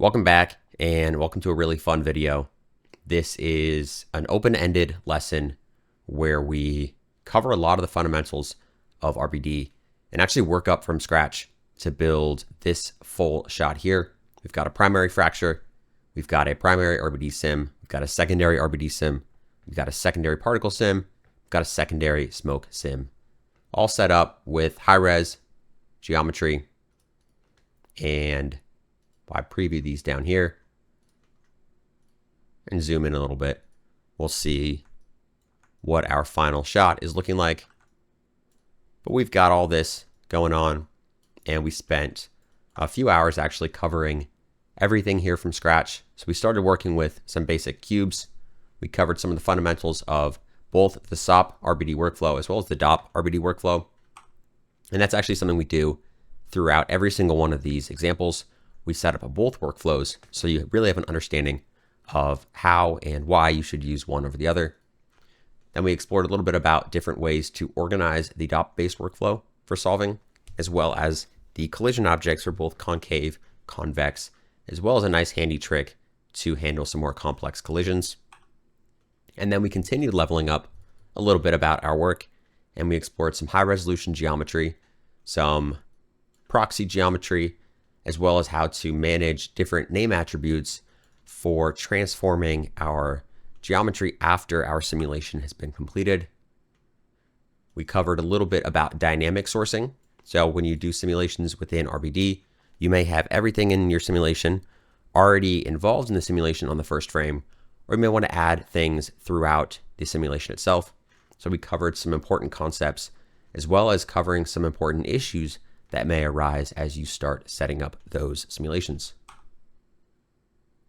Welcome back and welcome to a really fun video. This is an open-ended lesson where we cover a lot of the fundamentals of RBD and actually work up from scratch to build this full shot here. We've got a primary fracture, we've got a primary RBD sim, we've got a secondary RBD sim, we've got a secondary particle sim, we've got a secondary smoke sim, all set up with high-res geometry. And I preview these down here and zoom in a little bit, we'll see what our final shot is looking like. But we've got all this going on, and we spent a few hours actually covering everything here from scratch. So we started working with some basic cubes. We covered some of the fundamentals of both the SOP RBD workflow as well as the DOP RBD workflow. And that's actually something we do throughout every single one of these examples. We set up both workflows so you really have an understanding of how and why you should use one over the other. Then we explored a little bit about different ways to organize the DOP-based workflow for solving, as well as the collision objects for both concave, convex, as well as a nice handy trick to handle some more complex collisions. And then we continued leveling up a little bit about our work, and we explored some high-resolution geometry, some proxy geometry, as well as how to manage different name attributes for transforming our geometry after our simulation has been completed. We covered a little bit about dynamic sourcing. So when you do simulations within RBD, you may have everything in your simulation already involved in the simulation on the first frame, or you may want to add things throughout the simulation itself. So we covered some important concepts, as well as covering some important issues that may arise as you start setting up those simulations.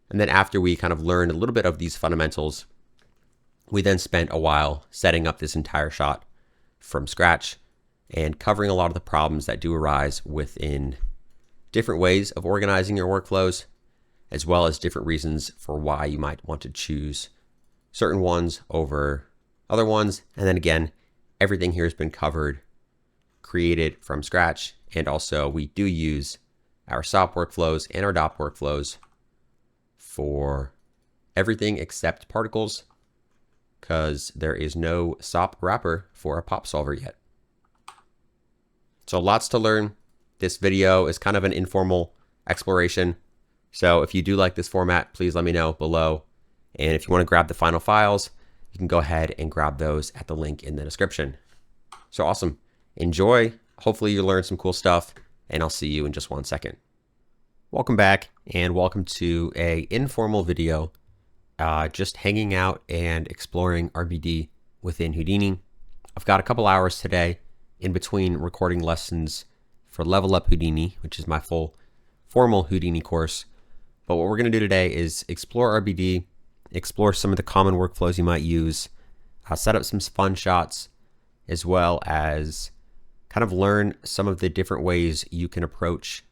And then after we kind of learned a little bit of these fundamentals, we then spent a while setting up this entire shot from scratch and covering a lot of the problems that do arise within different ways of organizing your workflows, as well as different reasons for why you might want to choose certain ones over other ones. And then again, everything here has been covered, created from scratch. And also we do use our SOP workflows and our DOP workflows for everything except particles, because there is no SOP wrapper for a pop solver yet. So lots to learn. This video is kind of an informal exploration. So if you do like this format, please let me know below. And if you want to grab the final files, you can go ahead and grab those at the link in the description. So awesome. Enjoy. Hopefully you learned some cool stuff, and I'll see you in just 1 second. Welcome back, and welcome to a informal video, just hanging out and exploring RBD within Houdini. I've got a couple hours today in between recording lessons for Level Up Houdini, which is my full formal Houdini course. But what we're going to do today is explore RBD, explore some of the common workflows you might use, set up some fun shots, as well as kind of learn some of the different ways you can approach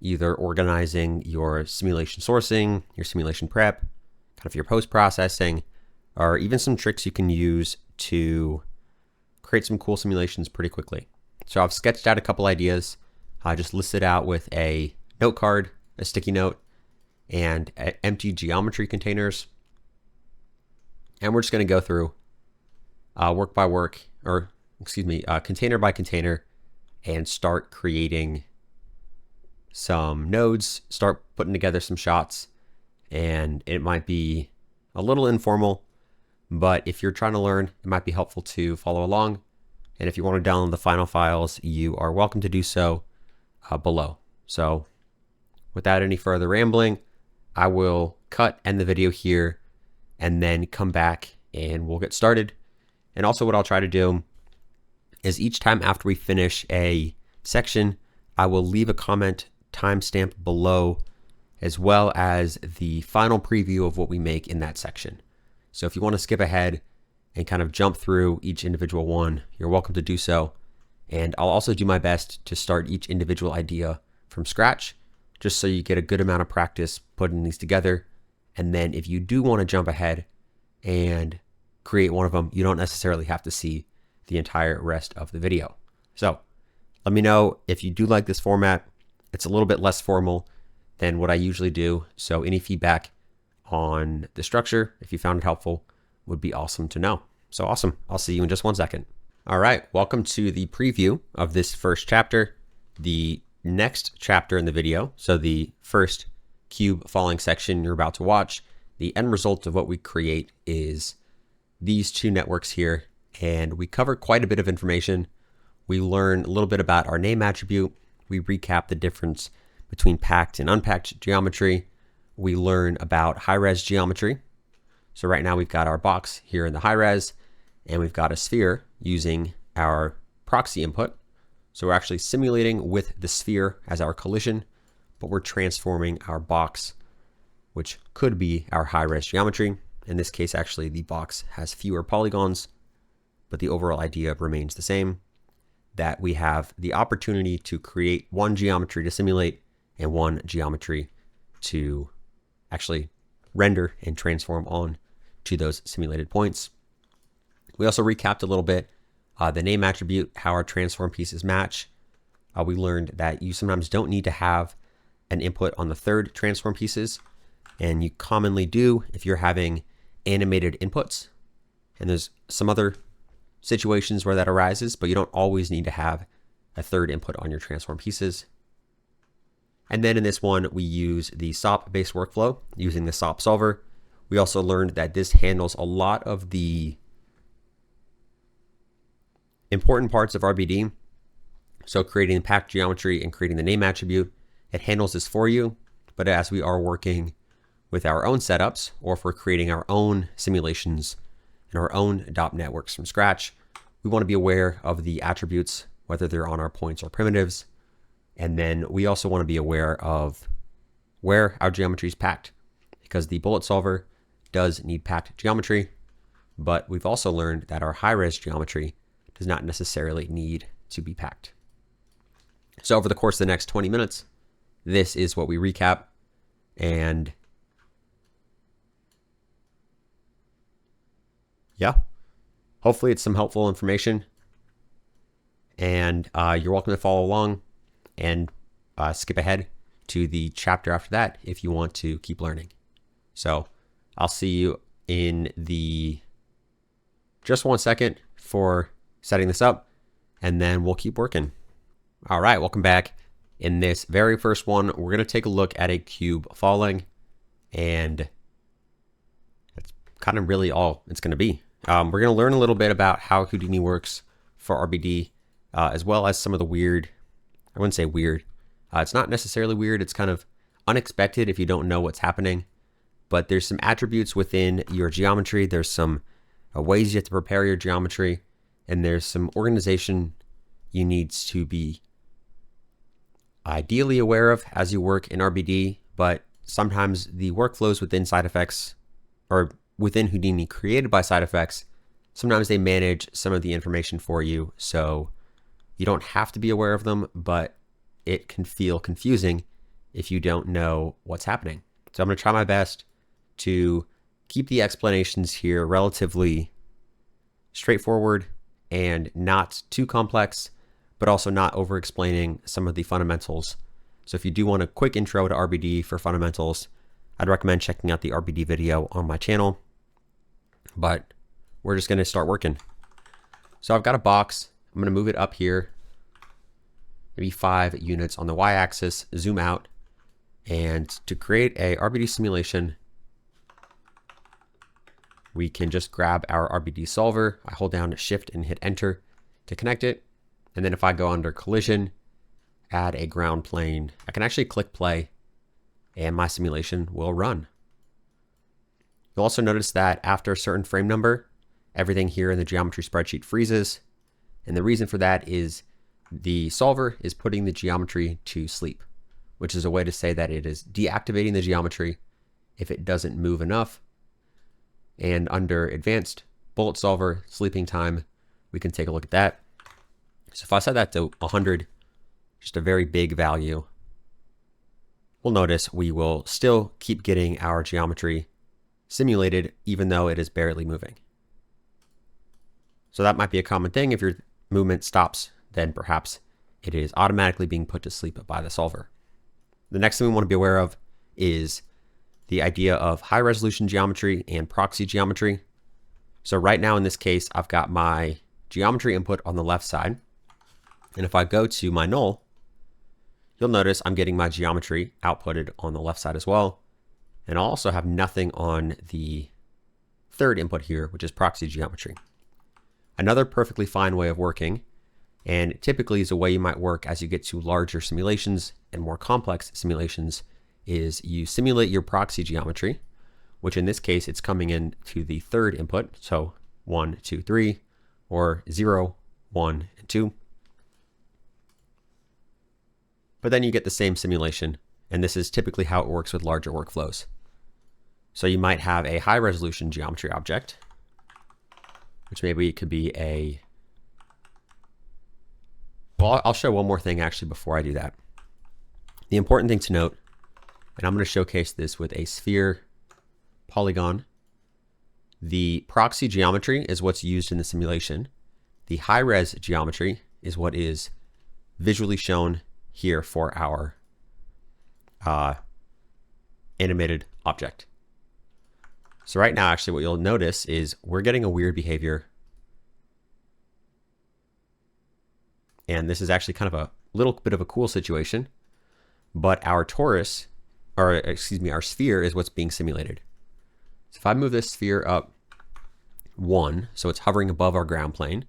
either organizing your simulation sourcing, your simulation prep, kind of your post-processing, or even some tricks you can use to create some cool simulations pretty quickly. So I've sketched out a couple ideas. I just listed out with a note card, a sticky note, and empty geometry containers. And we're just going to go through work by work, or container by container, and start creating some nodes, start putting together some shots. And it might be a little informal, but if you're trying to learn, it might be helpful to follow along. And if you want to download the final files, you are welcome to do so below. So without any further rambling, I will end the video here and then come back and we'll get started. And also what I'll try to do is each time after we finish a section, I will leave a comment timestamp below, as well as the final preview of what we make in that section. So if you want to skip ahead and kind of jump through each individual one, you're welcome to do so. And I'll also do my best to start each individual idea from scratch, just so you get a good amount of practice putting these together. And then if you do want to jump ahead and create one of them, you don't necessarily have to see the entire rest of the video. So let me know if you do like this format. It's a little bit less formal than what I usually do. So any feedback on the structure, if you found it helpful, would be awesome to know. So awesome. I'll see you in just 1 second. All right. Welcome to the preview of this first chapter. The next chapter in the video, so the first cube falling section you're about to watch, the end result of what we create is these two networks here. And we cover quite a bit of information. We learn a little bit about our name attribute. We recap the difference between packed and unpacked geometry. We learn about high-res geometry. So right now we've got our box here in the high-res, and we've got a sphere using our proxy input. So we're actually simulating with the sphere as our collision, but we're transforming our box, which could be our high-res geometry. In this case, actually, the box has fewer polygons, but the overall idea remains the same, that we have the opportunity to create one geometry to simulate and one geometry to actually render and transform on to those simulated points. We also recapped a little bit the name attribute, how our transform pieces match. We learned that you sometimes don't need to have an input on the third transform pieces, and you commonly do if you're having animated inputs. And there's some other situations where that arises, but you don't always need to have a third input on your transform pieces. And then in this one, we use the SOP based workflow using the SOP solver. We also learned that this handles a lot of the important parts of RBD. So creating the packed geometry and creating the name attribute, it handles this for you. But as we are working with our own setups, or if we're creating our own simulations and our own DOP networks from scratch, we want to be aware of the attributes, whether they're on our points or primitives. And then we also want to be aware of where our geometry is packed, because the bullet solver does need packed geometry, but we've also learned that our high-res geometry does not necessarily need to be packed. So over the course of the next 20 minutes, this is what we recap. And yeah, hopefully it's some helpful information, and you're welcome to follow along and skip ahead to the chapter after that if you want to keep learning. So I'll see you in just 1 second for setting this up, and then we'll keep working. All right, welcome back. In this very first one, we're going to take a look at a cube falling, and that's kind of really all it's going to be. We're going to learn a little bit about how Houdini works for RBD, as well as some of the weird, I wouldn't say weird. It's not necessarily weird. It's kind of unexpected if you don't know what's happening. But there's some attributes within your geometry. There's some ways you have to prepare your geometry. And there's some organization you need to be ideally aware of as you work in RBD. But sometimes the workflows within side effects, or within Houdini created by side effects, sometimes they manage some of the information for you. So you don't have to be aware of them, but it can feel confusing if you don't know what's happening. So I'm going to try my best to keep the explanations here relatively straightforward and not too complex, but also not over explaining some of the fundamentals. So if you do want a quick intro to RBD for fundamentals, I'd recommend checking out the RBD video on my channel. But we're just going to start working. So I've got a box. I'm going to move it up here, maybe 5 units on the y-axis, zoom out. And to create a RBD simulation, we can just grab our RBD solver. I hold down Shift and hit Enter to connect it. And then if I go under collision, add a ground plane, I can actually click play and my simulation will run. You'll also notice that after a certain frame number, everything here in the geometry spreadsheet freezes. And the reason for that is the solver is putting the geometry to sleep, which is a way to say that it is deactivating the geometry if it doesn't move enough. And under advanced bullet solver sleeping time, we can take a look at that. So if I set that to 100, just a very big value, we'll notice we will still keep getting our geometry simulated even though it is barely moving. So that might be a common thing. If your movement stops, then perhaps it is automatically being put to sleep by the solver. The next thing we want to be aware of is the idea of high resolution geometry and proxy geometry. So right now in this case, I've got my geometry input on the left side. And if I go to my null, you'll notice I'm getting my geometry outputted on the left side as well. And I'll also have nothing on the third input here, which is proxy geometry. Another perfectly fine way of working, and typically is a way you might work as you get to larger simulations and more complex simulations, is you simulate your proxy geometry, which in this case, it's coming in to the third input. So 1, 2, 3, or 0, 1, and 2. But then you get the same simulation, and this is typically how it works with larger workflows. So you might have a high resolution geometry object, which maybe could be a, well, I'll show one more thing actually before I do that. The important thing to note, and I'm going to showcase this with a sphere polygon. The proxy geometry is what's used in the simulation. The high res geometry is what is visually shown here for our animated object. So right now, actually, what you'll notice is we're getting a weird behavior. And this is actually kind of a little bit of a cool situation. But our torus, or excuse me, our sphere is what's being simulated. So if I move this sphere up 1, so it's hovering above our ground plane,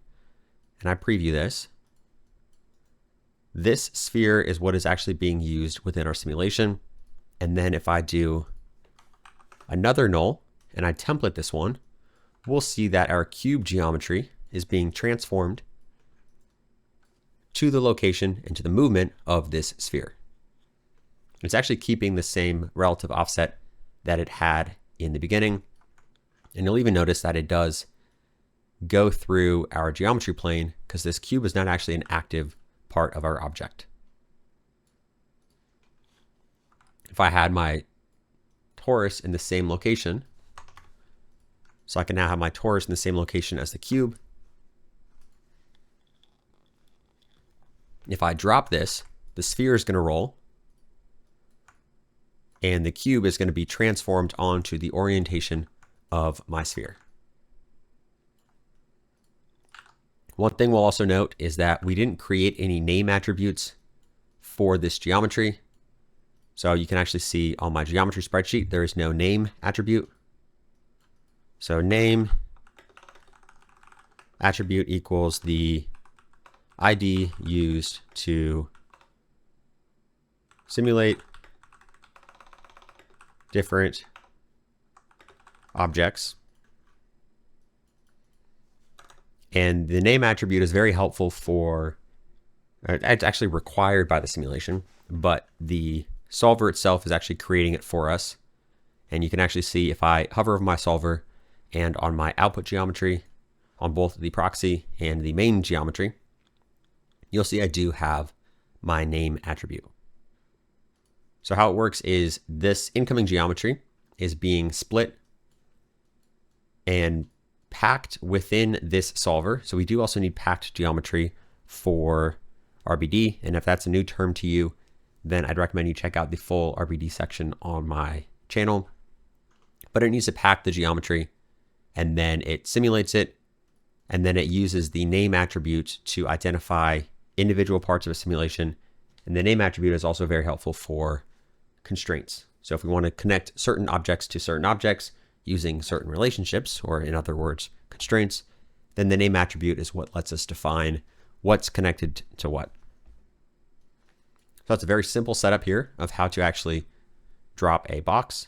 and I preview this, this sphere is what is actually being used within our simulation. And then if I do another null, and I template this one, we'll see that our cube geometry is being transformed to the location and to the movement of this sphere. It's actually keeping the same relative offset that it had in the beginning. And you'll even notice that it does go through our geometry plane because this cube is not actually an active part of our object. If I had my torus in the same location, so I can now have my torus in the same location as the cube. If I drop this, the sphere is going to roll, and the cube is going to be transformed onto the orientation of my sphere. One thing we'll also note is that we didn't create any name attributes for this geometry. So you can actually see on my geometry spreadsheet, there is no name attribute. So name attribute equals the ID used to simulate different objects. And the name attribute is very helpful for, it's actually required by the simulation, but the solver itself is actually creating it for us. And you can actually see if I hover over my solver and on my output geometry, on both the proxy and the main geometry, you'll see I do have my name attribute. So how it works is this incoming geometry is being split and packed within this solver. So we do also need packed geometry for RBD. And if that's a new term to you, then I'd recommend you check out the full RBD section on my channel. But it needs to pack the geometry, and then it simulates it, and then it uses the name attribute to identify individual parts of a simulation. And the name attribute is also very helpful for constraints. So if we want to connect certain objects to certain objects using certain relationships, or in other words, constraints, then the name attribute is what lets us define what's connected to what. So it's a very simple setup here of how to actually drop a box.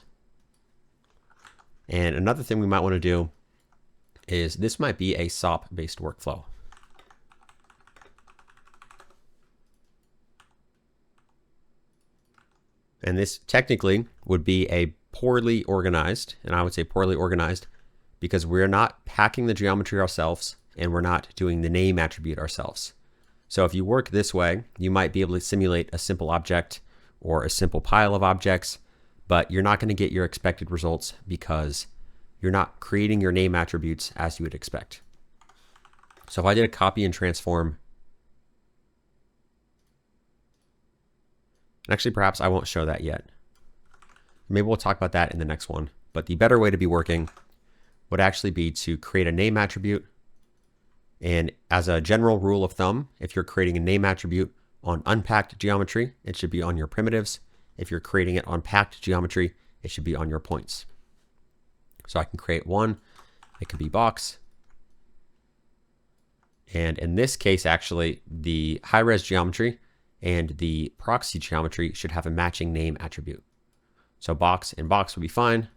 And another thing we might want to do is this might be a SOP based workflow. And this technically would be a poorly organized, and I would say poorly organized, because we're not packing the geometry ourselves and we're not doing the name attribute ourselves. So if you work this way, you might be able to simulate a simple object or a simple pile of objects, but you're not going to get your expected results because you're not creating your name attributes as you would expect. So if I did a copy and transform, and actually perhaps I won't show that yet. Maybe we'll talk about that in the next one. But the better way to be working would actually be to create a name attribute. And as a general rule of thumb, if you're creating a name attribute on unpacked geometry, it should be on your primitives. If you're creating it on packed geometry, it should be on your points. So I can create one. It could be box. And in this case, actually, the high-res geometry and the proxy geometry should have a matching name attribute. So box and box would be fine.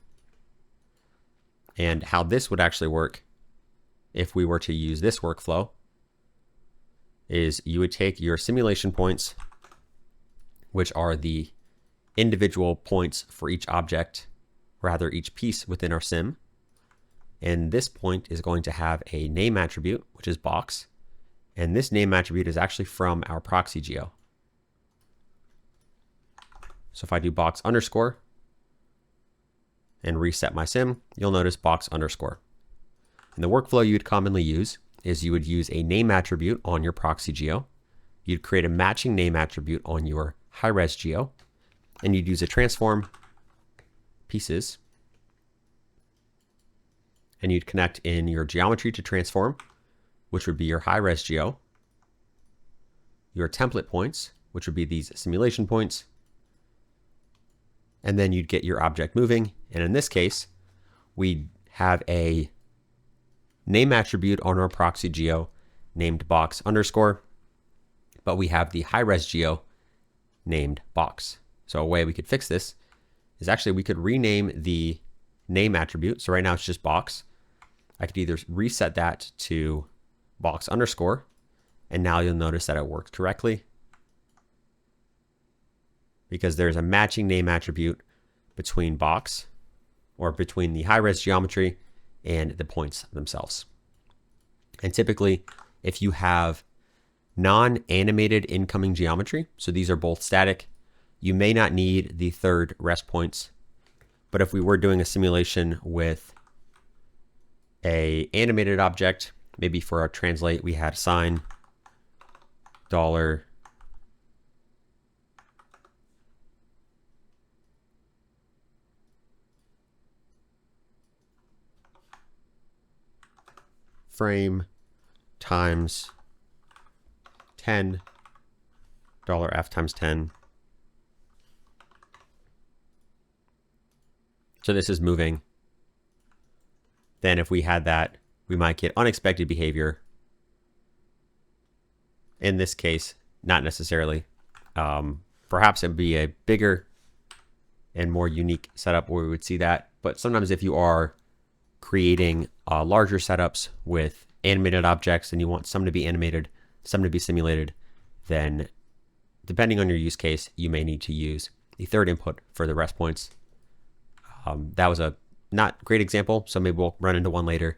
And how this would actually work, if we were to use this workflow, is you would take your simulation points, which are the individual points for each object, rather each piece within our sim. And this point is going to have a name attribute, which is box. And this name attribute is actually from our proxy geo. So if I do box underscore and reset my sim, you'll notice box underscore. And the workflow you'd commonly use is you would use a name attribute on your proxy geo. You'd create a matching name attribute on your high-res geo. And you'd use a transform pieces. And you'd connect in your geometry to transform, which would be your high-res geo. Your template points, which would be these simulation points. And then you'd get your object moving. And in this case, we'd have a name attribute on our proxy geo named box underscore, but we have the high-res geo named box. So a way we could fix this is actually we could rename the name attribute. So right now it's just box. I could either reset that to box underscore, and now you'll notice that it works correctly because there's a matching name attribute between box, or between the high-res geometry and the points themselves. And typically, if you have non-animated incoming geometry, so these are both static, you may not need the third rest points. But if we were doing a simulation with a animated object, maybe for our translate, we had sign, dollar, frame times 10, $f times 10. So this is moving. Then if we had that, we might get unexpected behavior. In this case, not necessarily. Perhaps it'd be a bigger and more unique setup where we would see that. But sometimes if you are creating larger setups with animated objects and you want some to be animated, some to be simulated, then depending on your use case, you may need to use the third input for the rest points. That was a not great example, so maybe we'll run into one later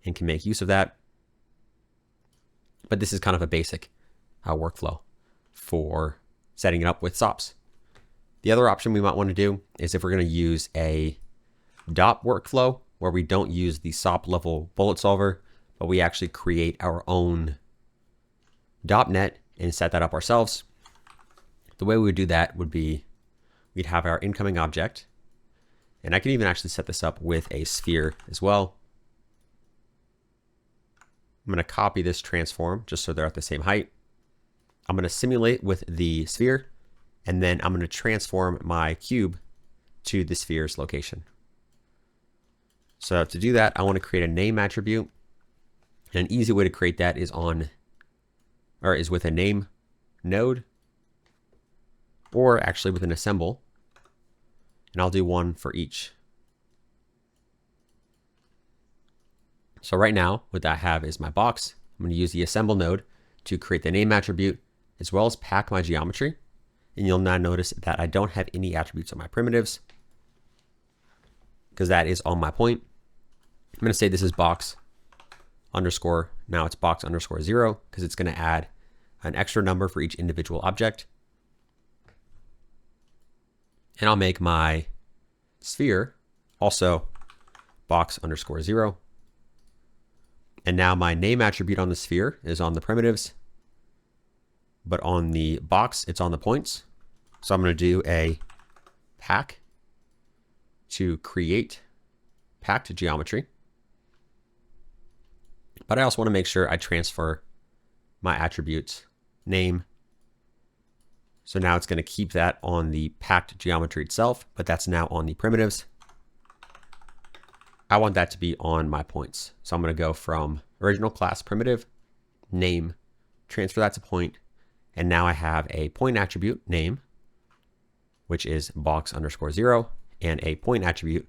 and can make use of that. But this is kind of a basic workflow for setting it up with SOPS. The other option we might want to do is if we're going to use a DOP workflow where we don't use the SOP level bullet solver, but we actually create our own DOP net and set that up ourselves. The way we would do that would be we'd have our incoming object. And I can even actually set this up with a sphere as well. I'm going to copy this transform just so they're at the same height. I'm going to simulate with the sphere, and then I'm going to transform my cube to the sphere's location. So to do that, I want to create a name attribute. And an easy way to create that is with a name node, or actually with an assemble. And I'll do one for each. So right now, what I have is my box. I'm going to use the assemble node to create the name attribute as well as pack my geometry. And you'll now notice that I don't have any attributes on my primitives because that is on my point. I'm going to say this is box underscore. Now it's box underscore 0 because it's going to add an extra number for each individual object. And I'll make my sphere also box underscore 0. And now my name attribute on the sphere is on the primitives, but on the box, it's on the points. So I'm going to do a pack to create packed geometry, but I also want to make sure I transfer my attributes name. So now it's going to keep that on the packed geometry itself, but that's now on the primitives. I want that to be on my points. So I'm going to go from original class primitive, name, transfer that to point, and now I have a point attribute name, which is box_0, and a point attribute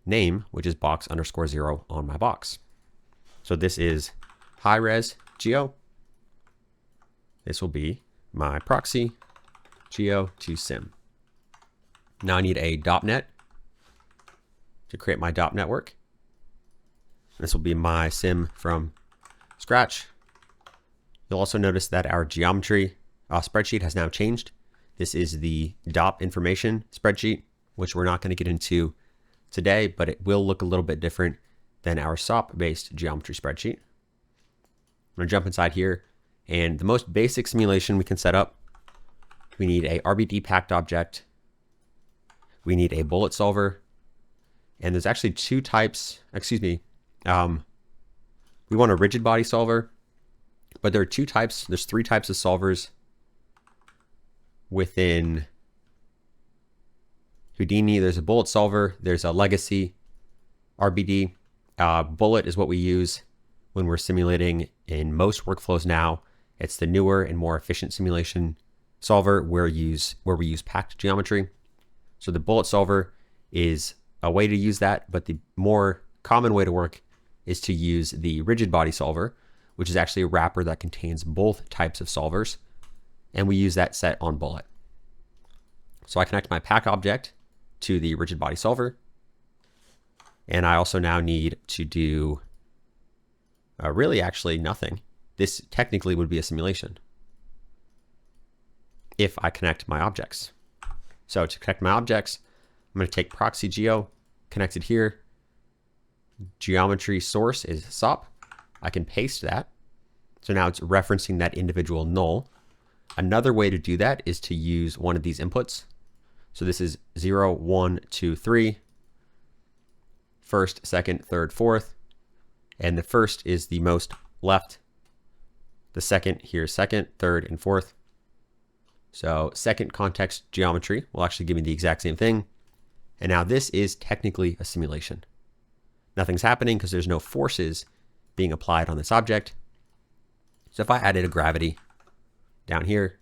name, which is box_0 on my box. So this is high res geo. This will be my proxy geo to sim. Now I need a .NET to create my .NET network. This will be my sim from scratch. You'll also notice that our geometry spreadsheet has now changed. This is the DOP information spreadsheet, which we're not going to get into today, but it will look a little bit different than our SOP-based geometry spreadsheet. I'm going to jump inside here, and the most basic simulation we can set up, we need a RBD packed object, we need a bullet solver, and there's actually two types, we want a rigid body solver, but there are two types, there's three types of solvers within Houdini. There's a bullet solver, there's a legacy RBD. Bullet is what we use when we're simulating in most workflows now. It's the newer and more efficient simulation solver where we use packed geometry. So the bullet solver is a way to use that, but the more common way to work is to use the rigid body solver, which is actually a wrapper that contains both types of solvers, and we use that set on bullet. So I connect my pack object to the rigid body solver, and I also now need to do really actually nothing. This technically would be a simulation if I connect my objects. So to connect my objects, I'm going to take proxy geo, connect it here. Geometry source is SOP. I can paste that. So now it's referencing that individual null. Another way to do that is to use one of these inputs. So this is 0, 1, 2, 3, first, second, third, fourth. And the first is the most left. The second here, second, third, and fourth. So second context geometry will actually give me the exact same thing. And now this is technically a simulation. Nothing's happening because there's no forces being applied on this object. So if I added a gravity down here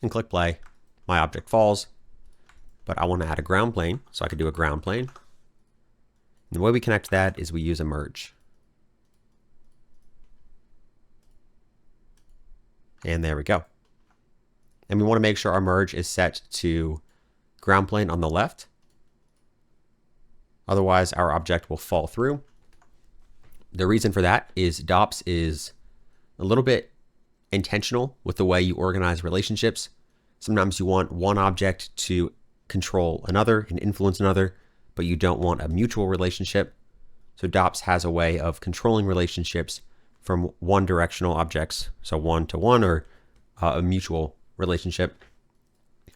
and click play, my object falls, but I want to add a ground plane, so I could do a ground plane. And the way we connect that is we use a merge. And there we go. And we want to make sure our merge is set to ground plane on the left. Otherwise, our object will fall through. The reason for that is DOPS is a little bit intentional with the way you organize relationships. Sometimes you want one object to control another and influence another, but you don't want a mutual relationship. So DOPS has a way of controlling relationships from one directional objects, so one to one, or a mutual relationship.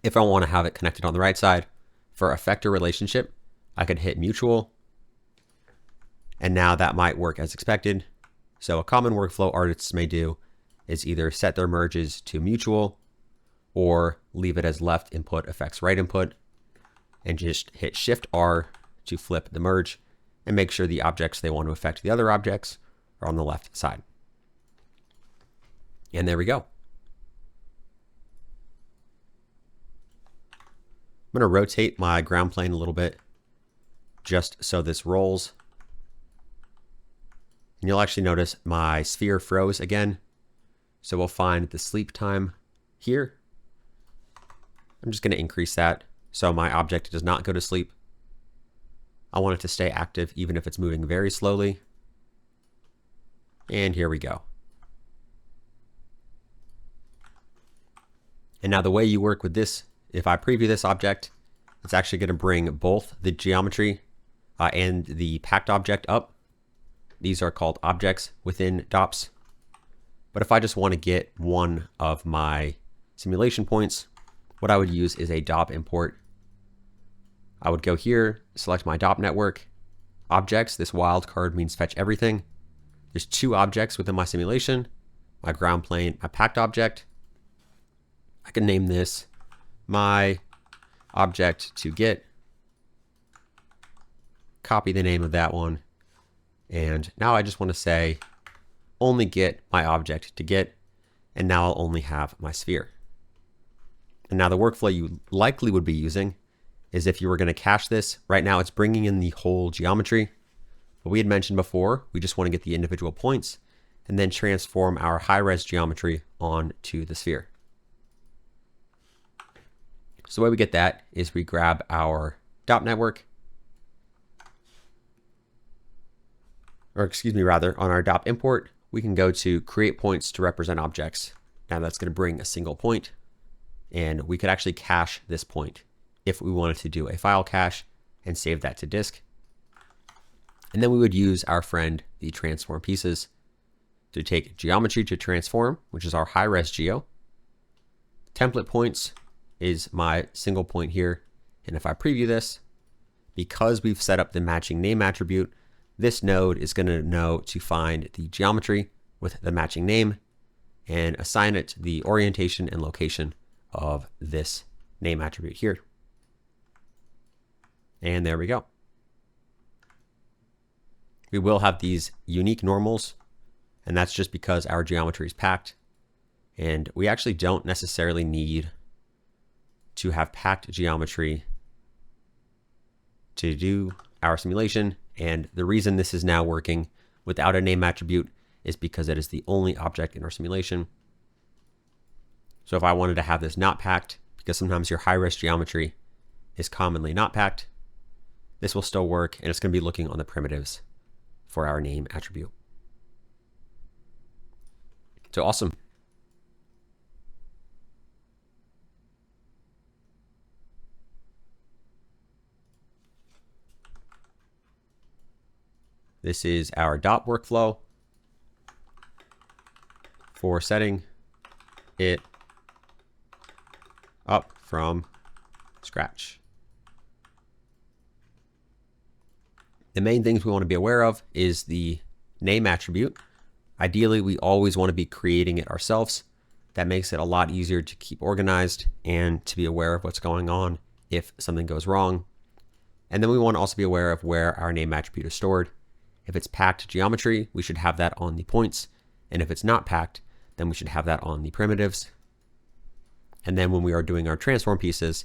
If I want to have it connected on the right side for a vector relationship, I could hit mutual, and now that might work as expected. So a common workflow artists may do is either set their merges to mutual or leave it as left input affects right input, and just hit Shift R to flip the merge and make sure the objects they want to affect the other objects are on the left side. And there we go. I'm going to rotate my ground plane a little bit just so this rolls. And you'll actually notice my sphere froze again. So we'll find the sleep time here. I'm just going to increase that so my object does not go to sleep. I want it to stay active even if it's moving very slowly. And here we go. And now the way you work with this, if I preview this object, it's actually going to bring both the geometry and the packed object up. These are called objects within DOPS. But if I just want to get one of my simulation points, what I would use is a DOP import I would go here, select my DOP network, objects. This wildcard means fetch everything. There's 2 objects within my simulation, my ground plane, my packed object. I can name this my object to get, copy the name of that one. And now I just want to say only get my object to get, and now I'll only have my sphere. And now the workflow you likely would be using is if you were going to cache this. Right now it's bringing in the whole geometry. But we had mentioned before, we just want to get the individual points and then transform our high-res geometry onto the sphere. So the way we get that is we grab our DOP network, or excuse me, rather, on our DOP import, we can go to create points to represent objects. Now that's going to bring a single point, and we could actually cache this point if we wanted to do a file cache and save that to disk. And then we would use our friend, the transform pieces, to take geometry to transform, which is our high-res geo. Template points is my single point here. And if I preview this, because we've set up the matching name attribute, this node is going to know to find the geometry with the matching name and assign it the orientation and location of this name attribute here. And there we go. We will have these unique normals, and that's just because our geometry is packed. And we actually don't necessarily need to have packed geometry to do our simulation. And the reason this is now working without a name attribute is because it is the only object in our simulation. So if I wanted to have this not packed, because sometimes your high-res geometry is commonly not packed, this will still work, and it's going to be looking on the primitives for our name attribute. So awesome. This is our DOP workflow for setting it up from scratch. The main things we want to be aware of is the name attribute. Ideally, we always want to be creating it ourselves. That makes it a lot easier to keep organized and to be aware of what's going on if something goes wrong. And then we want to also be aware of where our name attribute is stored. If it's packed geometry, we should have that on the points. And if it's not packed, then we should have that on the primitives. And then when we are doing our transform pieces,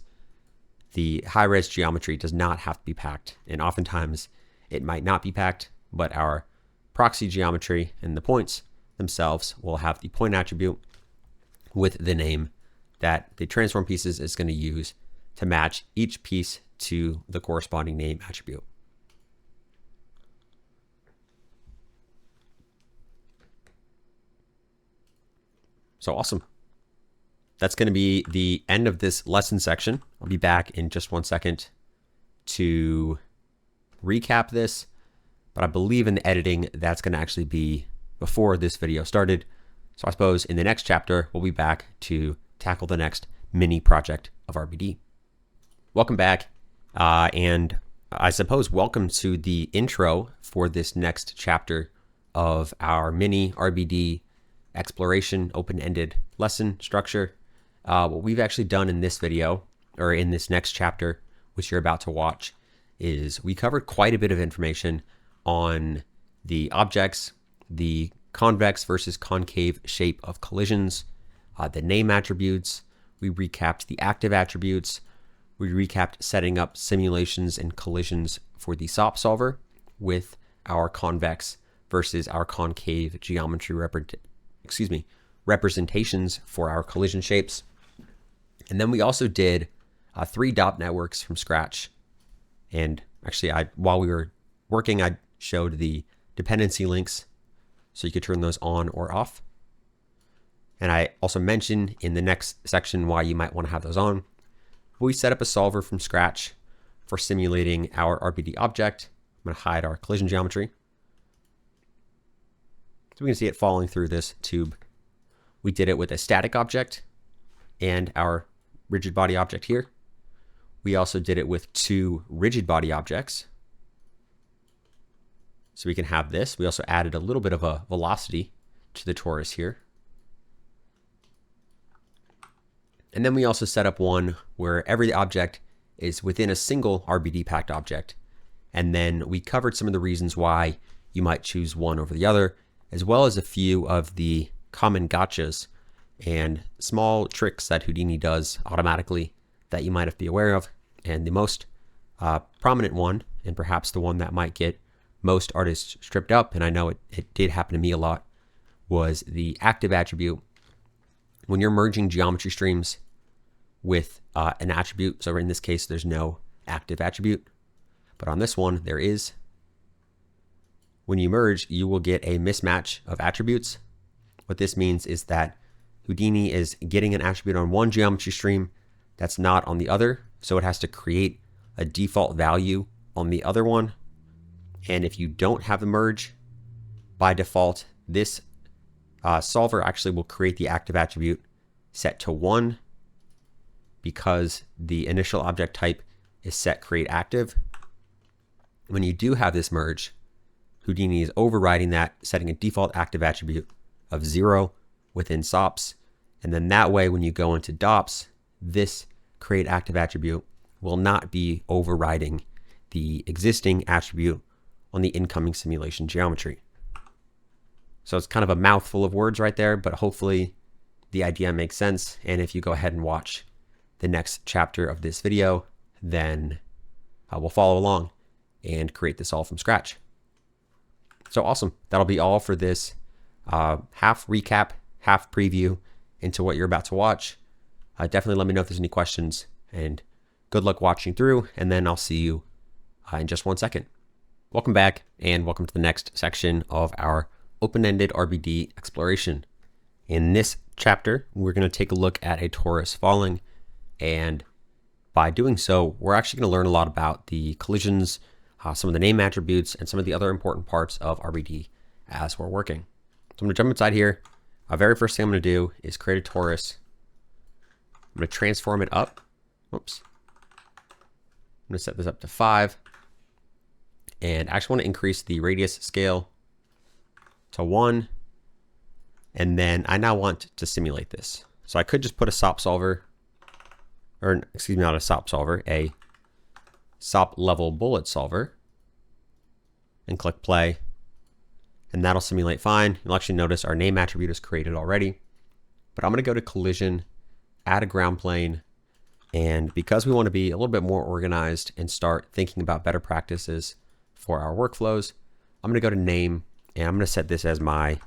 the high-res geometry does not have to be packed. And oftentimes it might not be packed, but our proxy geometry and the points themselves will have the point attribute with the name that the transform pieces is going to use to match each piece to the corresponding name attribute. So awesome. That's going to be the end of this lesson section. I'll be back in just one second to recap this, but I believe in the editing that's going to actually be before this video started. So I suppose in the next chapter, we'll be back to tackle the next mini project of RBD. Welcome back. And I suppose welcome to the intro for this next chapter of our mini RBD exploration open-ended lesson structure. What we've actually done in this video, or in this next chapter, which you're about to watch, is we covered quite a bit of information on the objects, the convex versus concave shape of collisions, the name attributes. We recapped the active attributes. We recapped setting up simulations and collisions for the SOP solver with our convex versus our concave geometry representations for our collision shapes. And then we also did 3 DOP networks from scratch. And actually, while we were working, I showed the dependency links so you could turn those on or off. And I also mentioned in the next section why you might want to have those on. We set up a solver from scratch for simulating our RBD object. I'm going to hide our collision geometry, so we can see it falling through this tube. We did it with a static object and our rigid body object here. We also did it with 2 rigid body objects. So we can have this. We also added a little bit of a velocity to the torus here. And then we also set up one where every object is within a single RBD packed object. And then we covered some of the reasons why you might choose one over the other, as well as a few of the common gotchas and small tricks that Houdini does automatically that you might have to be aware of. And the most prominent one, and perhaps the one that might get most artists stripped up, and I know it did happen to me a lot, was the active attribute. When you're merging geometry streams with an attribute, so in this case there's no active attribute, but on this one there is. When you merge, you will get a mismatch of attributes. What this means is that Houdini is getting an attribute on one geometry stream that's not on the other, so it has to create a default value on the other one. And if you don't have a merge, by default, this solver actually will create the active attribute set to 1 because the initial object type is set create active. When you do have this merge, Houdini is overriding that, setting a default active attribute of 0 within SOPS. And then that way, when you go into DOPS, this create active attribute will not be overriding the existing attribute on the incoming simulation geometry. So it's kind of a mouthful of words right there, but hopefully the idea makes sense. And if you go ahead and watch the next chapter of this video, then we'll follow along and create this all from scratch. So awesome. That'll be all for this half recap, half preview into what you're about to watch. Definitely let me know if there's any questions, and good luck watching through, and then I'll see you in just 1 second. Welcome back, and welcome to the next section of our open-ended RBD exploration. In this chapter, we're going to take a look at a torus falling, and by doing so, we're actually going to learn a lot about the collisions, some of the name attributes, and some of the other important parts of RBD as we're working. So I'm going to jump inside here. Very first thing I'm going to do is create a torus. I'm going to transform it up. Whoops. I'm going to set this up to 5. And I actually want to increase the radius scale to 1. And then I now want to simulate this. So I could just put a SOP solver, or excuse me, not a SOP solver, a SOP level bullet solver, and click play. And that'll simulate fine. You'll actually notice our name attribute is created already. But I'm going to go to collision, add a ground plane. And because we want to be a little bit more organized and start thinking about better practices for our workflows, I'm going to go to name, and I'm going to set this as my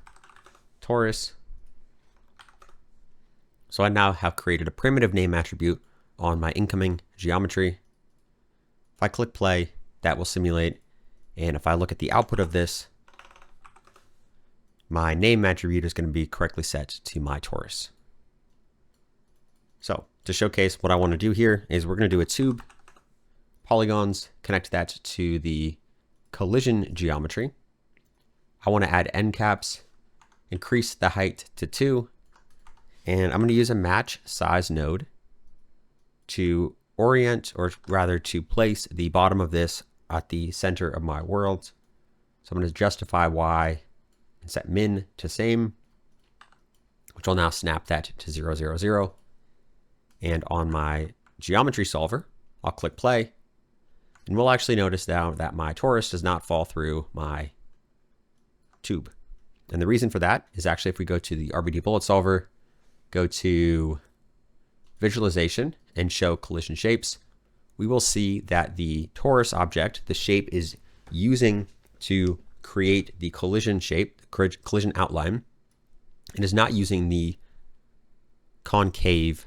torus. So I now have created a primitive name attribute on my incoming geometry. If I click play, that will simulate. And if I look at the output of this, my name attribute is going to be correctly set to my torus. So to showcase what I want to do here is we're going to do a tube, polygons, connect that to the collision geometry. I want to add end caps, increase the height to 2, and I'm going to use a match size node to orient, or rather to place the bottom of this at the center of my world. So I'm going to justify Y and set min to same, which will now snap that to 0, 0, 0. And on my geometry solver, I'll click play, and we'll actually notice now that my torus does not fall through my tube. And the reason for that is actually if we go to the RBD bullet solver, go to visualization and show collision shapes, we will see that the torus object, the shape is using to create the collision shape, the collision outline, and is not using the concave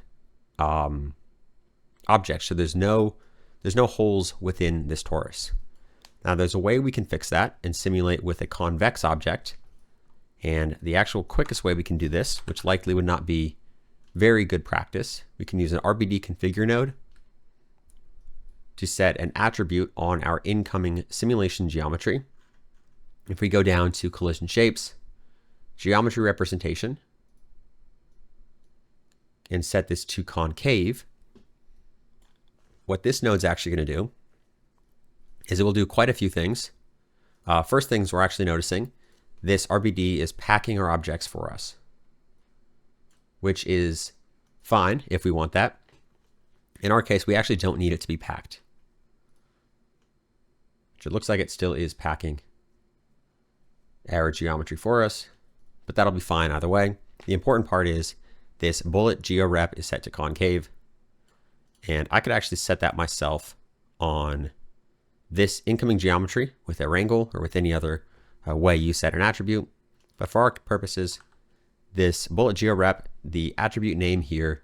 object. So there's no holes within this torus. Now there's a way we can fix that and simulate with a convex object. And the actual quickest way we can do this, which likely would not be very good practice, we can use an RBD configure node to set an attribute on our incoming simulation geometry. If we go down to collision shapes, geometry representation, and set this to concave, what this node's actually going to do is it will do quite a few things. First things we're actually noticing, this RBD is packing our objects for us, which is fine if we want that. In our case, we actually don't need it to be packed, which it looks like it still is packing our geometry for us, but that'll be fine either way. The important part is this bullet georep is set to concave, and I could actually set that myself on this incoming geometry with a wrangle or with any other way you set an attribute. But for our purposes, this bullet georep, the attribute name here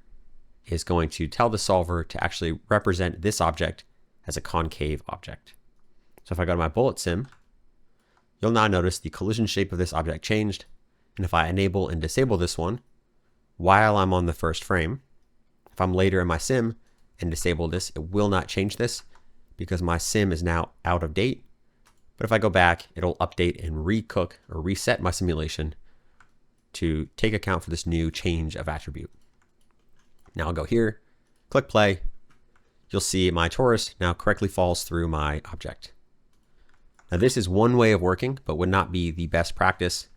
is going to tell the solver to actually represent this object as a concave object. So if I go to my bullet sim, you'll now notice the collision shape of this object changed. And if I enable and disable this one while I'm on the first frame, if I'm later in my sim and disable this, it will not change this because my sim is now out of date. But if I go back, it'll update and recook or reset my simulation to take account for this new change of attribute. Now I'll go here, click play. You'll see my torus now correctly falls through my object. Now this is one way of working, but would not be the best practice.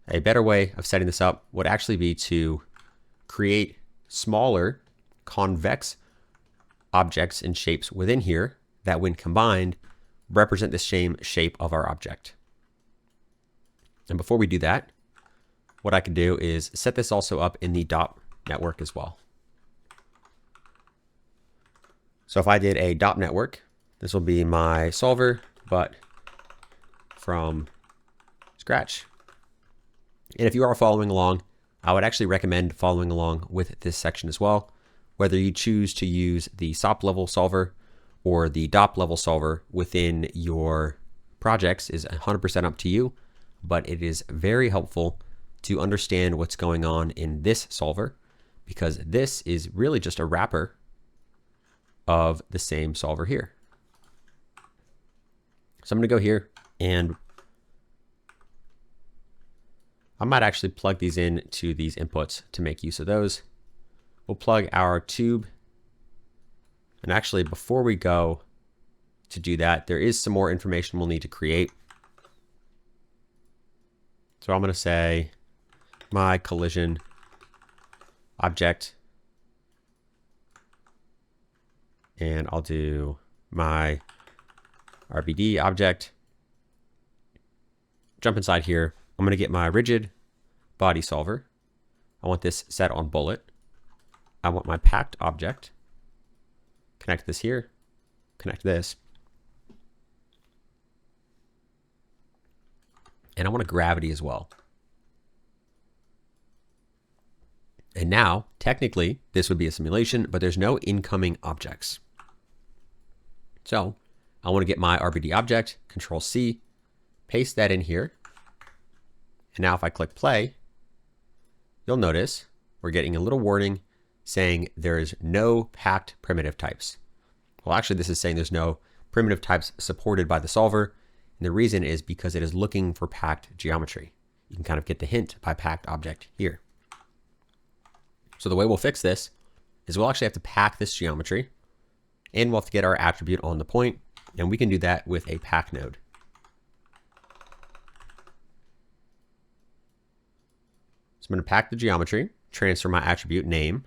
A better way of setting this up would actually be to create smaller convex objects and shapes within here that when combined represent the same shape of our object. And before we do that, what I can do is set this also up in the dot network as well. So if I did a dot network, this will be my solver, but from scratch. And if you are following along, I would actually recommend following along with this section as well. Whether you choose to use the SOP level solver or the DOP level solver within your projects is 100% up to you, but it is very helpful to understand what's going on in this solver because this is really just a wrapper of the same solver here. So I'm going to go here and I might actually plug these in to these inputs to make use of those. We'll plug our tube. And actually, before we go to do that, there is some more information we'll need to create. So I'm going to say my collision object. And I'll do my RBD object. Jump inside here. I'm going to get my rigid body solver. I want this set on bullet. I want my packed object. Connect this here. Connect this. And I want a gravity as well. And now, technically, this would be a simulation, but there's no incoming objects. So I want to get my RBD object, Control C, paste that in here. And now if I click play, you'll notice we're getting a little warning saying there is no packed primitive types. Well, actually, this is saying there's no primitive types supported by the solver. And the reason is because it is looking for packed geometry. You can kind of get the hint by packed object here. So the way we'll fix this is we'll actually have to pack this geometry and we'll have to get our attribute on the point. And we can do that with a pack node. So I'm going to pack the geometry, transfer my attribute name.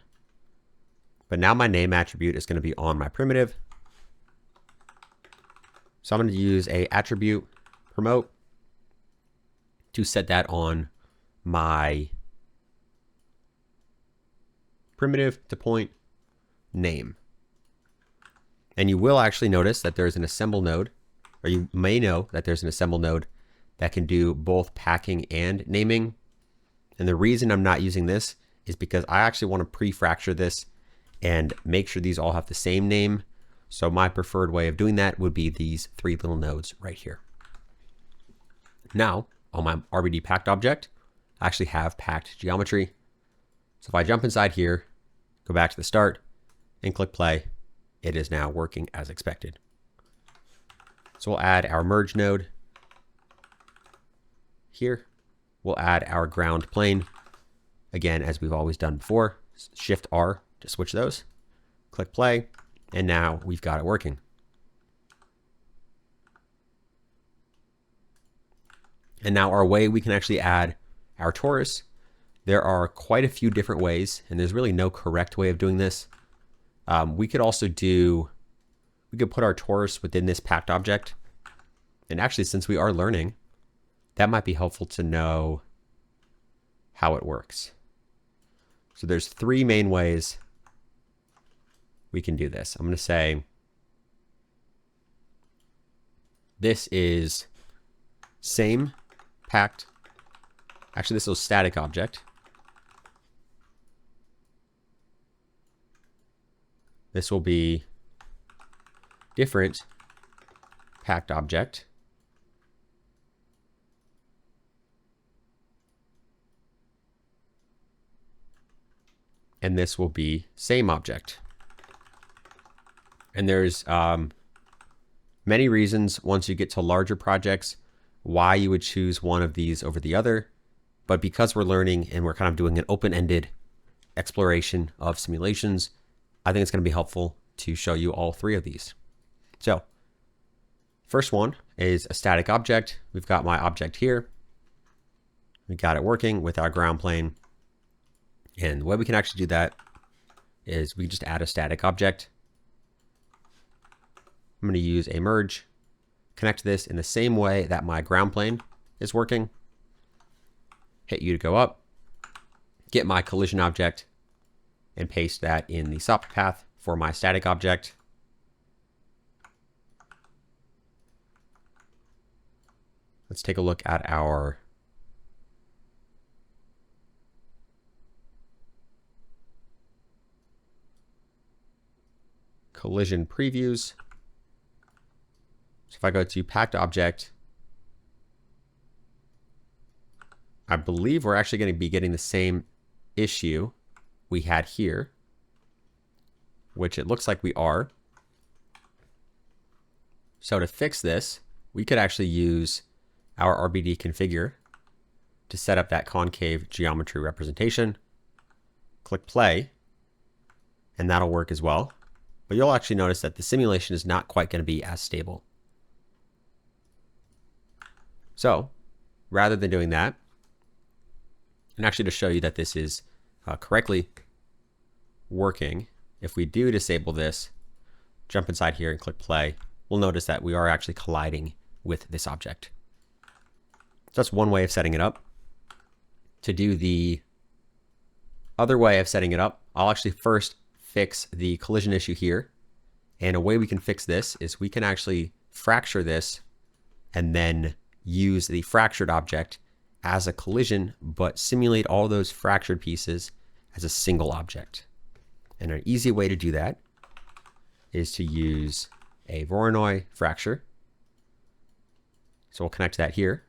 But now my name attribute is going to be on my primitive. So I'm going to use a attribute promote to set that on my primitive to point name. And you will actually notice that there's an assemble node, or you may know that there's an assemble node that can do both packing and naming. And the reason I'm not using this is because I actually want to pre-fracture this and make sure these all have the same name. So my preferred way of doing that would be these three little nodes right here. Now, on my RBD packed object, I actually have packed geometry. So if I jump inside here, go back to the start, and click play, it is now working as expected. So we'll add our merge node here. We'll add our ground plane. Again, as we've always done before, Shift R to switch those. Click play, and now we've got it working. And now our way we can actually add our torus, there are quite a few different ways, and there's really no correct way of doing this. We could put our torus within this packed object. And actually, since we are learning, that might be helpful to know how it works. So there's 3 main ways we can do this. I'm going to say this is same packed. Actually, this is a static object. This will be different packed object. And this will be same object. And there's many reasons once you get to larger projects why you would choose one of these over the other. But because we're learning and we're kind of doing an open-ended exploration of simulations, I think it's going to be helpful to show you all 3 of these. So first one is a static object. We've got my object here. We got it working with our ground plane. And the way we can actually do that is we just add a static object. I'm going to use a merge, connect this in the same way that my ground plane is working. Hit U to go up, get my collision object, and paste that in the SOP path for my static object. Let's take a look at our collision previews. So if I go to packed object, I believe we're actually going to be getting the same issue we had here, which it looks like we are. So to fix this, we could actually use our RBD configure to set up that concave geometry representation. Click play, and that'll work as well. But you'll actually notice that the simulation is not quite going to be as stable. So rather than doing that, and actually to show you that this is correctly working, if we do disable this, jump inside here and click play, we'll notice that we are actually colliding with this object. So that's one way of setting it up. To do the other way of setting it up, I'll actually first fix the collision issue here. And a way we can fix this is we can actually fracture this and then use the fractured object as a collision, but simulate all those fractured pieces as a single object. And an easy way to do that is to use a Voronoi fracture. So we'll connect that here.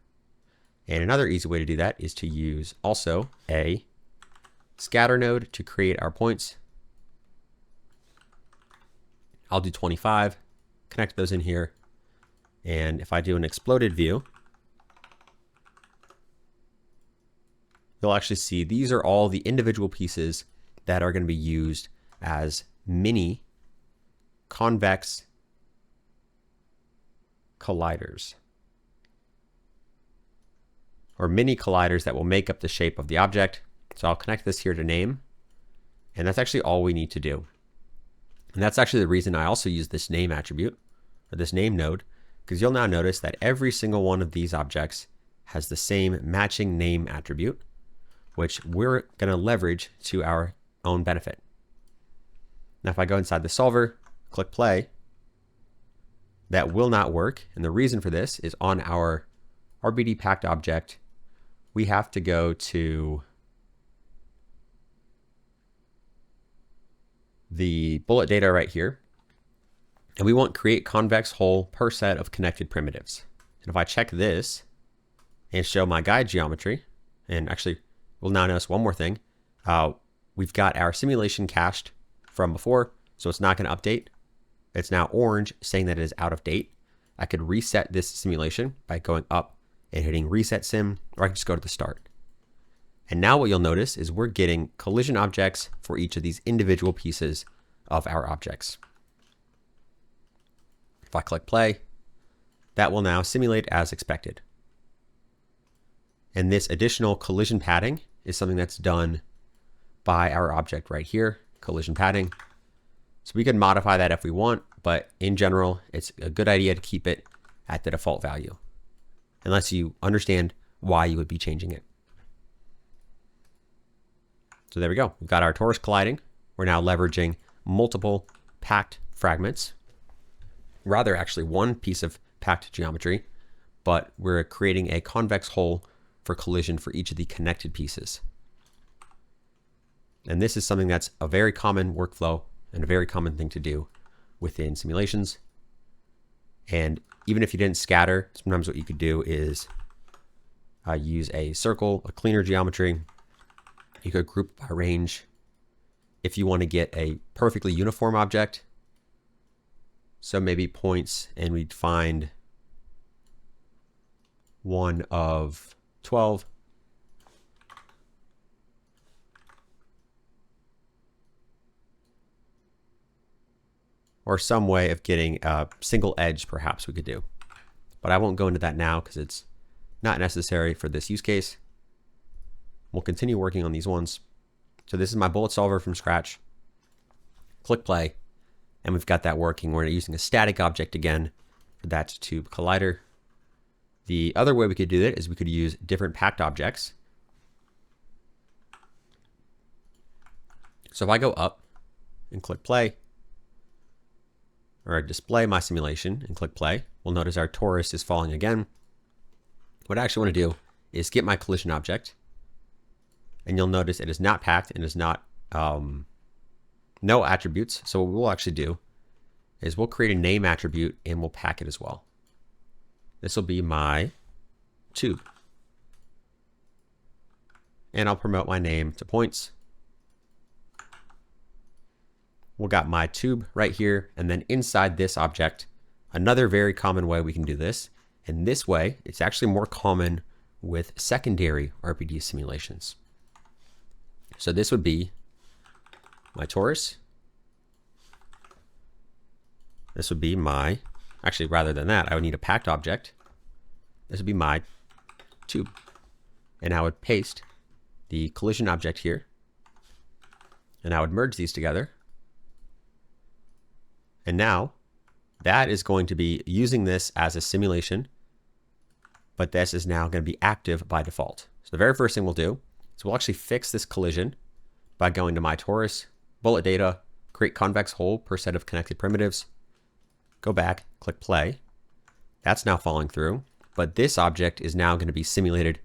And another easy way to do that is to use also a scatter node to create our points. I'll do 25, connect those in here. And if I do an exploded view, you'll actually see these are all the individual pieces that are going to be used as mini convex colliders, or mini colliders that will make up the shape of the object. So I'll connect this here to name, and that's actually all we need to do. And that's actually the reason I also use this name attribute, or this name node, because you'll now notice that every single one of these objects has the same matching name attribute, which we're going to leverage to our own benefit. Now, if I go inside the solver, click play, that will not work. And the reason for this is on our RBD packed object, we have to go to the bullet data right here. And we want create convex hole per set of connected primitives. And if I check this and show my guide geometry, and actually we'll now notice one more thing. We've got our simulation cached from before, so it's not going to update. It's now orange, saying that it is out of date. I could reset this simulation by going up and hitting reset sim, or I can just go to the start. And now what you'll notice is we're getting collision objects for each of these individual pieces of our objects. If I click play, that will now simulate as expected. And this additional collision padding is something that's done by our object right here, collision padding. So we can modify that if we want, but in general, it's a good idea to keep it at the default value, unless you understand why you would be changing it. So there we go. We've got our torus colliding. We're now leveraging multiple packed fragments. Rather, actually one piece of packed geometry, but we're creating a convex hole for collision for each of the connected pieces. And this is something that's a very common workflow and a very common thing to do within simulations. And even if you didn't scatter, sometimes what you could do is use a circle, a cleaner geometry. You could group by range if you want to get a perfectly uniform object. So maybe points, and we'd find one of 12. Or some way of getting a single edge, perhaps we could do. But I won't go into that now because it's not necessary for this use case. We'll continue working on these ones. So this is my bullet solver from scratch. Click play, and we've got that working. We're using a static object again for that tube collider. The other way we could do it is we could use different packed objects. So if I go up and click play, or I display my simulation and click play, we'll notice our torus is falling again. What I actually want to do is get my collision object, and you'll notice it is not packed and is not no attributes. So what we'll actually do is we'll create a name attribute and we'll pack it as well. This will be my tube. And I'll promote my name to points. We've got my tube right here, and then inside this object, another very common way we can do this. And this way, it's actually more common with secondary RPD simulations. So this would be my torus. This would be my, actually rather than that, I would need a packed object. This would be my tube. And I would paste the collision object here. And I would merge these together. And now that is going to be using this as a simulation, but this is now going to be active by default. So the very first thing we'll do is we'll actually fix this collision by going to my torus, bullet data, create convex hole per set of connected primitives, go back, click play. That's now falling through, but this object is now going to be simulated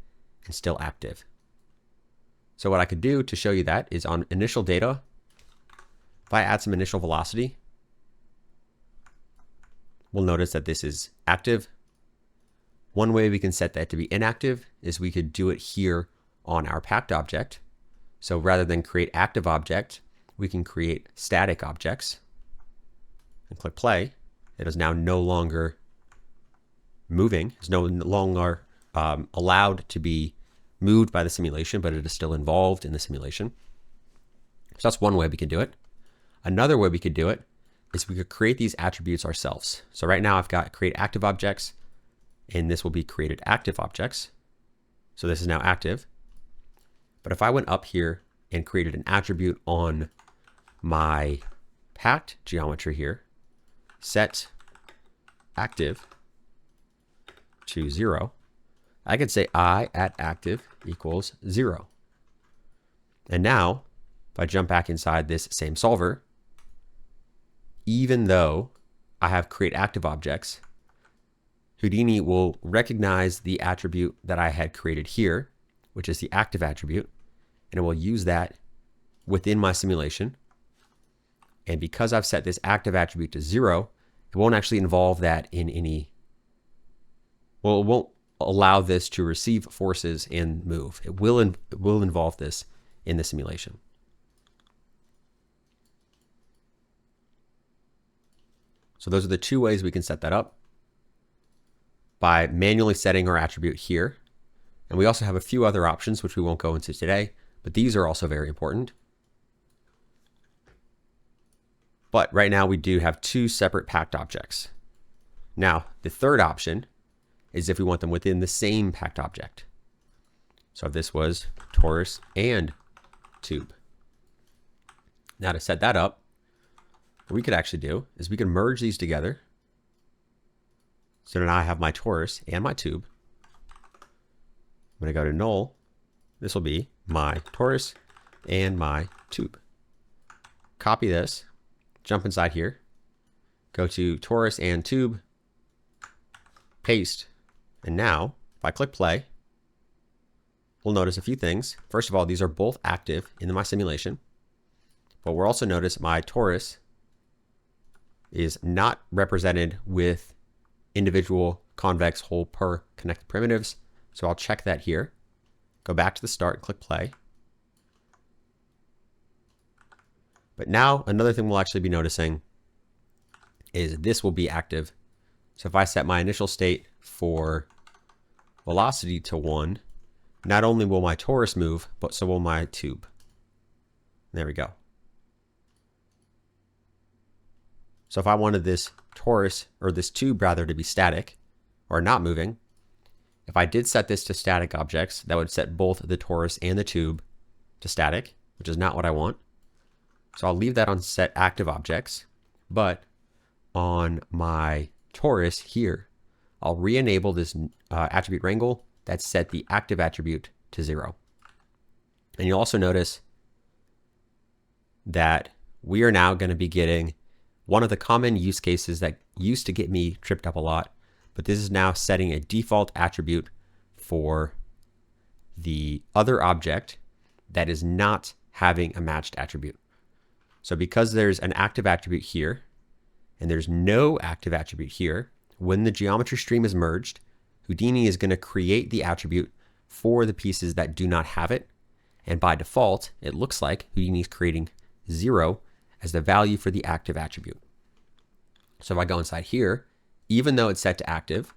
and still active. So what I could do to show you that is on initial data, if I add some initial velocity, we'll notice that this is active. One way we can set that to be inactive is we could do it here on our packed object. So rather than create active object, we can create static objects and click play. It is now no longer moving. It's no longer allowed to be moved by the simulation, but it is still involved in the simulation. So that's one way we could do it. Another way we could do it is we could create these attributes ourselves. So right now I've got create active objects, and this will be created active objects. So this is now active. But if I went up here and created an attribute on my packed geometry here, set active to 0, I could say I at active equals 0. And now if I jump back inside this same solver, even though I have create active objects, Houdini will recognize the attribute that I had created here, which is the active attribute, and it will use that within my simulation. And because I've set this active attribute to 0, it won't actually involve that in any, well, it won't allow this to receive forces and move. It will involve this in the simulation. So those are the two ways we can set that up, by manually setting our attribute here. And we also have a few other options, which we won't go into today, but these are also very important. But right now we do have two separate packed objects. Now, the third option is if we want them within the same packed object. So if this was torus and tube. Now to set that up, what we could actually do is we could merge these together. So now I have my torus and my tube. I'm going to go to null. This will be my torus and my tube. Copy this, jump inside here, go to torus and tube, paste, and now if I click play, we'll notice a few things. First of all, these are both active in my simulation, but we'll also notice my torus is not represented with individual convex whole per connected primitives. So I'll check that here. Go back to the start and click play. But now another thing we'll actually be noticing is this will be active. So if I set my initial state for velocity to 1, not only will my torus move, but so will my tube. There we go. So if I wanted this torus, or this tube rather, to be static or not moving, if I did set this to static objects, that would set both the torus and the tube to static, which is not what I want. So I'll leave that on set active objects, but on my torus here, I'll re-enable this attribute wrangle that set the active attribute to 0. And you'll also notice that we are now going to be getting one of the common use cases that used to get me tripped up a lot, but this is now setting a default attribute for the other object that is not having a matched attribute. So because there's an active attribute here, and there's no active attribute here, when the geometry stream is merged, Houdini is going to create the attribute for the pieces that do not have it. And by default, it looks like Houdini is creating 0 as the value for the active attribute. So if I go inside here, even though it's set to active,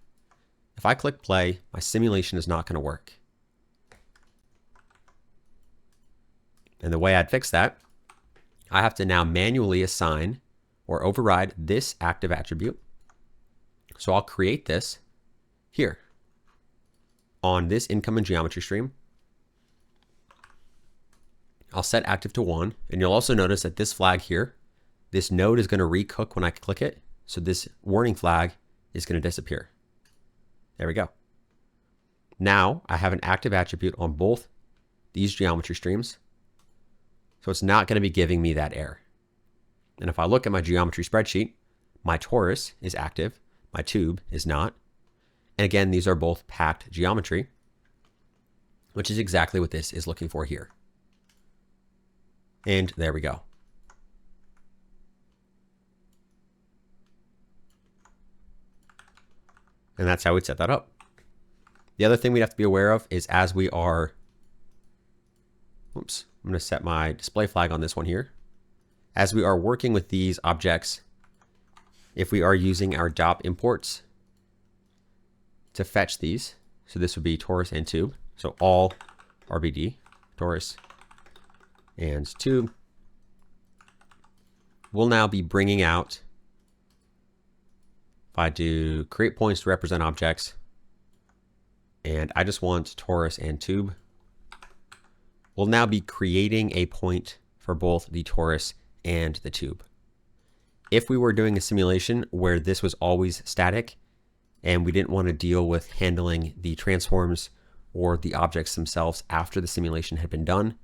if I click play, my simulation is not going to work. And the way I'd fix that, I have to now manually assign or override this active attribute. So I'll create this here on this incoming geometry stream. I'll set active to 1, and you'll also notice that this flag here, this node is going to recook when I click it. So this warning flag is going to disappear. There we go. Now I have an active attribute on both these geometry streams. So it's not going to be giving me that error. And if I look at my geometry spreadsheet, my torus is active, my tube is not. And again, these are both packed geometry, which is exactly what this is looking for here. And there we go. And that's how we'd set that up. The other thing we have to be aware of is as we are, oops, I'm going to set my display flag on this one here. As we are working with these objects, if we are using our DOP imports to fetch these, so this would be torus and tube, so all RBD, torus and tube, we'll now be bringing out, if I do create points to represent objects, and I just want torus and tube, we'll now be creating a point for both the torus and the tube. If we were doing a simulation where this was always static and we didn't want to deal with handling the transforms or the objects themselves after the simulation had been done,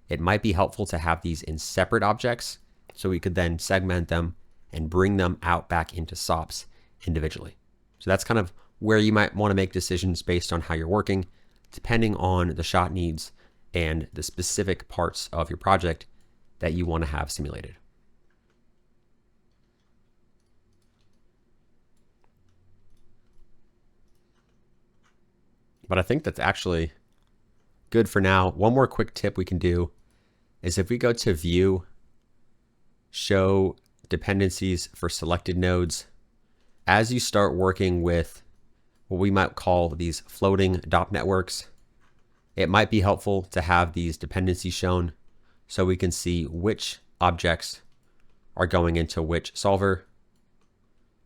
it might be helpful to have these in separate objects so we could then segment them and bring them out back into SOPS individually. So that's kind of where you might want to make decisions based on how you're working, depending on the shot needs and the specific parts of your project that you want to have simulated. But I think that's actually good for now. One more quick tip we can do is if we go to view, show dependencies for selected nodes, as you start working with what we might call these floating DOP networks, it might be helpful to have these dependencies shown so we can see which objects are going into which solver.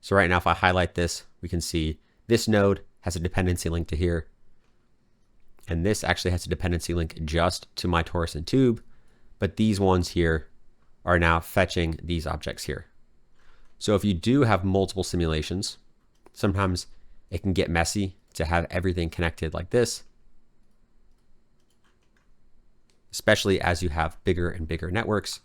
So right now, if I highlight this, we can see this node has a dependency link to here. And this actually has a dependency link just to my torus and tube. But these ones here are now fetching these objects here. So if you do have multiple simulations, sometimes it can get messy to have everything connected like this, especially as you have bigger and bigger networks.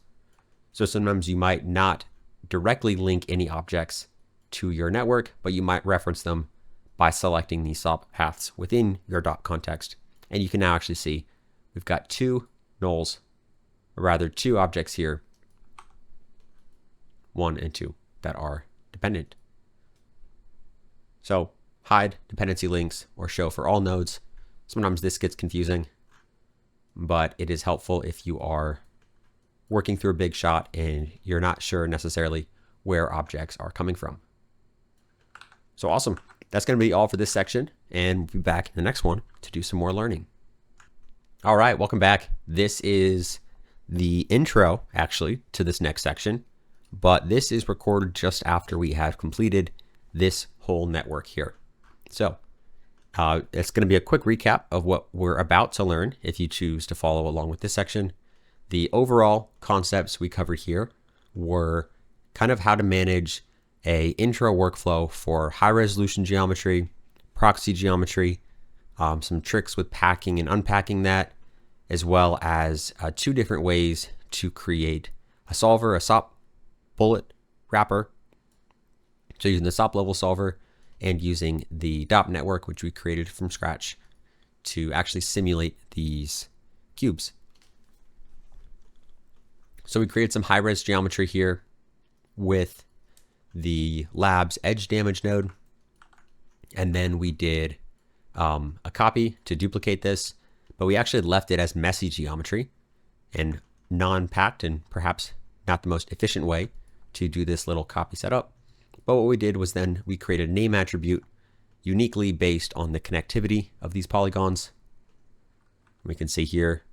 So sometimes you might not directly link any objects to your network, but you might reference them by selecting these SOP paths within your dot context. And you can now actually see we've got two nulls, or rather two objects here, 1 and 2, that are dependent. So hide dependency links or show for all nodes. Sometimes this gets confusing, but it is helpful if you are working through a big shot and you're not sure necessarily where objects are coming from. So awesome. That's going to be all for this section, and we'll be back in the next one to do some more learning. All right, welcome back. This is the intro, actually, to this next section, but this is recorded just after we have completed this whole network here. So it's going to be a quick recap of what we're about to learn if you choose to follow along with this section. The overall concepts we covered here were kind of how to manage a intro workflow for high resolution geometry, proxy geometry, some tricks with packing and unpacking that, as well as 2 different ways to create a solver, a SOP bullet wrapper. So using the SOP level solver and using the DOP network, which we created from scratch to actually simulate these cubes. So we created some high-res geometry here with the lab's edge damage node. And then we did a copy to duplicate this, but we actually left it as messy geometry and non-packed, and perhaps not the most efficient way to do this little copy setup. But what we did was then we created a name attribute uniquely based on the connectivity of these polygons. We can see here,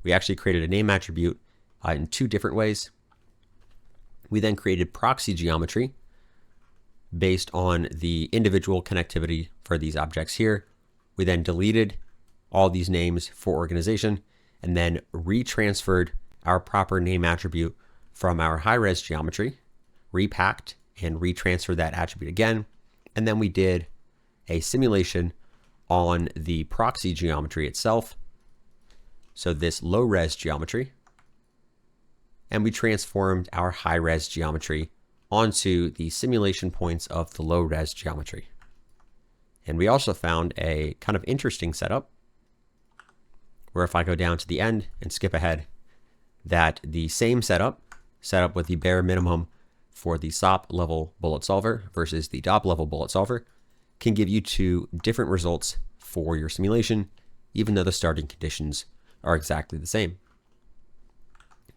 we actually created a name attribute in 2 different ways. We then created proxy geometry based on the individual connectivity for these objects here. We then deleted all these names for organization and then retransferred our proper name attribute from our high-res geometry, repacked and retransferred that attribute again. And then we did a simulation on the proxy geometry itself. So this low-res geometry, and we transformed our high-res geometry onto the simulation points of the low-res geometry. And we also found a kind of interesting setup where if I go down to the end and skip ahead, that the same setup with the bare minimum for the SOP level bullet solver versus the DOP level bullet solver can give you 2 different results for your simulation, even though the starting conditions are exactly the same.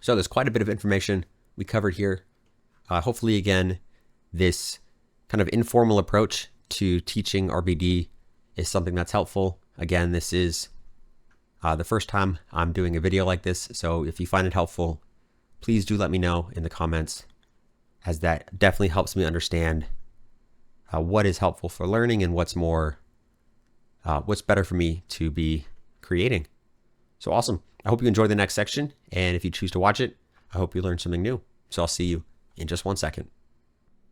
So there's quite a bit of information we covered here. Hopefully, again, this kind of informal approach to teaching RBD is something that's helpful. Again, this is the first time I'm doing a video like this, so if you find it helpful, please do let me know in the comments, as that definitely helps me understand what is helpful for learning and what's better for me to be creating. So awesome. I hope you enjoy the next section, and if you choose to watch it, I hope you learned something new. So I'll see you in just 1 second.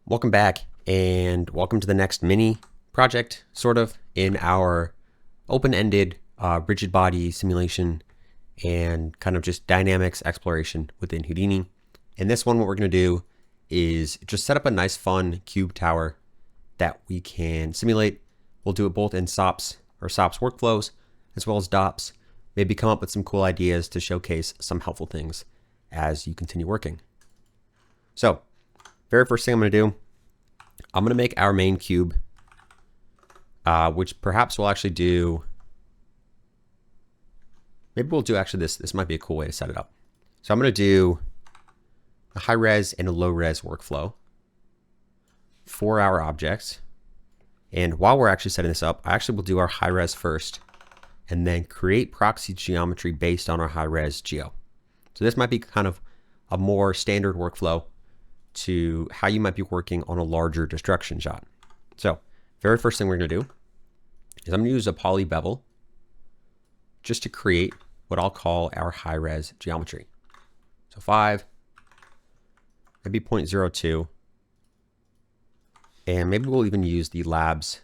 Welcome back, and welcome to the next mini project, sort of, in our open-ended rigid body simulation and kind of just dynamics exploration within Houdini. In this one, what we're going to do is just set up a nice fun cube tower that we can simulate. We'll do it both in SOPS or SOPS workflows as well as DOPS. Maybe come up with some cool ideas to showcase some helpful things as you continue working. So very first thing I'm going to do, I'm going to make our main cube, which perhaps we'll actually do. Maybe we'll do actually this. This might be a cool way to set it up. So I'm going to do a high res and a low res workflow for our objects. And while we're actually setting this up, I actually will do our high res first and then create proxy geometry based on our high res geo. So this might be kind of a more standard workflow to how you might be working on a larger destruction shot. So very first thing we're going to do is I'm going to use a poly bevel just to create what I'll call our high res geometry. So 5, maybe 0.02, and maybe we'll even use the labs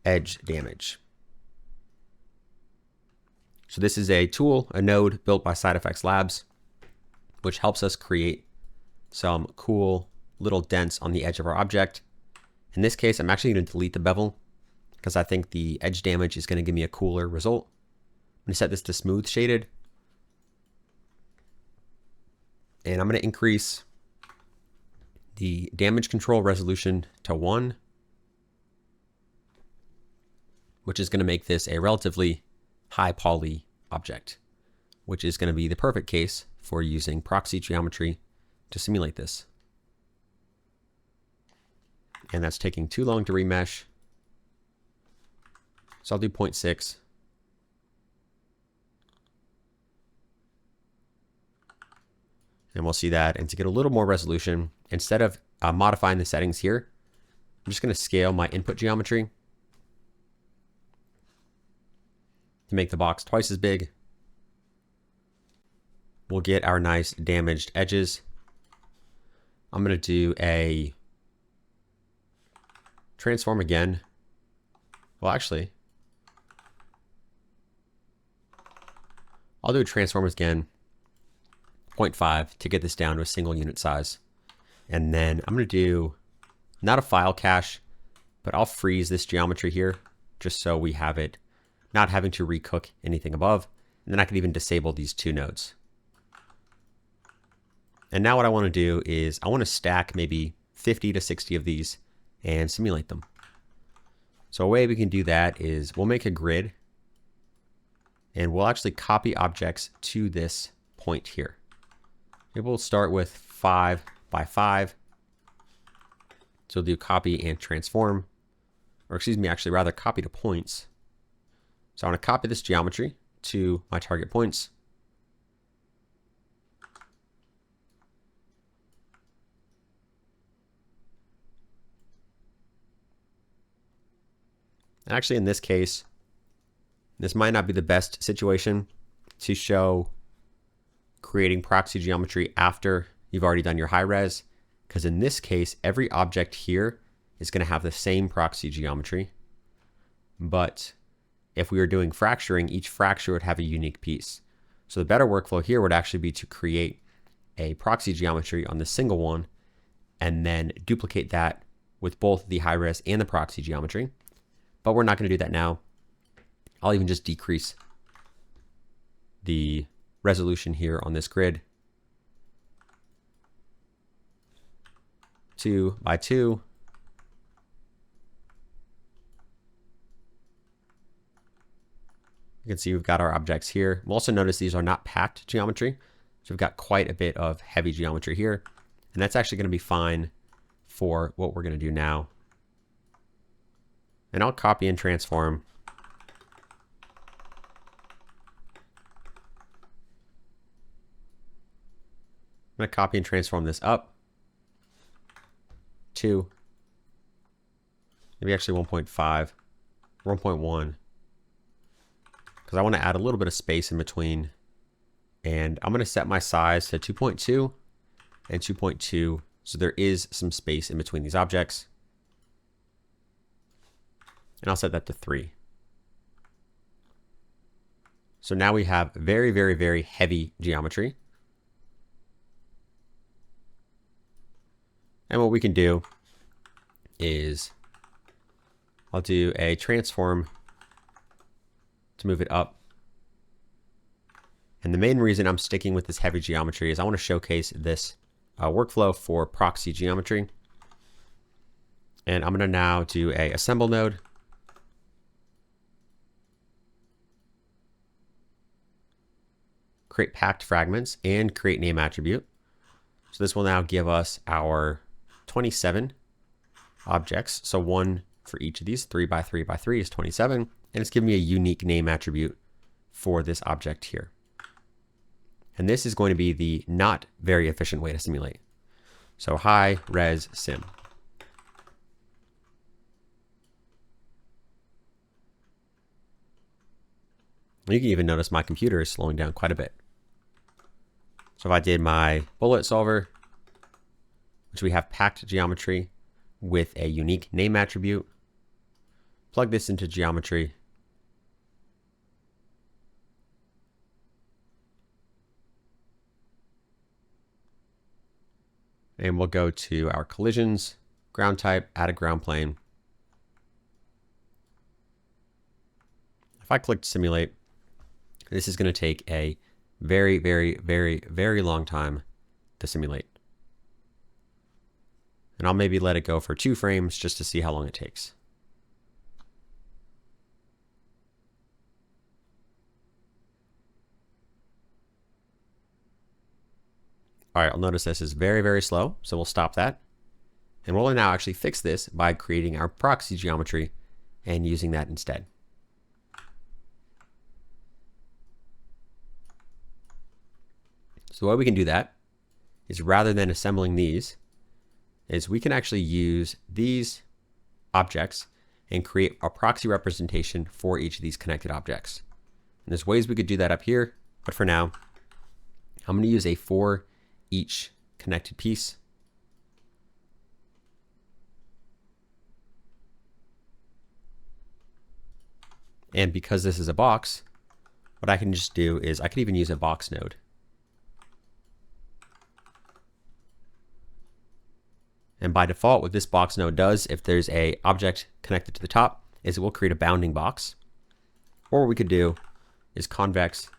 edge damage. So this is a tool, a node built by Side Effects Labs, which helps us create some cool little dents on the edge of our object. In this case, I'm actually going to delete the bevel because I think the edge damage is going to give me a cooler result. I'm going to set this to smooth shaded. And I'm going to increase the damage control resolution to 1, which is going to make this a relatively high poly object, which is going to be the perfect case for using proxy geometry to simulate this. And that's taking too long to remesh. So I'll do 0.6. And we'll see that. And to get a little more resolution, instead of modifying the settings here, I'm just going to scale my input geometry to make the box twice as big. We'll get our nice damaged edges. I'm going to do a transform again. Well, actually, I'll do a transform again, 0.5 to get this down to a single unit size. And then I'm going to do not a file cache, but I'll freeze this geometry here just so we have it not having to recook anything above. And then I can even disable these 2 nodes. And now what I want to do is I want to stack maybe 50 to 60 of these and simulate them. So a way we can do that is we'll make a grid and we'll actually copy objects to this point here. Maybe we'll start with 5 by 5. So we'll do copy and transform, or excuse me, actually rather copy to points. So I want to copy this geometry to my target points. And actually in this case, this might not be the best situation to show creating proxy geometry after you've already done your high res, because in this case, every object here is going to have the same proxy geometry. But if we were doing fracturing, each fracture would have a unique piece. So the better workflow here would actually be to create a proxy geometry on the single one and then duplicate that with both the high res and the proxy geometry. But we're not going to do that now. I'll even just decrease the resolution here on this grid 2 by 2. You can see we've got our objects here. We'll also notice these are not packed geometry. So we've got quite a bit of heavy geometry here. And that's actually going to be fine for what we're going to do now. And I'll copy and transform. I'm going to copy and transform this up to maybe actually 1.5, 1.1. Because I want to add a little bit of space in between. And I'm going to set my size to 2.2 and 2.2. So there is some space in between these objects. And I'll set that to 3. So now we have very, very, very heavy geometry. And what we can do is I'll do a transform to move it up. And the main reason I'm sticking with this heavy geometry is I want to showcase this workflow for proxy geometry. And I'm going to now do a assemble node. Create packed fragments and create name attribute. So this will now give us our 27 objects. So 1 for each of these. 3 by 3 by 3 is 27. And it's giving me a unique name attribute for this object here. And this is going to be the not very efficient way to simulate. So high res sim. You can even notice my computer is slowing down quite a bit. So if I did my bullet solver, which we have packed geometry with a unique name attribute, plug this into geometry, and we'll go to our collisions, ground type, add a ground plane. If I click simulate, this is going to take a very, very, very, very long time to simulate. And I'll maybe let it go for 2 frames just to see how long it takes. All right, I'll notice this is very, very slow, so we'll stop that. And we'll now actually fix this by creating our proxy geometry and using that instead. So the way we can do that is, rather than assembling these, is we can actually use these objects and create a proxy representation for each of these connected objects. And there's ways we could do that up here, but for now, I'm going to use a for each connected piece. And because this is a box, what I can just do is I could even use a box node. And by default, what this box node does, if there's a object connected to the top, is it will create a bounding box. Or what we could do is convex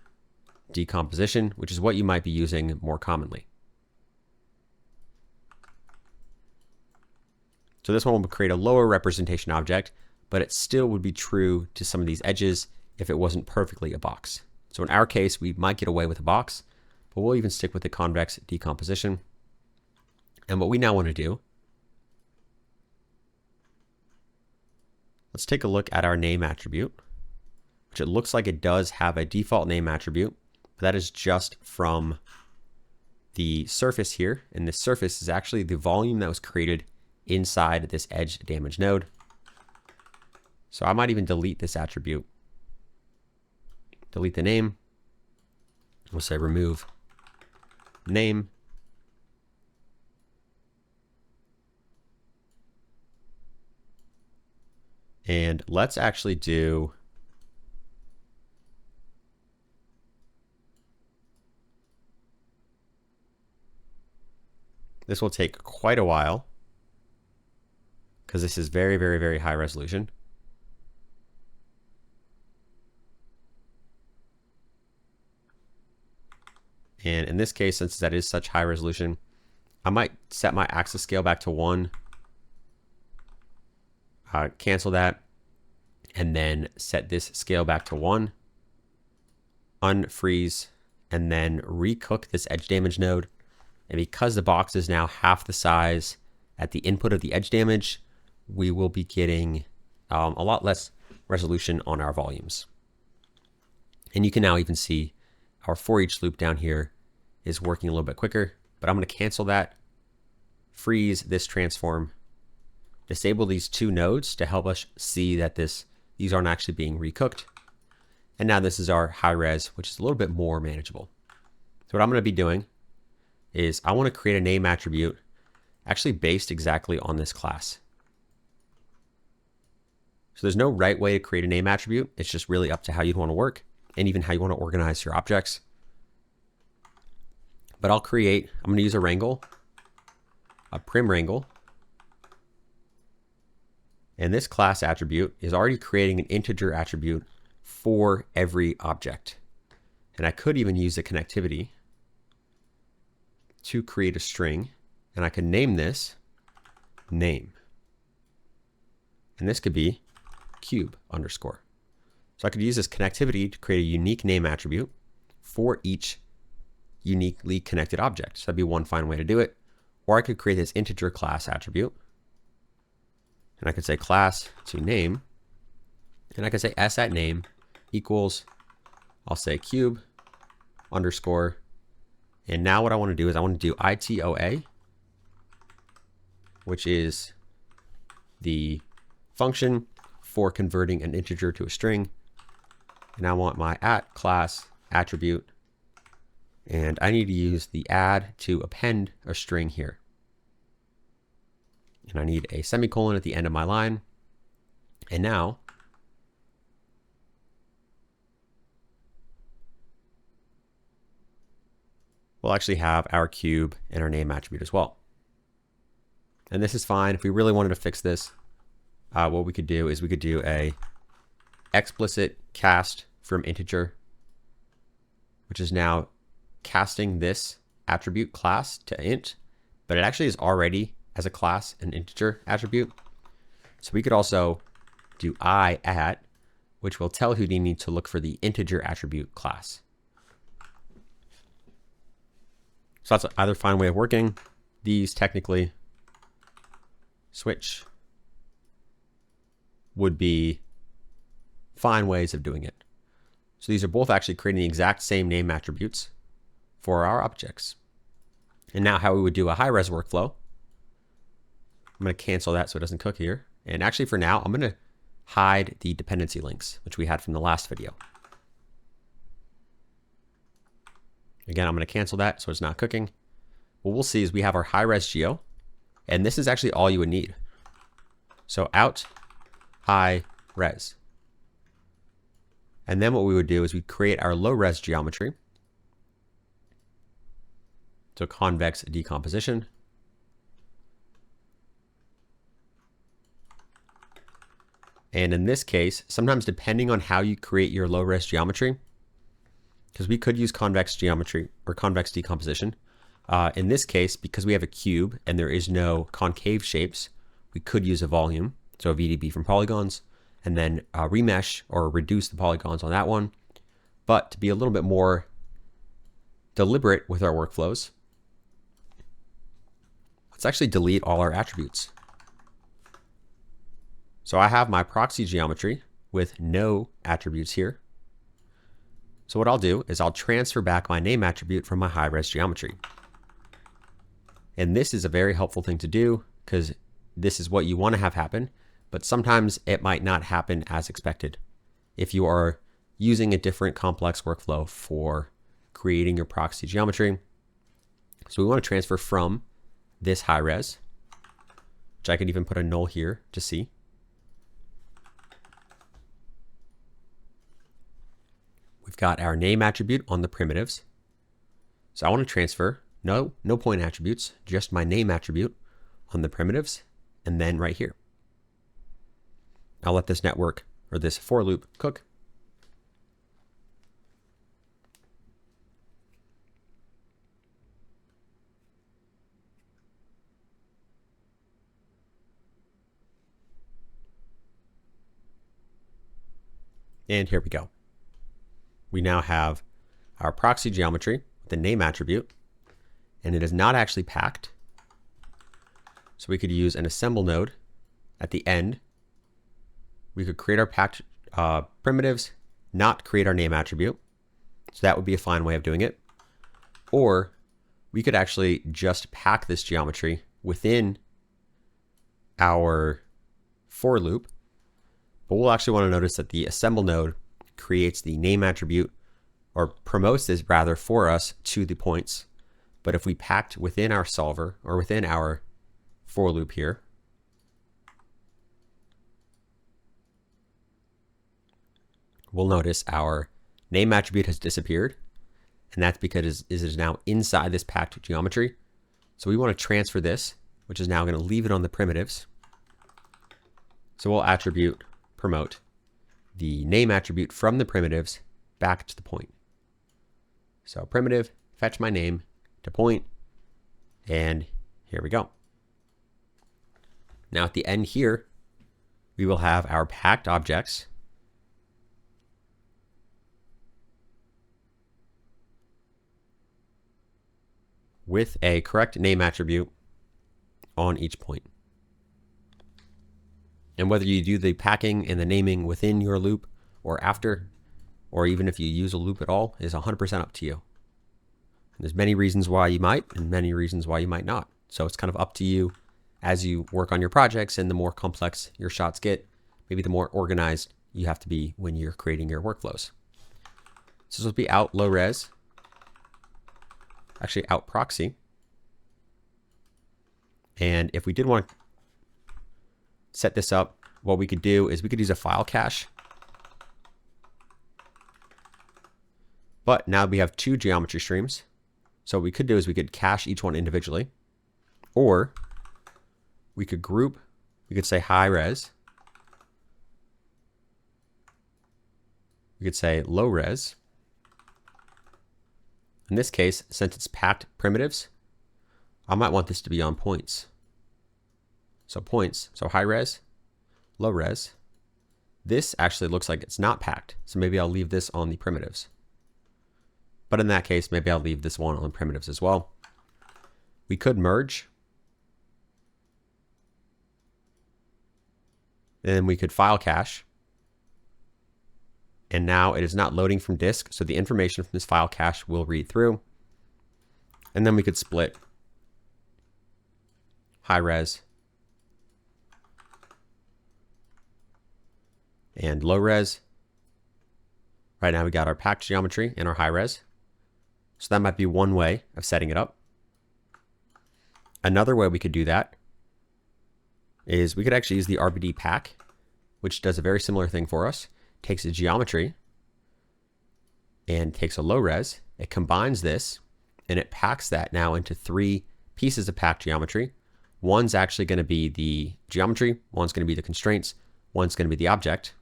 decomposition, which is what you might be using more commonly. So this one will create a lower representation object, but it still would be true to some of these edges if it wasn't perfectly a box. So in our case, we might get away with a box, but we'll even stick with the convex decomposition. And what we now want to do, let's take a look at our name attribute, which it looks like it does have a default name attribute, but that is just from the surface here. And this surface is actually the volume that was created inside this edge damage node. So I might even delete this attribute. Delete the name. We'll say remove name. And let's actually do this. Will take quite a while because this is very, very, very high resolution. And in this case, since that is such high resolution, I might set my axis scale back to 1, cancel that, and then set this scale back to 1, unfreeze, and then recook this edge damage node. And because the box is now half the size at the input of the edge damage, we will be getting a lot less resolution on our volumes. And you can now even see our for each loop down here is working a little bit quicker, but I'm going to cancel that, freeze this transform, disable these 2 nodes to help us see that these aren't actually being recooked. And now this is our high res, which is a little bit more manageable. So what I'm going to be doing is I want to create a name attribute actually based exactly on this class. So there's no right way to create a name attribute. It's just really up to how you'd want to work and even how you want to organize your objects. But I'm going to use a wrangle, a prim wrangle. And this class attribute is already creating an integer attribute for every object. And I could even use the connectivity to create a string, and I can name this name. And this could be cube underscore. So I could use this connectivity to create a unique name attribute for each uniquely connected object. So that'd be one fine way to do it. Or I could create this integer class attribute, and I could say class to name, and I could say s at name equals, I'll say cube underscore. And now what I want to do is I want to do ITOA which is the function for converting an integer to a string. And I want my at class attribute, and I need to use the add to append a string here. And I need a semicolon at the end of my line. And now we'll actually have our cube and our name attribute as well. And this is fine. If we really wanted to fix this, what we could do is we could do a explicit cast from integer, which is now casting this attribute class to int, but it actually is already as a class an integer attribute. So we could also do I at, which will tell Houdini to look for the integer attribute class. So that's either fine way of working. These technically switch would be fine ways of doing it. So these are both actually creating the exact same name attributes for our objects. And now how we would do a high-res workflow, I'm going to cancel that so it doesn't cook here. And actually for now, I'm going to hide the dependency links, which we had from the last video. Again, I'm going to cancel that so it's not cooking. What we'll see is we have our high-res geo, and this is actually all you would need. So out high-res. And then what we would do is we'd create our low-res geometry. So convex decomposition. And in this case, sometimes depending on how you create your low-res geometry, because we could use convex geometry or convex decomposition. In this case, because we have a cube and there is no concave shapes, we could use a volume, so a VDB from polygons, and then remesh or reduce the polygons on that one. But to be a little bit more deliberate with our workflows, let's actually delete all our attributes. So I have my proxy geometry with no attributes here. So what I'll do is I'll transfer back my name attribute from my high-res geometry. And this is a very helpful thing to do because this is what you want to have happen, but sometimes it might not happen as expected. If you are using a different complex workflow for creating your proxy geometry. So we want to transfer from this high-res, which I could even put a null here to see. We've got our name attribute on the primitives. So I want to transfer no point attributes, just my name attribute on the primitives, and then right here. I'll let this network or this for loop cook. And here we go. We now have our proxy geometry with the name attribute, and it is not actually packed. So we could use an assemble node at the end. We could create our packed primitives, not create our name attribute. So that would be a fine way of doing it. Or we could actually just pack this geometry within our for loop. But we'll actually want to notice that the assemble node creates the name attribute, or promotes this rather for us to the points. But if we packed within our solver or within our for loop here, we'll notice our name attribute has disappeared, and that's because it is now inside this packed geometry. So we want to transfer this, which is now going to leave it on the primitives. So we'll attribute promote the name attribute from the primitives back to the point. So primitive, fetch my name to point, and here we go. Now at the end here, we will have our packed objects with a correct name attribute on each point. And whether you do the packing and the naming within your loop or after, or even if you use a loop at all, is 100% up to you. And there's many reasons why you might and many reasons why you might not. So it's kind of up to you as you work on your projects and the more complex your shots get, maybe the more organized you have to be when you're creating your workflows. So this will be out low res, actually out proxy. And if we did want to set this up, what we could do is we could use a file cache. But now we have two geometry streams. So what we could do is we could cache each one individually, or we could group, we could say high res, we could say low res. In this case, since it's packed primitives, I might want this to be on points. So points, so high res, low res. This actually looks like it's not packed, so maybe I'll leave this on the primitives. But in that case, maybe I'll leave this one on primitives as well. We could merge. Then we could file cache. And now it is not loading from disk, so the information from this file cache will read through. And then we could split high res and low res. Right now we got our packed geometry and our high res. So that might be one way of setting it up. Another way we could do that is we could actually use the RBD pack, which does a very similar thing for us. Takes a geometry and takes a low res. It combines this and it packs that now into three pieces of packed geometry. One's actually going to be the geometry, one's going to be the constraints, one's going to be the object.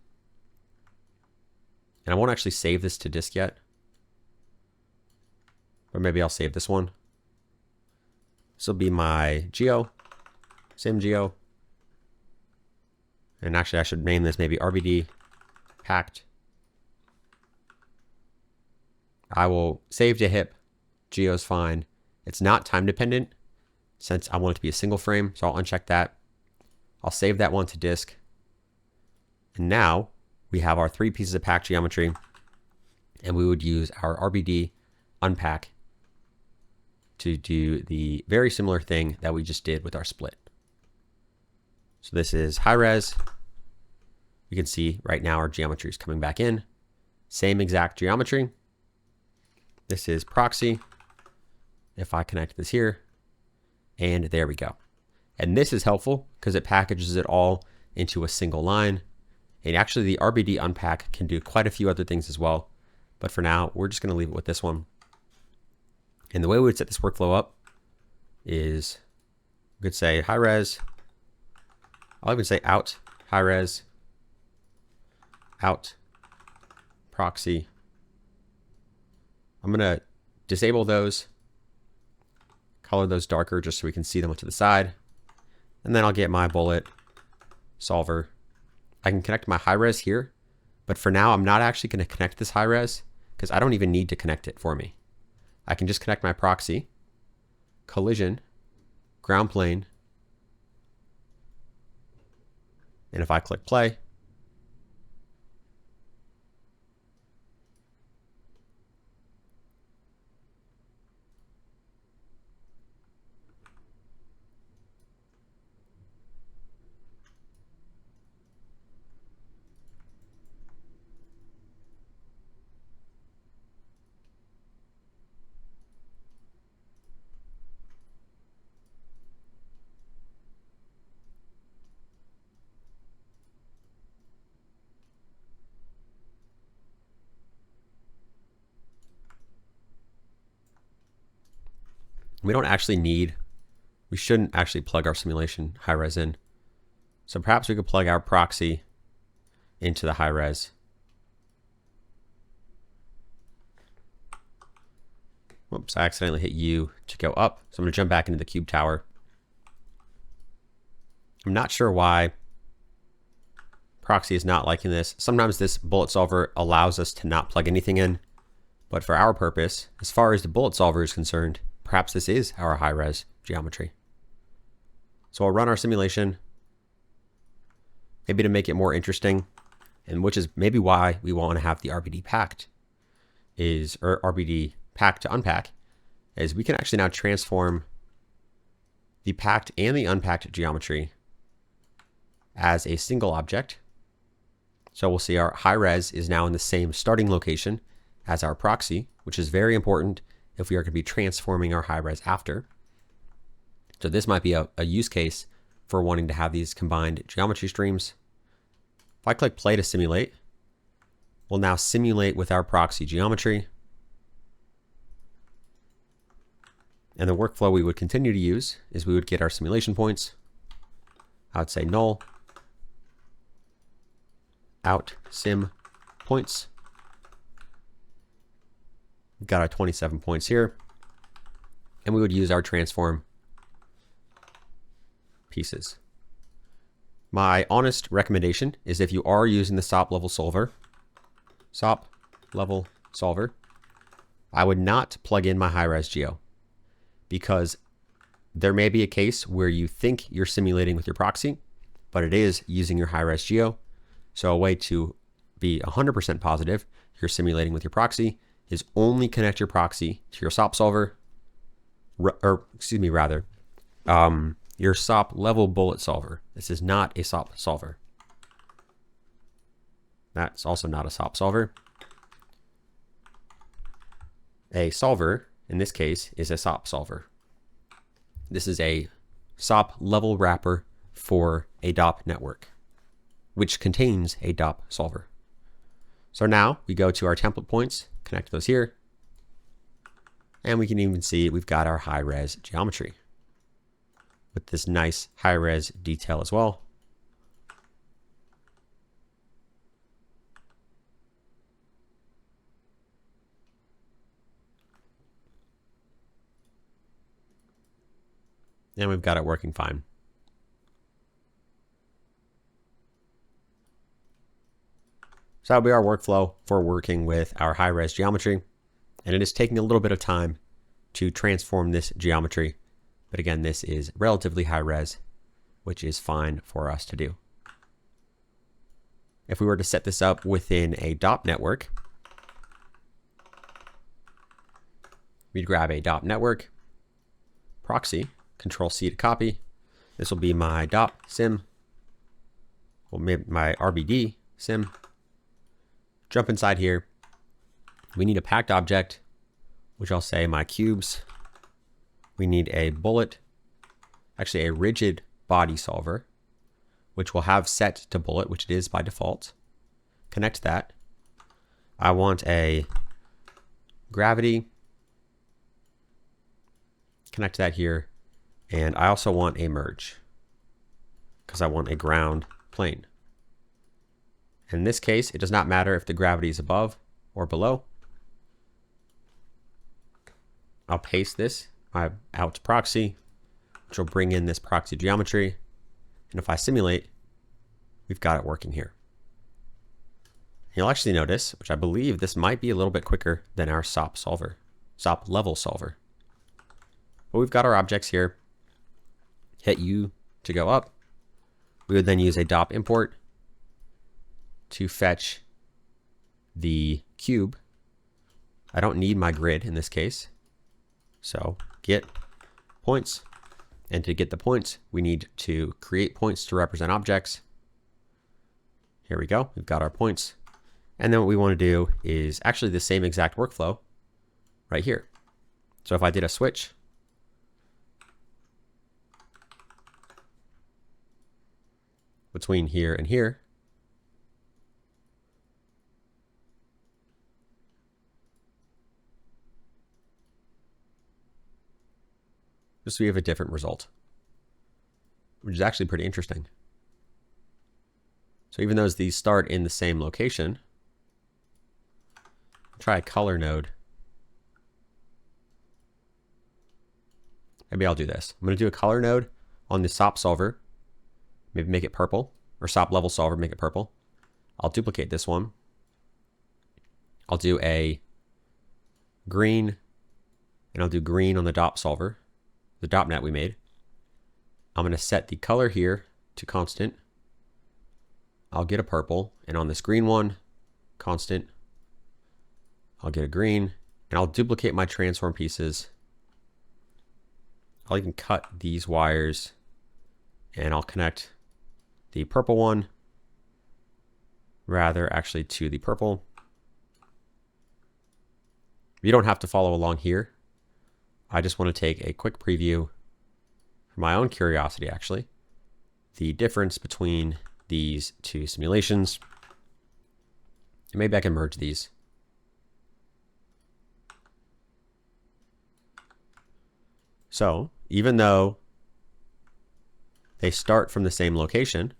And I won't actually save this to disk yet. Or maybe I'll save this one. This will be my geo, same geo. And actually I should name this maybe RBD packed. I will save to hip. Geo's fine. It's not time dependent since I want it to be a single frame. So I'll uncheck that. I'll save that one to disk. And now we have our three pieces of packed geometry, and we would use our RBD unpack to do the very similar thing that we just did with our split. So this is high res. You can see right now our geometry is coming back in. Same exact geometry. This is proxy. If I connect this here, and there we go. And this is helpful because it packages it all into a single line. And actually the RBD unpack can do quite a few other things as well. But for now, we're just going to leave it with this one. And the way we would set this workflow up is we could say high res. I'll even say out high res, out proxy. I'm going to disable those, color those darker just so we can see them to the side. And then I'll get my bullet solver. I can connect my high res here, but for now I'm not actually going to connect this high res because I don't even need to connect it for me. I can just connect my proxy, collision, ground plane, and if I click play, we shouldn't actually plug our simulation high res in. So perhaps we could plug our proxy into the high res. Whoops, I accidentally hit U to go up. So I'm going to jump back into the cube tower. I'm not sure why Proxy is not liking this. Sometimes this bullet solver allows us to not plug anything in. But for our purpose, as far as the bullet solver is concerned, perhaps this is our high res geometry. So I'll run our simulation, maybe to make it more interesting, and which is maybe why we want to have the RBD packed, or RBD pack to unpack, is we can actually now transform the packed and the unpacked geometry as a single object. So we'll see our high res is now in the same starting location as our proxy, which is very important if we are going to be transforming our high res after. So this might be a use case for wanting to have these combined geometry streams. If I click play to simulate, we'll now simulate with our proxy geometry. And the workflow we would continue to use is we would get our simulation points. I would say null out sim points. We've got our 27 points here. And we would use our transform pieces. My honest recommendation is if you are using the SOP level solver, I would not plug in my high-res geo, because there may be a case where you think you're simulating with your proxy, but it is using your high-res geo. So a way to be 100% positive you're simulating with your proxy is only connect your proxy to your SOP solver, your SOP level bullet solver. This is not a SOP solver. That's also not a SOP solver. A solver, in this case, is a SOP solver. This is a SOP level wrapper for a DOP network, which contains a DOP solver. So now we go to our template points, connect those here, and we can even see we've got our high-res geometry with this nice high-res detail as well. And we've got it working fine. So that'll be our workflow for working with our high-res geometry. And it is taking a little bit of time to transform this geometry. But again, this is relatively high-res, which is fine for us to do. If we were to set this up within a DOP network, we'd grab a DOP network, proxy, Control C to copy. This will be my DOP sim, well, maybe my RBD sim. Jump inside here. We need a packed object, which I'll say my cubes. We need a bullet, actually a rigid body solver, which will have set to bullet, which it is by default. Connect that. I want a gravity. Connect that here. And I also want a merge, because I want a ground plane. In this case, it does not matter if the gravity is above or below. I'll paste this out to proxy, which will bring in this proxy geometry. And if I simulate, we've got it working here. You'll actually notice, which I believe this might be a little bit quicker than our SOP solver, SOP level solver. But we've got our objects here. Hit U to go up. We would then use a DOP import to fetch the cube. I don't need my grid in this case. So get points. And to get the points, we need to create points to represent objects. Here we go. We've got our points. And then what we want to do is actually the same exact workflow right here. So if I did a switch, between here and here, just so we have a different result, which is actually pretty interesting. So even though these start in the same location, try a color node. Maybe I'll do this. I'm going to do a color node on the SOP solver. Maybe make it purple, or SOP level solver, make it purple. I'll duplicate this one. I'll do a green, and I'll do green on the DOP solver, the DOP net we made. I'm going to set the color here to constant. I'll get a purple, and on this green one, constant, I'll get a green, and I'll duplicate my transform pieces. I'll even cut these wires and I'll connect the purple one rather actually to the purple. You don't have to follow along here. I just want to take a quick preview for my own curiosity, actually. The difference between these two simulations. And maybe I can merge these. So even though they start from the same location,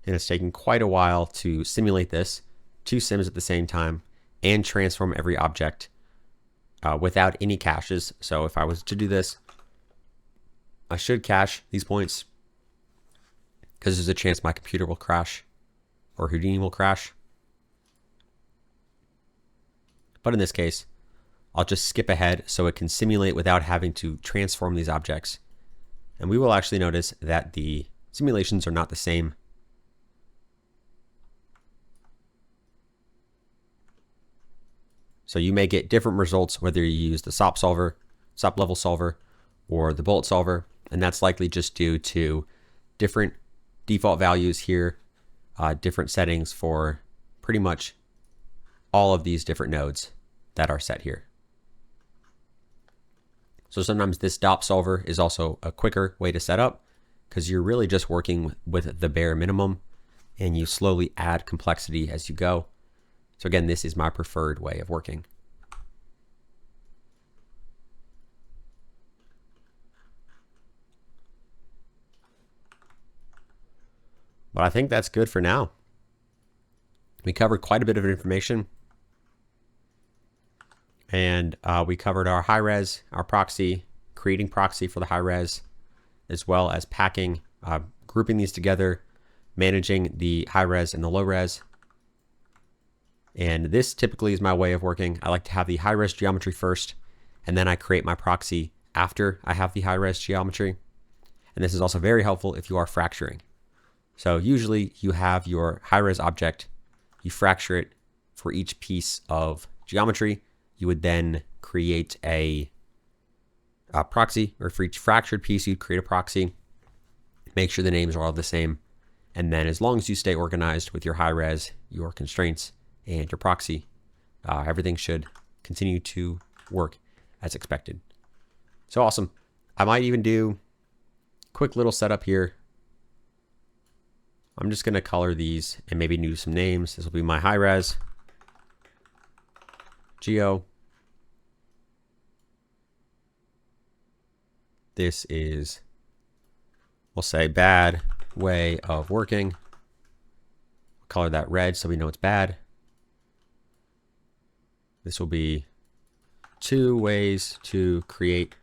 and it's taken quite a while to simulate this, 2 sims at the same time, and transform every object without any caches. So if I was to do this, I should cache these points because there's a chance my computer will crash or Houdini will crash. But in this case, I'll just skip ahead so it can simulate without having to transform these objects. And we will actually notice that the simulations are not the same. So you may get different results whether you use the SOP solver, SOP level solver, or the bullet solver. And that's likely just due to different default values here, different settings for pretty much all of these different nodes that are set here. So sometimes this DOP solver is also a quicker way to set up because you're really just working with the bare minimum and you slowly add complexity as you go. So again, this is my preferred way of working. But I think that's good for now. We covered quite a bit of information. And we covered our high res, our proxy, creating proxy for the high res, as well as packing, grouping these together, managing the high res and the low res. And this typically is my way of working. I like to have the high res geometry first, and then I create my proxy after I have the high res geometry. And this is also very helpful if you are fracturing. So usually you have your high res object, you fracture it for each piece of geometry. You would then create a proxy, or for each fractured piece, you'd create a proxy, make sure the names are all the same. And then as long as you stay organized with your high res, your constraints, and your proxy, everything should continue to work as expected. So awesome. I might even do a quick little setup here. I'm just going to color these and maybe do some names. This will be my high res geo. This is, we'll say, bad way of working. Color that red so we know it's bad. This will be 2 ways to create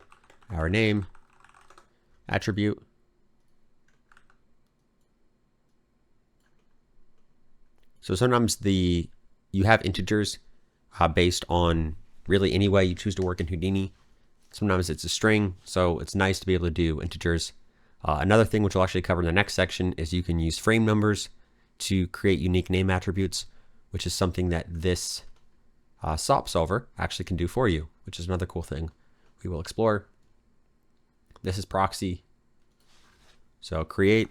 our name attribute. So sometimes you have integers based on really any way you choose to work in Houdini. Sometimes it's a string, so it's nice to be able to do integers. Another thing which we'll actually cover in the next section is you can use frame numbers to create unique name attributes, which is something that this SOP solver actually can do for you, which is another cool thing we will explore. This is proxy. So create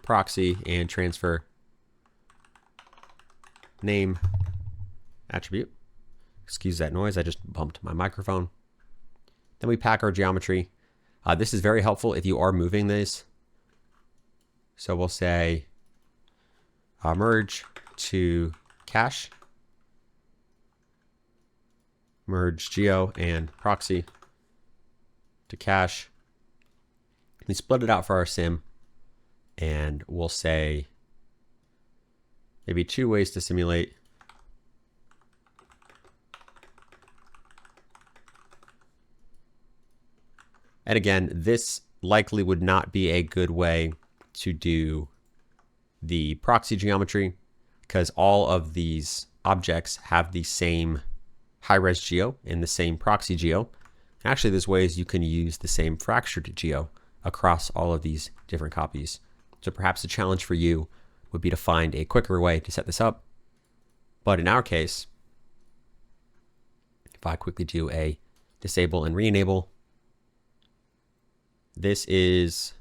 proxy and transfer name attribute. Excuse that noise, I just bumped my microphone. Then we pack our geometry. This is very helpful if you are moving this. So we'll say merge to cache, merge geo and proxy to cache. We split it out for our sim, and we'll say maybe 2 ways to simulate. And again, this likely would not be a good way to do the proxy geometry because all of these objects have the same high-res geo and the same proxy geo. Actually, there's ways you can use the same fractured geo across all of these different copies. So perhaps the challenge for you would be to find a quicker way to set this up. But in our case, if if I quickly do a disable and re-enable, this is,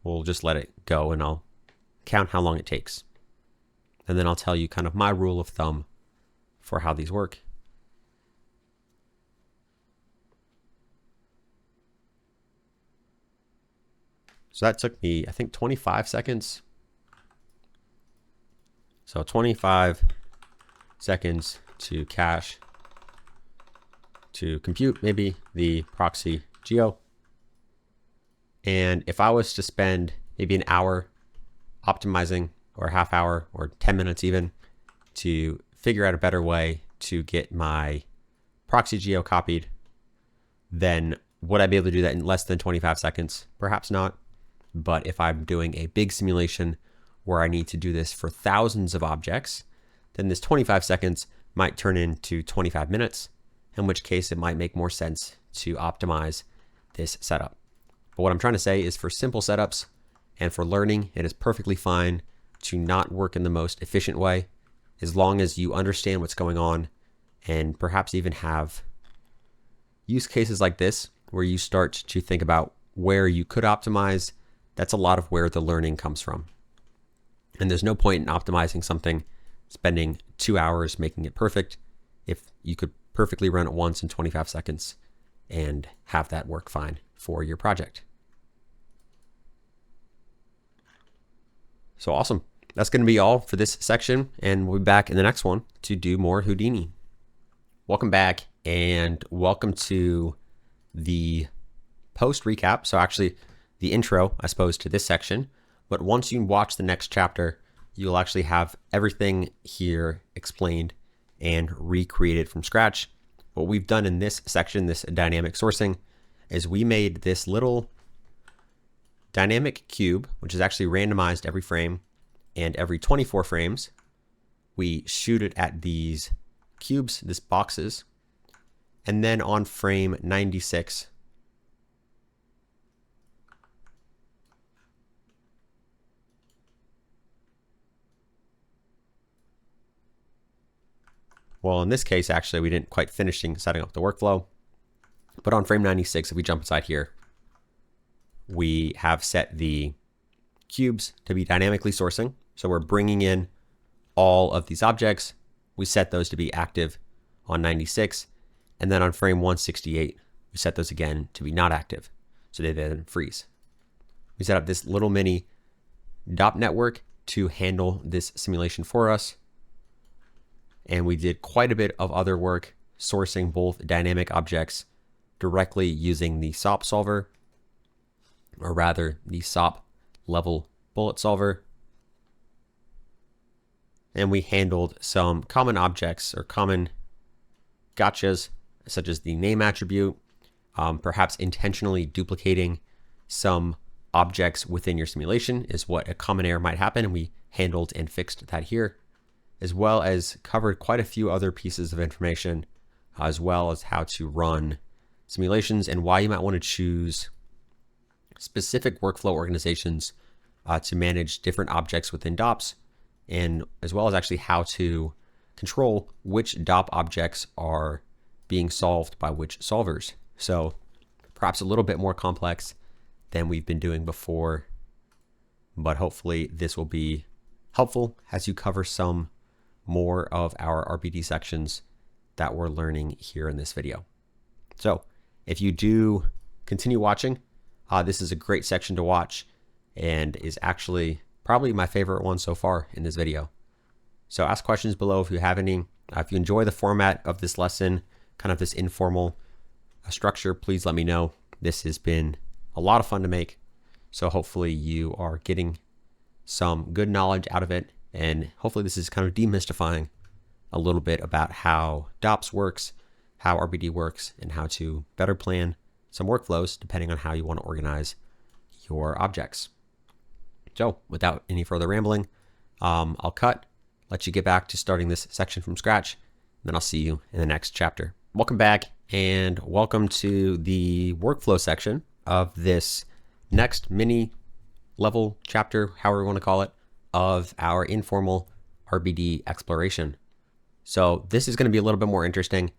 we'll just let it go and I'll count how long it takes. And then I'll tell you kind of my rule of thumb for how these work. So that took me, I think, 25 seconds. So 25 seconds to cache, to compute maybe the proxy geo. And if I was to spend maybe an hour optimizing, or a half hour, or 10 minutes even, to figure out a better way to get my proxy geo copied, then would I be able to do that in less than 25 seconds? Perhaps not. But if I'm doing a big simulation where I need to do this for thousands of objects, then this 25 seconds might turn into 25 minutes, in which case it might make more sense to optimize this setup. But what I'm trying to say is, for simple setups and for learning, it is perfectly fine to not work in the most efficient way, as long as you understand what's going on and perhaps even have use cases like this where you start to think about where you could optimize. That's a lot of where the learning comes from. And there's no point in optimizing something, spending 2 hours making it perfect, if you could perfectly run it once in 25 seconds and have that work fine for your project. So awesome. That's going to be all for this section, and we'll be back in the next one to do more Houdini. Welcome back, and welcome to the post recap. So actually the intro, I suppose, to this section. But once you watch the next chapter, you'll actually have everything here explained and recreated from scratch. What we've done in this section, this dynamic sourcing, is we made this little dynamic cube, which is actually randomized every frame, and every 24 frames, we shoot it at these cubes, these boxes, and then on frame 96, well, in this case, actually, we didn't quite finish setting up the workflow. But on frame 96, if we jump inside here, we have set the cubes to be dynamically sourcing. So we're bringing in all of these objects. We set those to be active on 96. And then on frame 168, we set those again to be not active. So they then freeze. We set up this little mini DOP network to handle this simulation for us. And we did quite a bit of other work sourcing both dynamic objects directly using the SOP solver, or rather the SOP level bullet solver. And we handled some common objects or common gotchas, such as the name attribute, perhaps intentionally duplicating some objects within your simulation is what a common error might happen. And we handled and fixed that here, as well as covered quite a few other pieces of information, as well as how to run simulations and why you might want to choose specific workflow organizations to manage different objects within DOPs, and as well as actually how to control which DOP objects are being solved by which solvers. So perhaps a little bit more complex than we've been doing before, but hopefully this will be helpful as you cover some more of our RBD sections that we're learning here in this video. So if you do continue watching, this is a great section to watch and is actually probably my favorite one so far in this video. So ask questions below if you have any. If you enjoy the format of this lesson, kind of this informal structure, please let me know. This has been a lot of fun to make. So hopefully you are getting some good knowledge out of it. And hopefully this is kind of demystifying a little bit about how DOPS works, how RBD works, and how to better plan some workflows depending on how you want to organize your objects. So without any further rambling, I'll cut, let you get back to starting this section from scratch, and then I'll see you in the next chapter. Welcome back, and welcome to the workflow section of this next mini level chapter, however you want to call it, of our informal RBD exploration. So this is going to be a little bit more interesting.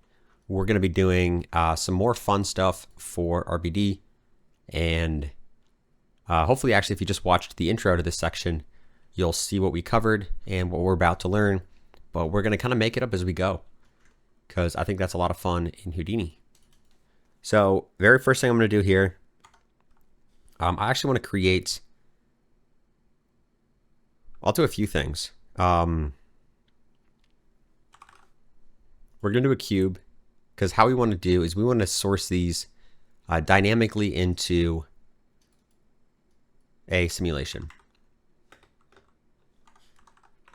we're going to be doing some more fun stuff for RBD. And hopefully, actually, if you just watched the intro to this section, you'll see what we covered and what we're about to learn. But we're going to kind of make it up as we go, because I think that's a lot of fun in Houdini. So very first thing I'm going to do here, I actually want to create, I'll do a few things. We're going to do a cube, because how we want to do is we want to source these dynamically into a simulation.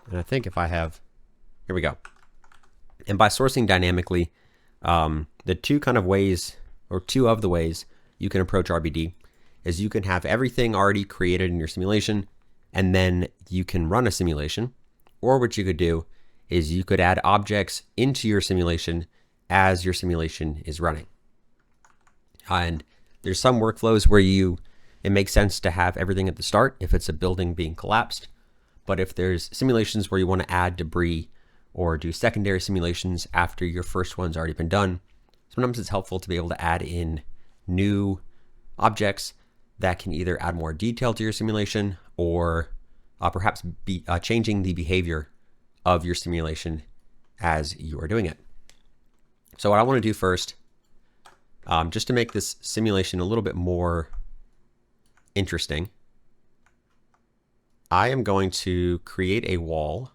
And I think if I have, here we go. And by sourcing dynamically, the two kind of ways, or two of the ways you can approach RBD is you can have everything already created in your simulation, and then you can run a simulation. Or what you could do is you could add objects into your simulation as your simulation is running. And there's some workflows where it makes sense to have everything at the start if it's a building being collapsed. But if there's simulations where you want to add debris or do secondary simulations after your first one's already been done, sometimes it's helpful to be able to add in new objects that can either add more detail to your simulation or perhaps be changing the behavior of your simulation as you are doing it. So what I want to do first, just to make this simulation a little bit more interesting, I am going to create a wall,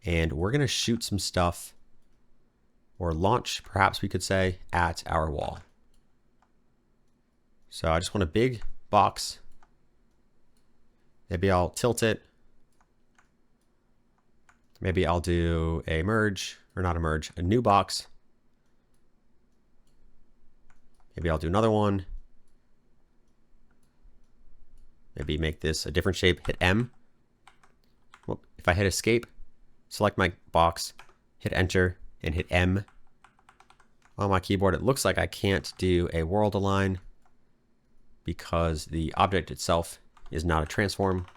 and we're going to shoot some stuff, or launch, perhaps we could say, at our wall. So I just want a big box. Maybe I'll tilt it. Maybe I'll do a merge, or not a merge, a new box. Maybe I'll do another one. Maybe make this a different shape, hit M. Well, if I hit escape, select my box, hit enter, and hit M on my keyboard, it looks like I can't do a world align because the object itself is not a transform.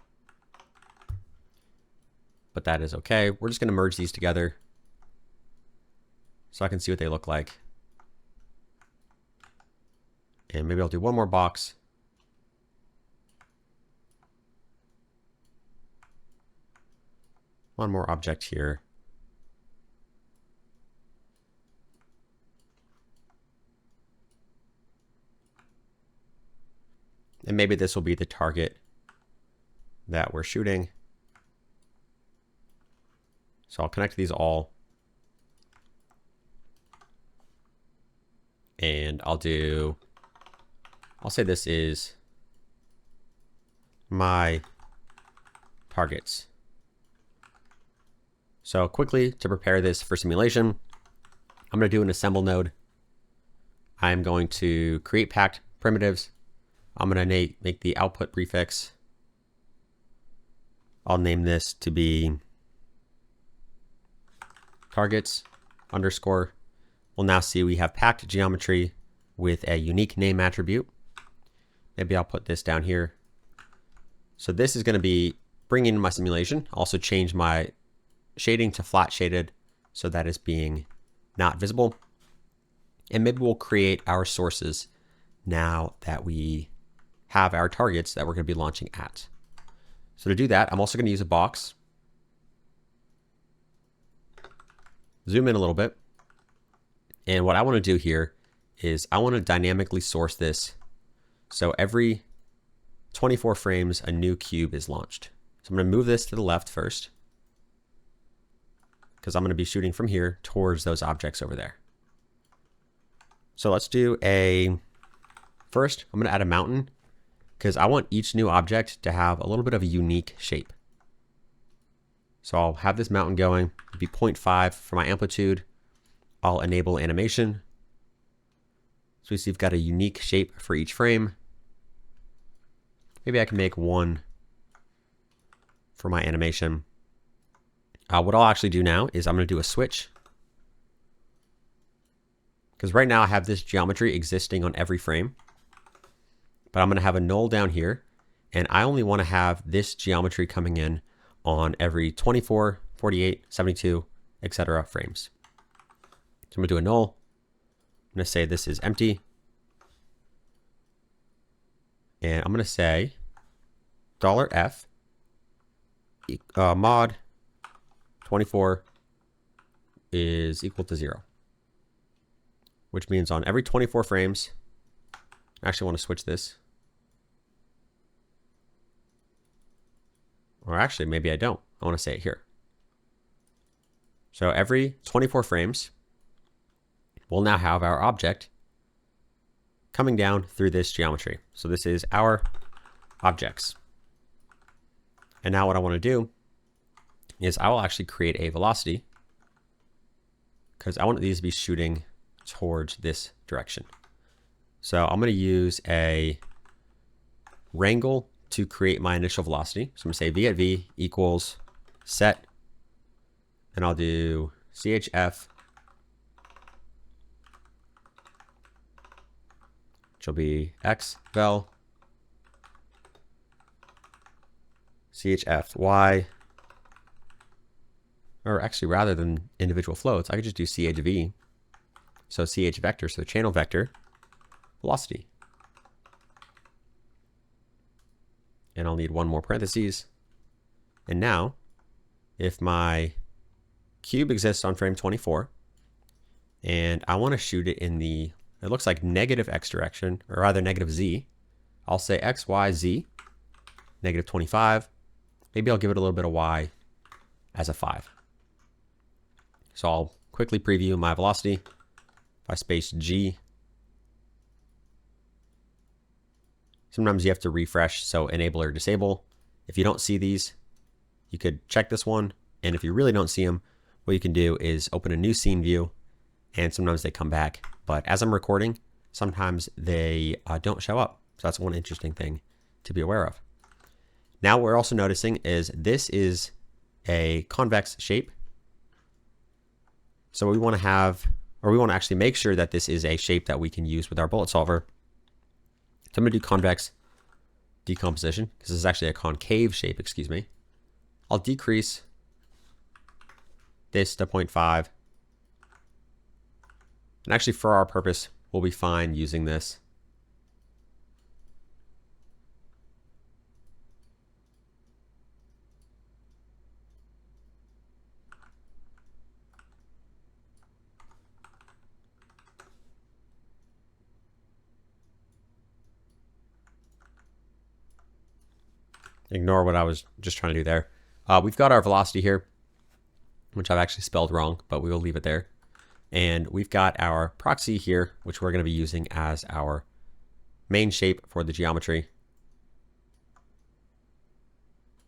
But that is okay. We're just going to merge these together so I can see what they look like. And maybe I'll do one more box. One more object here. And maybe this will be the target that we're shooting. So I'll connect these all. And I'll say this is my targets. So quickly, to prepare this for simulation, I'm going to do an assemble node. I'm going to create packed primitives. I'm going to make the output prefix. I'll name this to be targets underscore. We'll now see we have packed geometry with a unique name attribute. Maybe I'll put this down here. So this is going to be bringing in my simulation. Also change my shading to flat shaded so that is being not visible. And maybe we'll create our sources now that we have our targets that we're going to be launching at. So to do that, I'm also going to use a box. Zoom in a little bit. And what I want to do here is I want to dynamically source this. So every 24 frames, a new cube is launched. So I'm going to move this to the left first, because I'm going to be shooting from here towards those objects over there. So let's do first, I'm going to add a mountain, because I want each new object to have a little bit of a unique shape. So I'll have this mountain going, it'll be 0.5 for my amplitude. I'll enable animation. So we see we've got a unique shape for each frame. Maybe I can make one for my animation. What I'll actually do now is I'm going to do a switch. Because right now I have this geometry existing on every frame. But I'm going to have a null down here. And I only want to have this geometry coming in on every 24, 48, 72, etc. frames. So I'm going to do a null. I'm going to say this is empty. And I'm going to say $F mod 24 is equal to 0. Which means on every 24 frames, I actually want to switch this. Or actually, maybe I don't. I want to say it here. So every 24 frames, we'll now have our object coming down through this geometry. So this is our objects. And now what I want to do is I will actually create a velocity because I want these to be shooting towards this direction. So I'm going to use a wrangle to create my initial velocity. So I'm going to say v at v equals set, and I'll do chf, which will be x vel chf y, or actually rather than individual floats, I could just do ch v. So ch vector, so channel vector velocity. And I'll need one more parentheses. And now, if my cube exists on frame 24, and I want to shoot it in the, it looks like negative x direction, or rather negative z, I'll say x, y, z, negative 25. Maybe I'll give it a little bit of y as a 5. So I'll quickly preview my velocity. If I space G, sometimes you have to refresh, so enable or disable. If you don't see these, you could check this one. And if you really don't see them, what you can do is open a new scene view, and sometimes they come back. But as I'm recording, sometimes they don't show up. So that's one interesting thing to be aware of. Now what we're also noticing is this is a convex shape. So we want to have, or we want to actually make sure that this is a shape that we can use with our bullet solver. So I'm going to do convex decomposition, because this is actually a concave shape, excuse me. I'll decrease this to 0.5. And actually for our purpose, we'll be fine using this. Ignore what I was just trying to do there. We've got our velocity here, which I've actually spelled wrong, but we will leave it there. And we've got our proxy here, which we're going to be using as our main shape for the geometry.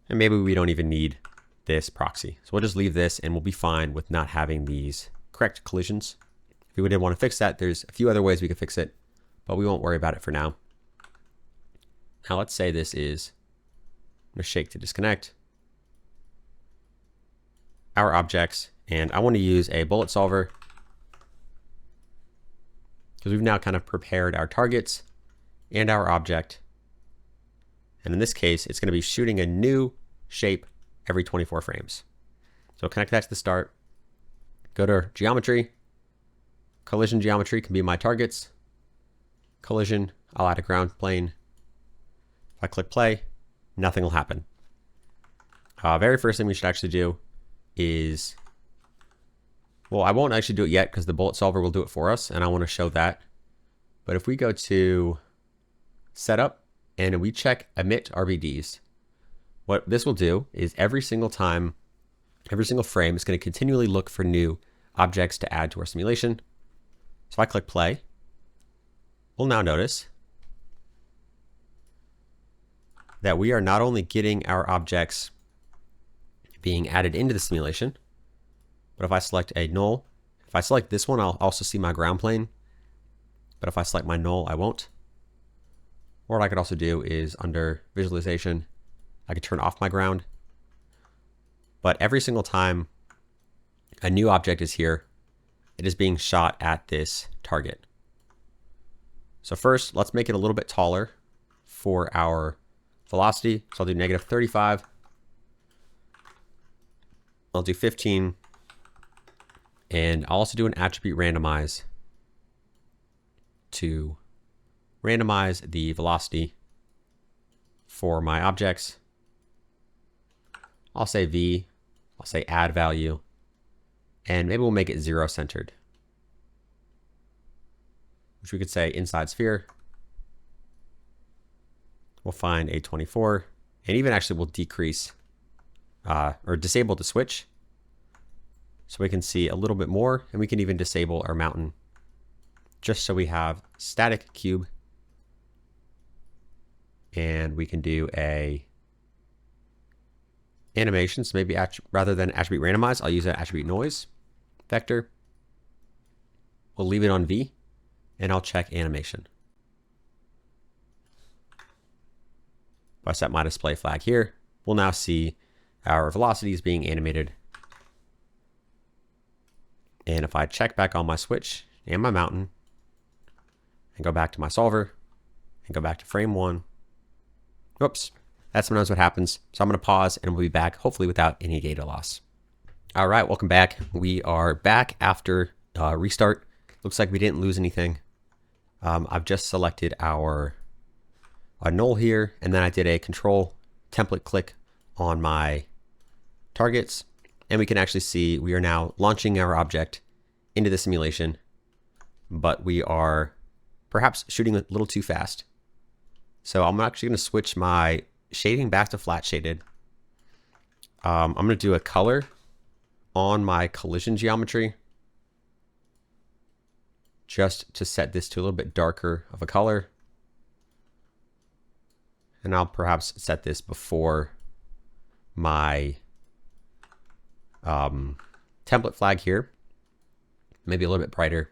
And maybe we don't even need this proxy. So we'll just leave this and we'll be fine with not having these correct collisions. If we did want to fix that, there's a few other ways we could fix it, but we won't worry about it for now. Now let's say this is, I'm going to shake to disconnect our objects, and I want to use a bullet solver because we've now kind of prepared our targets and our object. And in this case, it's going to be shooting a new shape every 24 frames. So connect that to the start, go to geometry, collision geometry can be my targets, collision, I'll add a ground plane. If I click play, nothing will happen. Very first thing we should actually do is, well, I won't actually do it yet because the bullet solver will do it for us, and I want to show that. But if we go to setup and we check emit RBDs, what this will do is every single time, every single frame is going to continually look for new objects to add to our simulation. So if I click play, we'll now notice that we are not only getting our objects being added into the simulation, but if I select a null, if I select this one, I'll also see my ground plane. But if I select my null, I won't. Or what I could also do is under visualization, I could turn off my ground. But every single time a new object is here, it is being shot at this target. So first, let's make it a little bit taller for our velocity. So I'll do negative 35. I'll do 15. And I'll also do an attribute randomize to randomize the velocity for my objects. I'll say V, I'll say add value, and maybe we'll make it 0 centered, which we could say inside sphere. We'll find a 24, and even actually we'll decrease or disable the switch so we can see a little bit more, and we can even disable our mountain just so we have static cube, and we can do a animation. So maybe rather than attribute randomize, I'll use an attribute noise vector. We'll leave it on V, and I'll check animation. If I set my display flag here, we'll now see our velocities being animated. And if I check back on my switch and my mountain and go back to my solver and go back to frame 1, whoops, that's sometimes what happens. So I'm going to pause and we'll be back, hopefully without any data loss. All right, welcome back. We are back after restart. Looks like we didn't lose anything. I've just selected our null here, and then I did a control template click on my targets, and we can actually see we are now launching our object into the simulation, but we are perhaps shooting a little too fast. So I'm actually going to switch my shading back to flat shaded. I'm going to do a color on my collision geometry just to set this to a little bit darker of a color. And I'll perhaps set this before my template flag here. Maybe a little bit brighter.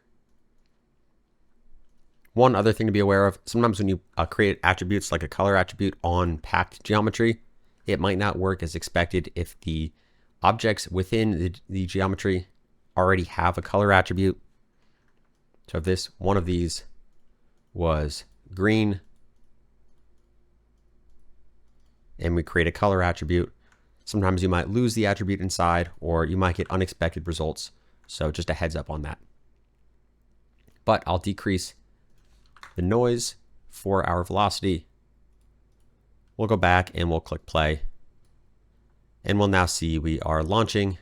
One other thing to be aware of, sometimes when you create attributes like a color attribute on packed geometry, it might not work as expected if the objects within the geometry already have a color attribute. So if one of these was green, and we create a color attribute, sometimes you might lose the attribute inside, or you might get unexpected results. So just a heads up on that. But I'll decrease the noise for our velocity. We'll go back and we'll click play. And we'll now see we are launching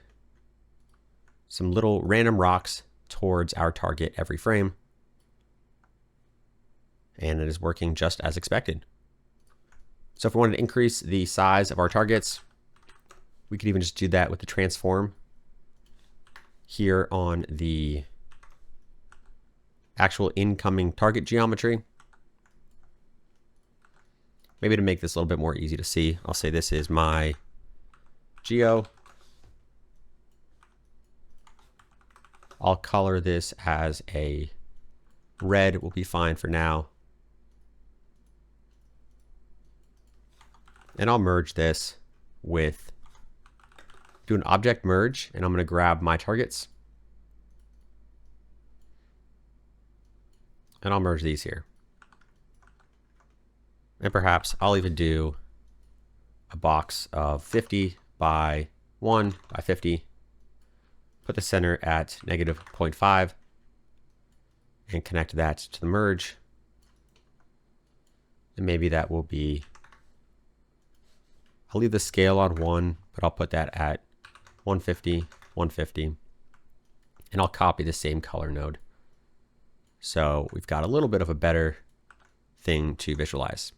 some little random rocks towards our target every frame. And it is working just as expected. So if we wanted to increase the size of our targets, we could even just do that with the transform here on the actual incoming target geometry. Maybe to make this a little bit more easy to see, I'll say this is my geo. I'll color this as a red, will be fine for now. And I'll merge this with, do an object merge, and I'm going to grab my targets. And I'll merge these here. And perhaps I'll even do a box of 50 by 1 by 50. Put the center at -0.5 and connect that to the merge. And maybe that will be, I'll leave the scale on 1, but I'll put that at 150, 150. And I'll copy the same color node. So we've got a little bit of a better thing to visualize.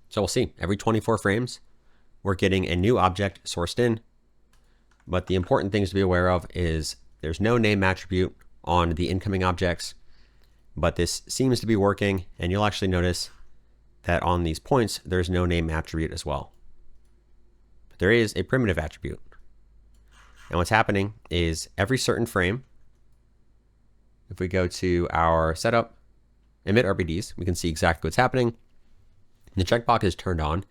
So we'll see, every 24 frames, we're getting a new object sourced in. But the important things to be aware of is there's no name attribute on the incoming objects, but this seems to be working, and you'll actually notice that on these points, there's no name attribute as well. But there is a primitive attribute. And what's happening is every certain frame, if we go to our setup, emit RPDs, we can see exactly what's happening. The checkbox is turned on.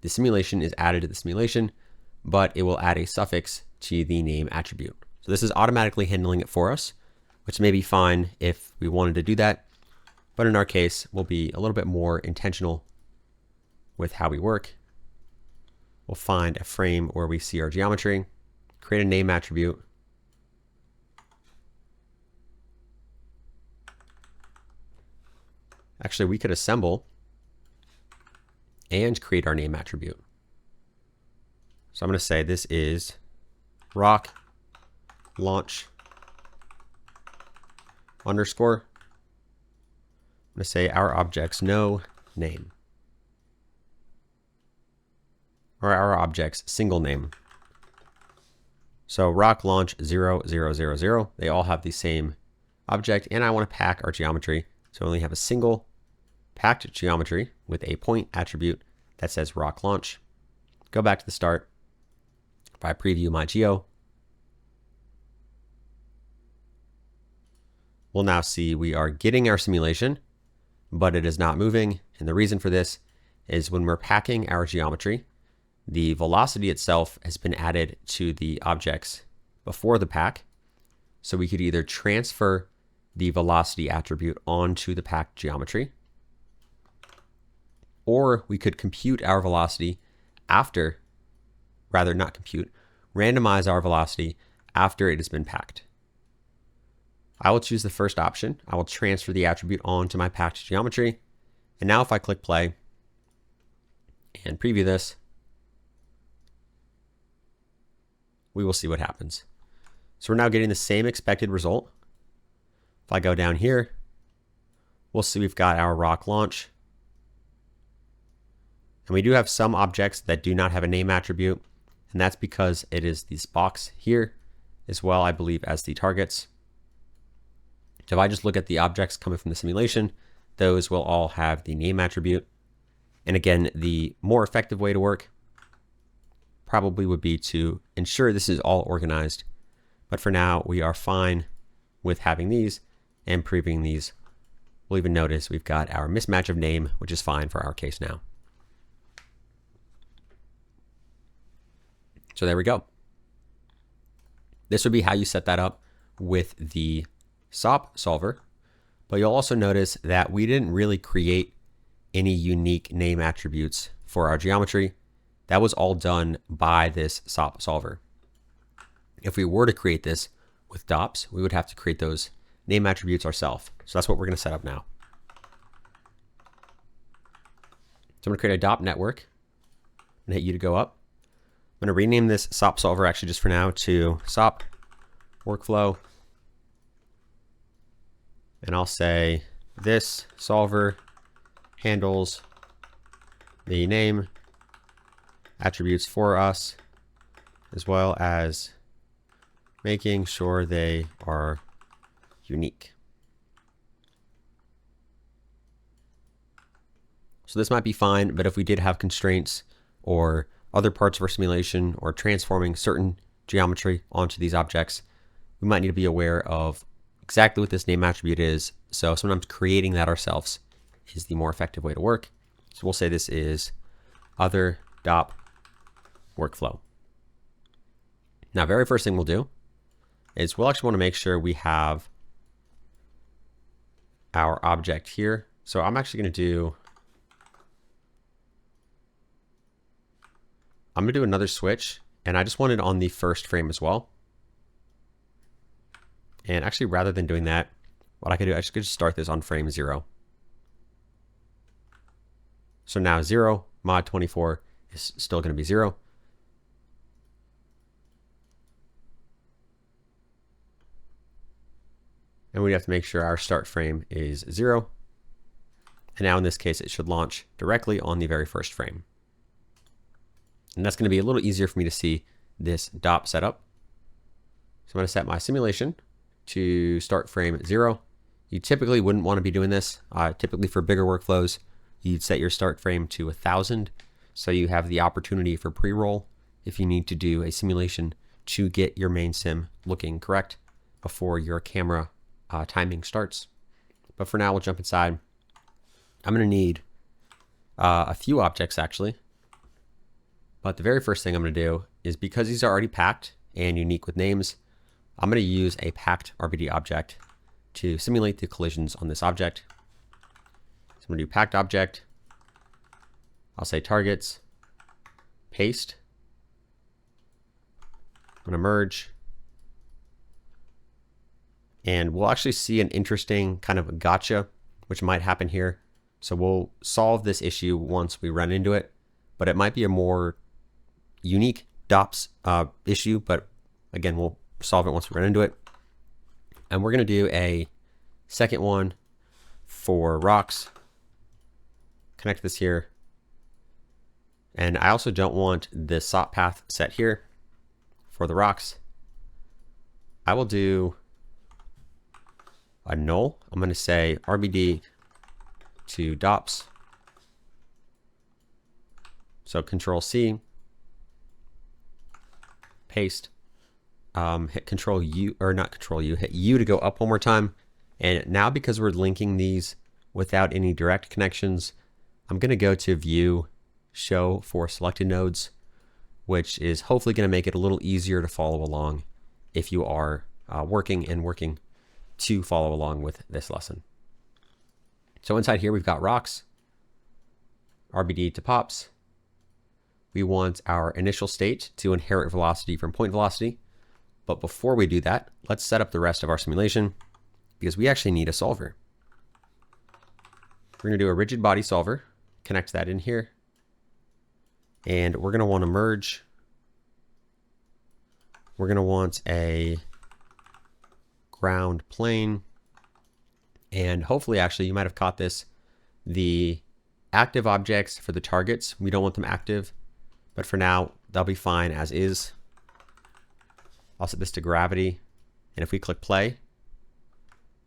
The simulation is added to the simulation, but it will add a suffix to the name attribute. So this is automatically handling it for us, which may be fine if we wanted to do that. But in our case, we'll be a little bit more intentional with how we work. We'll find a frame where we see our geometry, create a name attribute, Actually, we could assemble and create our name attribute. So I'm going to say this is rock launch underscore. I'm going to say our object's no name, or our object's single name. So rock launch 0, 0, 0, 0. They all have the same object, and I want to pack our geometry. So I only have a single packed geometry with a point attribute that says rock launch. Go back to the start. If I preview my geo, we'll now see we are getting our simulation, but it is not moving. And the reason for this is when we're packing our geometry, the velocity itself has been added to the objects before the pack. So we could either transfer the velocity attribute onto the packed geometry, or we could compute our velocity after, rather not compute, randomize our velocity after it has been packed. I will choose the first option. I will transfer the attribute onto my packed geometry. And now if I click play and preview this, we will see what happens. So we're now getting the same expected result. If I go down here, we'll see we've got our rock launch. And we do have some objects that do not have a name attribute, and that's because it is this box here as well, I believe, as the targets. So if I just look at the objects coming from the simulation, those will all have the name attribute. And again, the more effective way to work probably would be to ensure this is all organized. But for now, we are fine with having these and previewing these. We'll even notice we've got our mismatch of name, which is fine for our case now. So there we go. This would be how you set that up with the SOP solver. But you'll also notice that we didn't really create any unique name attributes for our geometry. That was all done by this SOP solver. If we were to create this with DOPS, we would have to create those name attributes ourselves. So that's what we're going to set up now. So I'm going to create a DOP network and hit U to go up. I'm going to rename this SOP solver actually just for now to SOP workflow. And I'll say this solver handles the name attributes for us, as well as making sure they are unique. So this might be fine, but if we did have constraints or other parts of our simulation or transforming certain geometry onto these objects, we might need to be aware of exactly what this name attribute is. So sometimes creating that ourselves is the more effective way to work. So we'll say this is other DOP workflow. Now, very first thing we'll do is we'll actually want to make sure we have our object here. So I'm actually going to do another switch, and I just want it on the first frame as well. And actually, rather than doing that, what I could do, I could just start this on frame 0. So now 0 mod 24 is still going to be 0. And we have to make sure our start frame is 0. And now in this case, it should launch directly on the very first frame. And that's going to be a little easier for me to see this DOP setup. So I'm going to set my simulation to start frame 0. You typically wouldn't want to be doing this. Typically for bigger workflows, you'd set your start frame to 1000. So you have the opportunity for pre-roll if you need to do a simulation to get your main sim looking correct before your camera timing starts. But for now, we'll jump inside. I'm going to need a few objects actually. But the very first thing I'm going to do is, because these are already packed and unique with names, I'm going to use a packed RBD object to simulate the collisions on this object. So I'm going to do packed object. I'll say targets, paste. I'm going to merge. And we'll actually see an interesting kind of gotcha, which might happen here. So we'll solve this issue once we run into it, but it might be a more unique DOPS issue, but again, we'll solve it once we run into it. And we're going to do a second one for rocks. Connect this here. And I also don't want the SOP path set here for the rocks. I will do a null. I'm going to say RBD to DOPS. So Control C, paste, hit Control U, or not Control U, hit U to go up one more time. And now because we're linking these without any direct connections, I'm going to go to View, Show for selected nodes, which is hopefully going to make it a little easier to follow along if you are working to follow along with this lesson. So inside here, we've got rocks, RBD to pops. We want our initial state to inherit velocity from point velocity. But before we do that, let's set up the rest of our simulation because we actually need a solver. We're going to do a rigid body solver, connect that in here. And we're going to want to merge. We're going to want a ground plane. And hopefully, actually, you might have caught this. The active objects for the targets, we don't want them active. But for now, they'll be fine as is. I'll set this to gravity. And if we click play,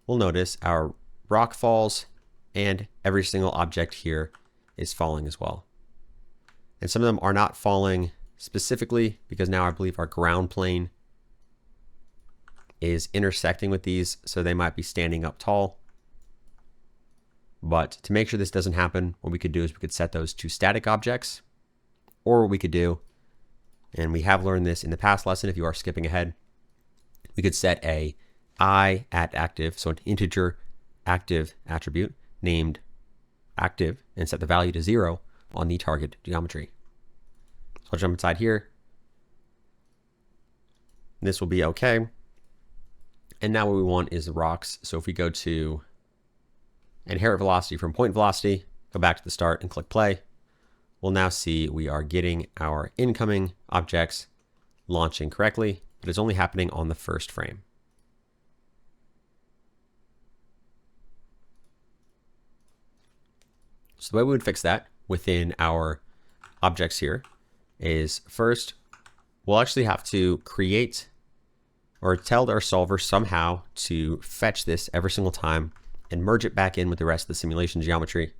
we'll notice our rock falls and every single object here is falling as well. And some of them are not falling specifically because now I believe our ground plane is intersecting with these, so they might be standing up tall. But to make sure this doesn't happen, what we could do is we could set those to static objects, or what we could do, and we have learned this in the past lesson if you are skipping ahead, we could set a I at active, so an integer active attribute named active, and set the value to 0 on the target geometry. So I'll jump inside here. This will be okay. And now what we want is the rocks. So if we go to inherit velocity from point velocity, go back to the start and click play, we'll now see we are getting our incoming objects launching correctly, but it's only happening on the first frame. So the way we would fix that within our objects here is first, we'll actually have to create or tell our solver somehow to fetch this every single time and merge it back in with the rest of the simulation geometry.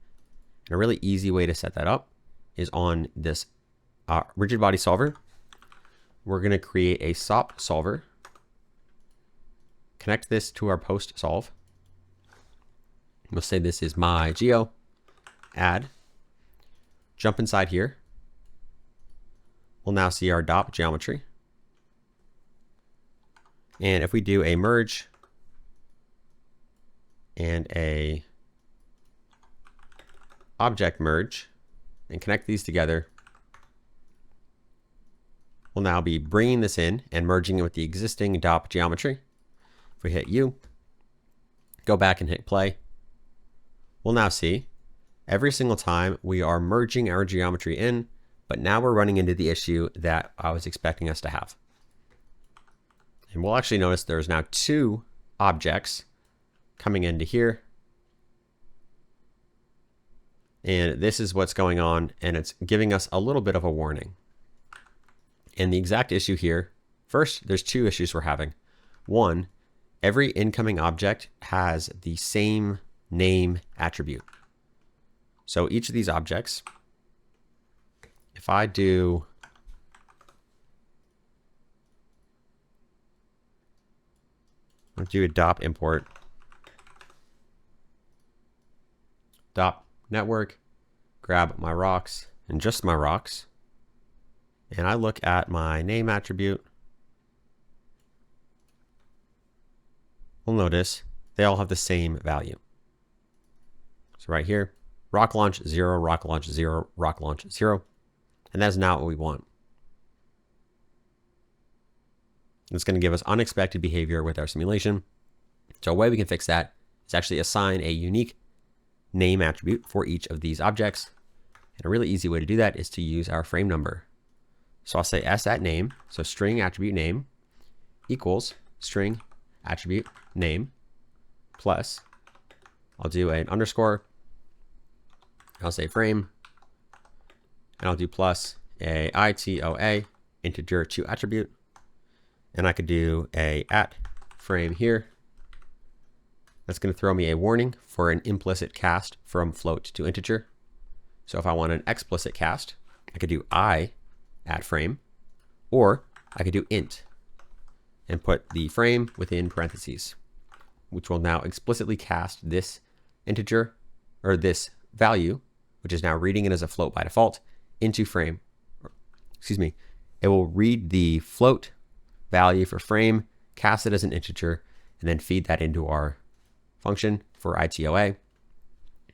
And a really easy way to set that up is on this rigid body solver. We're going to create a SOP solver, connect this to our post solve. We'll say this is my geo, add, jump inside here. We'll now see our DOP geometry. And if we do a merge and a object merge and connect these together, we'll now be bringing this in and merging it with the existing DOP geometry. If we hit U, go back and hit play, we'll now see every single time we are merging our geometry in, but now we're running into the issue that I was expecting us to have. And we'll actually notice there's now 2 objects coming into here. And this is what's going on, and it's giving us a little bit of a warning. And the exact issue here, first, there's 2 issues we're having. One, every incoming object has the same name attribute. So each of these objects, if I do let's do a DOP import, DOP network, grab my rocks and just my rocks, and I look at my name attribute, we'll notice they all have the same value. So right here, rock launch 0, rock launch 0, rock launch 0. And that's not what we want. It's going to give us unexpected behavior with our simulation. So a way we can fix that is actually assign a unique name attribute for each of these objects. And a really easy way to do that is to use our frame number. So I'll say s at name, so string attribute name equals string attribute name plus, I'll do an underscore, I'll say frame, and I'll do plus a itoa integer to attribute, and I could do a at frame here. That's going to throw me a warning for an implicit cast from float to integer. So if I want an explicit cast, I could do I at frame, or I could do int and put the frame within parentheses, which will now explicitly cast this integer, or this value, which is now reading it as a float by default, into frame. Excuse me, it will read the float value for frame, cast it as an integer, and then feed that into our function for itoa.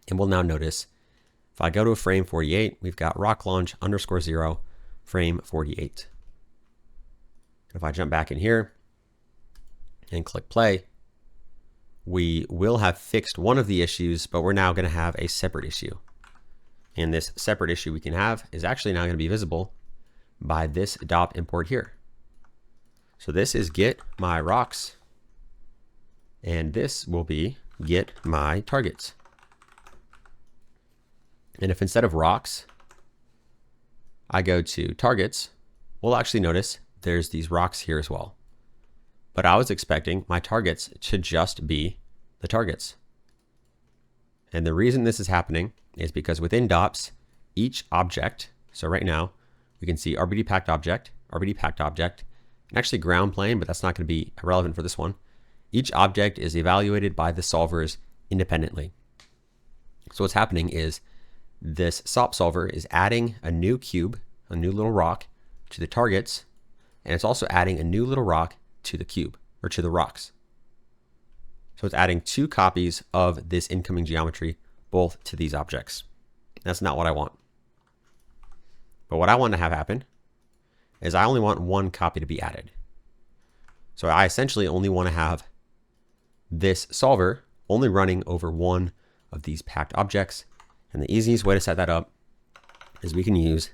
And we'll now notice if I go to a frame 48, we've got rock launch underscore 0 frame 48. And if I jump back in here and click play, we will have fixed one of the issues, but we're now going to have a separate issue. And this separate issue we can have is actually now going to be visible by this dop import here. So this is get my rocks, and this will be get my targets. And if instead of rocks, I go to targets, we'll actually notice there's these rocks here as well. But I was expecting my targets to just be the targets. And the reason this is happening is because within DOPS, each object, so right now we can see RBD packed object, and actually ground plane, but that's not going to be relevant for this one. Each object is evaluated by the solvers independently. So what's happening is this SOP solver is adding a new cube, a new little rock to the targets, and it's also adding a new little rock to the cube, or to the rocks. So it's adding two copies of this incoming geometry, both to these objects. That's not what I want. But what I want to have happen is I only want one copy to be added. So I essentially only want to have this solver only running over one of these packed objects. And the easiest way to set that up is we can use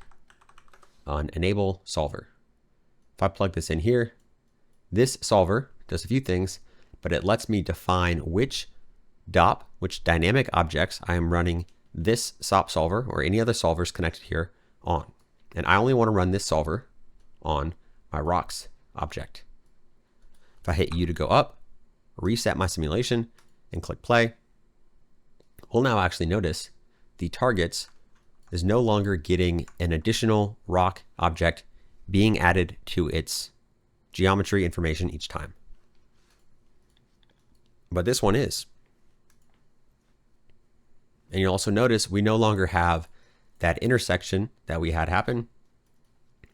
an enable solver. If I plug this in here, this solver does a few things, but it lets me define which DOP, which dynamic objects I am running this SOP solver or any other solvers connected here on. And I only want to run this solver on my rocks object. If I hit U to go up, reset my simulation, and click play, we'll now actually notice the targets is no longer getting an additional rock object being added to its geometry information each time. But this one is. And you'll also notice we no longer have that intersection that we had happen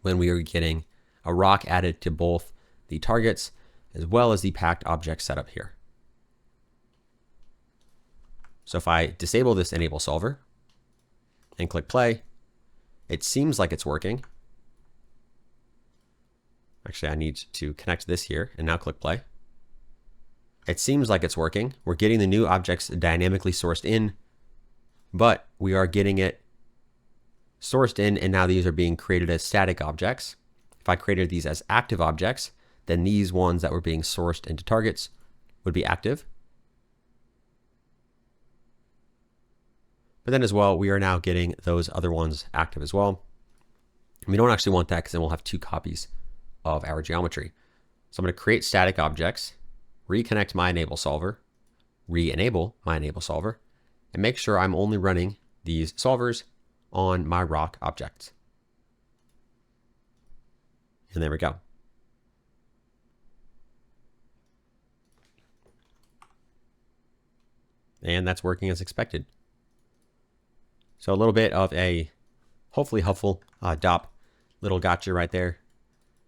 when we were getting a rock added to both the targets as well as the packed object setup here. So if I disable this enable solver and click play, it seems like it's working. Actually, I need to connect this here and now click play. It seems like it's working. We're getting the new objects dynamically sourced in, but we are getting it sourced in, and now these are being created as static objects. If I created these as active objects, then these ones that were being sourced into targets would be active. But then as well, we are now getting those other ones active as well. And we don't actually want that because then we'll have two copies of our geometry. So I'm going to create static objects, reconnect my enable solver, re-enable my enable solver, and make sure I'm only running these solvers on my rock objects. And there we go. And that's working as expected. So a little bit of a hopefully helpful DOP little gotcha right there.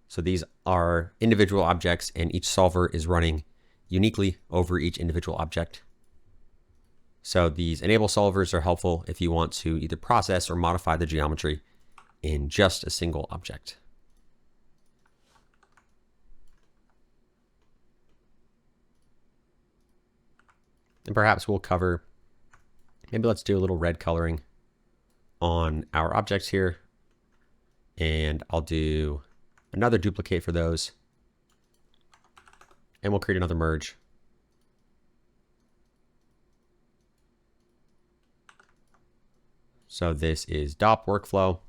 So these are individual objects and each solver is running uniquely over each individual object. So these enable solvers are helpful if you want to either process or modify the geometry in just a single object. And perhaps we'll cover Maybe let's do a little red coloring on our objects here. And I'll do another duplicate for those. And we'll create another merge. So this is DOP workflow.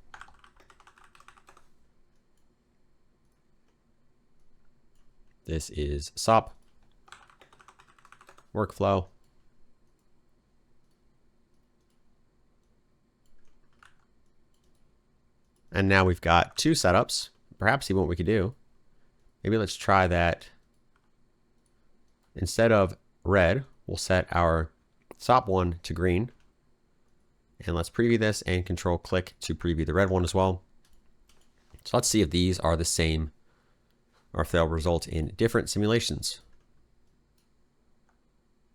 This is SOP workflow. And now we've got two setups. Perhaps even what we could do. Maybe let's try that. Instead of red, we'll set our SOP one to green. And let's preview this and control click to preview the red one as well. So let's see if these are the same or if they'll result in different simulations.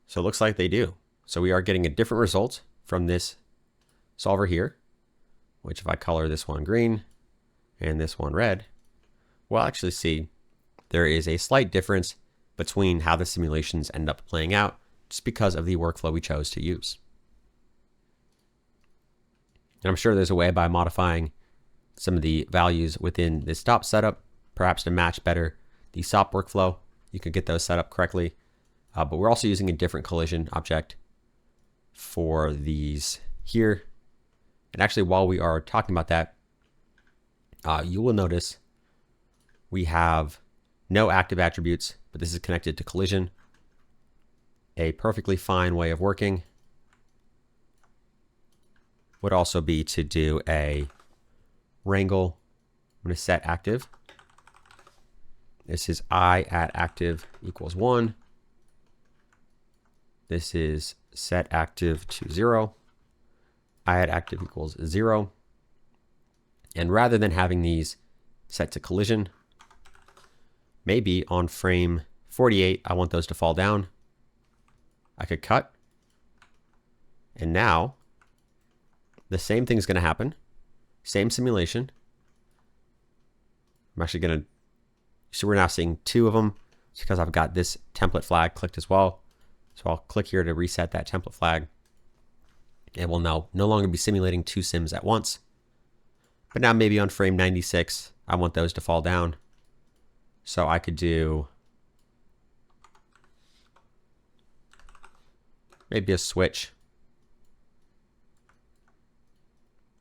So it looks like they do. So we are getting a different result from this solver here, which if I color this one green and this one red, we'll actually see there is a slight difference between how the simulations end up playing out just because of the workflow we chose to use. And I'm sure there's a way by modifying some of the values within this DOP setup, perhaps to match better the SOP workflow. You could get those set up correctly. But we're also using a different collision object for these here. And actually, while we are talking about that, you will notice we have no active attributes, but this is connected to collision. A perfectly fine way of working would also be to do a wrangle. I'm going to set active. This is I at active equals 1. This is set active to 0. I at active equals 0. And rather than having these set to collision, maybe on frame 48, I want those to fall down. I could cut. And now the same thing is going to happen. Same simulation. I'm actually going to, so we're now seeing two of them. It's because I've got this template flag clicked as well. So I'll click here to reset that template flag. And we'll now no longer be simulating two sims at once. But now maybe on frame 96, I want those to fall down. So I could do maybe a switch.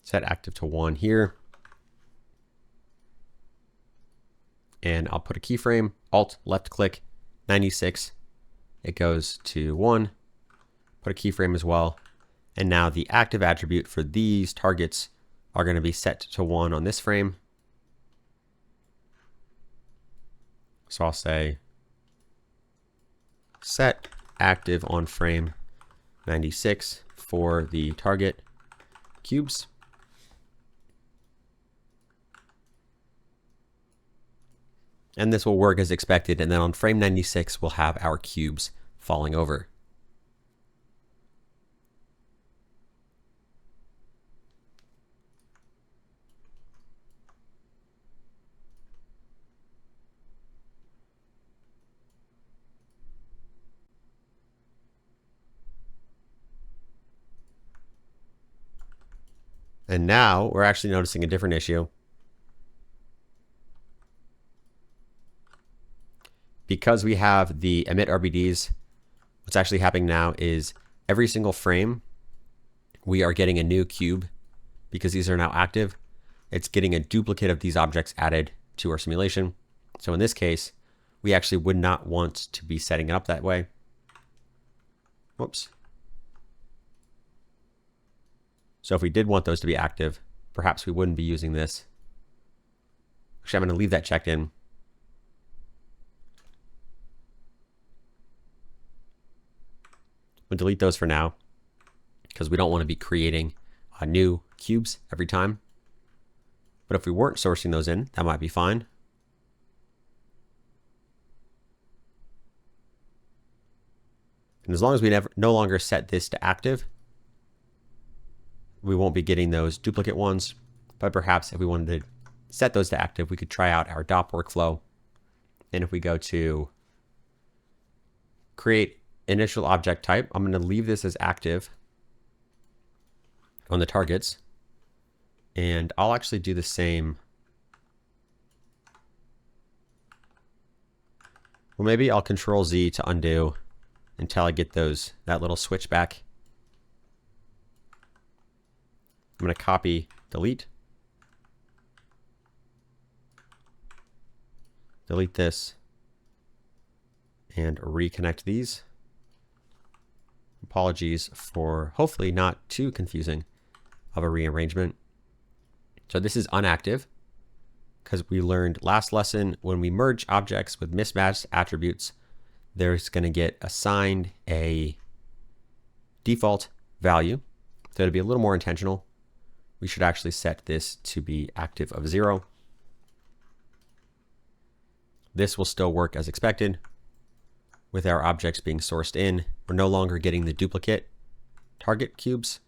Set active to 1 here. And I'll put a keyframe, Alt, left click, 96. It goes to 1. Put a keyframe as well. And now the active attribute for these targets are going to be set to 1 on this frame. So I'll say set active on frame 96 for the target cubes. And this will work as expected. And then on frame 96, we'll have our cubes falling over. And now we're actually noticing a different issue. Because we have the emit RBDs, what's actually happening now is every single frame, we are getting a new cube because these are now active. It's getting a duplicate of these objects added to our simulation. So in this case, we actually would not want to be setting it up that way. Whoops. So if we did want those to be active, perhaps we wouldn't be using this. Actually, I'm going to leave that checked in. We'll delete those for now because we don't want to be creating new cubes every time. But if we weren't sourcing those in, that might be fine. And as long as we no longer set this to active, we won't be getting those duplicate ones. But perhaps if we wanted to set those to active, we could try out our DOP workflow. And if we go to create initial object type, I'm going to leave this as active. on the targets. And I'll actually do the same. Well, maybe I'll Control Z to undo until I get that little switch back. I'm going to copy, delete. Delete this and reconnect these. Apologies for hopefully not too confusing of a rearrangement. So this is unactive because we learned last lesson when we merge objects with mismatched attributes, there's going to get assigned a default value. So to be a little more intentional, we should actually set this to be active of 0. This will still work as expected. With our objects being sourced in, we're no longer getting the duplicate target cubes.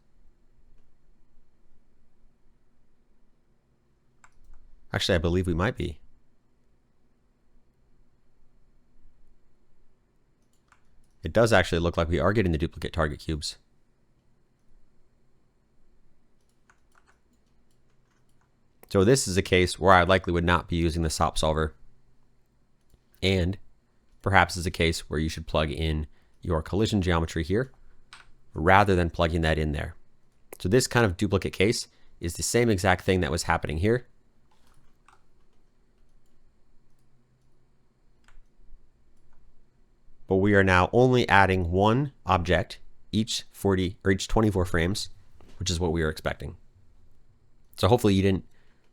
Actually, I believe we might be. It does actually look like we are getting the duplicate target cubes. So this is a case where I likely would not be using the SOP solver. And perhaps is a case where you should plug in your collision geometry here rather than plugging that in there. So this kind of duplicate case is the same exact thing that was happening here. But we are now only adding one object each 40 or each 24 frames, which is what we were expecting. So hopefully you didn't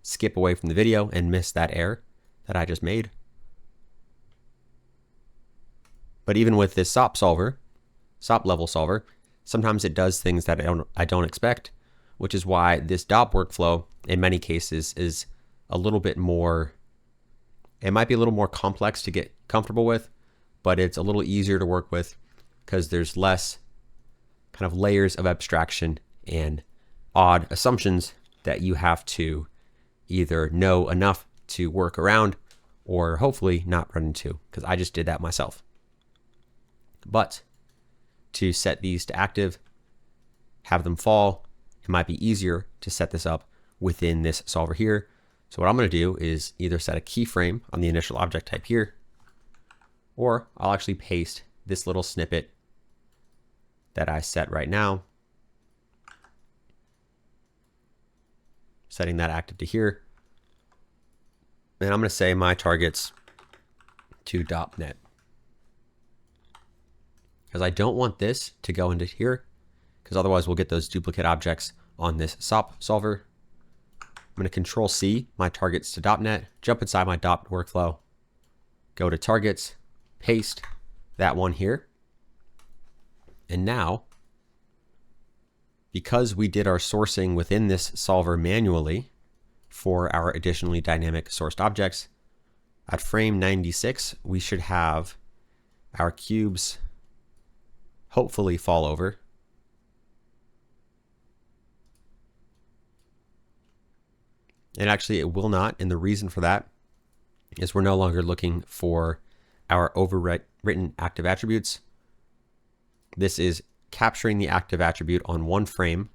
skip away from the video and miss that error that I just made. But even with this SOP solver, SOP level solver, sometimes it does things that I don't expect, which is why this DOP workflow in many cases is a little bit more, it might be a little more complex to get comfortable with, but it's a little easier to work with because there's less kind of layers of abstraction and odd assumptions that you have to either know enough to work around or hopefully not run into, because I just did that myself. But to set these to active, have them fall, it might be easier to set this up within this solver here. So what I'm going to do is either set a keyframe on the initial object type here, or I'll actually paste this little snippet that I set right now, setting that active to here. And I'm going to say my targets to .NET. Because I don't want this to go into here, because otherwise we'll get those duplicate objects on this SOP solver. I'm going to Control C my targets to .NET, jump inside my DOP workflow, go to targets, paste that one here. And now, because we did our sourcing within this solver manually for our additionally dynamic sourced objects, at frame 96, we should have our cubes hopefully fall over. And actually it will not, and the reason for that is we're no longer looking for our overwritten active attributes. This is capturing the active attribute on one frame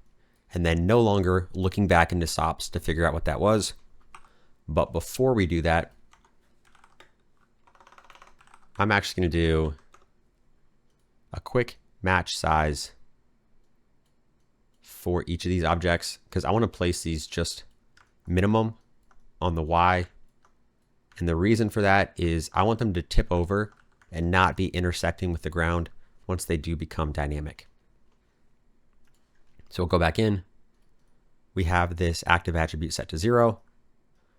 and then no longer looking back into SOPS to figure out what that was. But before we do that, I'm actually going to do a quick match size for each of these objects, because I want to place these just minimum on the Y. And the reason for that is I want them to tip over and not be intersecting with the ground once they do become dynamic. So we'll go back in. We have this active attribute set to 0.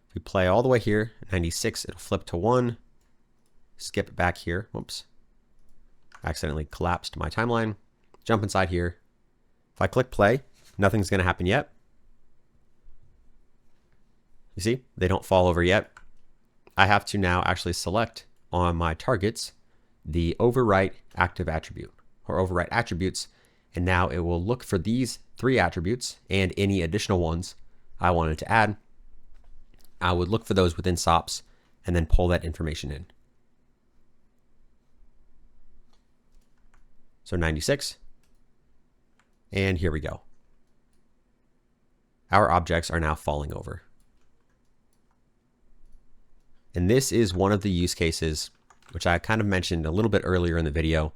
If we play all the way here, 96, it'll flip to 1. Skip back here. Whoops. Accidentally collapsed my timeline. Jump inside here. If I click play, nothing's going to happen yet. You see, they don't fall over yet. I have to now actually select on my targets the overwrite active attribute or overwrite attributes. And now it will look for these 3 attributes and any additional ones I wanted to add. I would look for those within SOPS and then pull that information in. So 96. And here we go. our objects are now falling over. And this is one of the use cases, which I kind of mentioned a little bit earlier in the video,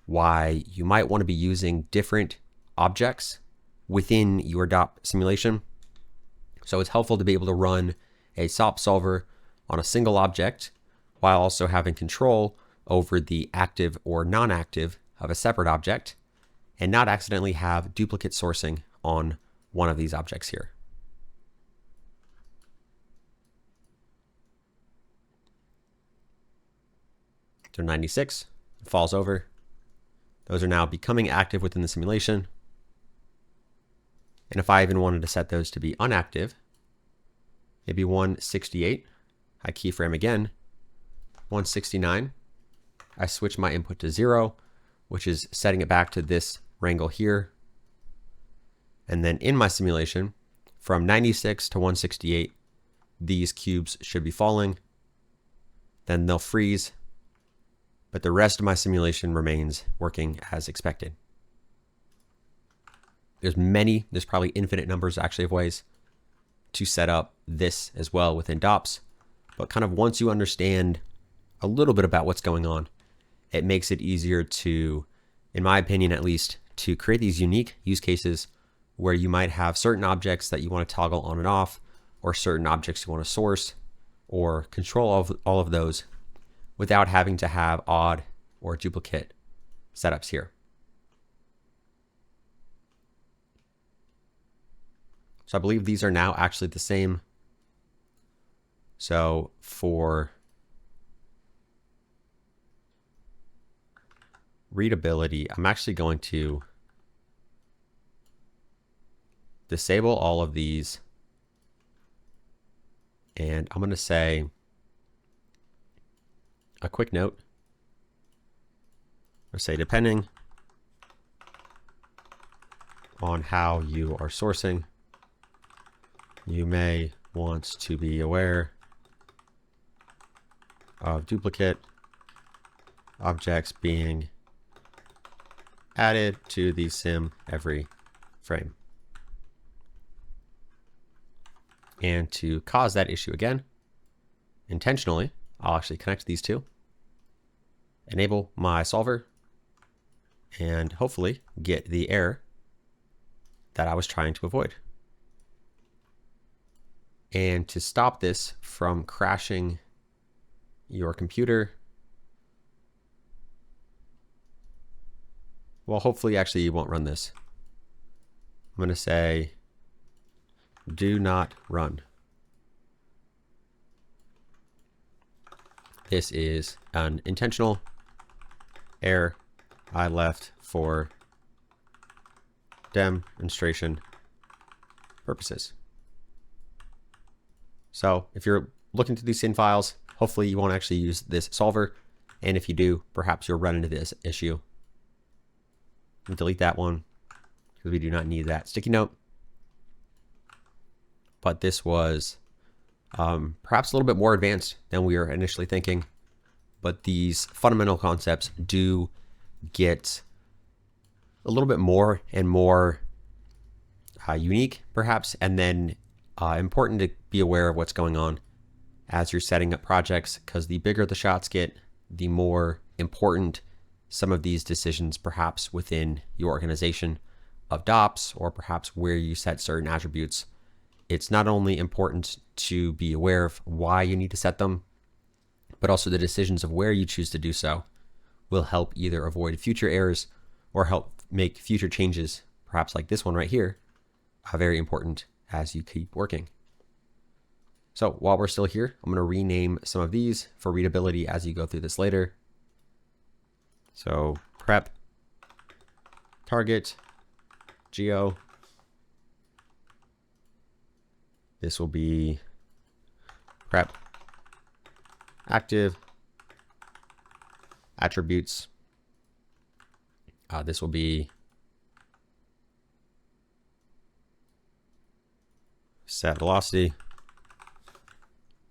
why you might want to be using different objects within your DOP simulation. So it's helpful to be able to run a SOPS solver on a single object while also having control over the active or non-active of a separate object and not accidentally have duplicate sourcing on one of these objects here. So 96 falls over. Those are now becoming active within the simulation. And if I even wanted to set those to be unactive, maybe 168, I keyframe again, 169, I switch my input to 0, which is setting it back to this wrangle here. And then in my simulation, from 96 to 168, these cubes should be falling. Then they'll freeze, but the rest of my simulation remains working as expected. There's probably infinite numbers actually of ways to set up this as well within DOPS. But kind of once you understand a little bit about what's going on, it makes it easier to, in my opinion at least, to create these unique use cases where you might have certain objects that you want to toggle on and off, or certain objects you want to source or control all of those without having to have odd or duplicate setups here. So I believe these are now actually the same. So for readability, I'm actually going to disable all of these. And I'm going to say a quick note. Or say depending on how you are sourcing, you may want to be aware of duplicate objects being added to the sim every frame. And to cause that issue again, intentionally, I'll actually connect these two, enable my solver, and hopefully get the error that I was trying to avoid. And to stop this from crashing your computer, well, hopefully actually you won't run this. I'm going to say do not run. This is an intentional error I left for demonstration purposes. So if you're looking through these SIN files, hopefully you won't actually use this solver. And if you do, perhaps you'll run into this issue. And delete that one because we do not need that sticky note. But this was perhaps a little bit more advanced than we were initially thinking. But these fundamental concepts do get a little bit more and more unique, perhaps, and then important to be aware of what's going on as you're setting up projects, because the bigger the shots get, the more important some of these decisions perhaps within your organization of DOPS, or perhaps where you set certain attributes. It's not only important to be aware of why you need to set them, but also the decisions of where you choose to do so will help either avoid future errors or help make future changes, perhaps like this one right here, very important as you keep working. So while we're still here, I'm going to rename some of these for readability as you go through this later. So prep, target, geo. This will be prep, active, attributes. This will be set velocity.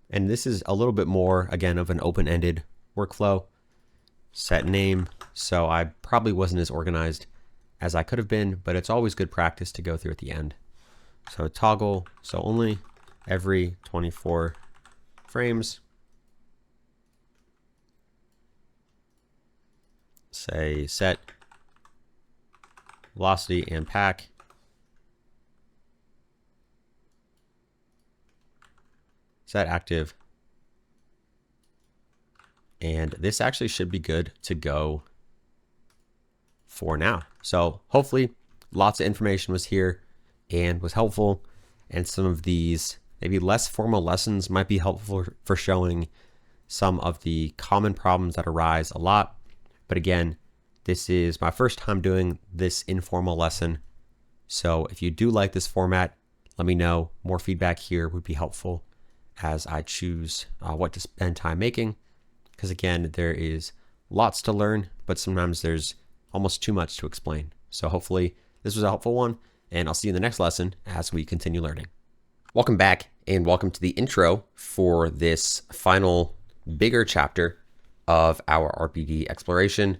And this is a little bit more, again, of an open-ended workflow. Set name. So I probably wasn't as organized as I could have been, but it's always good practice to go through at the end. So toggle, so only every 24 frames. Say set velocity and pack. Set active. And this actually should be good to go for now. So hopefully lots of information was here and was helpful. And some of these maybe less formal lessons might be helpful for showing some of the common problems that arise a lot. But again, this is my first time doing this informal lesson. So if you do like this format, let me know. More feedback here would be helpful as I choose what to spend time making. Because again, there is lots to learn, but sometimes there's almost too much to explain. So hopefully this was a helpful one, and I'll see you in the next lesson as we continue learning. Welcome back, and welcome to the intro for this final bigger chapter of our RPD exploration.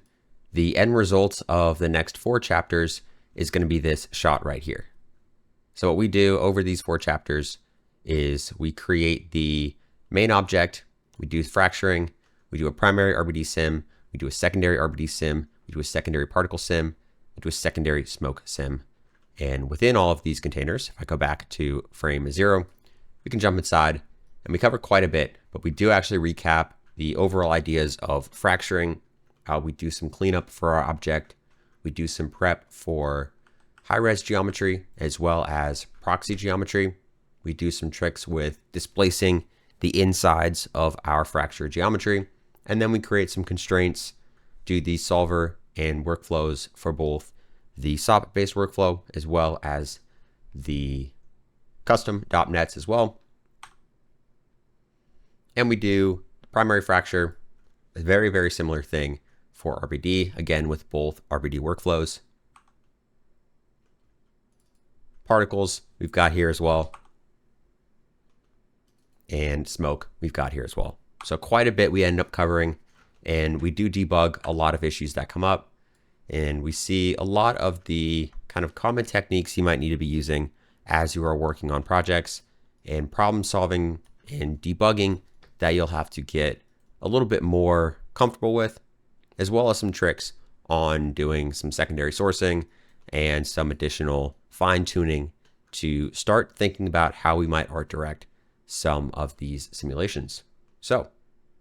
The end result of the next 4 chapters is going to be this shot right here. So what we do over these 4 chapters is we create the main object, we do fracturing, we do a primary RBD sim, we do a secondary RBD sim, we do a secondary particle sim, we do a secondary smoke sim. And within all of these containers, if I go back to frame 0, we can jump inside and we cover quite a bit, but we do actually recap the overall ideas of fracturing. We do some cleanup for our object. We do some prep for high-res geometry as well as proxy geometry. We do some tricks with displacing the insides of our fracture geometry. And then we create some constraints, do the solver and workflows for both the SOP-based workflow as well as the custom .nets as well. And we do primary fracture, a very, very similar thing for RBD, again with both RBD workflows. Particles we've got here as well. And smoke we've got here as well. So quite a bit we end up covering, and we do debug a lot of issues that come up, and we see a lot of the kind of common techniques you might need to be using as you are working on projects, and problem solving and debugging that you'll have to get a little bit more comfortable with, as well as some tricks on doing some secondary sourcing and some additional fine tuning to start thinking about how we might art direct some of these simulations. So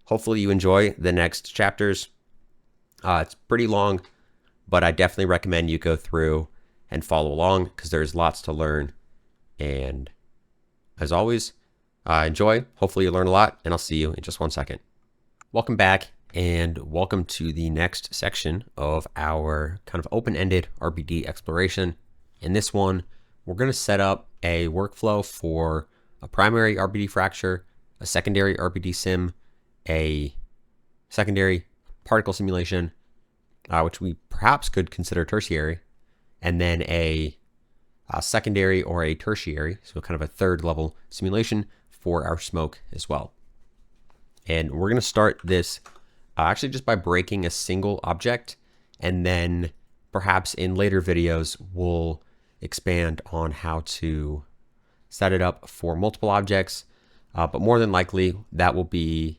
hopefully you enjoy the next chapters. It's pretty long, but I definitely recommend you go through and follow along because there's lots to learn. And as always, enjoy. Hopefully you learn a lot, and I'll see you in just 1 second. Welcome back, and welcome to the next section of our kind of open-ended RBD exploration. In this one, we're going to set up a workflow for a primary RBD fracture, a secondary RBD sim, a secondary particle simulation, which we perhaps could consider tertiary, and then a secondary or a tertiary, so kind of a third level simulation for our smoke as well. And we're going to start this actually just by breaking a single object, and then perhaps in later videos we'll expand on how to set it up for multiple objects, but more than likely that will be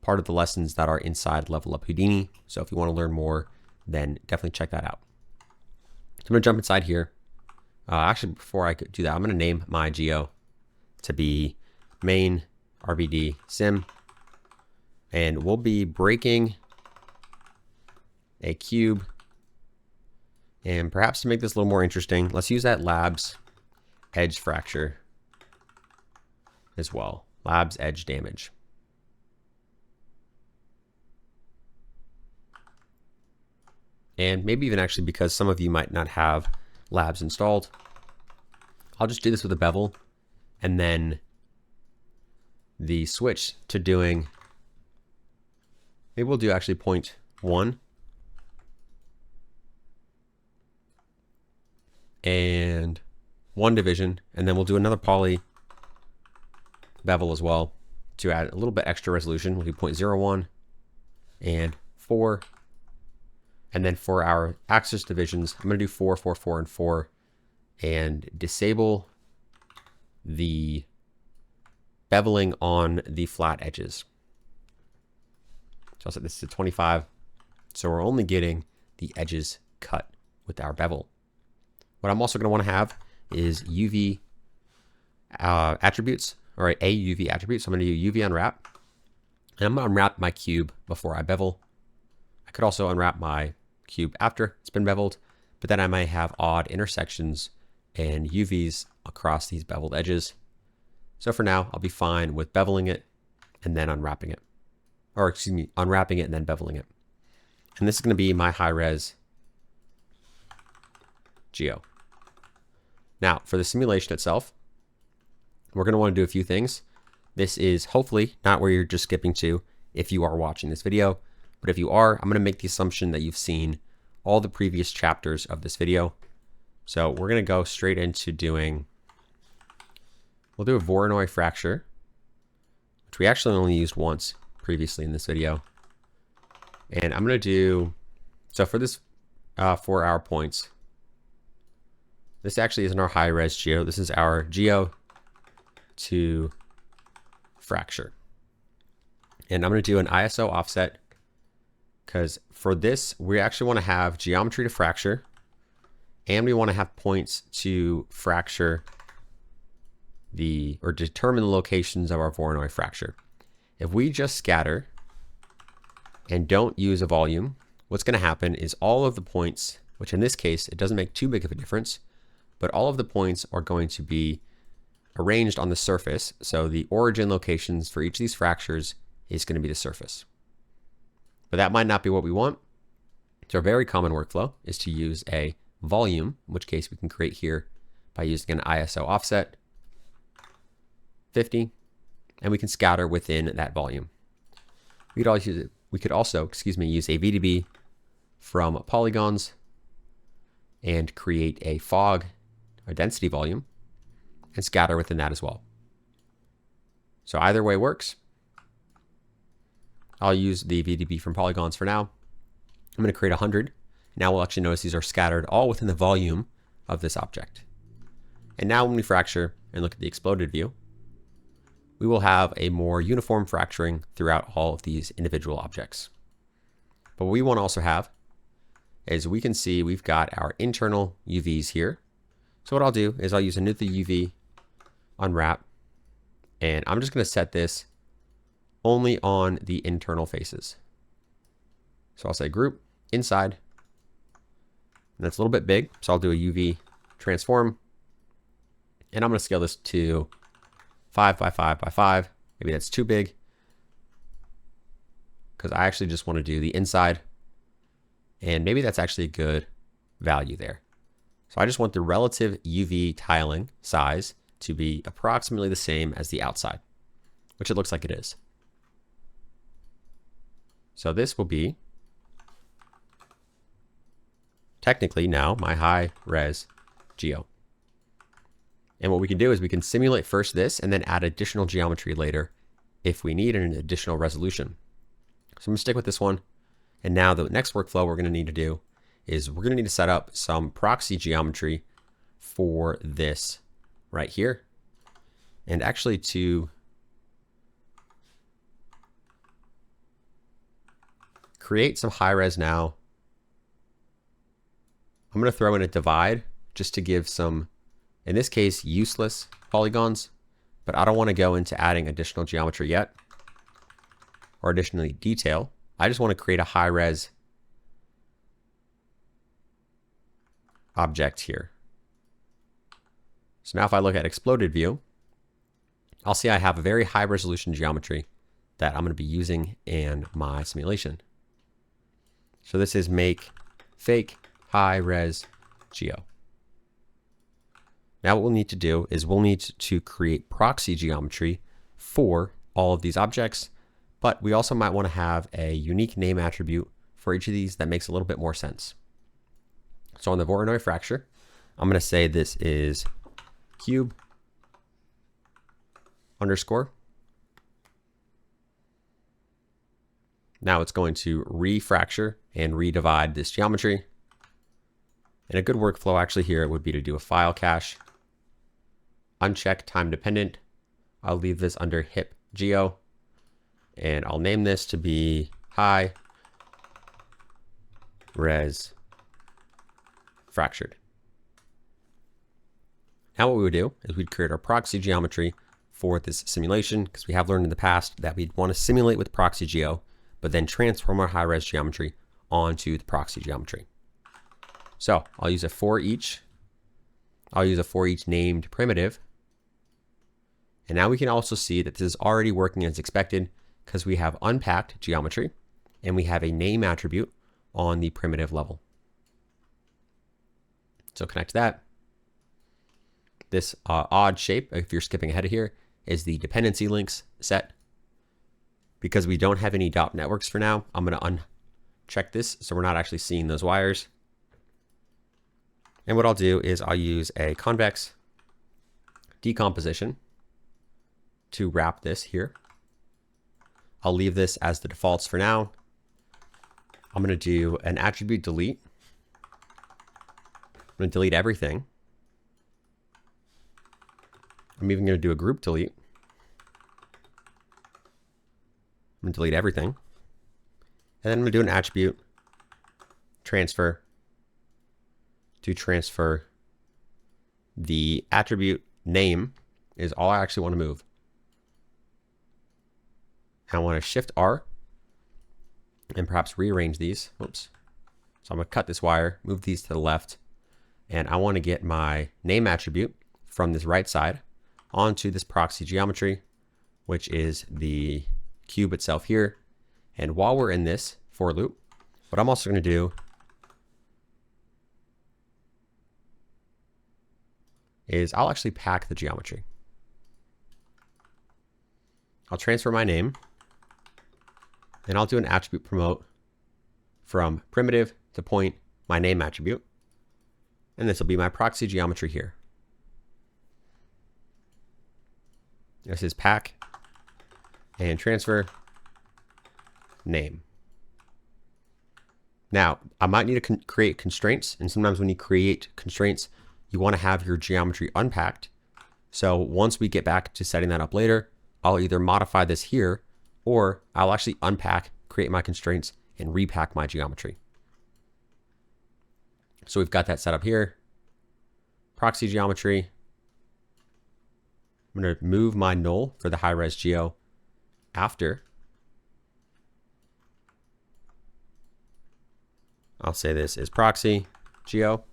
part of the lessons that are inside Level Up Houdini. So if you want to learn more, then definitely check that out. So I'm going to jump inside here. Actually, before I could do that, I'm going to name my geo to be main RBD sim, and we'll be breaking a cube. And perhaps to make this a little more interesting, let's use that labs edge fracture as well. Labs edge damage. And maybe even actually, because some of you might not have labs installed, I'll just do this with a bevel, and then the switch to doing, maybe we'll do actually 0.1 and 1 division, and then we'll do another poly bevel as well to add a little bit extra resolution. We'll do 0.01 and 4. And then for our axis divisions, I'm going to do 4, 4, 4, and 4, and disable the beveling on the flat edges. So I'll set this to 25. So we're only getting the edges cut with our bevel. What I'm also going to want to have is UV attributes, or a UV attribute. So I'm going to do UV unwrap. And I'm going to unwrap my cube before I bevel. I could also unwrap my cube after it's been beveled, but then I might have odd intersections and UVs across these beveled edges. So for now, I'll be fine with beveling it and then unwrapping it. Or excuse me, unwrapping it and then beveling it. And this is going to be my high-res geo. Now, for the simulation itself, we're going to want to do a few things. This is hopefully not where you're just skipping to if you are watching this video. But if you are, I'm going to make the assumption that you've seen all the previous chapters of this video. So we're going to go straight into doing, we'll do a Voronoi fracture, which we actually only used once previously in this video. And I'm going to do, so for this 4 hour points, this actually isn't our high res geo. This is our geo to fracture. And I'm going to do an ISO offset because for this, we actually want to have geometry to fracture and we want to have points to fracture or determine the locations of our Voronoi fracture. If we just scatter and don't use a volume, what's going to happen is all of the points, which in this case, it doesn't make too big of a difference, but all of the points are going to be arranged on the surface. So the origin locations for each of these fractures is going to be the surface. But that might not be what we want. So a very common workflow is to use a volume, in which case we can create here by using an ISO offset 50, and we can scatter within that volume. We could also use a VDB from polygons and create a fog, a density volume, and scatter within that as well. So either way works. I'll use the VDB from polygons for now. I'm going to create 100. Now we'll actually notice these are scattered all within the volume of this object. And now when we fracture and look at the exploded view, we will have a more uniform fracturing throughout all of these individual objects. But what we want to also have is we can see we've got our internal UVs here. So what I'll do is I'll use a new UV unwrap, and I'm just going to set this only on the internal faces. So I'll say group inside, and that's a little bit big. So I'll do a UV transform, and I'm going to scale this to 5 by 5 by 5. Maybe that's too big because I actually just want to do the inside, and maybe that's actually a good value there. So I just want the relative UV tiling size to be approximately the same as the outside, which it looks like it is. So this will be technically now my high res geo. And what we can do is we can simulate first this and then add additional geometry later if we need an additional resolution. So I'm going to stick with this one. And now the next workflow we're going to need to do is we're going to need to set up some proxy geometry for this right here. And actually to create some high res now, I'm going to throw in a divide just to give some, in this case, useless polygons, but I don't want to go into adding additional geometry yet or additionally detail. I just want to create a high res object here. So now if I look at exploded view, I'll see I have a very high resolution geometry that I'm going to be using in my simulation. So this is make fake high res geo. Now what we'll need to do is we'll need to create proxy geometry for all of these objects, but we also might want to have a unique name attribute for each of these that makes a little bit more sense. So on the Voronoi fracture, I'm going to say this is cube underscore. Now it's going to refracture and redivide this geometry. And a good workflow actually here would be to do a file cache. uncheck time dependent. I'll leave this under hip geo, and I'll name this to be high res fractured. Now what we would do is we'd create our proxy geometry for this simulation, because we have learned in the past that we'd want to simulate with proxy geo, but then transform our high res geometry onto the proxy geometry. So I'll use a for each. I'll use a for each named primitive. And now we can also see that this is already working as expected, because we have unpacked geometry and we have a name attribute on the primitive level. So connect that. This odd shape, if you're skipping ahead of here, is the dependency links set. Because we don't have any dot networks for now, I'm going to uncheck this so we're not actually seeing those wires. And what I'll do is I'll use a convex decomposition to wrap this here. I'll leave this as the defaults for now. I'm going to do an attribute delete. I'm going to delete everything. I'm even going to do a group delete. I'm going to delete everything. And then I'm going to do an attribute transfer to transfer the attribute name is all I actually want to move. I want to shift R and perhaps rearrange these. Whoops. So I'm going to cut this wire, move these to the left, and I want to get my name attribute from this right side onto this proxy geometry, which is the cube itself here. And while we're in this for loop, what I'm also going to do is I'll actually pack the geometry. I'll transfer my name, and I'll do an attribute promote from primitive to point my name attribute. And this will be my proxy geometry here. This is pack and transfer name. Now, I might need to create constraints, and sometimes when you create constraints, you want to have your geometry unpacked. So once we get back to setting that up later, I'll either modify this here, or I'll actually unpack, create my constraints, and repack my geometry. So we've got that set up here. Proxy geometry. I'm going to move my null for the high res geo after. I'll say this is proxy geo.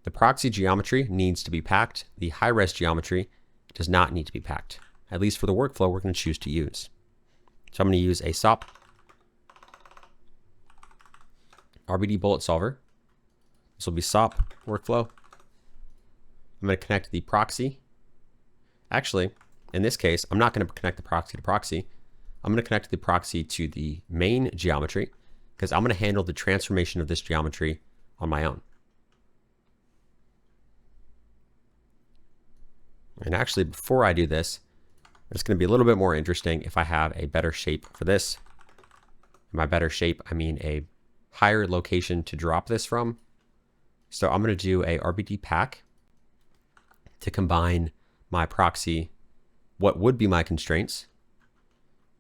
The proxy geometry needs to be packed. The high res geometry does not need to be packed, at least for the workflow we're going to choose to use. So I'm going to use a SOP RBD bullet solver. This will be SOP workflow. I'm going to connect the proxy. Actually, in this case, I'm not going to connect the proxy to proxy. I'm going to connect the proxy to the main geometry, because I'm going to handle the transformation of this geometry on my own. And actually, before I do this, it's going to be a little bit more interesting if I have a better shape for this. By better shape, I mean a higher location to drop this from. So I'm going to do a RBD pack to combine my proxy, what would be my constraints.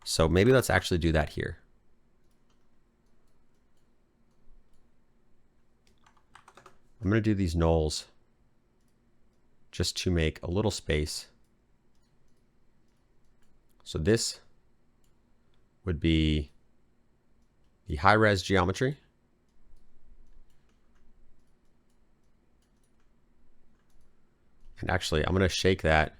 So maybe let's actually do that here. I'm going to do these nulls just to make a little space. So this would be the high res geometry. And actually, I'm going to shake that.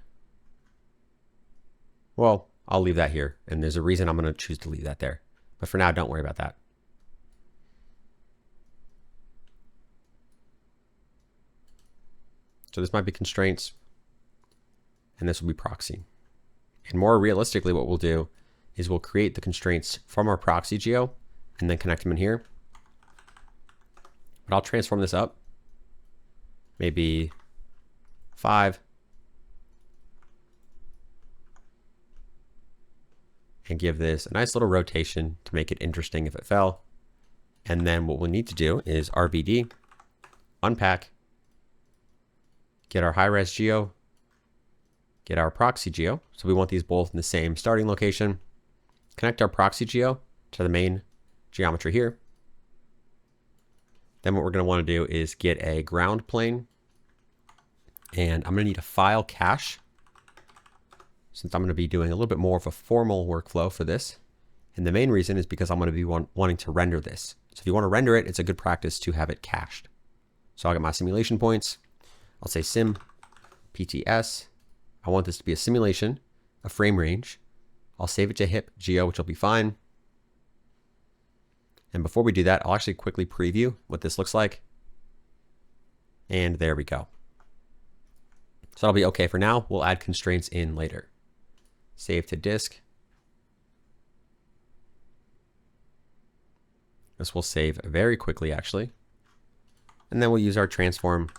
Well, I'll leave that here. And there's a reason I'm going to choose to leave that there. But for now, don't worry about that. So this might be constraints, and this will be proxy. And more realistically, what we'll do is we'll create the constraints from our proxy geo and then connect them in here. But I'll transform this up, maybe 5. And give this a nice little rotation to make it interesting if it fell. And then what we'll need to do is RBD, unpack, get our high-res geo, get our proxy geo. So we want these both in the same starting location. Connect our proxy geo to the main geometry here. Then what we're going to want to do is get a ground plane. And I'm going to need a file cache, since I'm going to be doing a little bit more of a formal workflow for this. And the main reason is because I'm going to be wanting to render this. So if you want to render it, it's a good practice to have it cached. So I'll get my simulation points. I'll say sim PTS. I want this to be a simulation, a frame range. I'll save it to hip geo, which will be fine. And before we do that, I'll actually quickly preview what this looks like. And there we go. So that'll be okay for now. We'll add constraints in later. Save to disk. This will save very quickly, actually. And then we'll use our transform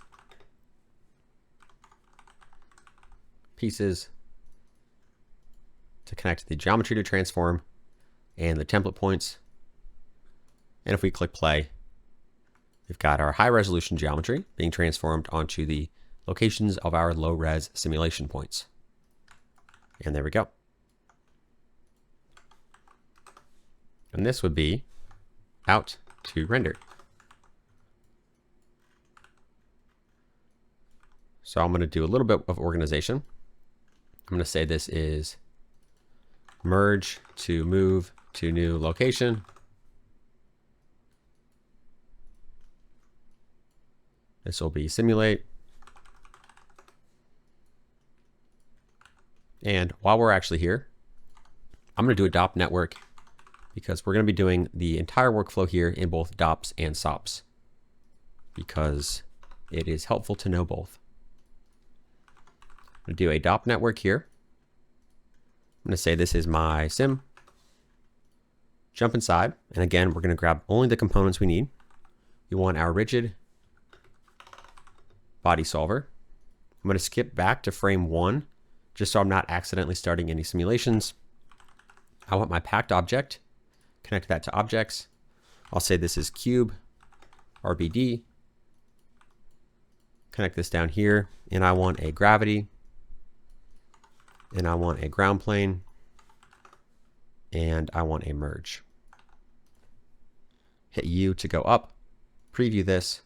pieces to connect the geometry to transform and the template points. And if we click play, we've got our high resolution geometry being transformed onto the locations of our low res simulation points. And there we go. And this would be out to render. So I'm going to do a little bit of organization. I'm going to say this is merge to move to new location. This will be simulate. And while we're actually here, I'm going to do a DOP network because we're going to be doing the entire workflow here in both DOPS and SOPS because it is helpful to know both. I'm going to do a DOP network here. I'm going to say this is my sim. Jump inside. And again, we're going to grab only the components we need. We want our rigid body solver. I'm going to skip back to frame 1 just so I'm not accidentally starting any simulations. I want my packed object. Connect that to objects. I'll say this is cube RBD. Connect this down here. And I want a gravity. And I want a ground plane. And I want a merge. Hit U to go up. Preview this.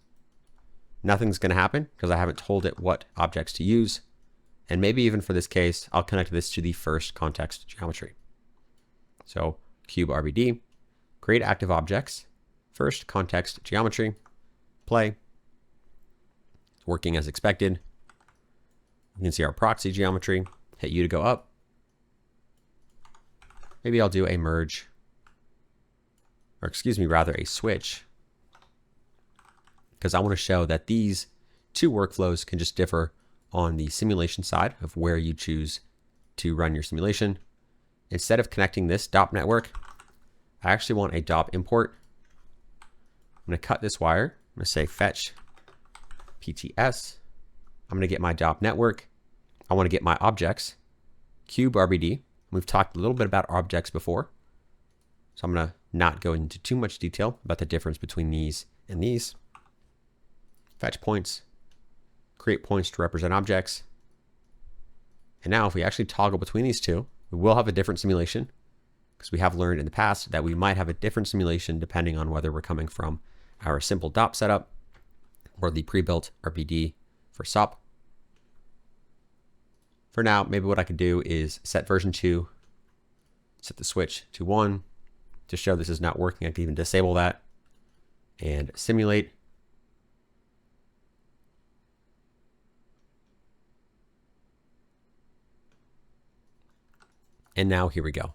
Nothing's going to happen because I haven't told it what objects to use. And maybe even for this case, I'll connect this to the first context geometry. So cube RBD, create active objects, first context geometry, play. It's working as expected. You can see our proxy geometry. Hit U to go up. Maybe I'll do a merge, or excuse me, rather a switch, because I want to show that these two workflows can just differ on the simulation side of where you choose to run your simulation. Instead of connecting this DOP network, I actually want a DOP import. I'm going to cut this wire. I'm going to say fetch PTS. I'm going to get my DOP network. I want to get my objects, cube RBD. We've talked a little bit about objects before, so I'm going to not go into too much detail about the difference between these and these. Fetch points, create points to represent objects. And now if we actually toggle between these two, we will have a different simulation because we have learned in the past that we might have a different simulation depending on whether we're coming from our simple DOP setup or the pre-built RBD for SOP. For now, maybe what I could do is set version 2, set the switch to 1 to show this is not working. I can even disable that and simulate. And now here we go.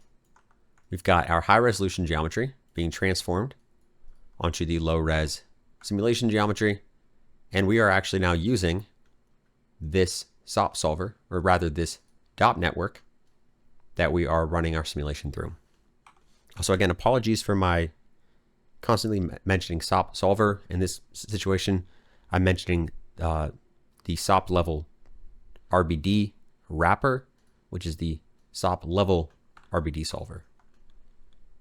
We've got our high resolution geometry being transformed onto the low res simulation geometry. And we are actually now using this SOP solver, or rather this DOP network that we are running our simulation through. So again, apologies for my constantly mentioning SOP solver. In this situation, I'm mentioning the SOP level RBD wrapper, which is the SOP level RBD solver.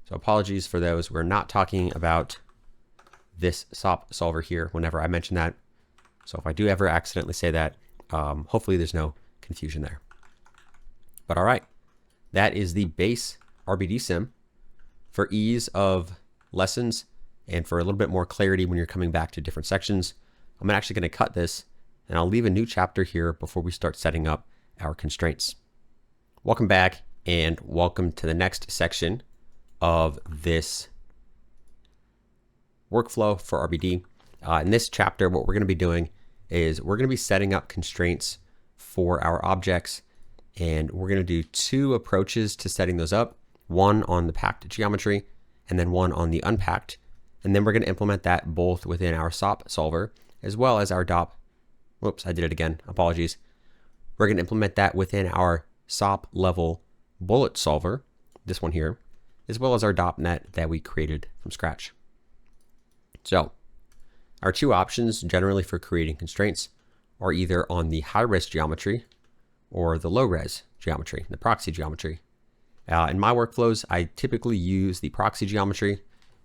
So apologies for those. We're not talking about this SOP solver here whenever I mention that. So if I do ever accidentally say that, hopefully there's no confusion there. But all right, that is the base RBD sim. For ease of lessons and for a little bit more clarity when you're coming back to different sections, I'm actually going to cut this and I'll leave a new chapter here before we start setting up our constraints. Welcome back and welcome to the next section of this workflow for RBD. In this chapter, what we're going to be doing is we're going to be setting up constraints for our objects, and we're going to do two approaches to setting those up. One on the packed geometry and then one on the unpacked. And then we're going to implement that both within our SOP solver as well as our DOP. Whoops, I did it again. Apologies. We're going to implement that within our SOP level bullet solver, this one here, as well as our DOP.NET that we created from scratch. So our two options generally for creating constraints are either on the high-res geometry or the low-res geometry, the proxy geometry. In my workflows, I typically use the proxy geometry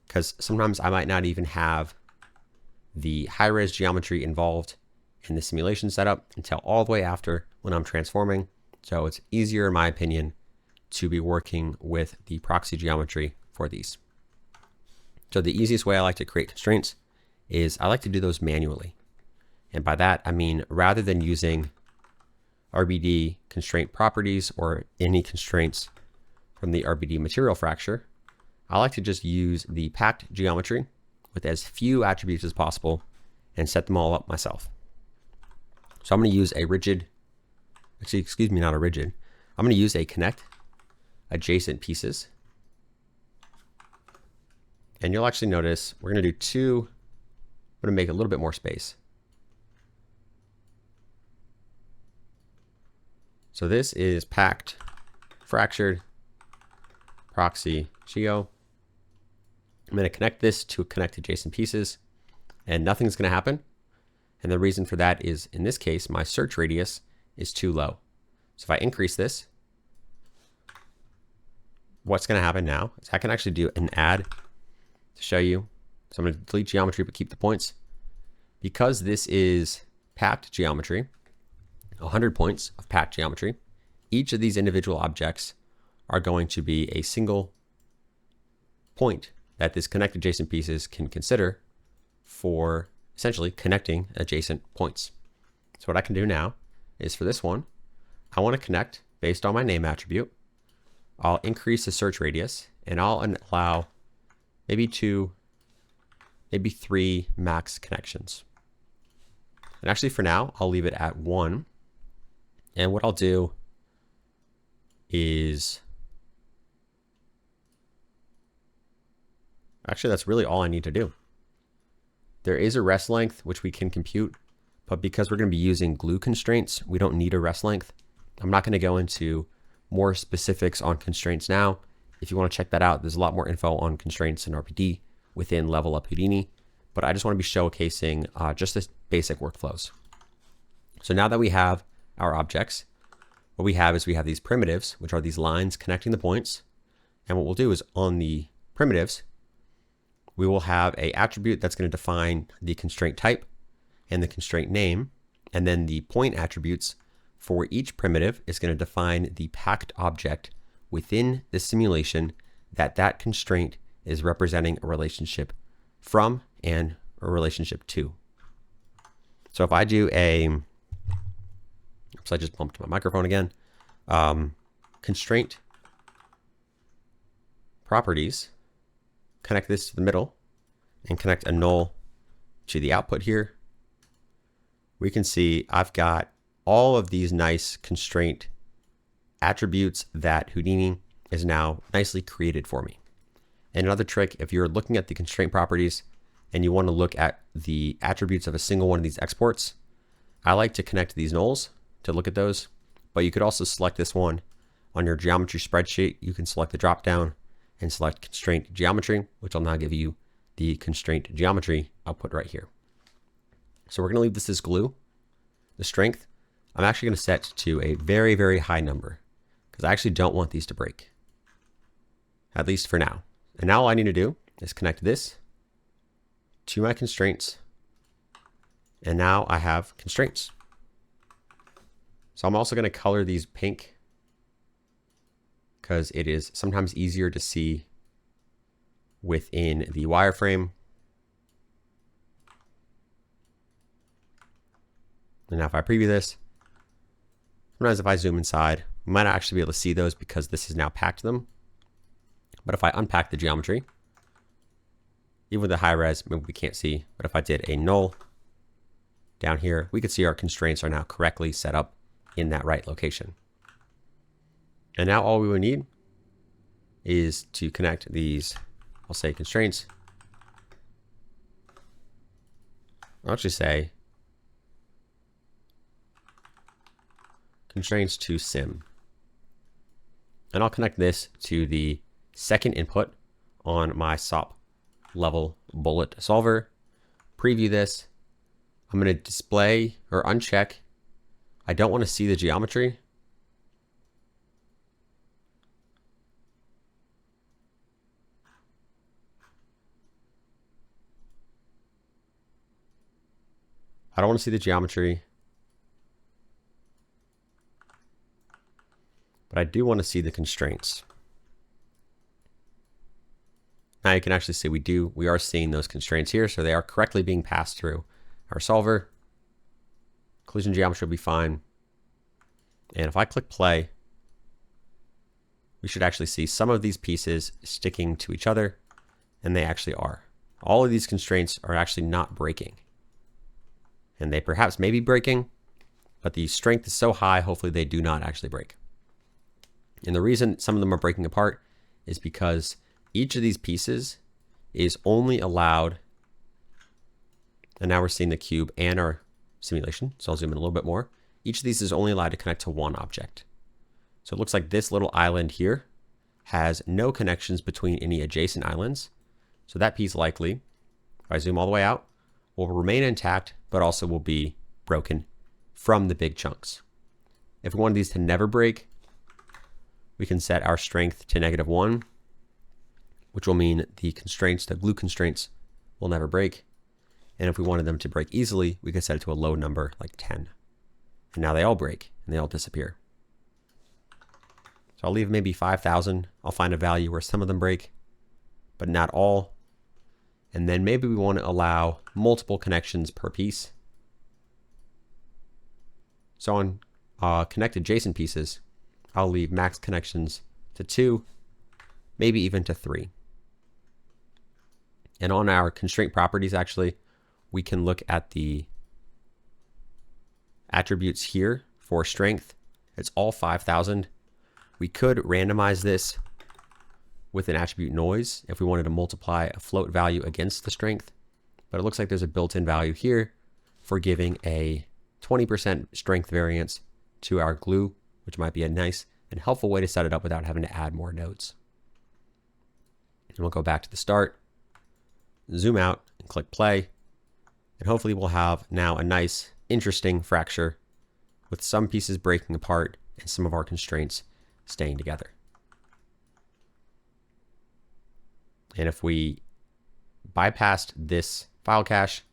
because sometimes I might not even have the high-res geometry involved in the simulation setup until all the way after when I'm transforming. So it's easier, in my opinion, to be working with the proxy geometry for these. So the easiest way I like to create constraints is I like to do those manually. And by that, I mean, rather than using RBD constraint properties or any constraints from the RBD material fracture, I like to just use the packed geometry with as few attributes as possible and set them all up myself. So I'm going to use a rigid, actually, excuse me, not a rigid. I'm going to use a connect adjacent pieces. And you'll actually notice we're going to do two. I'm going to make a little bit more space. So this is packed, fractured, proxy, geo. I'm going to connect this to connect adjacent pieces and nothing's going to happen. And the reason for that is, in this case, my search radius is too low. So if I increase this, what's going to happen now is I can actually do an add to show you. So I'm going to delete geometry but keep the points. Because this is packed geometry, 100 points of packed geometry, each of these individual objects are going to be a single point that this connect adjacent pieces can consider for essentially connecting adjacent points. So what I can do now is for this one, I want to connect based on my name attribute. I'll increase the search radius and I'll allow maybe 2, maybe 3 max connections. And actually for now, I'll leave it at 1. And what I'll do is, actually that's really all I need to do. There is a rest length which we can compute, but because we're going to be using glue constraints, we don't need a rest length. I'm not going to go into more specifics on constraints now. If you want to check that out, there's a lot more info on constraints and RBD within Level Up Houdini, but I just want to be showcasing just the basic workflows. So now that we have our objects, what we have is we have these primitives, which are these lines connecting the points. And what we'll do is on the primitives, we will have an attribute that's going to define the constraint type and the constraint name. And then the point attributes for each primitive is going to define the packed object within the simulation that constraint is representing a relationship from and a relationship to. So if I do a, oops, I just bumped my microphone again. Constraint properties, connect this to the middle and connect a null to the output here. We can see I've got all of these nice constraint attributes that Houdini is now nicely created for me. And another trick, if you're looking at the constraint properties and you want to look at the attributes of a single one of these exports, I like to connect these nulls to look at those, but you could also select this one on your geometry spreadsheet. You can select the drop down and select constraint geometry, which will now give you the constraint geometry output right here. So we're going to leave this as glue. The strength, I'm actually going to set to a very, very high number because I actually don't want these to break, at least for now. And now all I need to do is connect this to my constraints. And now I have constraints. So I'm also going to color these pink because it is sometimes easier to see within the wireframe. And now if I preview this, sometimes if I zoom inside, we might not actually be able to see those because this has now packed them. But if I unpack the geometry, even with the high res, maybe we can't see, but if I did a null down here, we could see our constraints are now correctly set up in that right location. And now all we would need is to connect these, I'll say constraints. I'll actually say constraints to sim. And I'll connect this to the second input on my SOP level bullet solver. Preview this. I'm going to display or uncheck. I don't want to see the geometry. I don't want to see the geometry. But I do want to see the constraints. Now you can actually see we are seeing those constraints here, so they are correctly being passed through our solver. Collision geometry will be fine. And if I click play, we should actually see some of these pieces sticking to each other, and they actually are. All of these constraints are actually not breaking. And they perhaps may be breaking, but the strength is so high, hopefully they do not actually break. And the reason some of them are breaking apart is because each of these pieces is only allowed, and now we're seeing the cube and our simulation, so I'll zoom in a little bit more. Each of these is only allowed to connect to one object. So it looks like this little island here has no connections between any adjacent islands. So that piece likely, if I zoom all the way out, will remain intact, but also will be broken from the big chunks. If we want these to never break, we can set our strength to -1, which will mean the constraints, the glue constraints, will never break. And if we wanted them to break easily, we could set it to a low number like 10. And now they all break and they all disappear. So I'll leave maybe 5,000. I'll find a value where some of them break, but not all. And then maybe we want to allow multiple connections per piece. So on connect adjacent pieces, I'll leave max connections to 2, maybe even to 3. And on our constraint properties, actually, we can look at the attributes here for strength. It's all 5,000. We could randomize this with an attribute noise if we wanted to multiply a float value against the strength. But it looks like there's a built-in value here for giving a 20% strength variance to our glue, which might be a nice and helpful way to set it up without having to add more nodes. And we'll go back to the start, zoom out and click play. And hopefully we'll have now a nice, interesting fracture with some pieces breaking apart and some of our constraints staying together. And if we bypassed this file cache,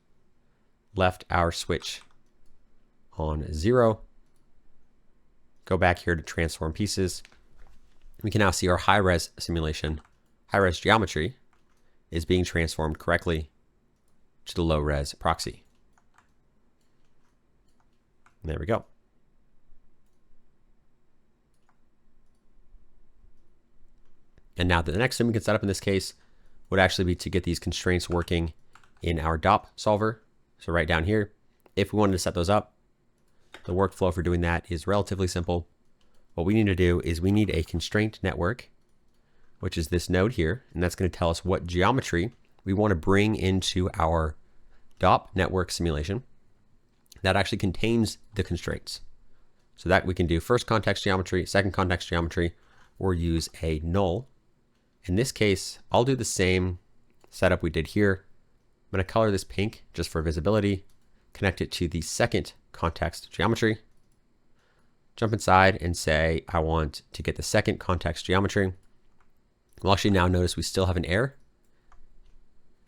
left our switch on 0, go back here to transform pieces, we can now see our high-res simulation, high-res geometry is being transformed correctly to the low-res proxy. And there we go. And now the next thing we can set up in this case would actually be to get these constraints working in our DOP solver. So right down here, if we wanted to set those up, the workflow for doing that is relatively simple. What we need to do is we need a constraint network, which is this node here, and that's going to tell us what geometry we want to bring into our DOP network simulation that actually contains the constraints. So that we can do first context geometry, second context geometry, or use a null. In this case, I'll do the same setup we did here. I'm going to color this pink just for visibility, connect it to the second context geometry, jump inside and say I want to get the second context geometry. We'll actually now notice we still have an error,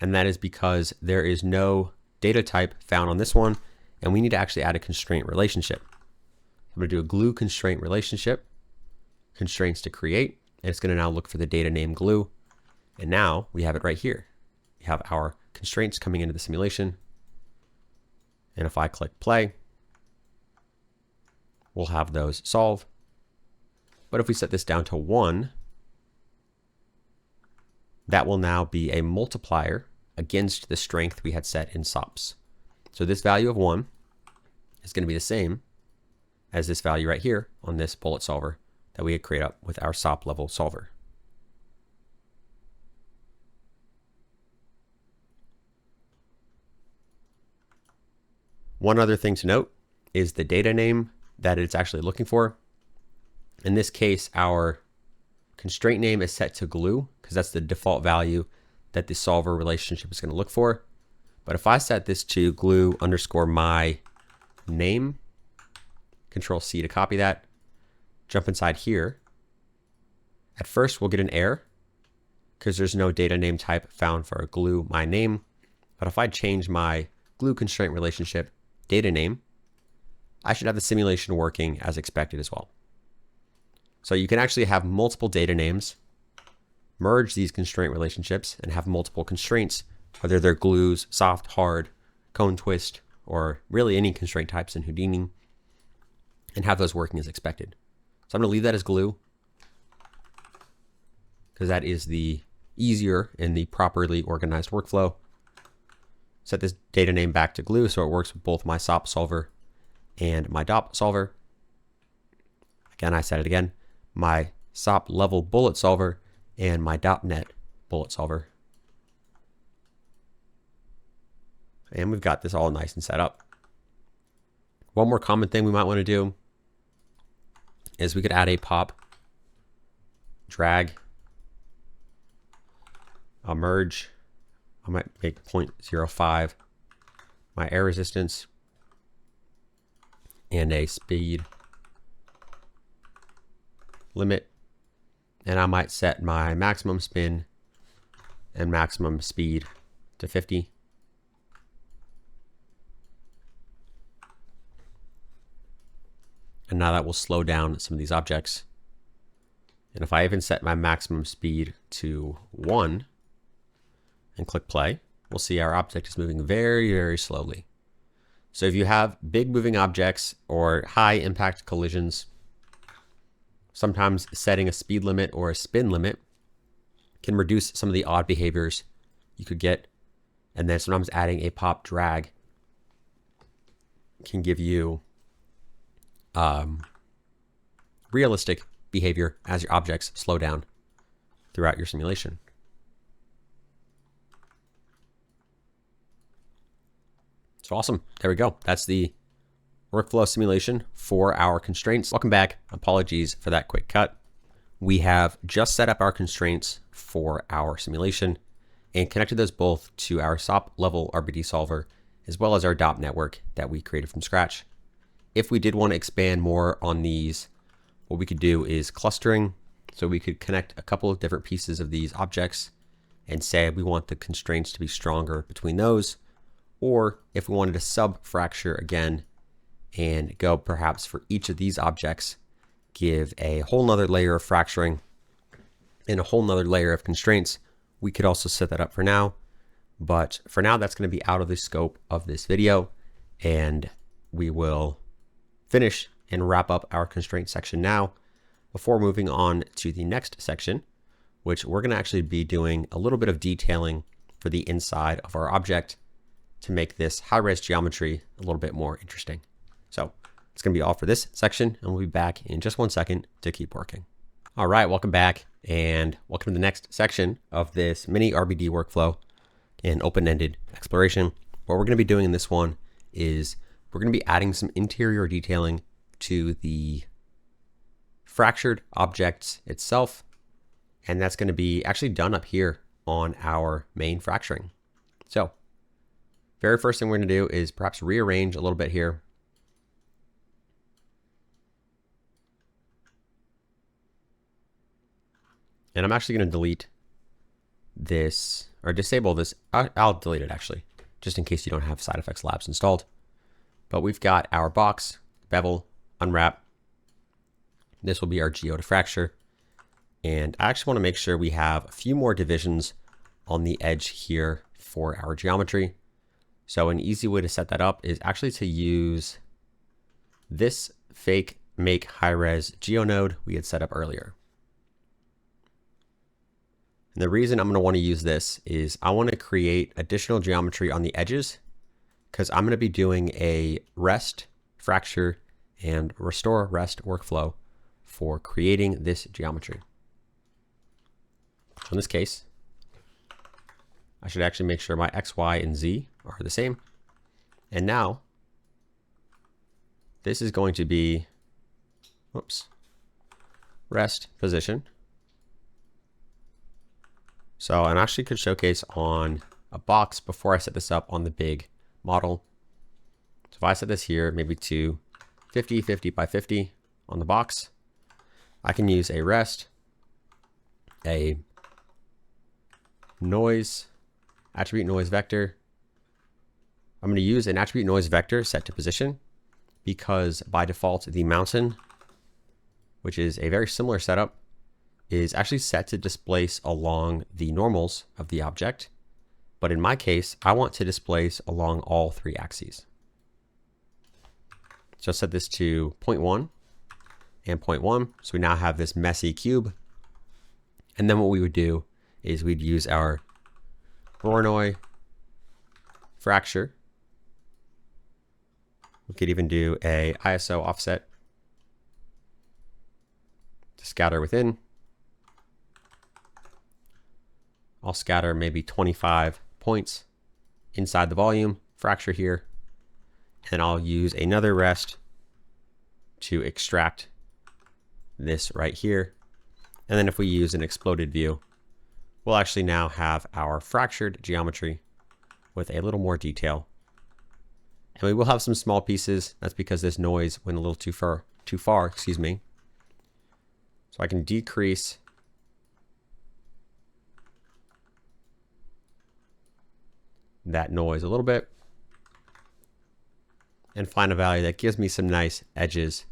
and that is because there is no data type found on this one, and we need to actually add a constraint relationship. I'm going to do a glue constraint relationship, constraints to create, and it's going to now look for the data name glue. And now we have it right here. We have our constraints coming into the simulation. And if I click play, we'll have those solve. But if we set this down to 1, that will now be a multiplier against the strength we had set in SOPS. So this value of 1 is going to be the same as this value right here on this bullet solver that we had created up with our SOP level solver. One other thing to note is the data name that it's actually looking for. In this case, our constraint name is set to glue because that's the default value that the solver relationship is going to look for. But if I set this to glue underscore my name, Control C to copy that, jump inside here. At first, we'll get an error because there's no data name type found for glue my name. But if I change my glue constraint relationship data name, I should have the simulation working as expected as well. So you can actually have multiple data names, merge these constraint relationships, and have multiple constraints, whether they're glues, soft, hard, cone twist, or really any constraint types in Houdini, and have those working as expected. So I'm going to leave that as glue because that is the easier and the properly organized workflow. Set this data name back to glue so it works with both my SOP solver and my DOP solver. Again, I said it again, my SOP level bullet solver and my .NET bullet solver. And we've got this all nice and set up. One more common thing we might want to do is we could add a pop, drag, a merge. I might make 0.05 my air resistance and a speed limit. And I might set my maximum spin and maximum speed to 50. And now that will slow down some of these objects. And if I even set my maximum speed to 1 and click play, we'll see our object is moving very, very slowly. So if you have big moving objects or high impact collisions, sometimes setting a speed limit or a spin limit can reduce some of the odd behaviors you could get. And then sometimes adding a pop drag can give you realistic behavior as your objects slow down throughout your simulation. So awesome. There we go. That's the workflow simulation for our constraints. Welcome back. Apologies for that quick cut. We have just set up our constraints for our simulation and connected those both to our SOP level RBD solver as well as our DOP network that we created from scratch. If we did want to expand more on these, what we could do is clustering. So we could connect a couple of different pieces of these objects and say we want the constraints to be stronger between those. Or if we wanted to sub-fracture again and go perhaps for each of these objects, give a whole nother layer of fracturing and a whole nother layer of constraints, we could also set that up for now. But for now, that's going to be out of the scope of this video, and we will finish and wrap up our constraint section now before moving on to the next section, which we're going to actually be doing a little bit of detailing for the inside of our object to make this high-res geometry a little bit more interesting. So it's going to be all for this section, and we'll be back in just 1 second to keep working. All right, welcome back, and welcome to the next section of this mini RBD workflow and open-ended exploration. What we're going to be doing in this one is we're going to be adding some interior detailing to the fractured objects itself, and that's going to be actually done up here on our main fracturing. So very first thing we're going to do is perhaps rearrange a little bit here. And I'm actually going to delete this or disable this. I'll delete it actually, just in case you don't have Side Effects Labs installed. But we've got our box, bevel, unwrap, This will be our geo diffracture. And I actually want to make sure we have a few more divisions on the edge here for our geometry. So an easy way to set that up is actually to use this fake make high res geo node we had set up earlier. And the reason I'm going to want to use this is I want to create additional geometry on the edges because I'm going to be doing a rest, fracture, and restore rest workflow for creating this geometry. In this case, I should actually make sure my X, Y, and Z are the same. And now this is going to be, whoops, rest position. So, and I actually could showcase on a box before I set this up on the big model. So if I set this here, maybe to 50, 50 by 50 on the box, I can use a rest, a noise, attribute noise vector. I'm going to use an attribute noise vector set to position because by default, the mountain, which is a very similar setup, is actually set to displace along the normals of the object. But in my case, I want to displace along all three axes. So I'll set this to 0.1 and 0.1. So we now have this messy cube. And then what we would do is we'd use our Voronoi fracture. We could even do a ISO offset to scatter within. I'll scatter maybe 25 points inside the volume, fracture here, and I'll use another rest to extract this right here. And then if we use an exploded view, we'll actually now have our fractured geometry with a little more detail. And we will have some small pieces. That's because this noise went a little too far, excuse me. So I can decrease that noise a little bit and find a value that gives me some nice edges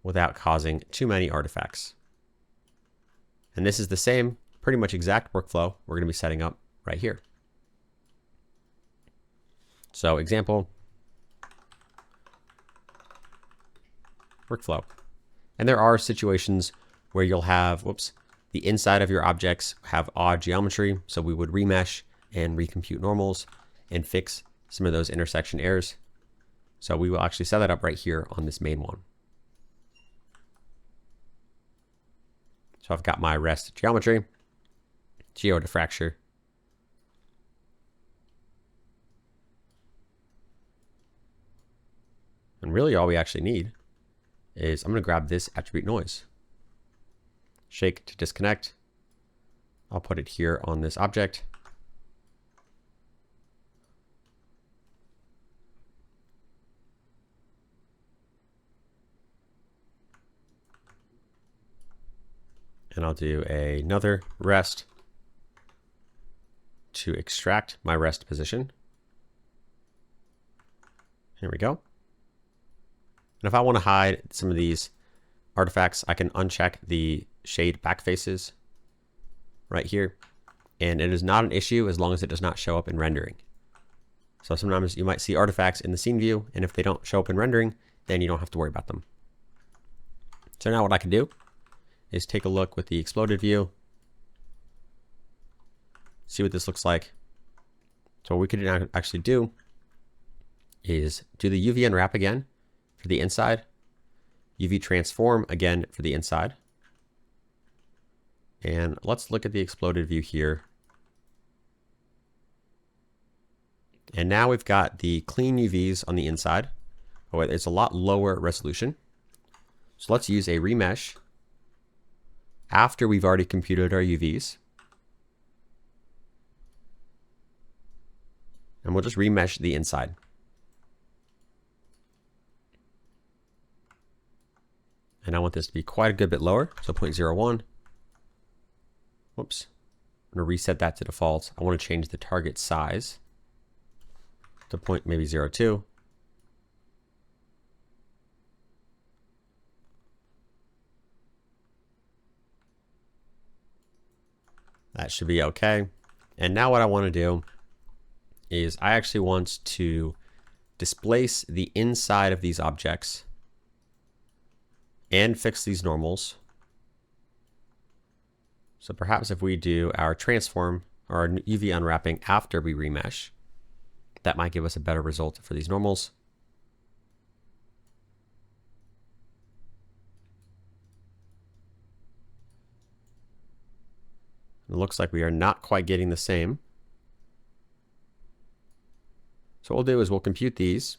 without causing too many artifacts. And this is the same, pretty much exact workflow we're going to be setting up right here. So example, workflow. And there are situations where you'll have, whoops, the inside of your objects have odd geometry. So we would remesh and recompute normals and fix some of those intersection errors. So we will actually set that up right here on this main one. So I've got my rest geometry, geo diffracture, and really all we actually need is I'm going to grab this attribute noise, shake to disconnect. I'll put it here on this object. And I'll do another rest to extract my rest position. Here we go. And if I want to hide some of these artifacts, I can uncheck the shade back faces right here. And it is not an issue as long as it does not show up in rendering. So sometimes you might see artifacts in the scene view, and if they don't show up in rendering, then you don't have to worry about them. So now what I can do is take a look with the exploded view, see what this looks like. So what we could actually do is do the UV unwrap again for the inside, UV transform again for the inside. And let's look at the exploded view here. And now we've got the clean UVs on the inside. Oh, it's a lot lower resolution. So let's use a remesh after we've already computed our UVs. And we'll just remesh the inside. And I want this to be quite a good bit lower, so 0.01. Whoops. I'm going to reset that to default. I want to change the target size to maybe 0.02. That should be okay. And now what I want to do is I actually want to displace the inside of these objects and fix these normals. So perhaps if we do our transform or our UV unwrapping after we remesh, that might give us a better result for these normals. It looks like we are not quite getting the same. So what we'll do is we'll compute these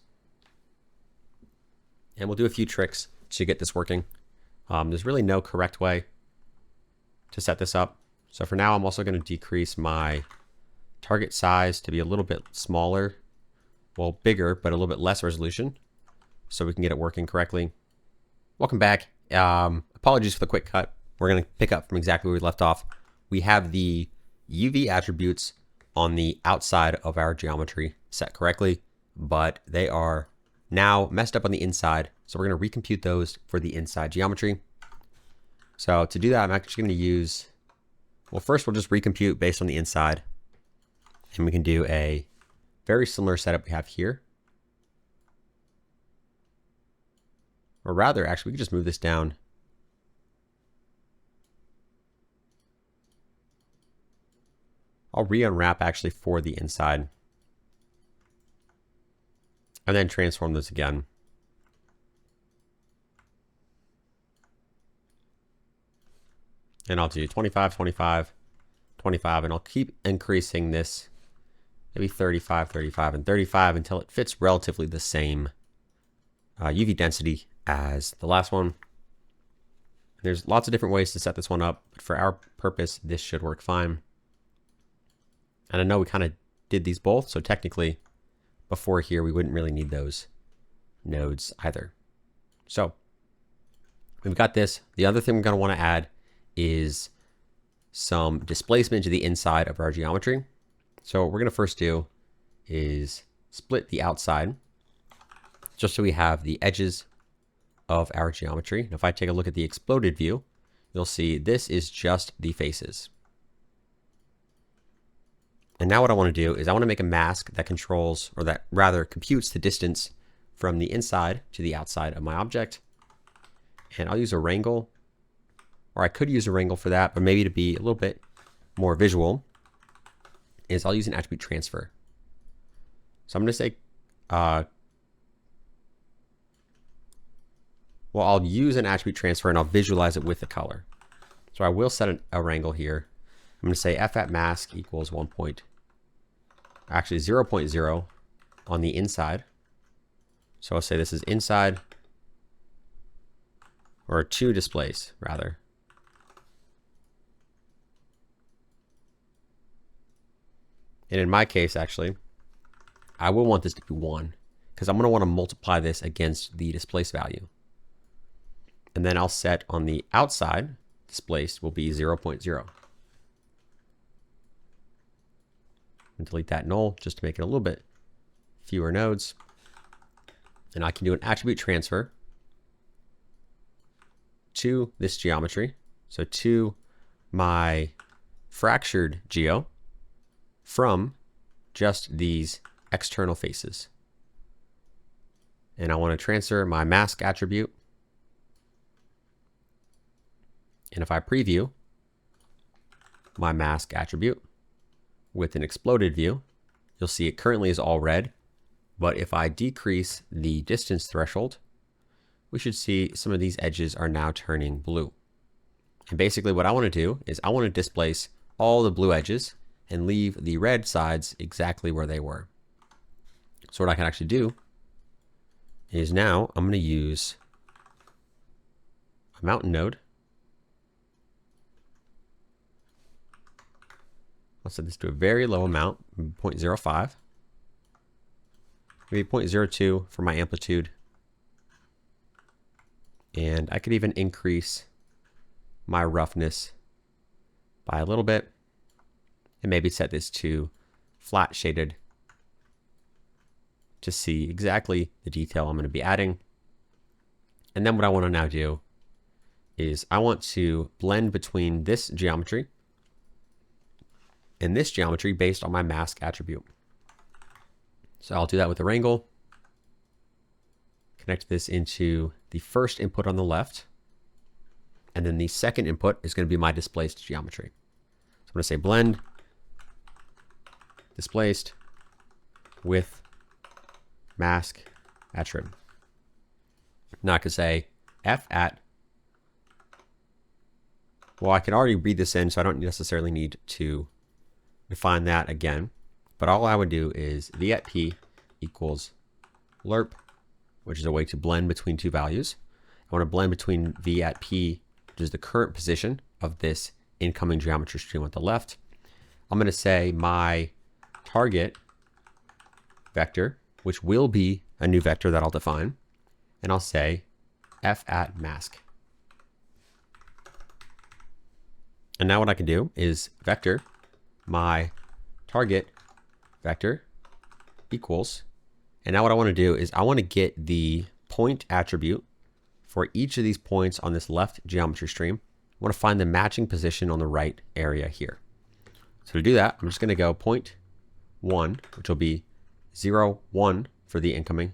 and we'll do a few tricks to get this working. There's really no correct way to set this up. So for now, I'm also going to decrease my target size to be a little bit smaller, well, bigger, but a little bit less resolution so we can get it working correctly. Welcome back. Apologies for the quick cut. We're going to pick up from exactly where we left off. We have the UV attributes on the outside of our geometry set correctly, but they are now messed up on the inside. So we're going to recompute those for the inside geometry. So to do that, I'm actually going to use, well, first we'll just recompute based on the inside. And we can do a very similar setup we have here. Or rather, actually, we can just move this down. I'll re-unwrap actually for the inside. And then transform this again. And I'll do 25, 25, 25, and I'll keep increasing this, maybe 35, 35, and 35 until it fits relatively the same UV density as the last one. There's lots of different ways to set this one up, but for our purpose, this should work fine. And I know we kind of did these both, so technically before here, we wouldn't really need those nodes either. So we've got this. The other thing we're going to want to add is some displacement to the inside of our geometry. So what we're going to first do is split the outside just so we have the edges of our geometry. And if I take a look at the exploded view, you'll see this is just the faces. And now what I want to do is I want to make a mask that controls, or that rather computes the distance from the inside to the outside of my object. And I'll use a wrangle, or I could use a wrangle for that, but maybe to be a little bit more visual, is I'll use an attribute transfer. So I'm going to say, well, I'll use an attribute transfer and I'll visualize it with the color. So I will set a wrangle here. I'm going to say f at mask equals 0.0 on the inside. So I'll say this is inside, or to displace rather. And in my case, actually, I will want this to be 1 because I'm going to want to multiply this against the displace value. And then I'll set on the outside, displaced will be 0.0. And delete that null just to make it a little bit fewer nodes. And I can do an attribute transfer to this geometry. So to my fractured geo from just these external faces. And I want to transfer my mask attribute. And if I preview my mask attribute with an exploded view, you'll see it currently is all red. But if I decrease the distance threshold, we should see some of these edges are now turning blue. And basically what I want to do is I want to displace all the blue edges and leave the red sides exactly where they were. So what I can actually do is now I'm going to use a mountain node. I'll set this to a very low amount, 0.05. Maybe 0.02 for my amplitude. And I could even increase my roughness by a little bit. And maybe set this to flat shaded to see exactly the detail I'm going to be adding. And then what I want to now do is I want to blend between this geometry in this geometry based on my mask attribute. So I'll do that with a wrangle. Connect this into the first input on the left. And then the second input is going to be my displaced geometry. So I'm going to say blend displaced with mask attribute. Now I could say f at, well, I can already read this in, so I don't necessarily need to define that again. But all I would do is v at p equals lerp, which is a way to blend between two values. I want to blend between v at p, which is the current position of this incoming geometry stream on the left. I'm going to say my target vector, which will be a new vector that I'll define, and I'll say f at mask. And now what I can do is vector my target vector equals, and now what I want to do is I want to get the point attribute for each of these points on this left geometry stream. I want to find the matching position on the right area here. So to do that, I'm just going to go point 1, which will be 0, 1 for the incoming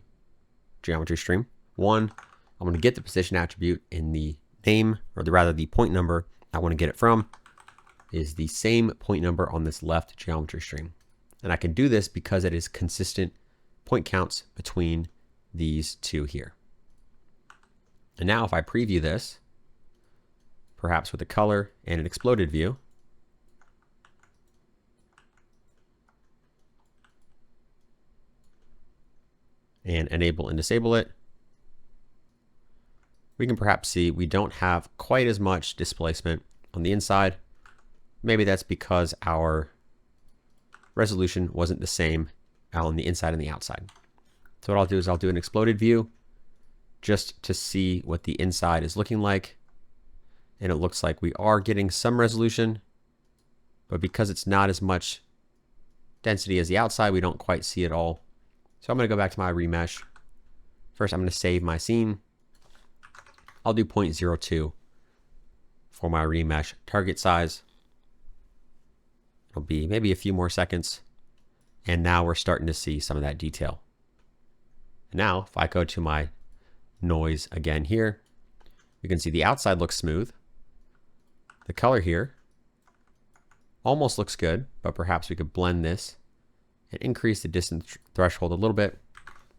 geometry stream. 1, I'm going to get the position attribute in the name, or rather the point number I want to get it from is the same point number on this left geometry stream. And I can do this because it is consistent point counts between these two here. And now if I preview this, perhaps with a color and an exploded view, and enable and disable it, we can perhaps see we don't have quite as much displacement on the inside. Maybe that's because our resolution wasn't the same on the inside and the outside. So what I'll do is I'll do an exploded view just to see what the inside is looking like. And it looks like we are getting some resolution, but because it's not as much density as the outside, we don't quite see it all. So I'm going to go back to my remesh. First, I'm going to save my scene. I'll do 0.02 for my remesh target size. It'll be maybe a few more seconds. And now we're starting to see some of that detail. And now, if I go to my noise again here, you can see the outside looks smooth. The color here almost looks good, but perhaps we could blend this and increase the distance threshold a little bit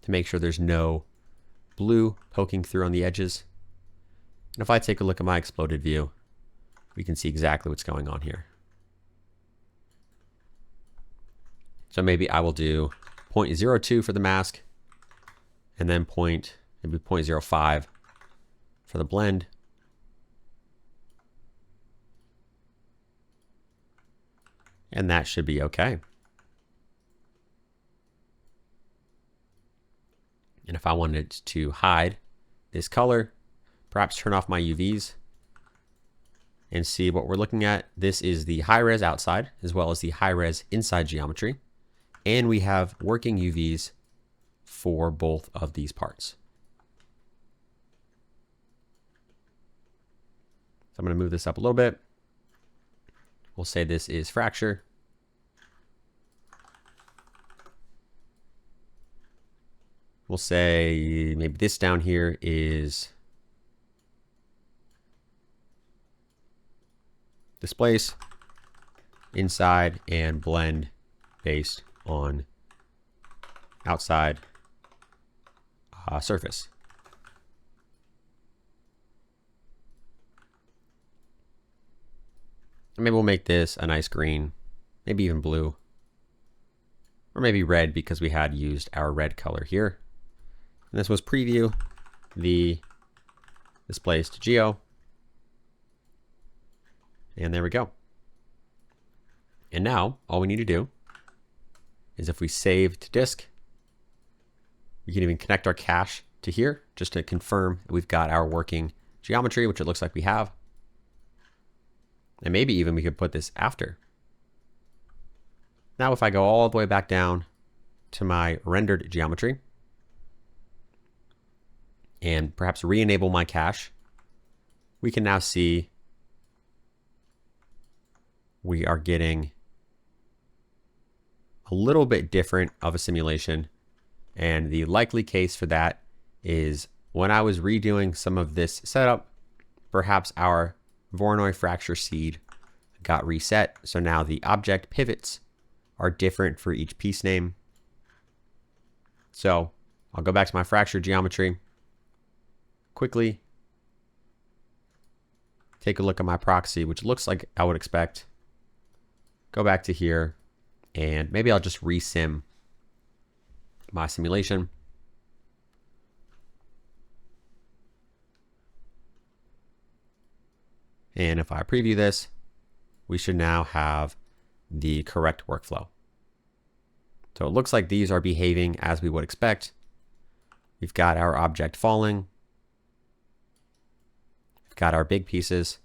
to make sure there's no blue poking through on the edges. And if I take a look at my exploded view, we can see exactly what's going on here. So maybe I will do 0.02 for the mask, and then maybe 0.05 for the blend. And that should be okay. And if I wanted to hide this color, perhaps turn off my UVs and see what we're looking at. This is the high res outside as well as the high res inside geometry. And we have working UVs for both of these parts. So I'm going to move this up a little bit. We'll say this is fracture. We'll say maybe this down here is displace inside and blend based on outside surface. And maybe we'll make this a nice green, maybe even blue, or maybe red because we had used our red color here. And this was preview the displaced geo. And there we go. And now all we need to do is if we save to disk, we can even connect our cache to here just to confirm that we've got our working geometry, which it looks like we have. And maybe even we could put this after. Now if I go all the way back down to my rendered geometry and perhaps re-enable my cache, we can now see we are getting a little bit different of a simulation. And the likely case for that is when I was redoing some of this setup, perhaps our Voronoi fracture seed got reset. So now the object pivots are different for each piece name. So I'll go back to my fracture geometry quickly. Take a look at my proxy, which looks like I would expect. Go back to here, and maybe I'll just resim my simulation. And if I preview this, we should now have the correct workflow. So it looks like these are behaving as we would expect. We've got our object falling. We've got our big pieces.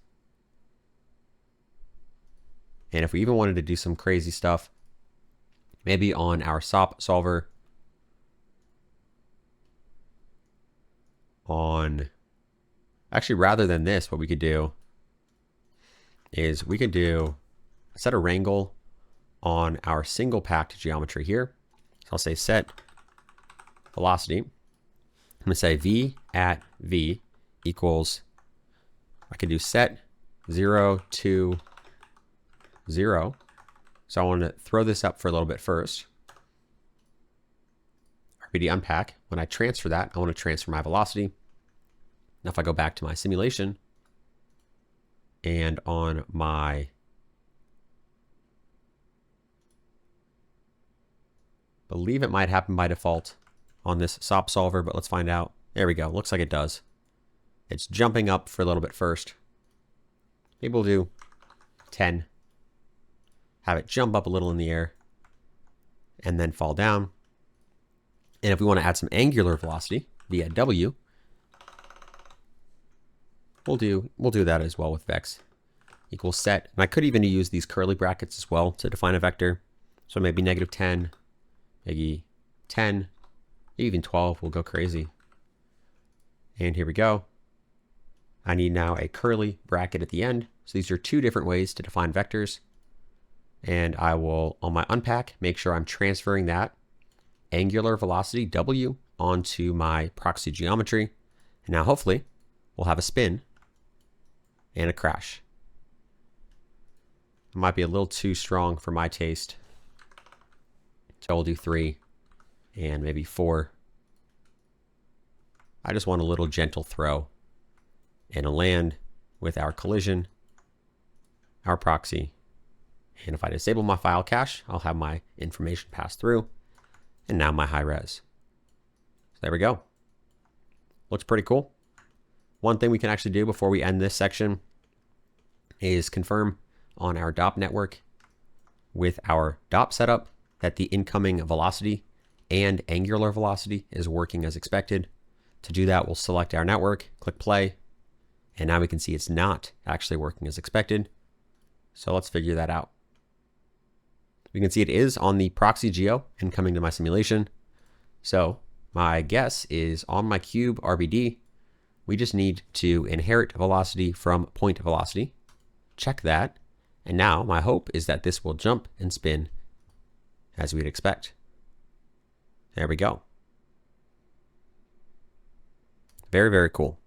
And if we even wanted to do some crazy stuff, maybe on our SOP solver, actually rather than this, what we could do is we could do set a wrangle on our single packed geometry here. So I'll say set velocity. I'm going to say v at v equals, I could do set 0 to 0. So I want to throw this up for a little bit first. RPD unpack. When I transfer that, I want to transfer my velocity. Now if I go back to my simulation and on my believe it might happen by default on this SOP solver, but let's find out. There we go. Looks like it does. It's jumping up for a little bit first. Maybe we'll do 10. Have it jump up a little in the air and then fall down. And if we want to add some angular velocity via W, we'll do that as well with vex equals set. And I could even use these curly brackets as well to define a vector. So maybe -10, maybe 10, even 12 will go crazy. And here we go. I need now a curly bracket at the end. So these are two different ways to define vectors. And I will, on my unpack, make sure I'm transferring that angular velocity W onto my proxy geometry. And now hopefully we'll have a spin and a crash. It might be a little too strong for my taste. So we'll do 3 and maybe 4. I just want a little gentle throw and a land with our collision, our proxy. And if I disable my file cache, I'll have my information pass through. And now my high res. So there we go. Looks pretty cool. One thing we can actually do before we end this section is confirm on our DOP network with our DOP setup that the incoming velocity and angular velocity is working as expected. To do that, we'll select our network, click play, and now we can see it's not actually working as expected. So let's figure that out. We can see it is on the proxy geo and coming to my simulation. So my guess is on my cube RBD, we just need to inherit velocity from point velocity. Check that. And now my hope is that this will jump and spin as we'd expect. There we go. Very, very cool.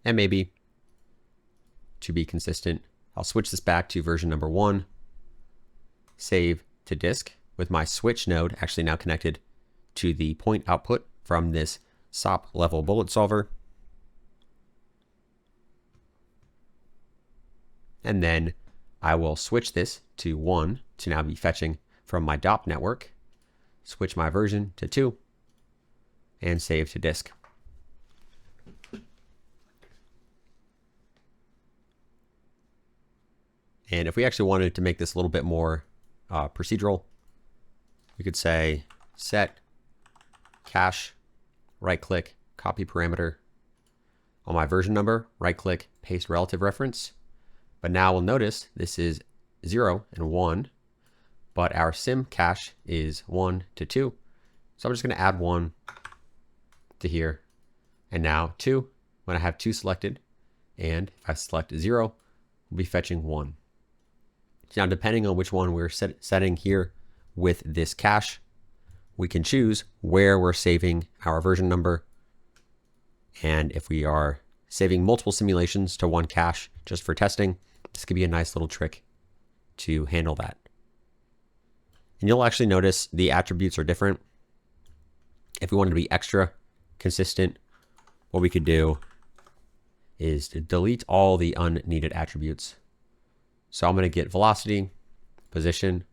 And maybe to be consistent, I'll switch this back to version number 1, save to disk with my switch node actually now connected to the point output from this SOP level bullet solver. And then I will switch this to 1 to now be fetching from my DOP network, switch my version to 2, and save to disk. And if we actually wanted to make this a little bit more procedural, we could say set cache, right click, copy parameter. On my version number, right click, paste relative reference. But now we'll notice this is 0 and 1, but our sim cache is 1 to 2. So I'm just going to add 1 to here. And now 2, when I have 2 selected, and if I select 0, we'll be fetching 1. Now, depending on which one we're setting here with this cache, we can choose where we're saving our version number. And if we are saving multiple simulations to one cache just for testing, this could be a nice little trick to handle that. And you'll actually notice the attributes are different. If we wanted to be extra consistent, what we could do is to delete all the unneeded attributes. So I'm going to get velocity, position,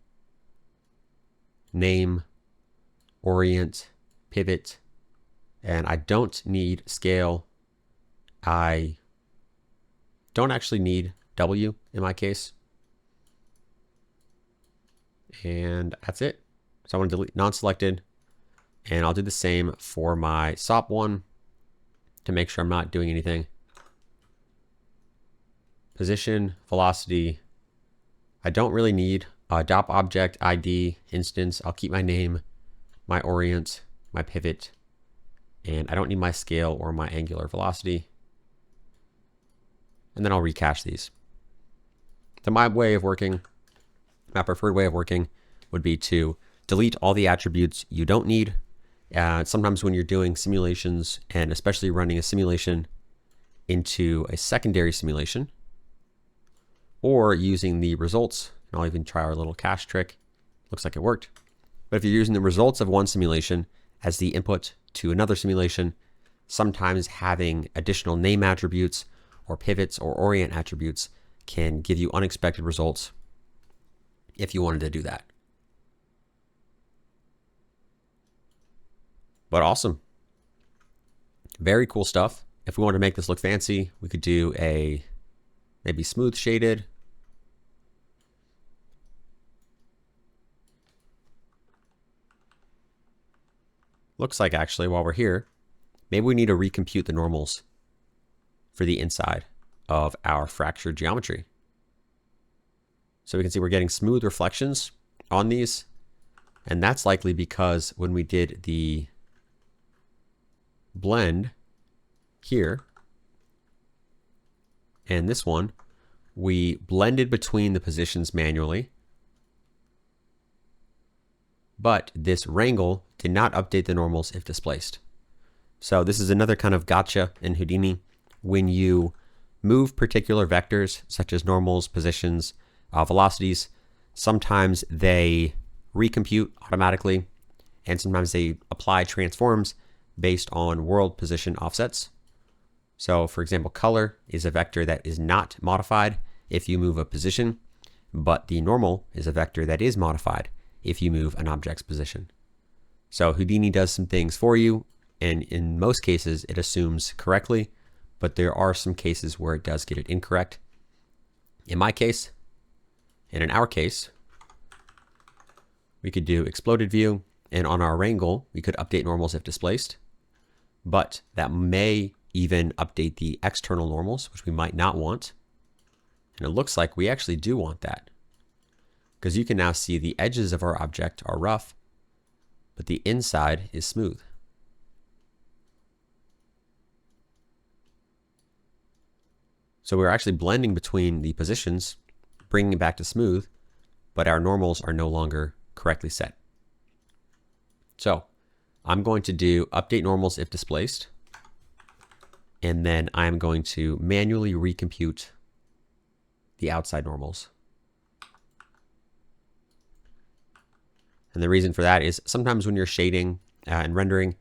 name, orient, pivot, and I don't need scale. I don't actually need W in my case. And that's it. So I want to delete non-selected, and I'll do the same for my SOP one to make sure I'm not doing anything. Position, velocity. I don't really need a DOP object ID instance. I'll keep my name, my orient, my pivot, and I don't need my scale or my angular velocity. And then I'll recache these. So my way of working, my preferred way of working would be to delete all the attributes you don't need. Sometimes when you're doing simulations, and especially running a simulation into a secondary simulation, or using the results, and I'll even try our little cache trick. Looks like it worked. But if you're using the results of one simulation as the input to another simulation, sometimes having additional name attributes or pivots or orient attributes can give you unexpected results if you wanted to do that. But awesome. Very cool stuff. If we wanted to make this look fancy, we could do a maybe smooth shaded. Looks like actually while we're here, maybe we need to recompute the normals for the inside of our fractured geometry. So we can see we're getting smooth reflections on these. And that's likely because when we did the blend here and this one, we blended between the positions manually, but this wrangle did not update the normals if displaced. So this is another kind of gotcha in Houdini. When you move particular vectors such as normals, positions, velocities, sometimes they recompute automatically, and sometimes they apply transforms based on world position offsets. So for example, color is a vector that is not modified if you move a position, but the normal is a vector that is modified if you move an object's position. So Houdini does some things for you, and in most cases it assumes correctly, but there are some cases where it does get it incorrect. In my case, and in our case, we could do exploded view, and on our wrangle, we could update normals if displaced, but that may even update the external normals, which we might not want. And it looks like we actually do want that, because you can now see the edges of our object are rough, but the inside is smooth. So we're actually blending between the positions, bringing it back to smooth, but our normals are no longer correctly set. So I'm going to do update normals if displaced, and then I'm going to manually recompute the outside normals. And the reason for that is sometimes when you're shading and rendering,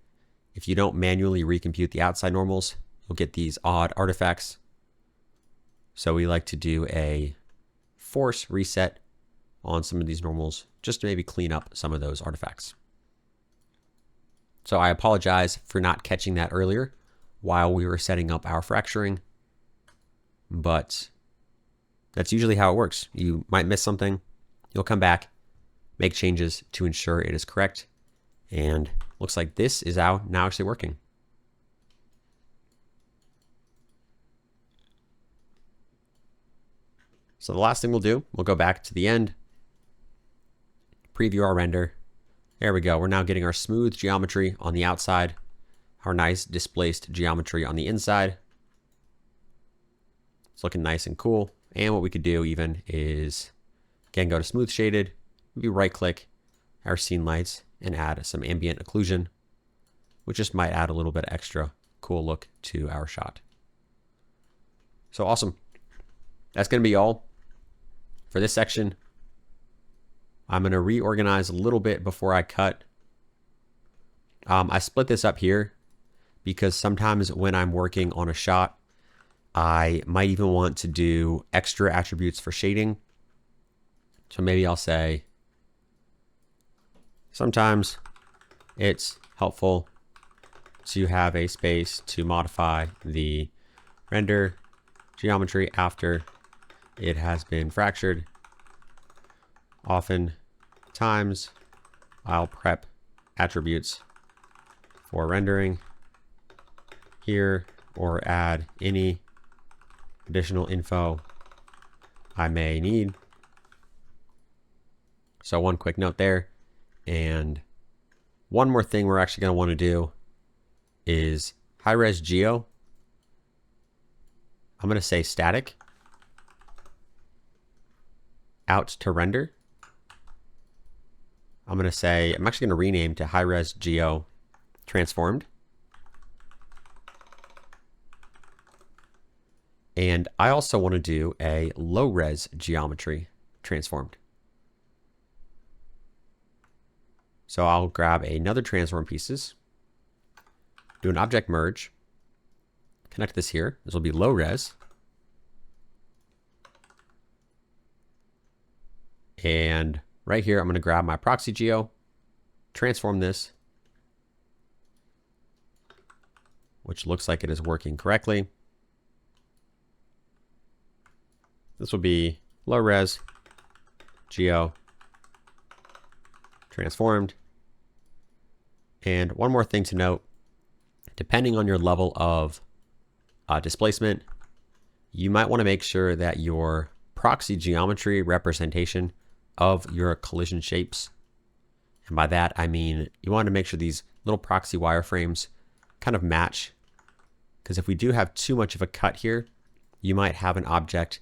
if you don't manually recompute the outside normals, you'll get these odd artifacts. So we like to do a force reset on some of these normals just to maybe clean up some of those artifacts. So I apologize for not catching that earlier while we were setting up our fracturing, but that's usually how it works. You might miss something, you'll come back, make changes to ensure it is correct, and looks like this is now actually working. So the last thing we'll do, we'll go back to the end, preview our render. There we go. We're now getting our smooth geometry on the outside, our nice displaced geometry on the inside. It's looking nice and cool. And what we could do even is Again, go to smooth shaded, maybe right click our scene lights and add some ambient occlusion, which just might add a little bit extra cool look to our shot. So awesome. That's going to be all for this section. I'm going to reorganize a little bit before I cut. I split this up here because sometimes when I'm working on a shot, I might even want to do extra attributes for shading. So maybe I'll say, sometimes it's helpful to have a space to modify the render geometry after it has been fractured. Oftentimes, I'll prep attributes for rendering here or add any additional info I may need. So one quick note there. And one more thing we're actually going to want to do is high-res geo. I'm going to say static out to render. I'm going to say, I'm actually going to rename to high-res geo transformed. And I also want to do a low-res geometry transformed. So I'll grab another transform pieces, do an object merge, connect this here. This will be low res. And right here, I'm going to grab my proxy geo, transform this, which looks like it is working correctly. This will be low res geo transformed. And one more thing to note, depending on your level of displacement, you might want to make sure that your proxy geometry representation of your collision shapes, and by that I mean you want to make sure these little proxy wireframes kind of match, because if we do have too much of a cut here, you might have an object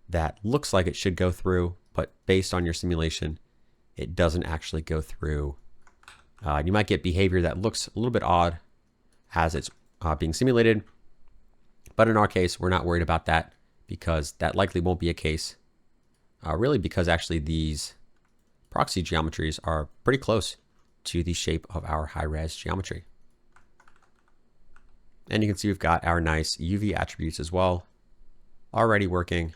that looks like it should go through, but based on your simulation, it doesn't actually go through. You might get behavior that looks a little bit odd as it's being simulated. But in our case, we're not worried about that because that likely won't be a case. Really because actually these proxy geometries are pretty close to the shape of our high-res geometry. And you can see we've got our nice UV attributes as well already working.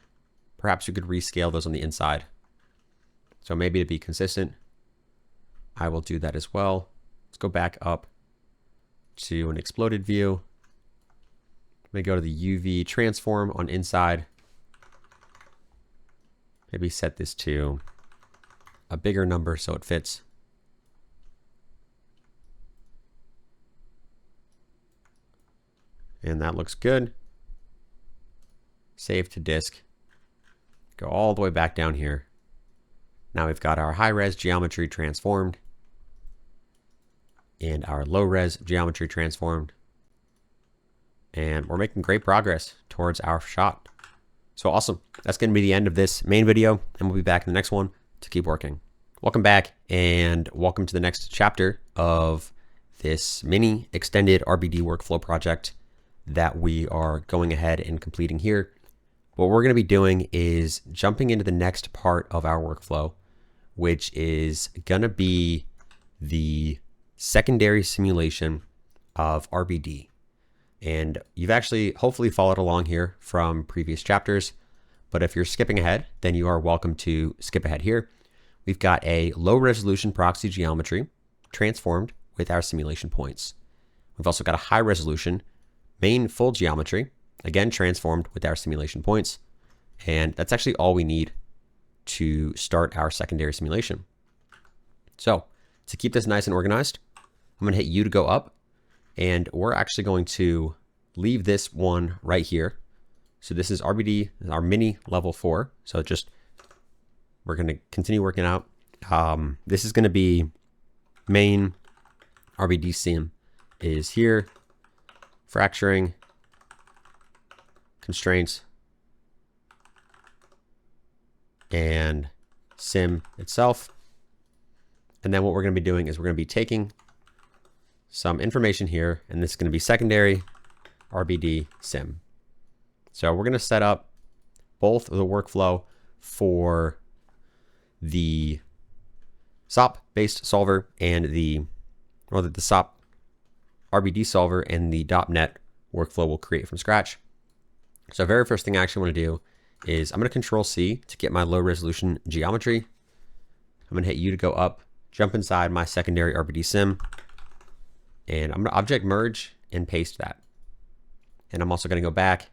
Perhaps we could rescale those on the inside. So maybe to be consistent, I will do that as well. Let's go back up to an exploded view. Let me go to the UV transform on inside. Maybe set this to a bigger number so it fits. And that looks good. Save to disk. Go all the way back down here. Now we've got our high-res geometry transformed and our low-res geometry transformed. And we're making great progress towards our shot. So awesome. That's going to be the end of this main video, and we'll be back in the next one to keep working. Welcome back, and welcome to the next chapter of this mini extended RBD workflow project that we are going ahead and completing here. What we're going to be doing is jumping into the next part of our workflow, which is going to be the secondary simulation of RBD. And you've actually hopefully followed along here from previous chapters, but if you're skipping ahead, then you are welcome to skip ahead here. We've got a low resolution proxy geometry transformed with our simulation points. We've also got a high resolution main full geometry, again transformed with our simulation points. And that's actually all we need to start our secondary simulation. So to keep this nice and organized, I'm going to hit U to go up, and we're actually going to leave this one right here. So this is RBD, our mini level 4. So just, we're going to continue working out. This is going to be main RBD sim is here, fracturing, constraints, and sim itself. And then what we're going to be doing is we're going to be taking some information here, and this is going to be secondary RBD sim. So we're going to set up both the workflow for the SOP based solver and the SOP RBD solver and the .NET workflow we'll create from scratch. So very first thing I actually want to do is I'm going to Control C to get my low resolution geometry. I'm going to hit U to go up, jump inside my secondary RBD sim, and I'm going to object merge and paste that. And I'm also going to go back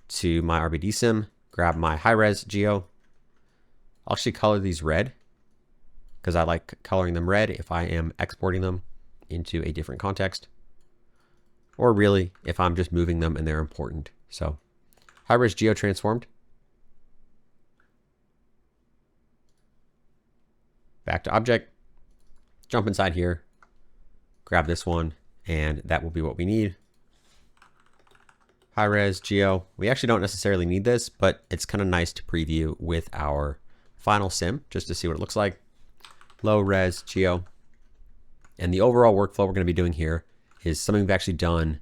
to my RBD sim, grab my high res geo. I'll actually color these red because I like coloring them red if I am exporting them into a different context, or really if I'm just moving them and they're important. So high res geo transformed. Back to object, jump inside here, grab this one, and that will be what we need. High res geo. We actually don't necessarily need this, but it's kind of nice to preview with our final sim just to see what it looks like. Low res geo. And the overall workflow we're going to be doing here is something we've actually done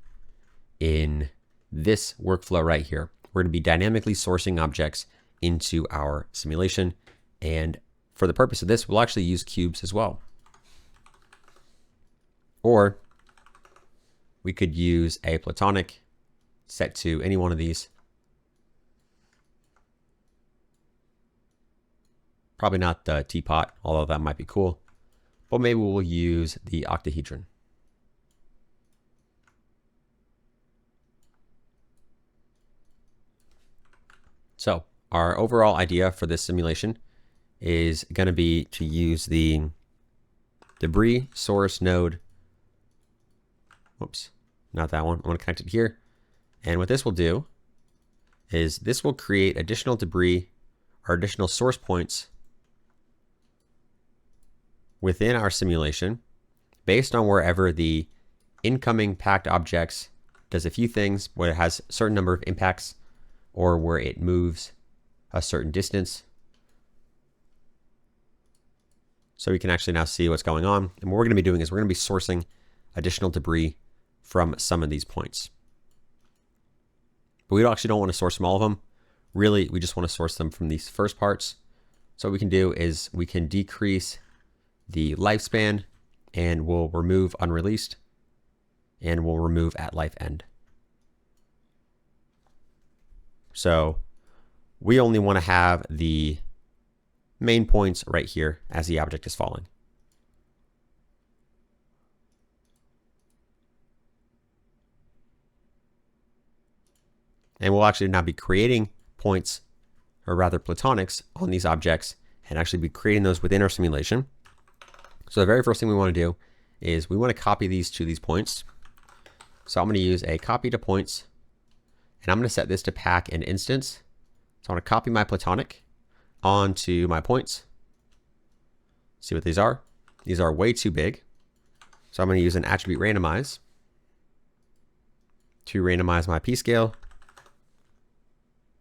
in this workflow right here. We're going to be dynamically sourcing objects into our simulation, and for the purpose of this, we'll actually use cubes as well. Or we could use a platonic set to any one of these. Probably not the teapot, although that might be cool. But maybe we'll use the octahedron. So our overall idea for this simulation is going to be to use the debris source node. Whoops, not that one. I'm going to connect it here. And what this will do is this will create additional debris or additional source points within our simulation based on wherever the incoming packed objects does a few things, where it has a certain number of impacts or where it moves a certain distance. So we can actually now see what's going on. And what we're going to be doing is we're going to be sourcing additional debris from some of these points. But we actually don't want to source from all of them. Really, we just want to source them from these first parts. So what we can do is we can decrease the lifespan, and we'll remove unreleased, and we'll remove at life end. So we only want to have the main points right here as the object is falling. And we'll actually now be creating points, or rather platonics, on these objects, and actually be creating those within our simulation. So the very first thing we want to do is we want to copy these to these points. So I'm going to use a copy to points, and I'm going to set this to pack and instance. So I want to copy my platonic onto my points. See what these are. These are way too big. So I'm going to use an attribute randomize to randomize my p-scale.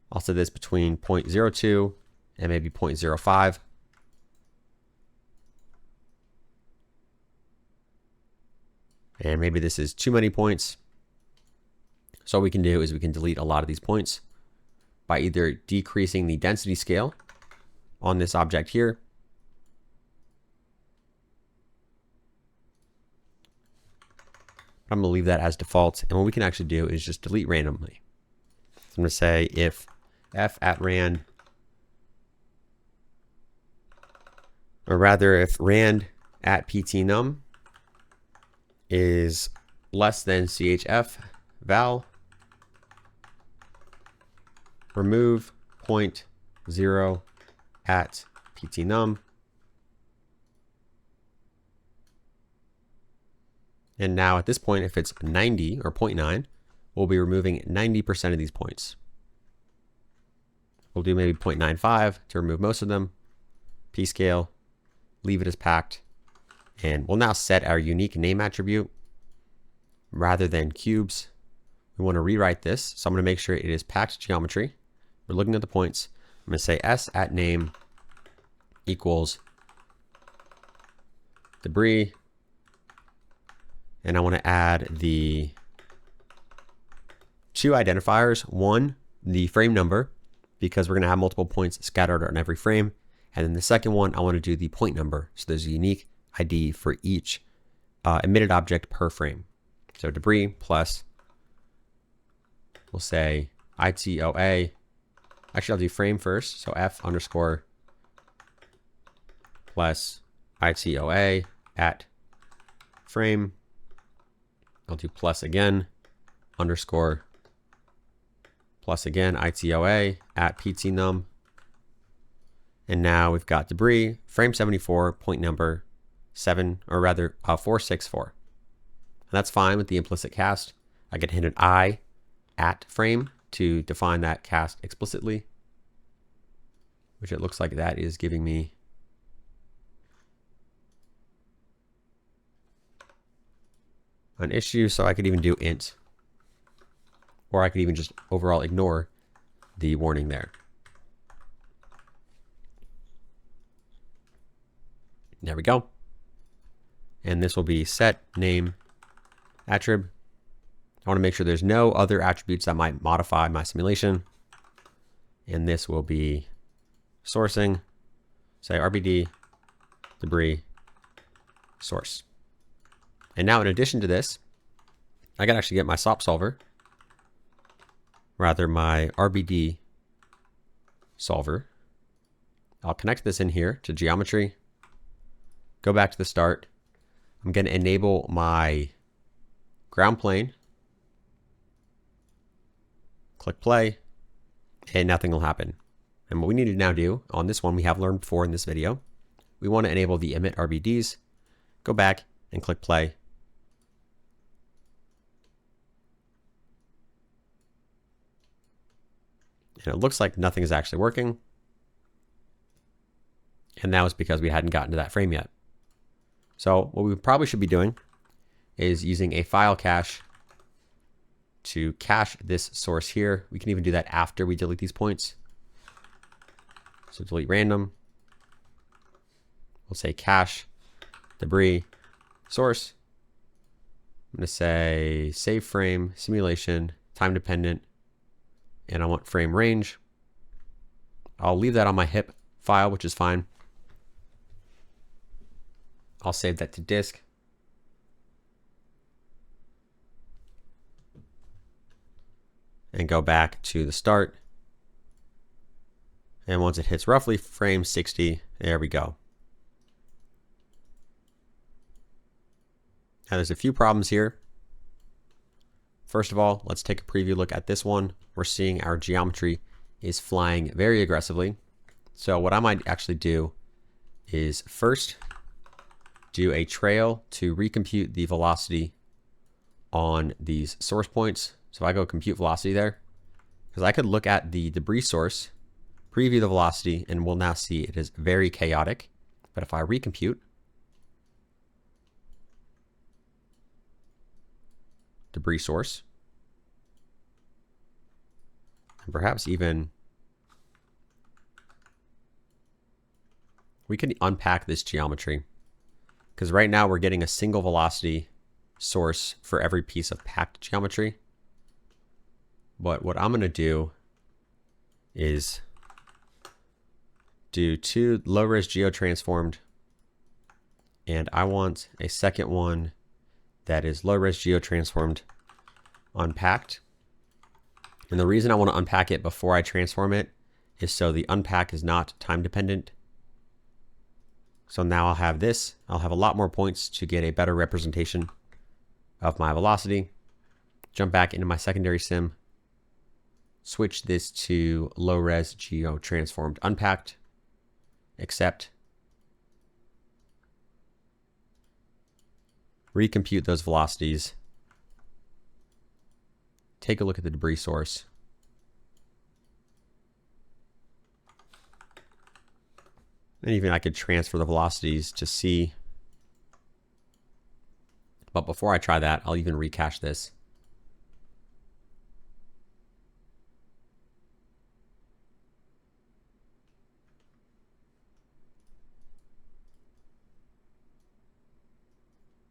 I'll set this between 0.02 and maybe 0.05. And maybe this is too many points. So what we can do is we can delete a lot of these points by either decreasing the density scale on this object here, I'm going to leave that as default. And what we can actually do is just delete randomly. So I'm going to say if f at rand, or rather if rand at ptnum is less than chf val, remove 0.0 at ptnum. And now at this point, if it's 90 or 0.9, we'll be removing 90% of these points. We'll do maybe 0.95 to remove most of them. P-scale, leave it as packed. And we'll now set our unique name attribute rather than cubes. We want to rewrite this. So I'm going to make sure it is packed geometry. We're looking at the points. I'm going to say s at name equals debris. And I want to add the two identifiers. One, the frame number, because we're going to have multiple points scattered on every frame. And then the second one, I want to do the point number. So there's a unique ID for each emitted object per frame. So debris plus, we'll say ITOA. Actually, I'll do frame first. So F underscore plus ITOA at frame. I'll do plus again, underscore, plus again, ITOA at PTNum. And now we've got debris, frame 74, point number 464. And that's fine with the implicit cast. I can hit an I at frame to define that cast explicitly, which it looks like that is giving me an issue. So I could even do int, or I could even just overall ignore the warning there. There we go. And this will be set name attrib. I want to make sure there's no other attributes that might modify my simulation. And this will be sourcing, say RBD debris source. And now in addition to this, I can actually get my SOP solver, rather my RBD solver. I'll connect this in here to geometry, go back to the start. I'm going to enable my ground plane, click play, and nothing will happen. And what we need to now do on this one, we have learned before in this video, we want to enable the emit RBDs, go back and click play. And it looks like nothing is actually working. And that was because we hadn't gotten to that frame yet. So what we probably should be doing is using a file cache to cache this source here. We can even do that after we delete these points. So delete random. We'll say cache debris source. I'm going to say save frame, simulation, time dependent, and I want frame range. I'll leave that on my HIP file, which is fine. I'll save that to disk. And go back to the start. And once it hits roughly frame 60, there we go. Now there's a few problems here. First of all, let's take a preview look at this one. We're seeing our geometry is flying very aggressively. So what I might actually do is first do a trail to recompute the velocity on these source points. So if I go compute velocity there, because I could look at the debris source, preview the velocity, and we'll now see it is very chaotic. But if I recompute debris source, and perhaps even we can unpack this geometry, because right now we're getting a single velocity source for every piece of packed geometry. But what I'm going to do is do two low-res geotransformed, and I want a second one that is low-res geotransformed unpacked. And the reason I want to unpack it before I transform it is so the unpack is not time dependent. So now I'll have this. I'll have a lot more points to get a better representation of my velocity. Jump back into my secondary sim. Switch this to low-res geotransformed unpacked. Accept. Recompute those velocities. Take a look at the debris source. And even I could transfer the velocities to see. But before I try that, I'll even recache this.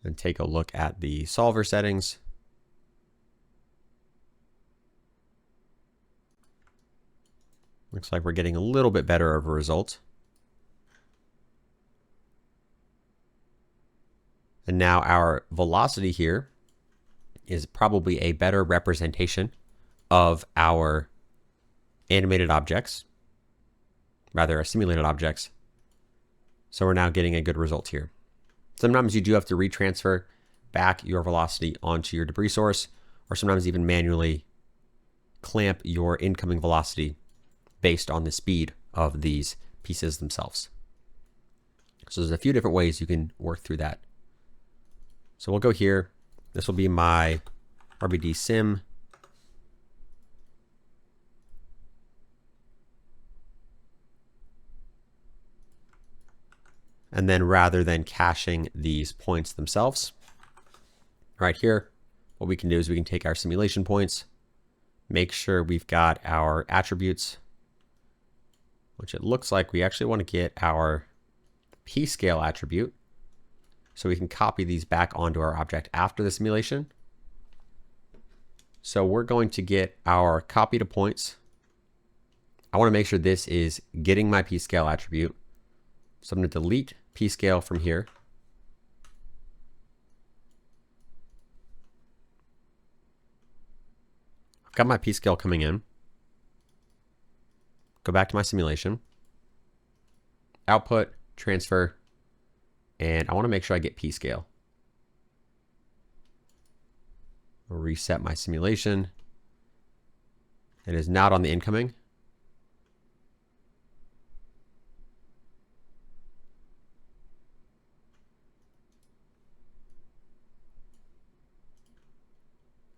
and take a look at the solver settings. Looks like we're getting a little bit better of a result. And now our velocity here is probably a better representation of our animated objects, rather our simulated objects. So we're now getting a good result here. Sometimes you do have to retransfer back your velocity onto your debris source, or sometimes even manually clamp your incoming velocity based on the speed of these pieces themselves. So there's a few different ways you can work through that. So we'll go here. This will be my RBD sim. And then rather than caching these points themselves, right here, what we can do is we can take our simulation points, make sure we've got our attributes, which it looks like we actually want to get our p-scale attribute. So we can copy these back onto our object after the simulation. So we're going to get our copy to points. I want to make sure this is getting my p-scale attribute. So I'm going to delete p-scale from here. I've got my p-scale coming in. Go back to my simulation. Output, transfer, and I want to make sure I get p-scale. I'll reset my simulation. It is not on the incoming.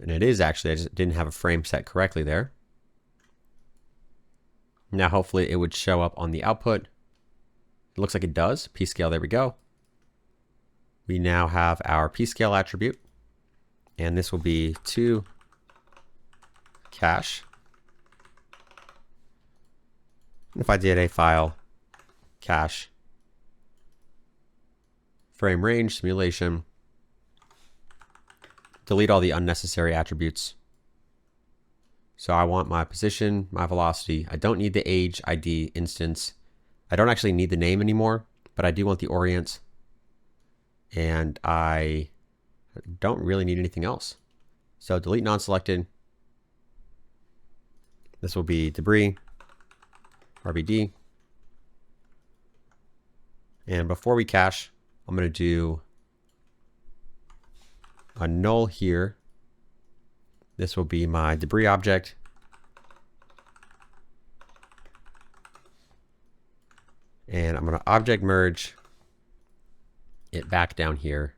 And it is actually, I just didn't have a frame set correctly there. Now hopefully it would show up on the output. It looks like it does. P-scale, there we go. We now have our p-scale attribute. And this will be to cache. If I did a file, cache, frame range, simulation, delete all the unnecessary attributes. So I want my position, my velocity. I don't need the age ID instance. I don't actually need the name anymore, but I do want the orient. And I don't really need anything else. So delete non-selected. This will be debris, RBD. And before we cache, I'm going to do a null here. This will be my debris object. And I'm going to object merge it back down here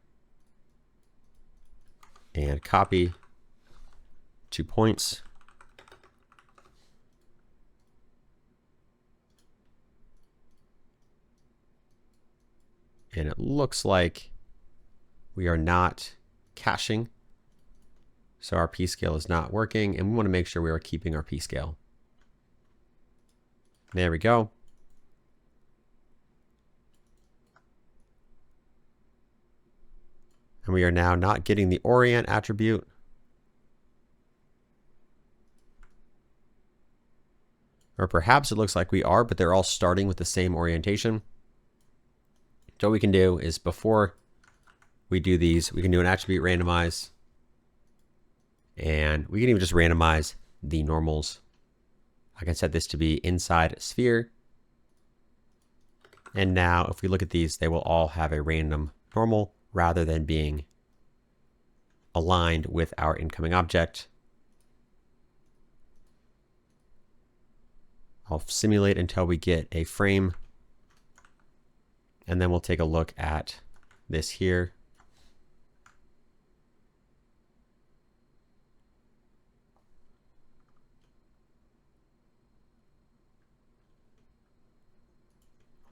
and copy 2 points. And it looks like we are not caching. So our p-scale is not working, and we want to make sure we are keeping our p-scale. There we go. And we are now not getting the orient attribute. Or perhaps it looks like we are, but they're all starting with the same orientation. So what we can do is before we do these, we can do an attribute randomize. And we can even just randomize the normals. I can set this to be inside a sphere. And now if we look at these, they will all have a random normal rather than being aligned with our incoming object. I'll simulate until we get a frame. And then we'll take a look at this here.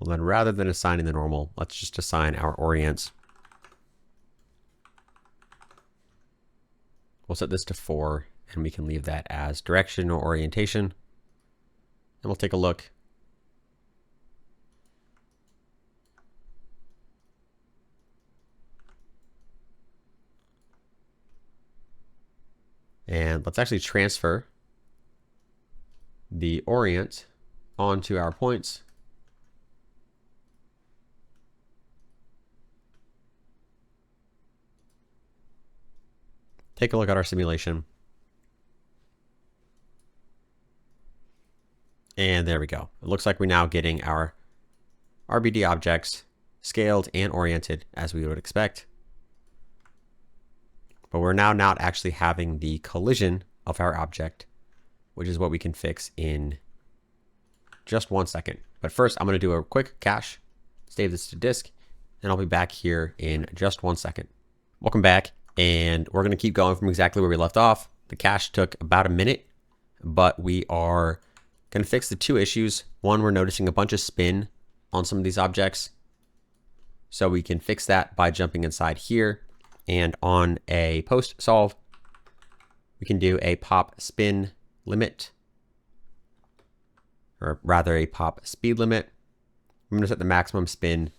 Well, then rather than assigning the normal, let's just assign our orients. We'll set this to 4, and we can leave that as direction or orientation. And we'll take a look. And let's actually transfer the orient onto our points. Take a look at our simulation. And there we go. It looks like we're now getting our RBD objects scaled and oriented as we would expect. But we're now not actually having the collision of our object, which is what we can fix in just 1 second. But first, I'm going to do a quick cache, save this to disk, and I'll be back here in just 1 second. Welcome back, and we're going to keep going from exactly where we left off. The cache took about a minute, but we are going to fix the two issues. One, we're noticing a bunch of spin on some of these objects. So we can fix that by jumping inside here, and on a post solve, we can do a pop spin limit, or rather a pop speed limit. I'm going to set the maximum spin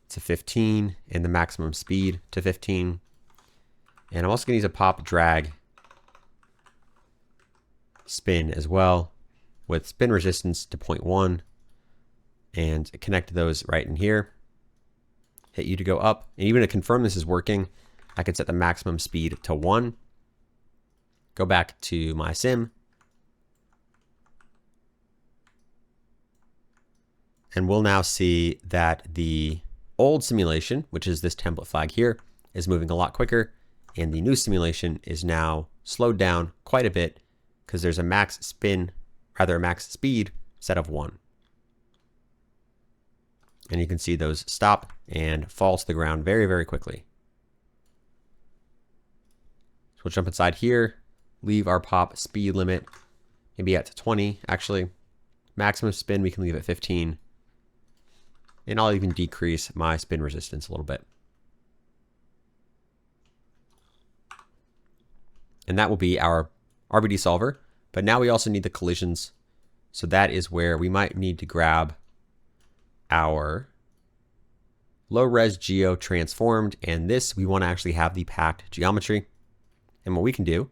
to 15 and the maximum speed to 15. And I'm also going to use a pop drag spin as well with spin resistance to 0.1 and connect those right in here. Hit U to go up. And even to confirm this is working, I can set the maximum speed to 1. Go back to my sim. And we'll now see that the old simulation, which is this template flag here, is moving a lot quicker. And the new simulation is now slowed down quite a bit because there's a max spin, rather a max speed set of 1. And you can see those stop and fall to the ground very, very quickly. So we'll jump inside here, leave our pop speed limit maybe at 20 actually. Maximum spin we can leave at 15. And I'll even decrease my spin resistance a little bit. And that will be our RBD solver. But now we also need the collisions. So that is where we might need to grab our low-res geo transformed. And this, we want to actually have the packed geometry. And what we can do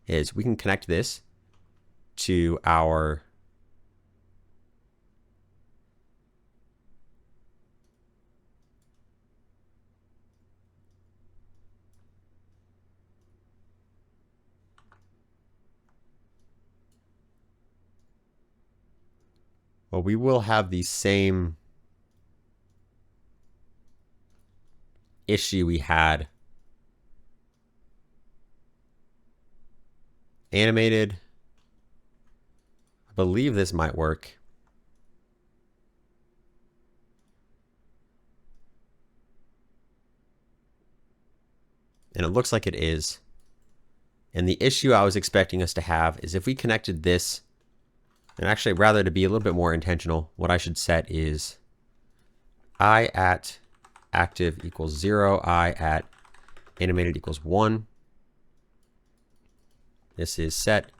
is we can connect this to our well, we will have the same issue we had animated. I believe this might work. And it looks like it is. And the issue I was expecting us to have is if we connected this, and actually rather to be a little bit more intentional, what I should set is I at active equals 0, I at animated equals 1. This is set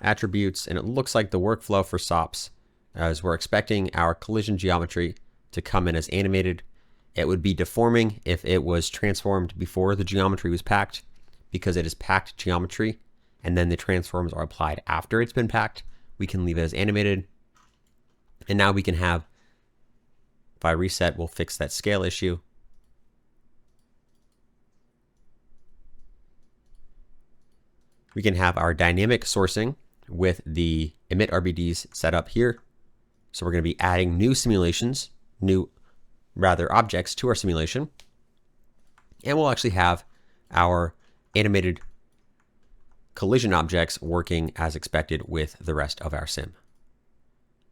attributes, and it looks like the workflow for SOPS, as we're expecting our collision geometry to come in as animated. It would be deforming if it was transformed before the geometry was packed, because it is packed geometry, and then the transforms are applied after it's been packed. We can leave it as animated. And now we can have, if I reset, we'll fix that scale issue. We can have our dynamic sourcing with the emit RBDs set up here. So we're going to be adding new simulations, objects to our simulation. And we'll actually have our animated collision objects working as expected with the rest of our sim.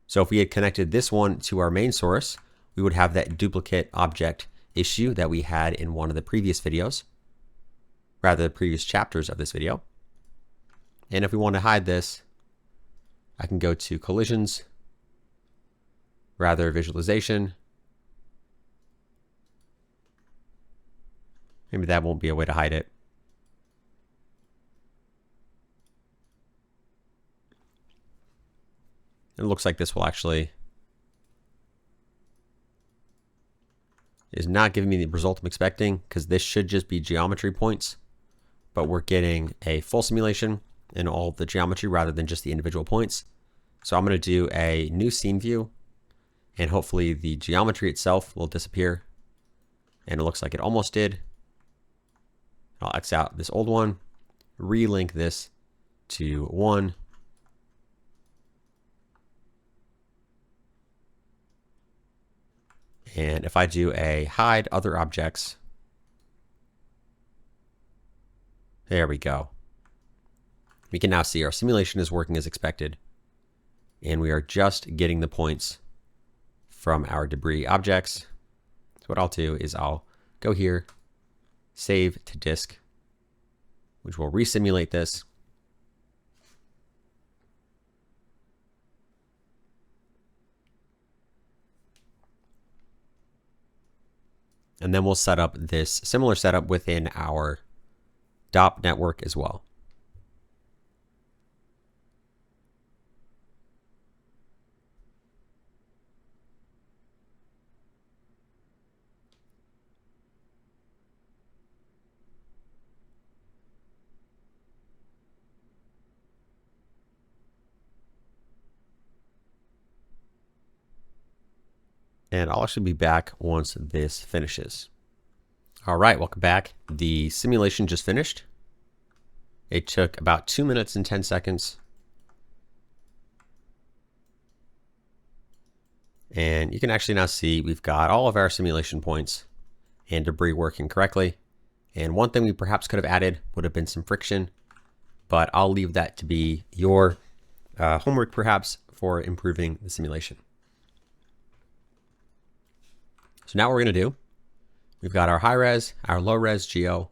So if we had connected this one to our main source, we would have that duplicate object issue that we had in one of the previous videos, rather the previous chapters of this video. And if we want to hide this, I can go to collisions, rather visualization. Maybe that won't be a way to hide it. It looks like this will actually is not giving me the result I'm expecting, because this should just be geometry points. but we're getting a full simulation in all the geometry rather than just the individual points. So I'm going to do a new scene view, and hopefully the geometry itself will disappear. And it looks like it almost did. I'll X out this old one, relink this to 1. And if I do a hide other objects, there we go. We can now see our simulation is working as expected, and we are just getting the points from our debris objects. So what I'll do is I'll go here, save to disk, which will resimulate this. And then we'll set up this similar setup within our DOP network as well. And I'll actually be back once this finishes. All right, welcome back. The simulation just finished. It took about 2 minutes and 10 seconds. And you can actually now see we've got all of our simulation points and debris working correctly. And one thing we perhaps could have added would have been some friction, but I'll leave that to be your homework perhaps for improving the simulation. So now what we're going to do, we've got our high res, our low res geo.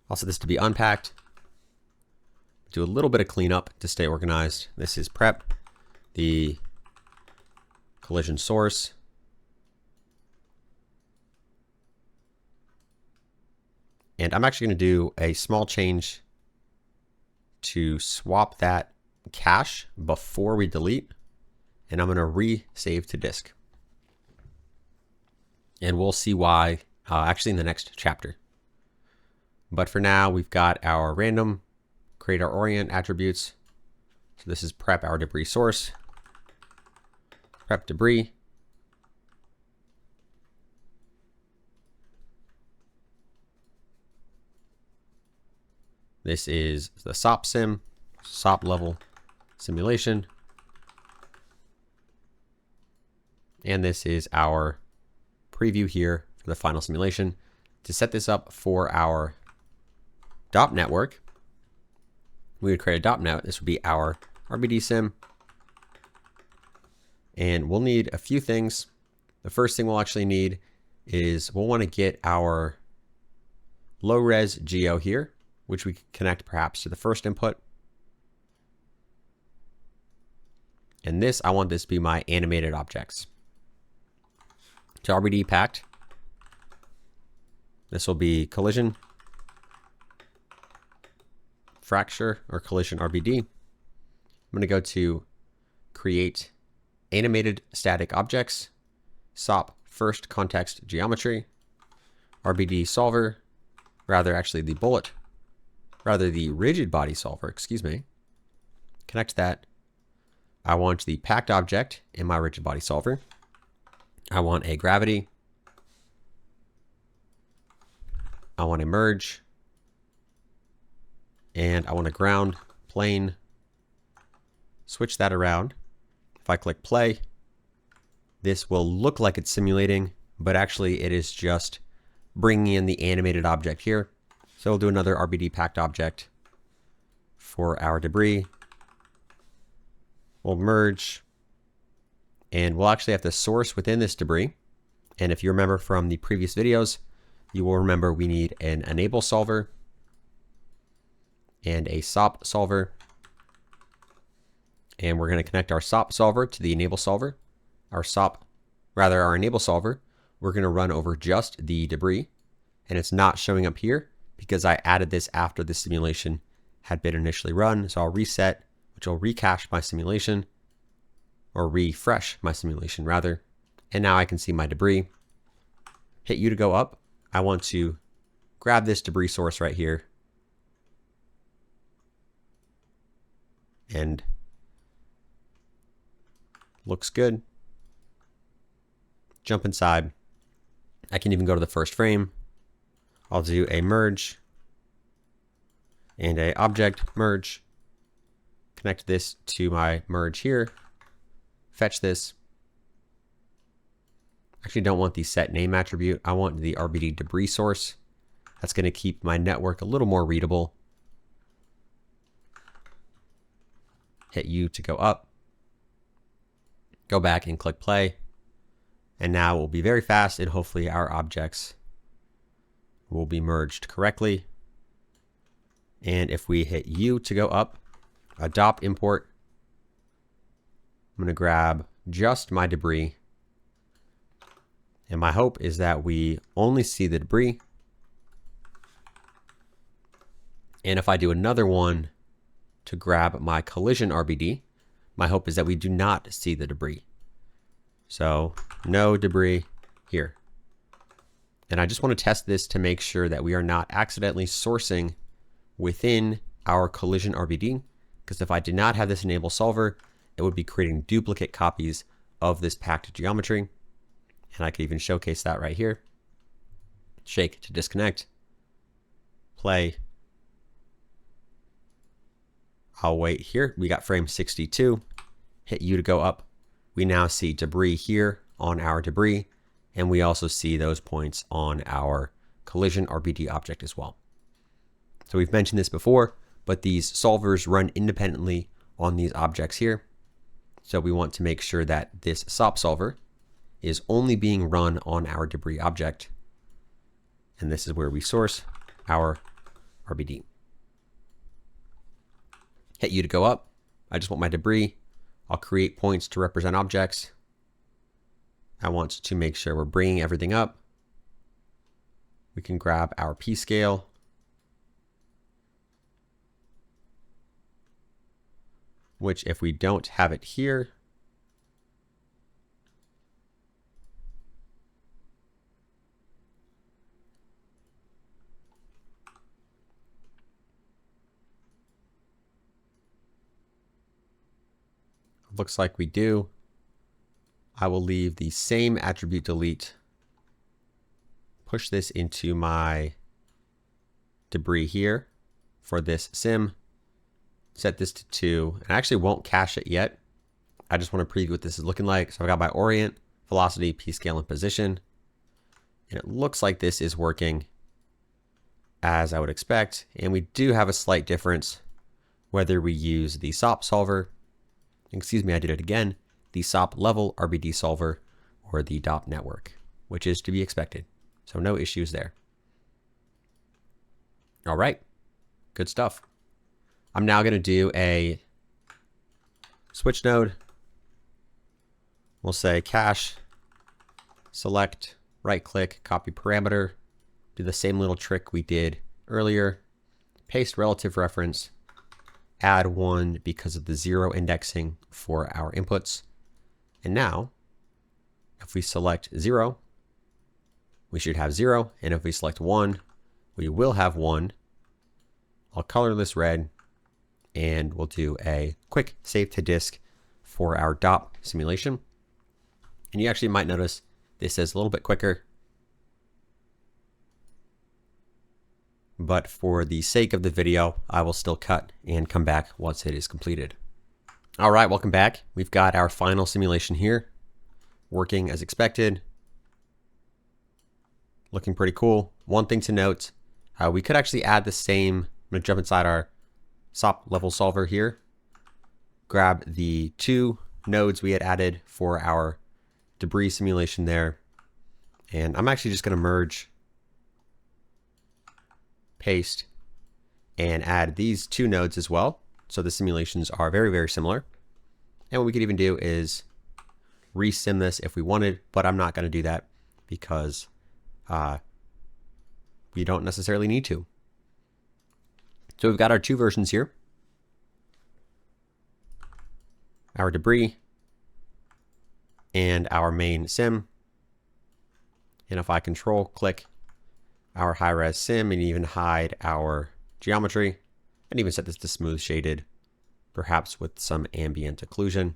Also this to be unpacked. Do a little bit of cleanup to stay organized. This is prep, the collision source. And I'm actually going to do a small change to swap that cache before we delete. And I'm going to re-save to disk. And we'll see why actually in the next chapter. But for now, we've got our random, create our orient attributes. So this is prep our debris source, prep debris. This is the SOP sim, SOP level simulation. And this is our preview here for the final simulation. To set this up for our DOP network, we would create a DOP net. This would be our RBD sim. And we'll need a few things. The first thing we'll actually need is we'll want to get our low res geo here, which we can connect perhaps to the first input. And this, I want this to be my animated objects. To RBD packed, this will be collision, fracture, or collision RBD. I'm going to go to create animated static objects, SOP first context geometry, RBD solver, the rigid body solver, excuse me. Connect that. I want the packed object in my rigid body solver. I want a gravity. I want a merge. And I want a ground plane. Switch that around. If I click play, this will look like it's simulating, but actually it is just bringing in the animated object here. So we'll do another RBD packed object for our debris. We'll merge. And we'll actually have the source within this debris. And if you remember from the previous videos, you will remember we need an enable solver and a SOP solver. And we're going to connect our SOP solver to the enable solver. Our enable solver, we're going to run over just the debris. And it's not showing up here because I added this after the simulation had been initially run. So I'll reset, which will recache my simulation. Or refresh my simulation rather. And now I can see my debris. Hit U to go up. I want to grab this debris source right here and looks good. Jump inside. I can even go to the first frame. I'll do a merge and a object merge. Connect this to my merge here. Fetch this. Actually don't want the set name attribute. I want the RBD debris source. That's going to keep my network a little more readable. Hit U to go up. Go back and click play. And now it will be very fast, and hopefully our objects will be merged correctly. And if we hit U to go up, adopt import, I'm going to grab just my debris. And my hope is that we only see the debris. And if I do another one to grab my collision RBD, my hope is that we do not see the debris. So no debris here. And I just want to test this to make sure that we are not accidentally sourcing within our collision RBD, because if I did not have this enable solver, it would be creating duplicate copies of this packed geometry. And I could even showcase that right here. Shake to disconnect. Play. I'll wait here. We got frame 62. Hit U to go up. We now see debris here on our debris, and we also see those points on our collision RBD object as well. So we've mentioned this before, but these solvers run independently on these objects here. So we want to make sure that this SOP solver is only being run on our debris object. And this is where we source our RBD. Hit U to go up. I just want my debris. I'll create points to represent objects. I want to make sure we're bringing everything up. We can grab our P scale. Which if we don't have it here, looks like we do. I will leave the same attribute delete, push this into my debris here for this sim, set this to 2, and I actually won't cache it yet. I just want to preview what this is looking like. So I've got my orient, velocity, P scale, and position. And it looks like this is working as I would expect. And we do have a slight difference whether we use the SOP solver, excuse me, I did it again, the SOP level RBD solver or the DOP network, which is to be expected. So no issues there. All right, good stuff. I'm now going to do a switch node. We'll say cache, select, right click, copy parameter, do the same little trick we did earlier, paste relative reference, add 1 because of the 0 indexing for our inputs. And now, if we select 0, we should have 0. And if we select 1, we will have 1. I'll color this red, and we'll do a quick save to disk for our DOP simulation. And you actually might notice this is a little bit quicker. But for the sake of the video, I will still cut and come back once it is completed. All right, welcome back. We've got our final simulation here, working as expected. Looking pretty cool. One thing to note, we could actually add the same, I'm gonna jump inside our SOP level solver here, grab the 2 nodes we had added for our debris simulation there. And I'm actually just gonna merge, paste, and add these 2 nodes as well. So the simulations are very, very similar. And what we could even do is resim this if we wanted, but I'm not going to do that because we don't necessarily need to. So we've got our 2 versions here. Our debris and our main sim. And if I control click our high-res sim and even hide our geometry, and even set this to smooth shaded, perhaps with some ambient occlusion.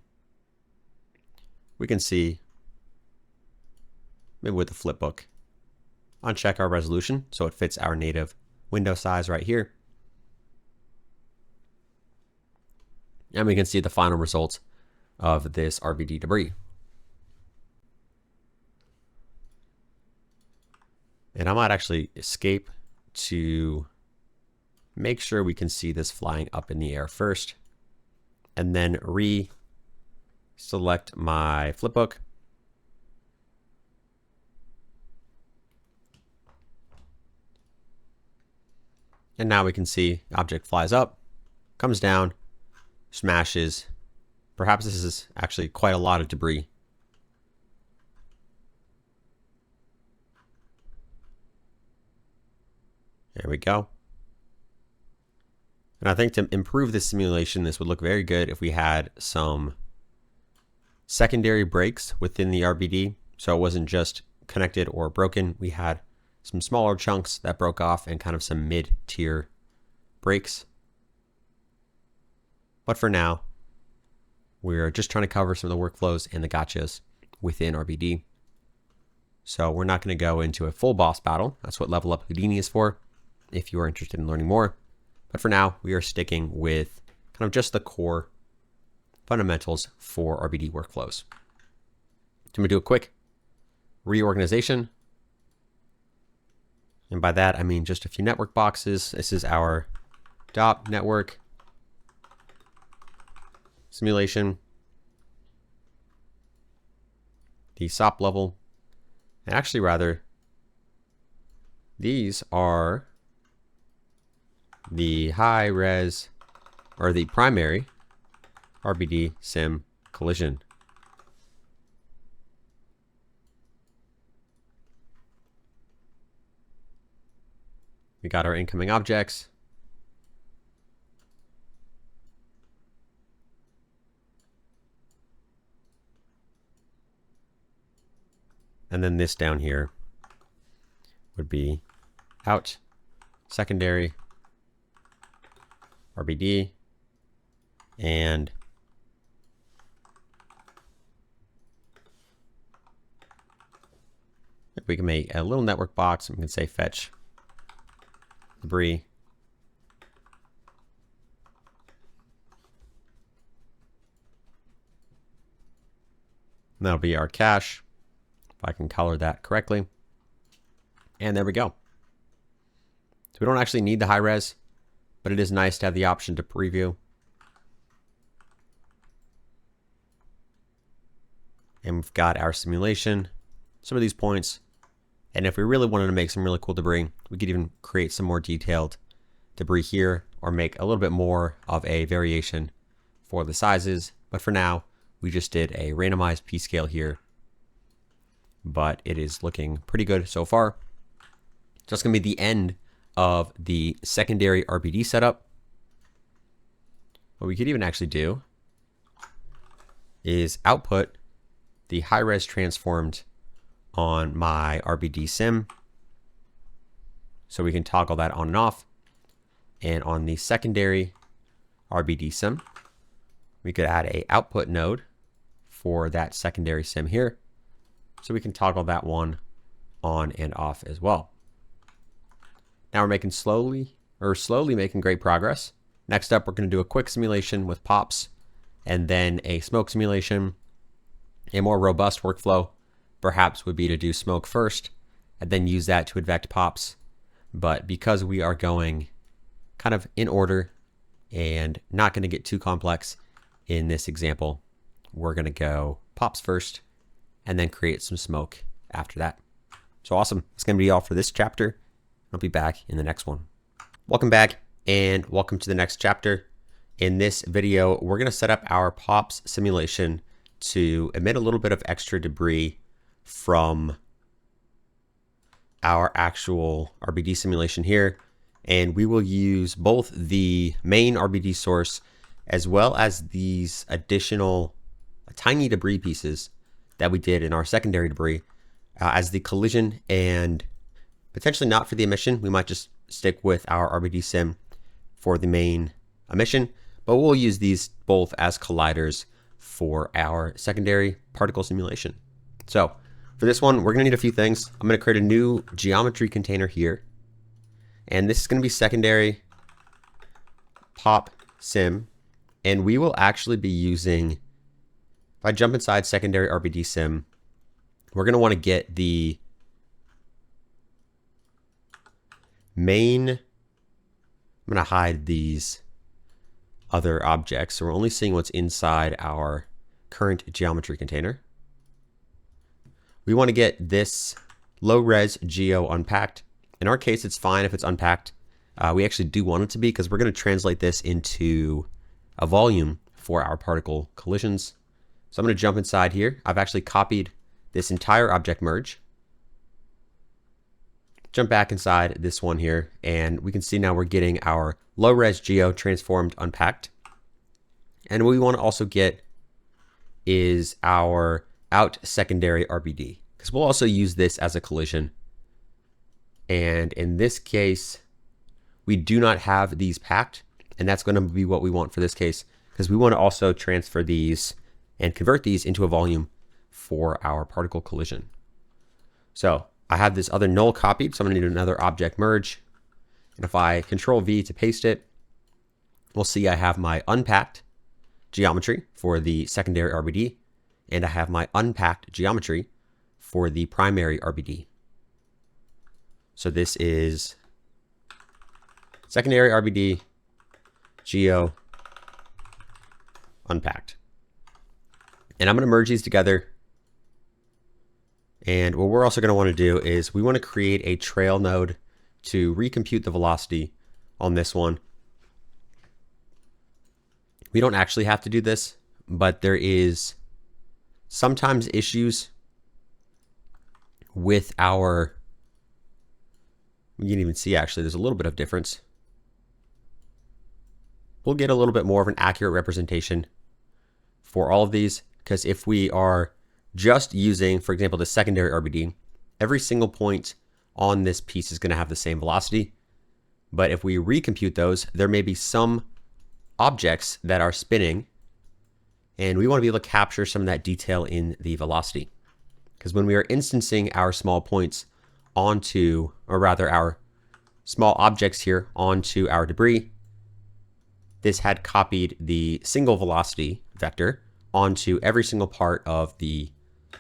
We can see, maybe with the flipbook, uncheck our resolution so it fits our native window size right here. And we can see the final results of this RBD debris. And I might actually escape to make sure we can see this flying up in the air first, and then select my flipbook. And now we can see object flies up, comes down, smashes. Perhaps this is actually quite a lot of debris. There we go. And I think to improve this simulation, this would look very good if we had some secondary breaks within the RBD. So it wasn't just connected or broken. We had some smaller chunks that broke off and kind of some mid-tier breaks. But for now, we're just trying to cover some of the workflows and the gotchas within RBD. So we're not going to go into a full boss battle. That's what Level Up Houdini is for, if you are interested in learning more. But for now, we are sticking with kind of just the core fundamentals for RBD workflows. So I'm going to do a quick reorganization. And by that, I mean just a few network boxes. This is our DOP network simulation, the SOP level, and actually rather, these are the high res or the primary RBD sim collision. We got our incoming objects. And then this down here would be out, secondary, RBD, and we can make a little network box and we can say fetch debris. And that'll be our cache, if I can color that correctly. And there we go. So we don't actually need the high res, but it is nice to have the option to preview. And we've got our simulation, some of these points. And if we really wanted to make some really cool debris, we could even create some more detailed debris here or make a little bit more of a variation for the sizes. But for now, we just did a randomized p-scale here. But it is looking pretty good so far. So that's going to be the end of the secondary RBD setup. What we could even actually do is output the high-res transformed on my RBD sim. So we can toggle that on and off. And on the secondary RBD sim, we could add a output node for that secondary sim here. So we can toggle that one on and off as well. Now we're making slowly making great progress. Next up, we're going to do a quick simulation with POPs and then a smoke simulation. A more robust workflow perhaps would be to do smoke first and then use that to advect POPs. But because we are going kind of in order and not going to get too complex in this example, we're going to go POPs first and then create some smoke after that. So awesome. That's going to be all for this chapter. I'll be back in the next one. Welcome back and welcome to the next chapter. In this video, we're going to set up our POPs simulation to emit a little bit of extra debris from our actual RBD simulation here. And we will use both the main RBD source as well as these additional tiny debris pieces that we did in our secondary debris as the collision, and potentially not for the emission. We might just stick with our RBD sim for the main emission, but we'll use these both as colliders for our secondary particle simulation. So for this one, we're going to need a few things. I'm going to create a new geometry container here, and this is going to be secondary pop sim, and we will actually be using, if I jump inside secondary RBD sim, we're going to want to get the main, I'm going to hide these other objects, so we're only seeing what's inside our current geometry container. We want to get this low-res geo unpacked. In our case, it's fine if it's unpacked. We actually do want it to be because we're going to translate this into a volume for our particle collisions. So I'm going to jump inside here. I've actually copied this entire object merge. Jump back inside this one here, and we can see now we're getting our low-res geo transformed unpacked. And what we want to also get is our out secondary RBD, because we'll also use this as a collision. And in this case, we do not have these packed, and that's going to be what we want for this case, because we want to also transfer these and convert these into a volume for our particle collision. So I have this other null copied, so I'm going to need another object merge. And if I Control V to paste it, we'll see I have my unpacked geometry for the secondary RBD, and I have my unpacked geometry for the primary RBD. So this is secondary RBD, geo, unpacked. And I'm going to merge these together. And what we're also going to want to do is we want to create a trail node to recompute the velocity on this one. We don't actually have to do this, but there is sometimes issues with our, you can even see actually there's a little bit of difference. We'll get a little bit more of an accurate representation for all of these, because if we are just using, for example, the secondary RBD, every single point on this piece is going to have the same velocity. But if we recompute those, there may be some objects that are spinning, and we want to be able to capture some of that detail in the velocity. Because when we are instancing our small points onto, or rather our small objects here onto our debris, this had copied the single velocity vector onto every single part of the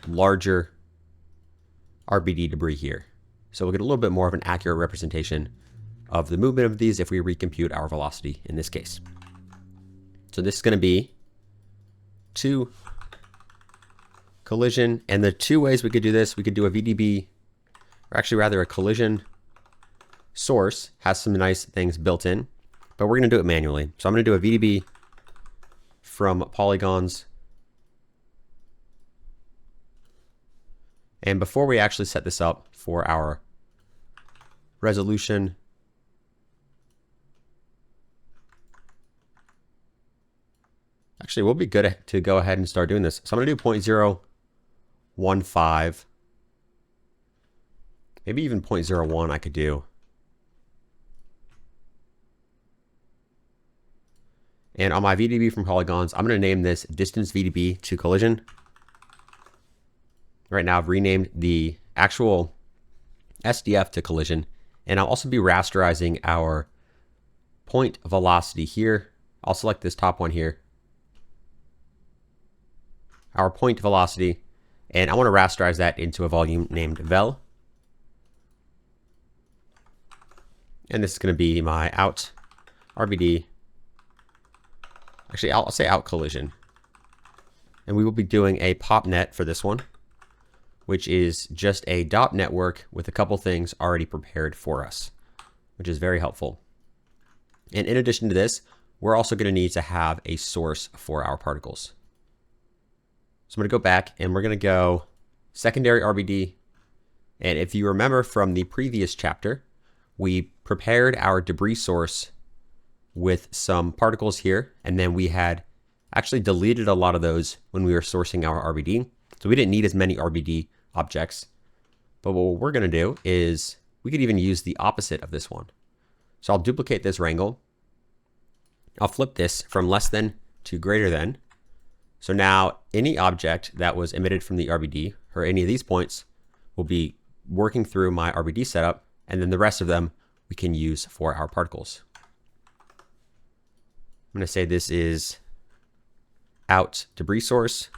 larger RBD debris here. So we'll get a little bit more of an accurate representation of the movement of these if we recompute our velocity in this case. So this is going to be 2 collision, and the two ways we could do this, we could do a VDB, or actually rather a collision source has some nice things built in, but we're going to do it manually. So I'm going to do a VDB from polygons. And before we actually set this up for our resolution, actually we'll be good to go ahead and start doing this. So I'm going to do 0.015, maybe even 0.01 I could do. And on my VDB from polygons, I'm going to name this distance VDB to collision. Right now I've renamed the actual SDF to collision, and I'll also be rasterizing our point velocity here. I'll select this top one here, our point velocity, and I want to rasterize that into a volume named vel. And this is going to be my out RBD. Actually, I'll say out collision. And we will be doing a pop net for this one, which is just a dot network with a couple things already prepared for us, which is very helpful. And in addition to this, we're also going to need to have a source for our particles. So I'm going to go back and we're going to go secondary RBD. And if you remember from the previous chapter, we prepared our debris source with some particles here, and then we had actually deleted a lot of those when we were sourcing our RBD. So we didn't need as many RBD objects. But what we're going to do is we could even use the opposite of this one. So I'll duplicate this wrangle, I'll flip this from less than to greater than. So now any object that was emitted from the RBD, or any of these points, will be working through my RBD setup, and then the rest of them we can use for our particles. I'm going to say this is out debris source.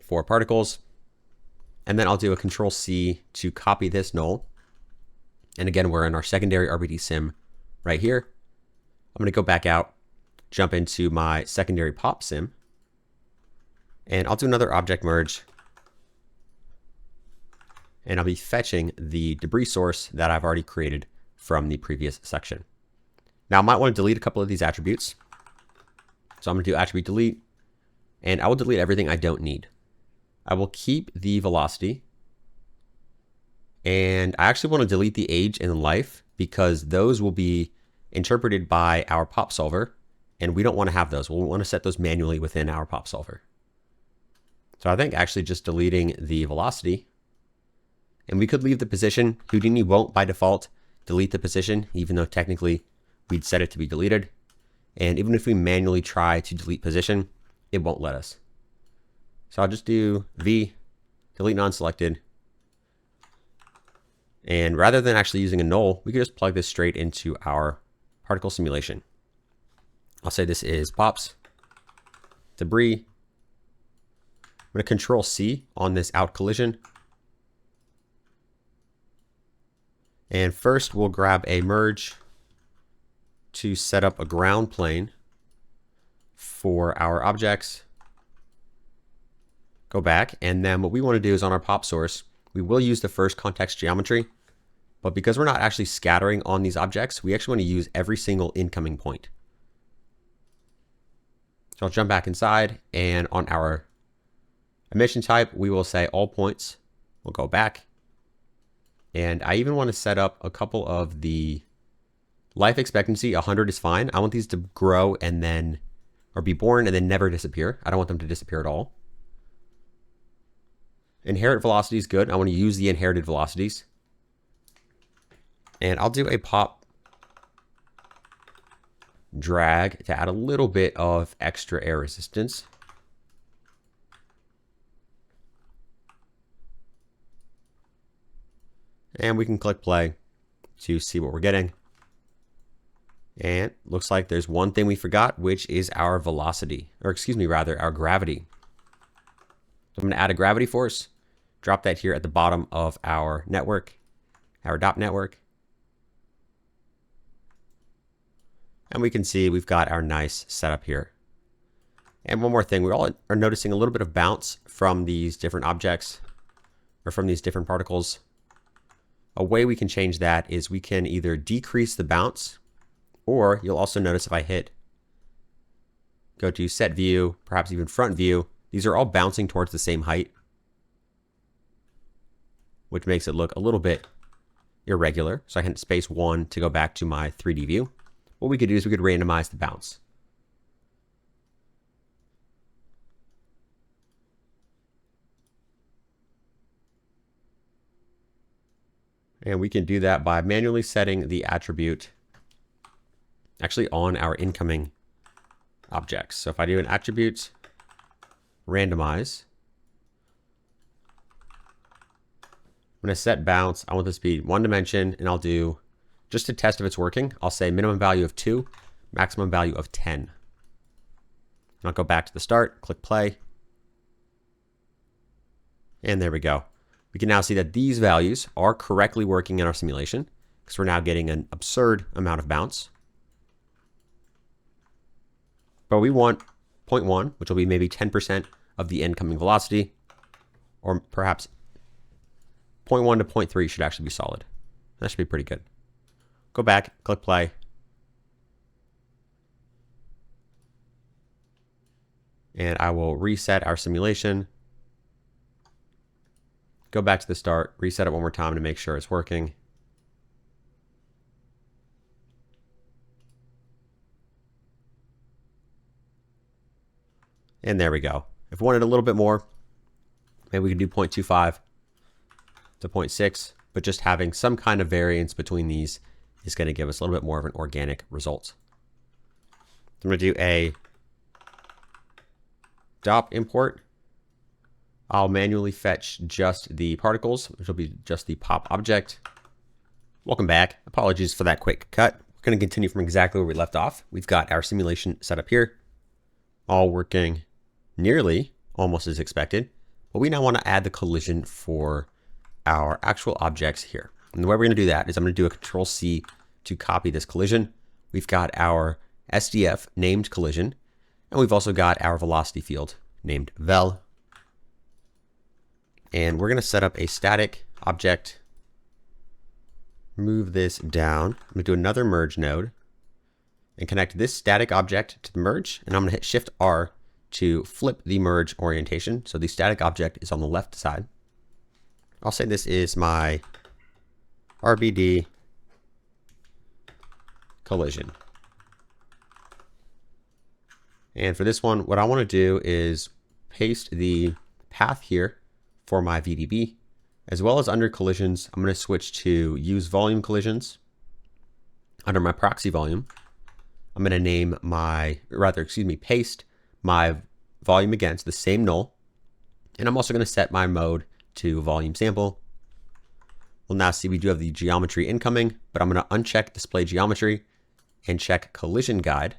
For particles. And then I'll do a Control C to copy this null. And again, we're in our secondary RBD sim right here. I'm going to go back out, jump into my secondary pop sim, and I'll do another object merge. And I'll be fetching the debris source that I've already created from the previous section. Now I might want to delete a couple of these attributes. So I'm going to do attribute delete, and I will delete everything I don't need. I will keep the velocity, and I actually want to delete the age and life because those will be interpreted by our pop solver, and we don't want to have those. We'll want to set those manually within our pop solver. So I think actually just deleting the velocity, and we could leave the position. Houdini won't by default delete the position, even though technically we'd set it to be deleted. And even if we manually try to delete position, it won't let us. So I'll just do V, delete non-selected. And rather than actually using a null, we could just plug this straight into our particle simulation. I'll say this is pops, debris. I'm going to Control C on this out collision. And first we'll grab a merge to set up a ground plane for our objects. Go back, and then what we want to do is on our pop source, we will use the first context geometry, but because we're not actually scattering on these objects, we actually want to use every single incoming point. So I'll jump back inside, and on our emission type, we will say all points. We'll go back. And I even want to set up a couple of the life expectancy. 100 is fine. I want these to grow and then, or be born and then never disappear. I don't want them to disappear at all. Inherit velocity is good. I want to use the inherited velocities. And I'll do a pop drag to add a little bit of extra air resistance. And we can click play to see what we're getting. And looks like there's one thing we forgot, which is our velocity, or excuse me, rather our gravity. So I'm going to add a gravity force, drop that here at the bottom of our network, our dot network. And we can see we've got our nice setup here. And one more thing, we all are noticing a little bit of bounce from these different objects or from these different particles. A way we can change that is we can either decrease the bounce, or you'll also notice if I go to set view, perhaps even front view, these are all bouncing towards the same height, which makes it look a little bit irregular. So I can space 1 to go back to my 3D view. What we could do is we could randomize the bounce. And we can do that by manually setting the attribute actually on our incoming objects. So if I do an attribute randomize, I'm going to set bounce. I want this to be 1 dimension, and I'll do, just to test if it's working, I'll say minimum value of 2, maximum value of 10. And I'll go back to the start, click play. And there we go. We can now see that these values are correctly working in our simulation because we're now getting an absurd amount of bounce. But we want 0.1, which will be maybe 10% of the incoming velocity, or perhaps 0.1 to 0.3 should actually be solid. That should be pretty good. Go back, click play. And I will reset our simulation. Go back to the start, reset it one more time to make sure it's working. And there we go. If we wanted a little bit more, maybe we could do 0.25. to 0.6, but just having some kind of variance between these is going to give us a little bit more of an organic result. I'm going to do a DOP import. I'll manually fetch just the particles, which will be just the pop object. Welcome back. Apologies for that quick cut. We're going to continue from exactly where we left off. We've got our simulation set up here, all working nearly almost as expected. But we now want to add the collision for our actual objects here. And the way we're going to do that is I'm going to do a Control-C to copy this collision. We've got our SDF named collision, and we've also got our velocity field named vel. And we're going to set up a static object. Move this down. I'm going to do another merge node and connect this static object to the merge. And I'm going to hit Shift R to flip the merge orientation. So the static object is on the left side. I'll say this is my RBD collision. And for this one, what I want to do is paste the path here for my VDB, as well as under collisions. I'm going to switch to use volume collisions. Under my proxy volume, I'm going to name paste my volume against the same null. And I'm also going to set my mode to volume sample. We'll now see we do have the geometry incoming, but I'm going to uncheck display geometry and check collision guide,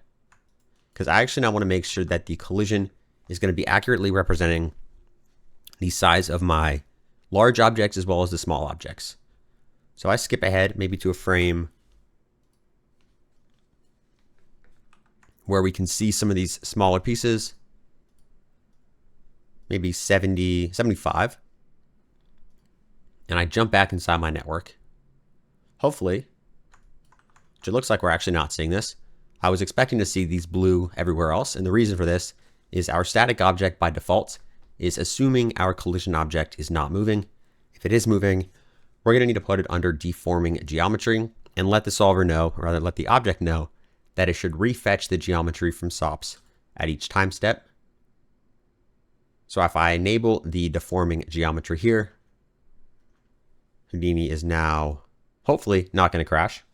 because I actually now want to make sure that the collision is going to be accurately representing the size of my large objects as well as the small objects. So I skip ahead maybe to a frame where we can see some of these smaller pieces, maybe 70, 75. And I jump back inside my network. Hopefully, which it looks like we're actually not seeing this. I was expecting to see these blue everywhere else. And the reason for this is our static object by default is assuming our collision object is not moving. If it is moving, we're going to need to put it under deforming geometry and let the solver know, or rather let the object know, that it should refetch the geometry from SOPS at each time step. So if I enable the deforming geometry here, Houdini is now hopefully not going to crash.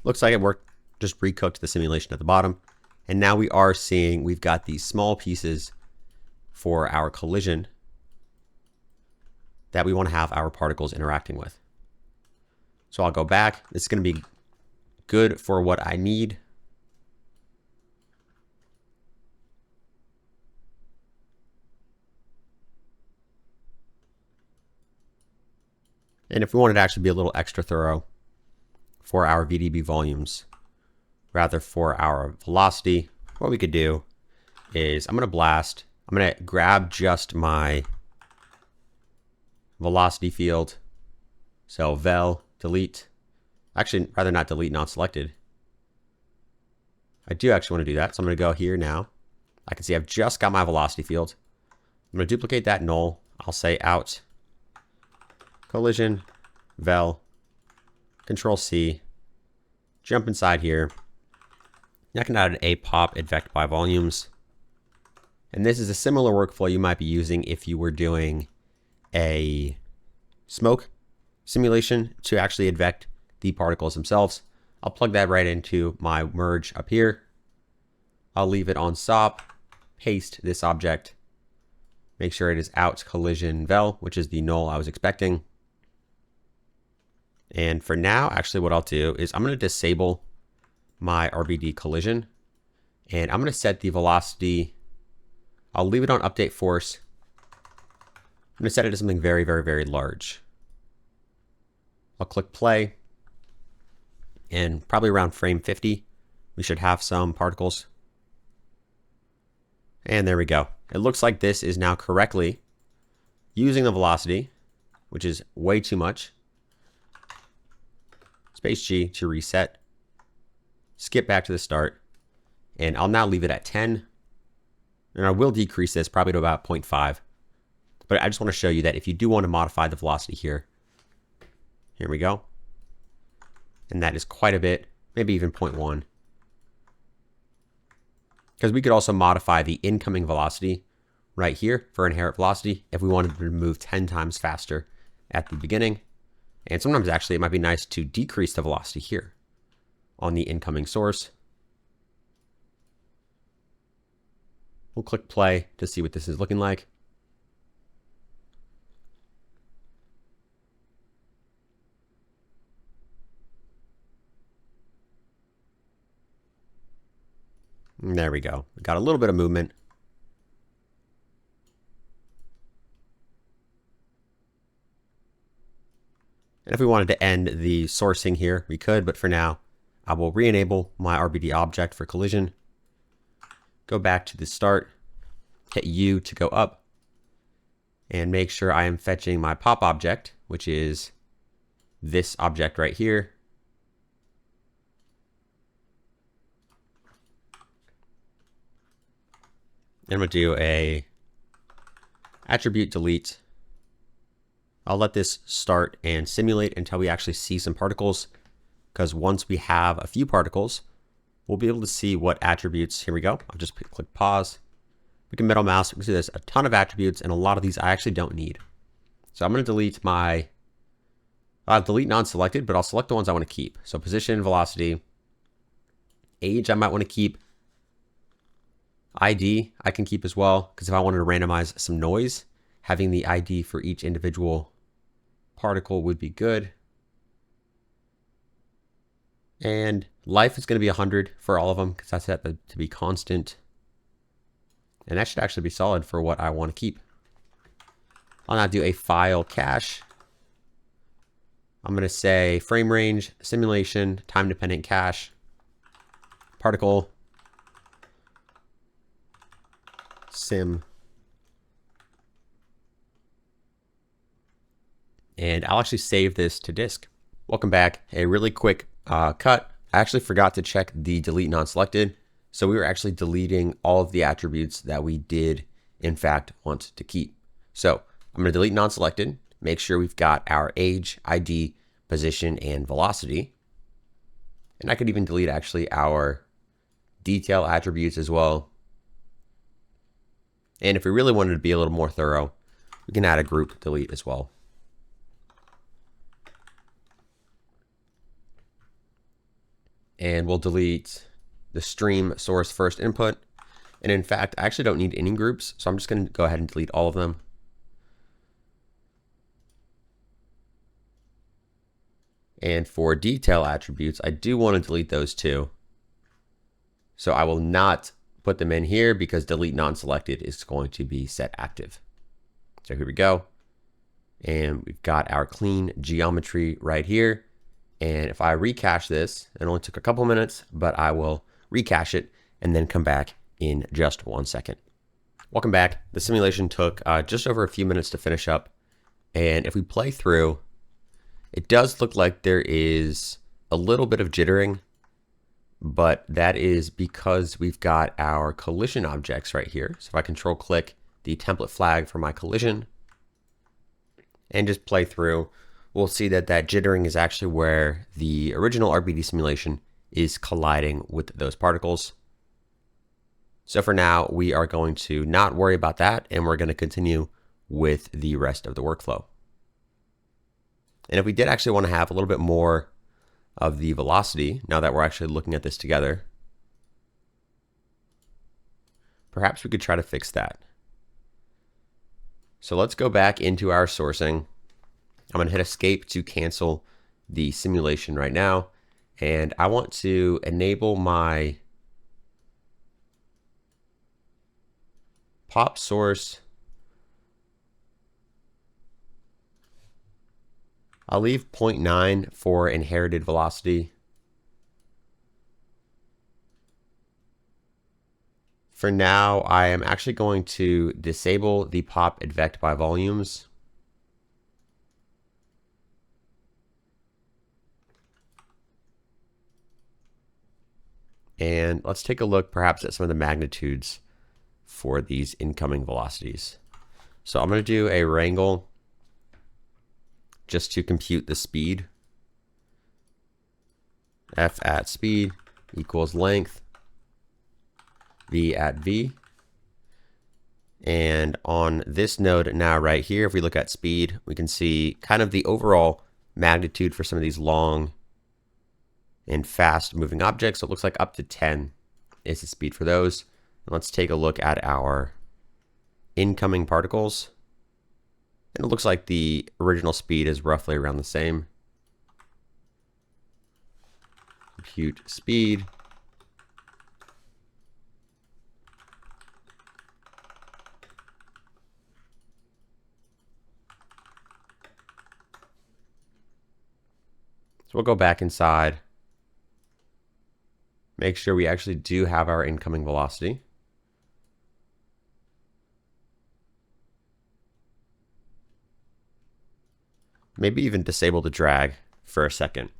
Looks like it worked, just recooked the simulation at the bottom. And now we are seeing we've got these small pieces for our collision that we want to have our particles interacting with. So I'll go back. This is going to be good for what I need. And if we wanted to actually be a little extra thorough for our VDB volumes, rather for our velocity, what we could do is I'm going to grab just my velocity field. So vel, delete. Actually, rather not delete, not selected. I do actually want to do that. So I'm going to go here now. I can see I've just got my velocity field. I'm going to duplicate that null. I'll say out collision, vel, Control-C, jump inside here. I can add a pop advect by volumes. And this is a similar workflow you might be using if you were doing a smoke simulation to actually advect the particles themselves. I'll plug that right into my merge up here. I'll leave it on SOP, paste this object, make sure it is out collision vel, which is the null I was expecting. And for now, actually what I'll do is I'm going to disable my RBD collision, and I'm going to set the velocity. I'll leave it on update force. I'm going to set it to something very, very, very large. I'll click play, and probably around frame 50, we should have some particles. And there we go. It looks like this is now correctly using the velocity, which is way too much. Space G to reset, skip back to the start, and I'll now leave it at 10. And I will decrease this probably to about 0.5. But I just want to show you that if you do want to modify the velocity here, here we go. and that is quite a bit, maybe even 0.1. Because we could also modify the incoming velocity right here for inherent velocity if we wanted to move 10 times faster at the beginning. And sometimes actually it might be nice to decrease the velocity here on the incoming source. We'll click play to see what this is looking like. And there we go. We got a little bit of movement. And if we wanted to end the sourcing here, we could, but for now, I will re-enable my RBD object for collision. Go back to the start, hit U to go up, and make sure I am fetching my pop object, which is this object right here. And I'm going to do a attribute delete. I'll let this start and simulate until we actually see some particles, because once we have a few particles, we'll be able to see what attributes. Here we go. I'll just click pause. We can middle mouse. We can see there's a ton of attributes, and a lot of these I actually don't need. So I'm going to delete my, delete non-selected, but I'll select the ones I want to keep. So position, velocity, age I might want to keep. ID I can keep as well, because if I wanted to randomize some noise, having the ID for each individual particle would be good. And life is going to be 100 for all of them, because that's set to be constant. And that should actually be solid for what I want to keep. I'll now do a file cache. I'm going to say frame range, simulation, time dependent cache, particle, sim. And I'll actually save this to disk. Welcome back. A really quick cut. I actually forgot to check the delete non-selected. So we were actually deleting all of the attributes that we did, in fact, want to keep. So I'm going to delete non-selected, make sure we've got our age, ID, position, and velocity. And I could even delete actually our detail attributes as well. And if we really wanted to be a little more thorough, we can add a group delete as well. And we'll delete the stream source first input. And in fact, I actually don't need any groups, so I'm just going to go ahead and delete all of them. And for detail attributes, I do want to delete those too. So I will not put them in here because delete non-selected is going to be set active. So here we go. And we've got our clean geometry right here. And if I recache this, it only took a couple minutes, but I will recache it and then come back in just 1 second. Welcome back. The simulation took just over a few minutes to finish up. And if we play through, it does look like there is a little bit of jittering, but that is because we've got our collision objects right here. So if I control click the template flag for my collision and just play through, we'll see that that jittering is actually where the original RBD simulation is colliding with those particles. So for now, we are going to not worry about that, and we're going to continue with the rest of the workflow. And if we did actually want to have a little bit more of the velocity, now that we're actually looking at this together, perhaps we could try to fix that. So let's go back into our sourcing. I'm going to hit escape to cancel the simulation right now. And I want to enable my pop source. I'll leave 0.9 for inherited velocity. For now, I am actually going to disable the pop advect by volumes. And let's take a look perhaps at some of the magnitudes for these incoming velocities. So I'm going to do a wrangle just to compute the speed. f at speed equals length v at v. And on this node now right here, if we look at speed, we can see kind of the overall magnitude for some of these long and fast moving objects. So it looks like up to 10 is the speed for those. And let's take a look at our incoming particles. And it looks like the original speed is roughly around the same. Compute speed. So we'll go back inside, make sure we actually do have our incoming velocity. Maybe even disable the drag for a second.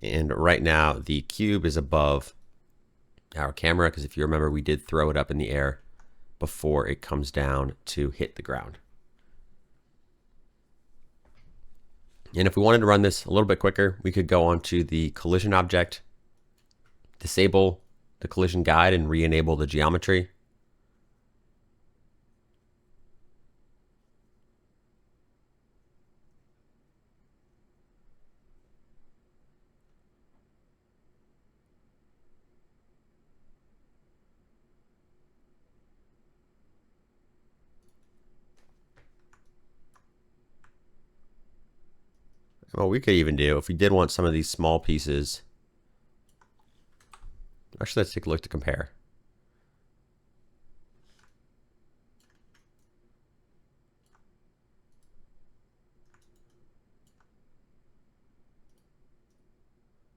And right now the cube is above our camera, because if you remember, we did throw it up in the air before it comes down to hit the ground. And if we wanted to run this a little bit quicker, we could go onto the collision object, disable the collision guide, and re-enable the geometry. Well, we could even do, if we did want some of these small pieces, actually let's take a look to compare.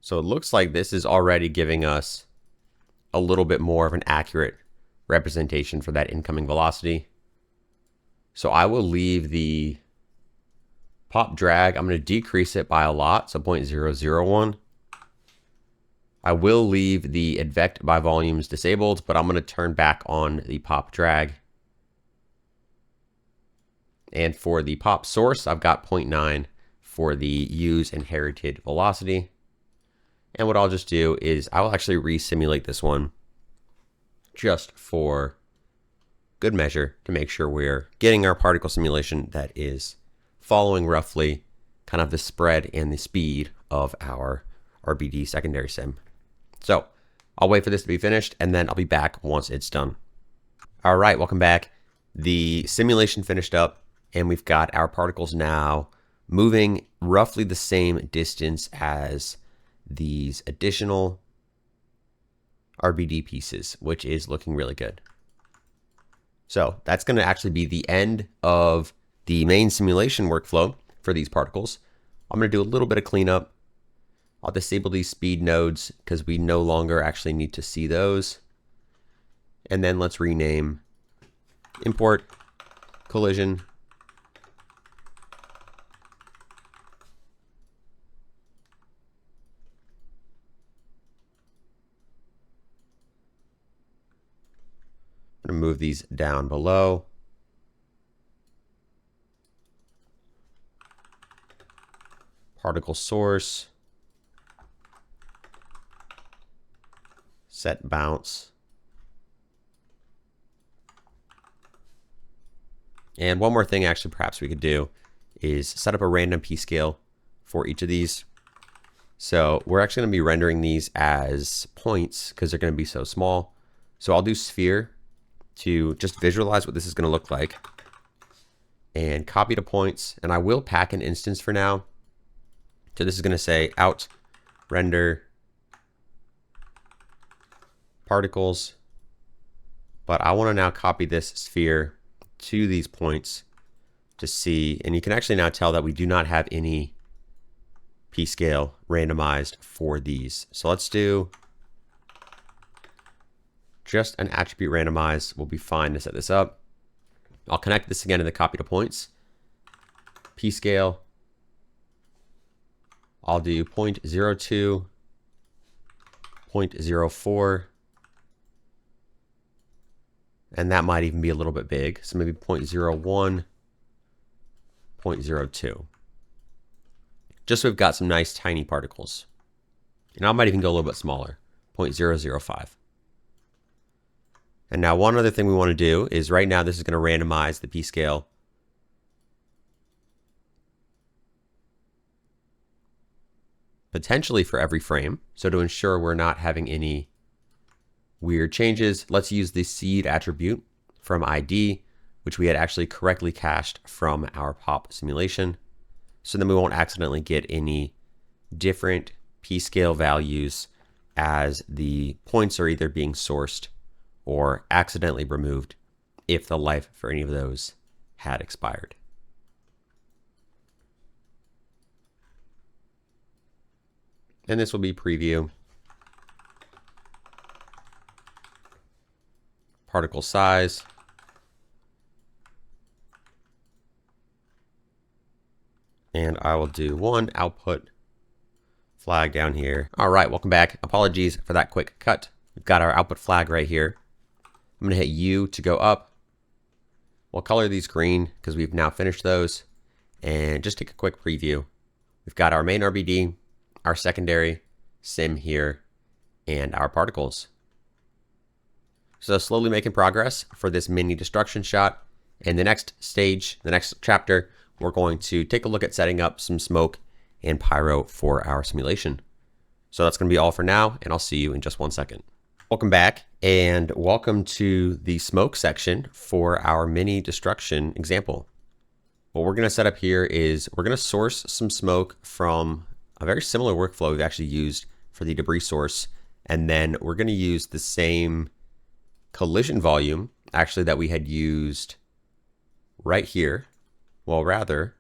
So it looks like this is already giving us a little bit more of an accurate representation for that incoming velocity. So I will leave the pop drag, I'm going to decrease it by a lot, so 0.001. I will leave the advect by volumes disabled, but I'm going to turn back on the pop drag. And for the pop source, I've got 0.9 for the use inherited velocity. And what I'll just do is I will actually re-simulate this one just for good measure to make sure we're getting our particle simulation that is following roughly kind of the spread and the speed of our RBD secondary sim. So I'll wait for this to be finished and then I'll be back once it's done. All right, welcome back. The simulation finished up and we've got our particles now moving roughly the same distance as these additional RBD pieces, which is looking really good. So that's going to actually be the end of the main simulation workflow for these particles. I'm going to do a little bit of cleanup. I'll disable these speed nodes because we no longer actually need to see those. And then let's rename import collision . I'm going to move these down below. Particle source, set bounce. And one more thing actually perhaps we could do is set up a random p-scale for each of these. So we're actually going to be rendering these as points because they're going to be so small. So I'll do sphere to just visualize what this is going to look like and copy to points. And I will pack an instance for now. So this is going to say out render particles, but I want to now copy this sphere to these points to see, and you can actually now tell that we do not have any p-scale randomized for these. So let's do just an attribute randomize. We'll be fine to set this up. I'll connect this again to the copy to points. P-scale. I'll do 0.02, 0.04, and that might even be a little bit big. So maybe 0.01, 0.02. Just so we've got some nice tiny particles. And I might even go a little bit smaller, 0.005. And now one other thing we want to do is right now this is going to randomize the p-scale. Potentially for every frame. So to ensure we're not having any weird changes, let's use the seed attribute from ID, which we had actually correctly cached from our pop simulation. So then we won't accidentally get any different p-scale values as the points are either being sourced or accidentally removed if the life for any of those had expired. And this will be preview. Particle size. And I will do one output flag down here. All right, welcome back. Apologies for that quick cut. We've got our output flag right here. I'm going to hit U to go up. We'll color these green because we've now finished those. And just take a quick preview. We've got our main RBD, our secondary sim here, and our particles. So slowly making progress for this mini destruction shot. In the next stage, the next chapter, we're going to take a look at setting up some smoke and pyro for our simulation. So that's going to be all for now, and I'll see you in just 1 second. Welcome back, and welcome to the smoke section for our mini destruction example. What we're going to set up here is we're going to source some smoke from a very similar workflow we've actually used for the debris source, and then we're going to use the same collision volume actually that we had used right here, well rather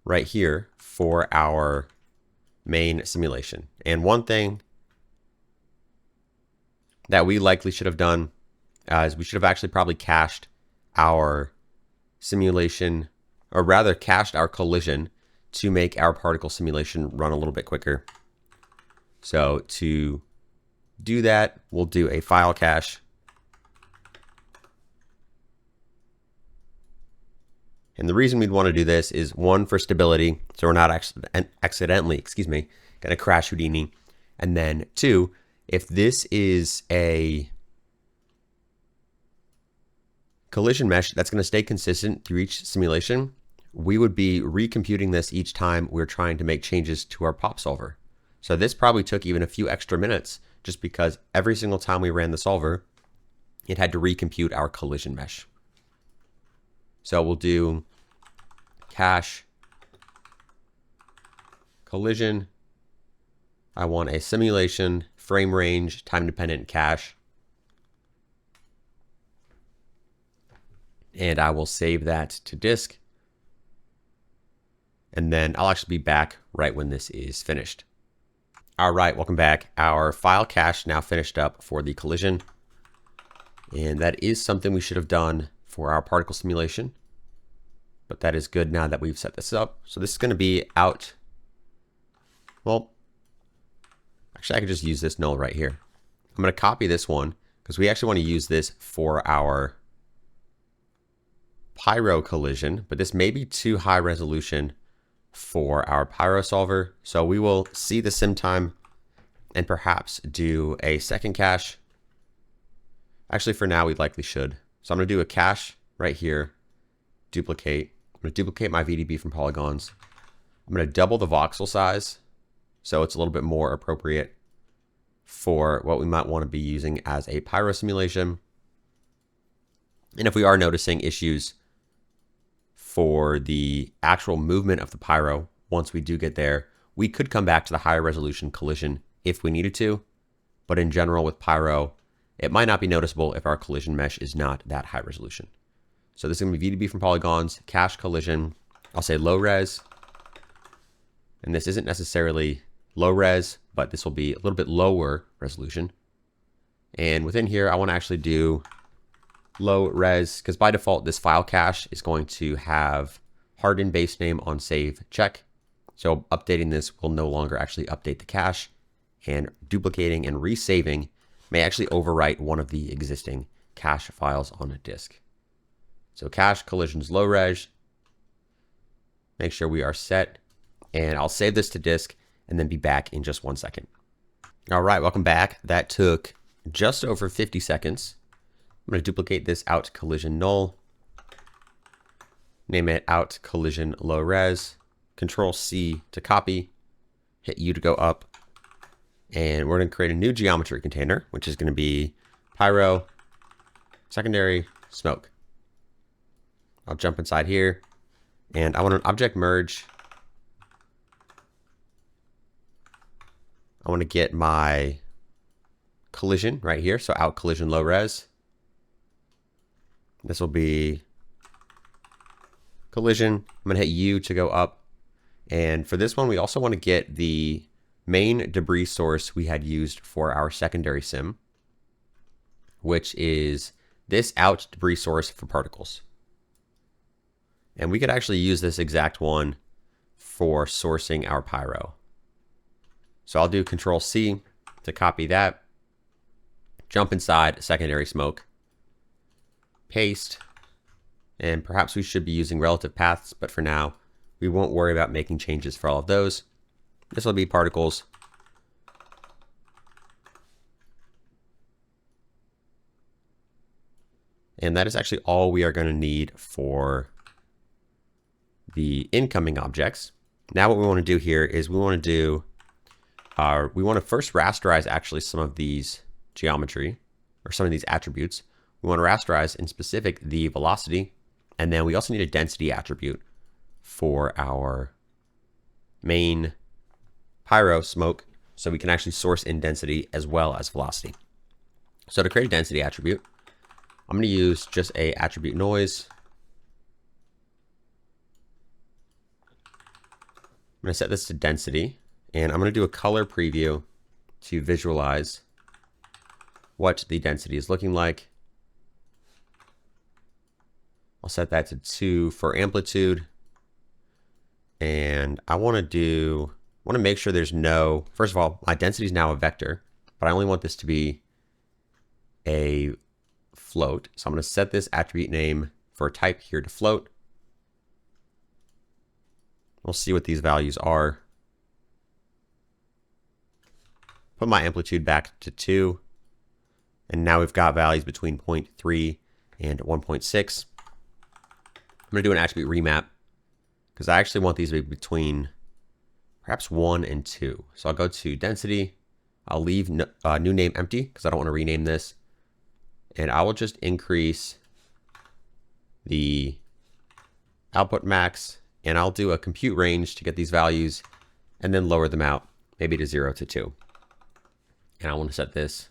right here for our main simulation. And one thing that we likely should have done is we should have actually probably cached our simulation, or rather cached our collision to make our particle simulation run a little bit quicker. So to do that, we'll do a file cache. And the reason we'd want to do this is one, for stability, so we're not accidentally, going to crash Houdini. And then two, if this is a collision mesh that's going to stay consistent through each simulation, we would be recomputing this each time we're trying to make changes to our pop solver. So this probably took even a few extra minutes just because every single time we ran the solver, it had to recompute our collision mesh. So we'll do cache collision. I want a simulation, frame range, time dependent cache. And I will save that to disk. And then I'll actually be back right when this is finished. All right, welcome back. Our file cache now finished up for the collision. And that is something we should have done for our particle simulation. But that is good now that we've set this up. So this is going to be out. Well, actually I could just use this null right here. I'm going to copy this one because we actually want to use this for our Pyro collision, but this may be too high resolution for our Pyro solver. So we will see the sim time and perhaps do a second cache. Actually, for now, we likely should. So I'm going to do a cache right here, duplicate. I'm going to duplicate my VDB from polygons. I'm going to double the voxel size so it's a little bit more appropriate for what we might want to be using as a Pyro simulation. And if we are noticing issues for the actual movement of the Pyro, once we do get there, we could come back to the higher resolution collision if we needed to. But in general with Pyro, it might not be noticeable if our collision mesh is not that high resolution. So this is going to be VDB from polygons, cache collision. I'll say low res. And this isn't necessarily low res, but this will be a little bit lower resolution. And within here, I want to actually do low res, because by default, this file cache is going to have hardened base name on save check. So updating this will no longer actually update the cache, and duplicating and resaving may actually overwrite one of the existing cache files on a disk. So cache collisions low res. Make sure we are set, and I'll save this to disk and then be back in just 1 second. All right, welcome back. That took just over 50 seconds. I'm going to duplicate this out collision null. Name it out collision low res. Control C to copy. Hit U to go up. And we're going to create a new geometry container, which is going to be Pyro, secondary, smoke. I'll jump inside here. And I want an object merge. I want to get my collision right here. So out collision low res. This will be collision. I'm going to hit U to go up. And for this one, we also want to get the main debris source we had used for our secondary sim, which is this out debris source for particles. And we could actually use this exact one for sourcing our Pyro. So I'll do Control C to copy that, jump inside secondary smoke, paste, and perhaps we should be using relative paths, but for now, we won't worry about making changes for all of those. This will be particles. And that is actually all we are going to need for the incoming objects. Now what we want to do here is we want to first rasterize actually some of these geometry or some of these attributes. We want to rasterize in specific the velocity, and then we also need a density attribute for our main Pyro smoke, so we can actually source in density as well as velocity. So to create a density attribute, I'm going to use just a attribute noise. I'm going to set this to density, and I'm going to do a color preview to visualize what the density is looking like. I'll set that to 2 for amplitude. And I want to make sure there's no, first of all, my density is now a vector, but I only want this to be a float. So I'm going to set this attribute name for type here to float. We'll see what these values are. Put my amplitude back to 2. And now we've got values between 0.3 and 1.6. I'm going to do an attribute remap because I actually want these to be between perhaps 1 and 2. So I'll go to density. I'll leave new name empty because I don't want to rename this. And I will just increase the output max, and I'll do a compute range to get these values and then lower them out maybe to 0 to 2. And I want to set this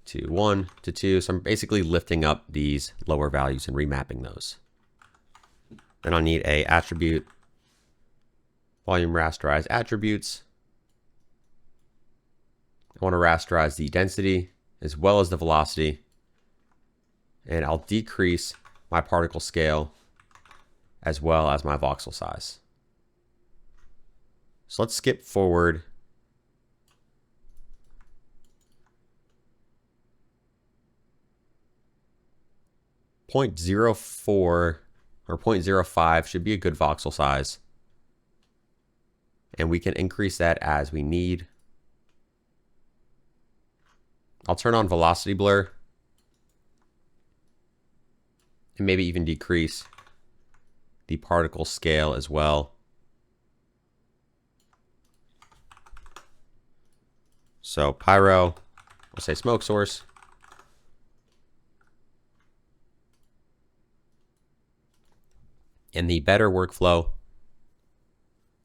to 1 to 2. So I'm basically lifting up these lower values and remapping those. Then I'll need a attribute volume rasterize attributes. I want to rasterize the density as well as the velocity. And I'll decrease my particle scale as well as my voxel size. So let's skip forward. .04 or 0.05 should be a good voxel size. And we can increase that as we need. I'll turn on velocity blur. And maybe even decrease the particle scale as well. So Pyro, we'll say smoke source. And the better workflow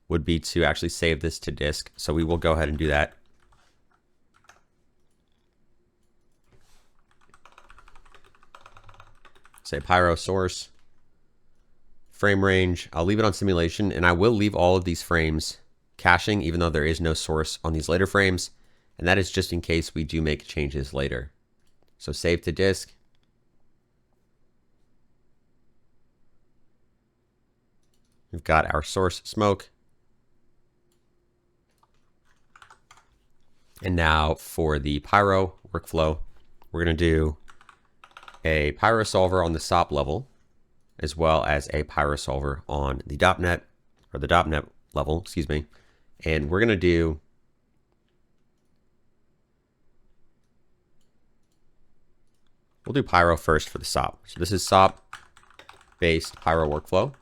would be to actually save this to disk. So we will go ahead and do that. Say Pyro source, frame range. I'll leave it on simulation, and I will leave all of these frames caching, even though there is no source on these later frames. And that is just in case we do make changes later. So save to disk. We've got our source smoke. And now for the Pyro workflow, we're going to do a Pyro solver on the SOP level. as well as a Pyro solver on the .NET, or the .NET level, excuse me. And we're going to we'll do Pyro first for the SOP. So this is SOP based Pyro workflow.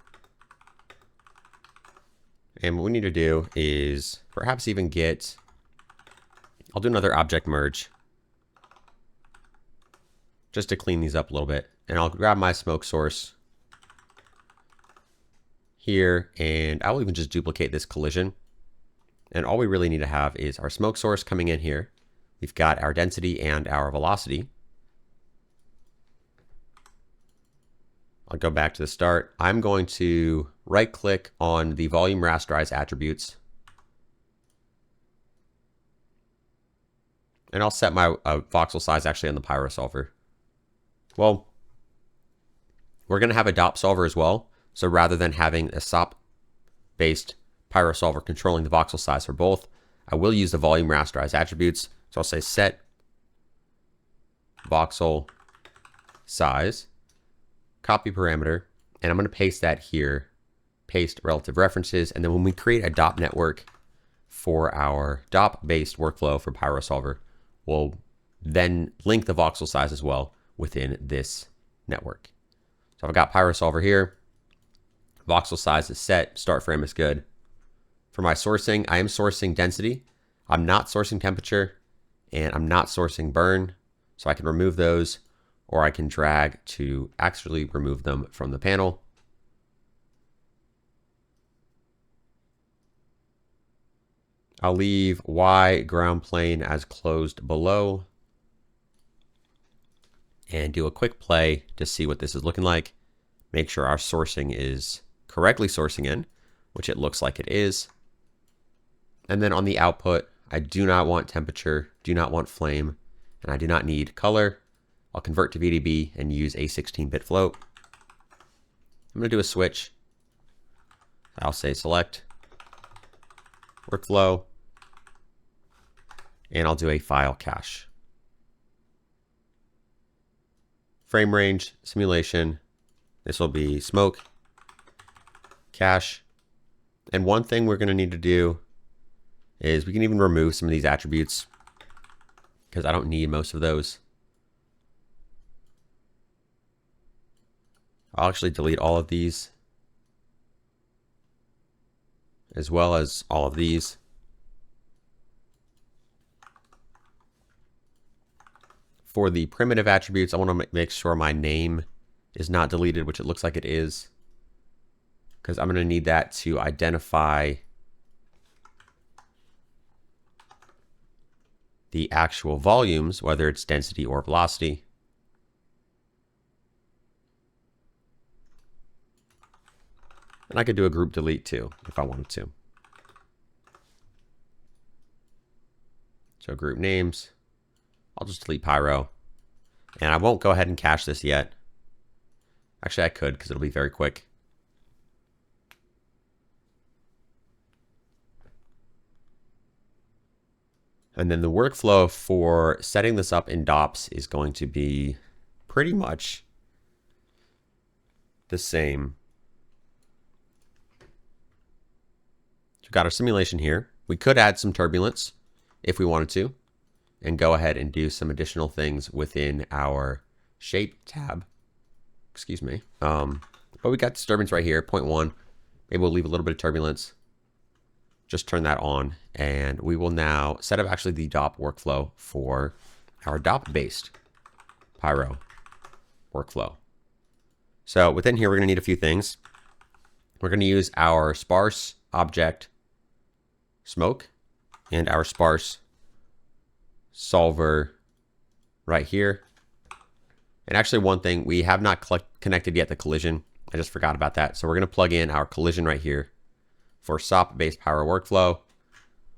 And what we need to do is perhaps even get, I'll do another object merge just to clean these up a little bit. And I'll grab my smoke source here, and I will even just duplicate this collision. And all we really need to have is our smoke source coming in here. We've got our density and our velocity. I'll go back to the start. I'm going to right click on the volume rasterize attributes. And I'll set my voxel size actually on the Pyro solver. Well, we're going to have a DOP solver as well. So rather than having a SOP based Pyro solver controlling the voxel size for both, I will use the volume rasterize attributes. So I'll say set voxel size, copy parameter, and I'm going to paste that here, paste relative references. And then when we create a DOP network for our DOP based workflow for Pyro solver, we'll then link the voxel size as well within this network. So I've got Pyro solver here. Voxel size is set. Start frame is good. For my sourcing, I am sourcing density. I'm not sourcing temperature, and I'm not sourcing burn. So I can remove those, or I can drag to actually remove them from the panel. I'll leave Y ground plane as closed below and do a quick play to see what this is looking like. Make sure our sourcing is correctly sourcing in, which it looks like it is. And then on the output, I do not want temperature, do not want flame, and I do not need color. I'll convert to VDB and use a 16-bit float. I'm going to do a switch. I'll say select workflow, and I'll do a file cache. Frame range, simulation. This will be smoke, cache. And one thing we're going to need to do is we can even remove some of these attributes because I don't need most of those. I'll actually delete all of these as well as all of these. For the primitive attributes, I want to make sure my name is not deleted, which it looks like it is, because I'm going to need that to identify the actual volumes, whether it's density or velocity. And I could do a group delete too, if I wanted to. So group names, I'll just delete Pyro. And I won't go ahead and cache this yet. Actually, I could because it'll be very quick. And then the workflow for setting this up in DOPS is going to be pretty much the same. We've got our simulation here. We could add some turbulence if we wanted to, and go ahead and do some additional things within our shape tab. Excuse me. But we got disturbance right here, 0.1. Maybe we'll leave a little bit of turbulence. Just turn that on, and we will now set up actually the DOP workflow for our DOP-based Pyro workflow. So within here, we're going to need a few things. We're going to use our sparse object smoke and our sparse solver right here. And actually one thing, we have not connected yet the collision. I just forgot about that. So we're going to plug in our collision right here for SOP-based Pyro workflow.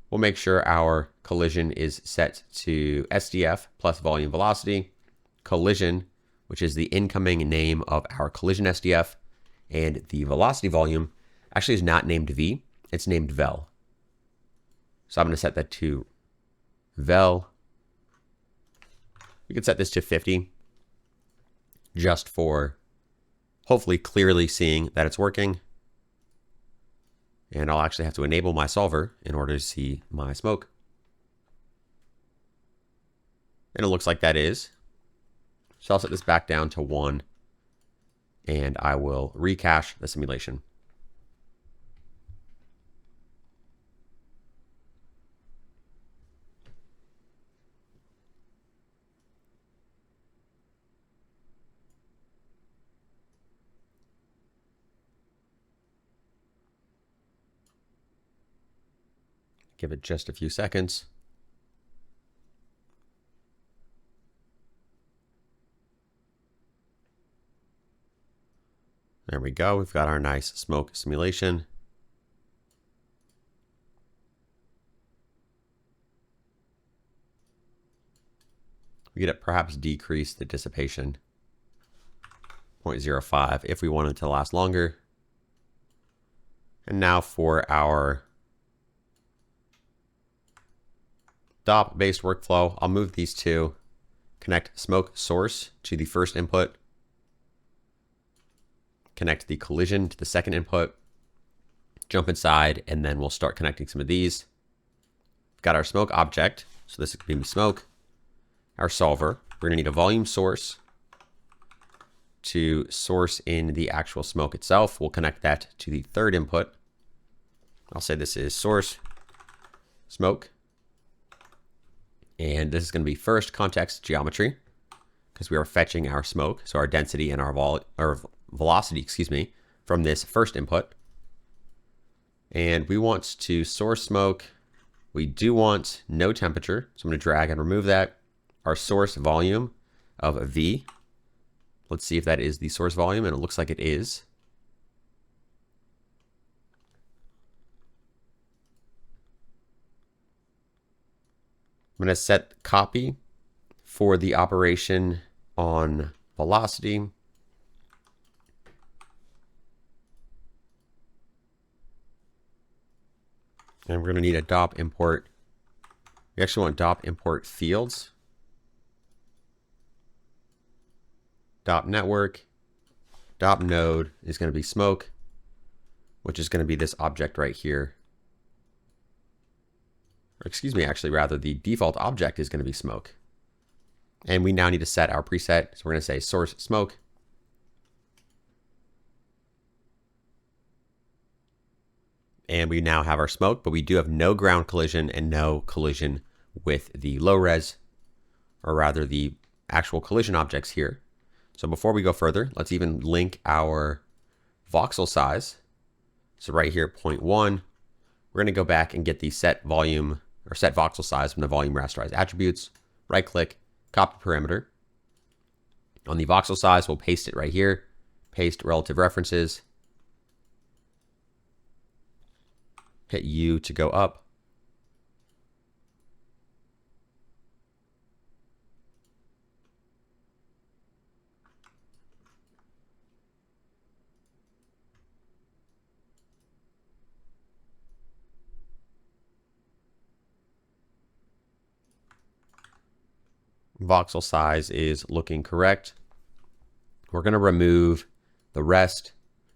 We'll make sure our collision is set to SDF plus volume velocity. Collision, which is the incoming name of our collision SDF, and the velocity volume actually is not named V, it's named vel. So I'm going to set that to vel. We can set this to 50 just for hopefully clearly seeing that it's working. And I'll actually have to enable my solver in order to see my smoke. And it looks like that is. So I'll set this back down to 1 and I will recache the simulation. Give it just a few seconds. There we go. We've got our nice smoke simulation. We could perhaps decrease the dissipation 0.05 if we wanted to last longer. And now for our SOP based workflow, I'll move these two, connect smoke source to the first input, connect the collision to the second input, jump inside, and then we'll start connecting some of these. We've got our smoke object, so this is going to be smoke. Our solver, we're going to need a volume source to source in the actual smoke itself. We'll connect that to the third input. I'll say this is source smoke. And this is going to be first context geometry because we are fetching our smoke, so our density and our velocity, from this first input. And we want to source smoke. We do want no temperature, so I'm going to drag and remove that. Our source volume of V. Let's see if that is the source volume, and it looks like it is. I'm going to set copy for the operation on velocity. And we're going to need a DOP import. We actually want DOP import fields. DOP network. DOP node is going to be smoke, which is going to be this object right here. Or excuse me, actually, rather, the default object is going to be smoke. And we now need to set our preset. So we're going to say source smoke. And we now have our smoke, but we do have no ground collision and no collision with the low res, or rather the actual collision objects here. So before we go further, let's even link our voxel size. So right here, 0.1, we're going to go back and get the set volume or set voxel size from the volume rasterized attributes. Right click, copy parameter. On the voxel size, we'll paste it right here. Paste relative references. Hit U to go up. Voxel size is looking correct. We're going to remove the rest,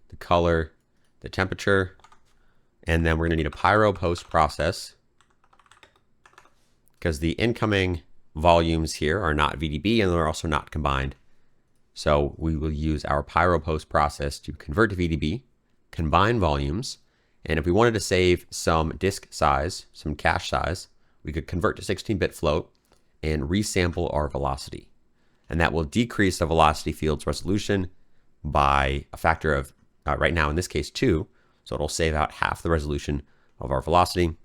the color, the temperature, and then we're going to need a Pyro post process because the incoming volumes here are not VDB and they're also not combined. So we will use our Pyro post process to convert to VDB, combine volumes, and if we wanted to save some disk size, some cache size, we could convert to 16-bit float and resample our velocity. And that will decrease the velocity field's resolution by a factor of, right now in this case, 2. So it'll save out half the resolution of our velocity.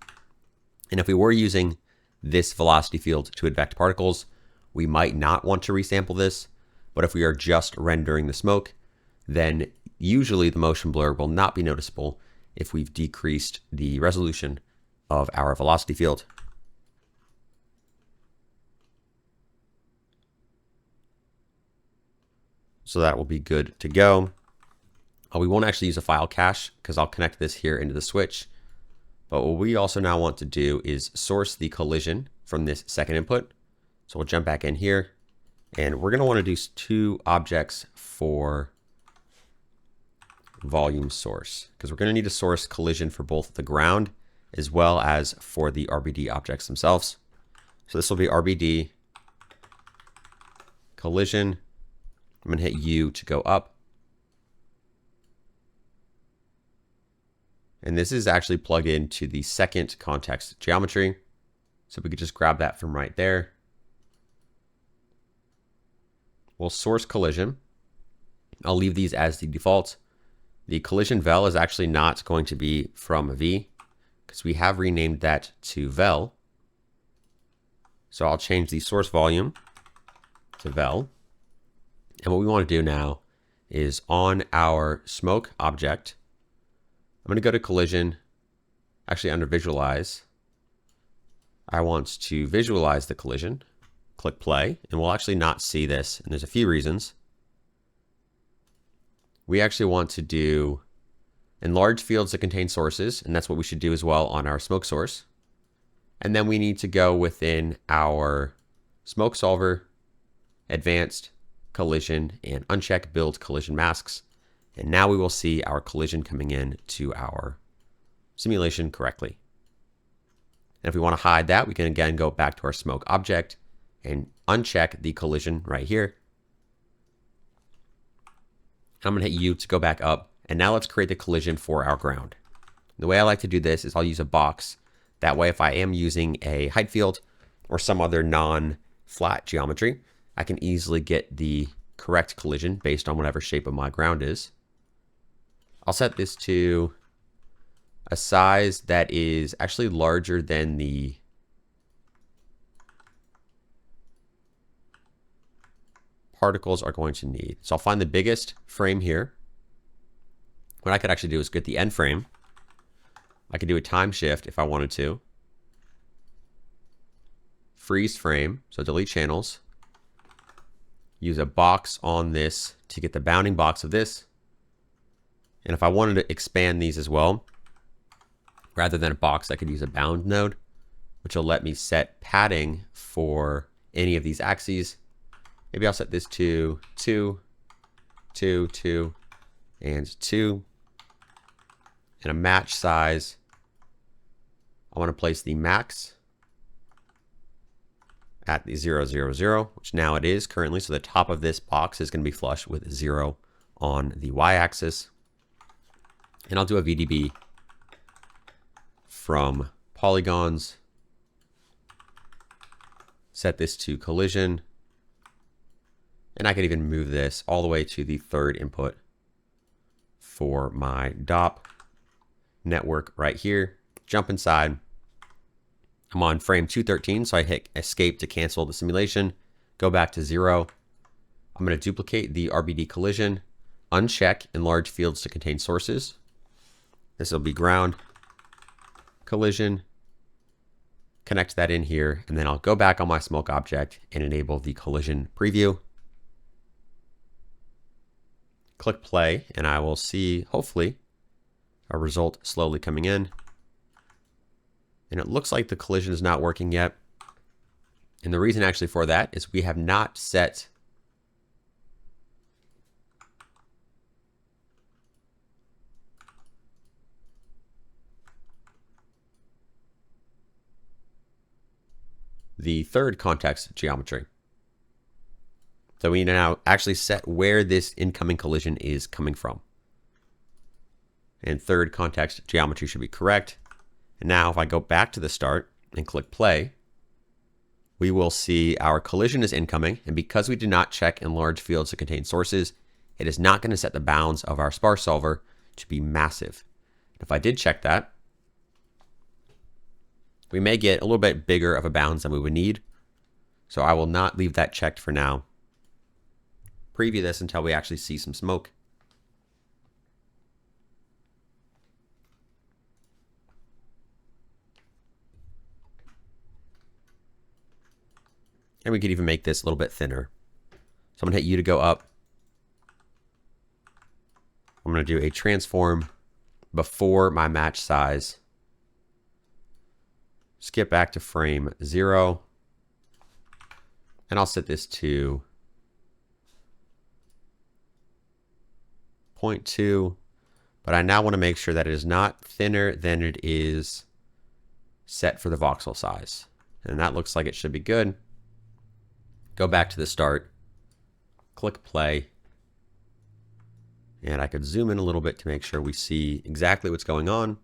And if we were using this velocity field to advect particles, we might not want to resample this. But if we are just rendering the smoke, then usually the motion blur will not be noticeable if we've decreased the resolution of our velocity field. So that will be good to go. We won't actually use a file cache because I'll connect this here into the switch. But what we also now want to do is source the collision from this second input. So we'll jump back in here and we're going to want to do 2 objects for volume source, because we're going to need a source collision for both the ground as well as for the RBD objects themselves. So this will be RBD collision. I'm going to hit U to go up. And this is actually plugged into the second context geometry. So we could just grab that from right there. We'll source collision. I'll leave these as the default. The collision vel is actually not going to be from V because we have renamed that to vel. So I'll change the source volume to vel. And what we want to do now is on our smoke object, I'm going to go to collision, actually under visualize. I want to visualize the collision, click play, and we'll actually not see this. And there's a few reasons. We actually want to do enlarge fields that contain sources, and that's what we should do as well on our smoke source. And then we need to go within our smoke solver, advanced, collision, and uncheck build collision masks. And now we will see our collision coming in to our simulation correctly. And if we want to hide that, we can again go back to our smoke object and uncheck the collision right here. I'm going to hit U to go back up. And now let's create the collision for our ground. The way I like to do this is I'll use a box. That way, if I am using a height field or some other non-flat geometry, I can easily get the correct collision based on whatever shape of my ground is. I'll set this to a size that is actually larger than the particles are going to need. So I'll find the biggest frame here. What I could actually do is get the end frame. I could do a time shift if I wanted to. Freeze frame, so delete channels. Use a box on this to get the bounding box of this. And if I wanted to expand these as well, rather than a box, I could use a bound node, which will let me set padding for any of these axes. Maybe I'll set this to 2, 2, 2, and 2. And a match size. I want to place the max at the 0, 0, 0, which now it is currently. So the top of this box is going to be flush with 0 on the y-axis. And I'll do a VDB from polygons. Set this to collision. And I could even move this all the way to the third input for my DOP network right here. Jump inside. I'm on frame 213, so I hit escape to cancel the simulation. Go back to 0. I'm going to duplicate the RBD collision. Uncheck enlarge fields to contain sources. This will be ground, collision, connect that in here, and then I'll go back on my smoke object and enable the collision preview. Click play, and I will see, hopefully, a result slowly coming in. And it looks like the collision is not working yet. And the reason actually for that is we have not set the third context geometry. So we need to now actually set where this incoming collision is coming from. And third context geometry should be correct. And now if I go back to the start and click play, we will see our collision is incoming. And because we did not check enlarge fields to contain sources, it is not going to set the bounds of our sparse solver to be massive. If I did check that, we may get a little bit bigger of a bounds than we would need. So I will not leave that checked for now. Preview this until we actually see some smoke. And we could even make this a little bit thinner. So I'm going to hit U to go up. I'm going to do a transform before my match size. Skip back to frame 0. And I'll set this to 0.2. But I now want to make sure that it is not thinner than it is set for the voxel size. And that looks like it should be good. Go back to the start, click play, and I could zoom in a little bit to make sure we see exactly what's going on.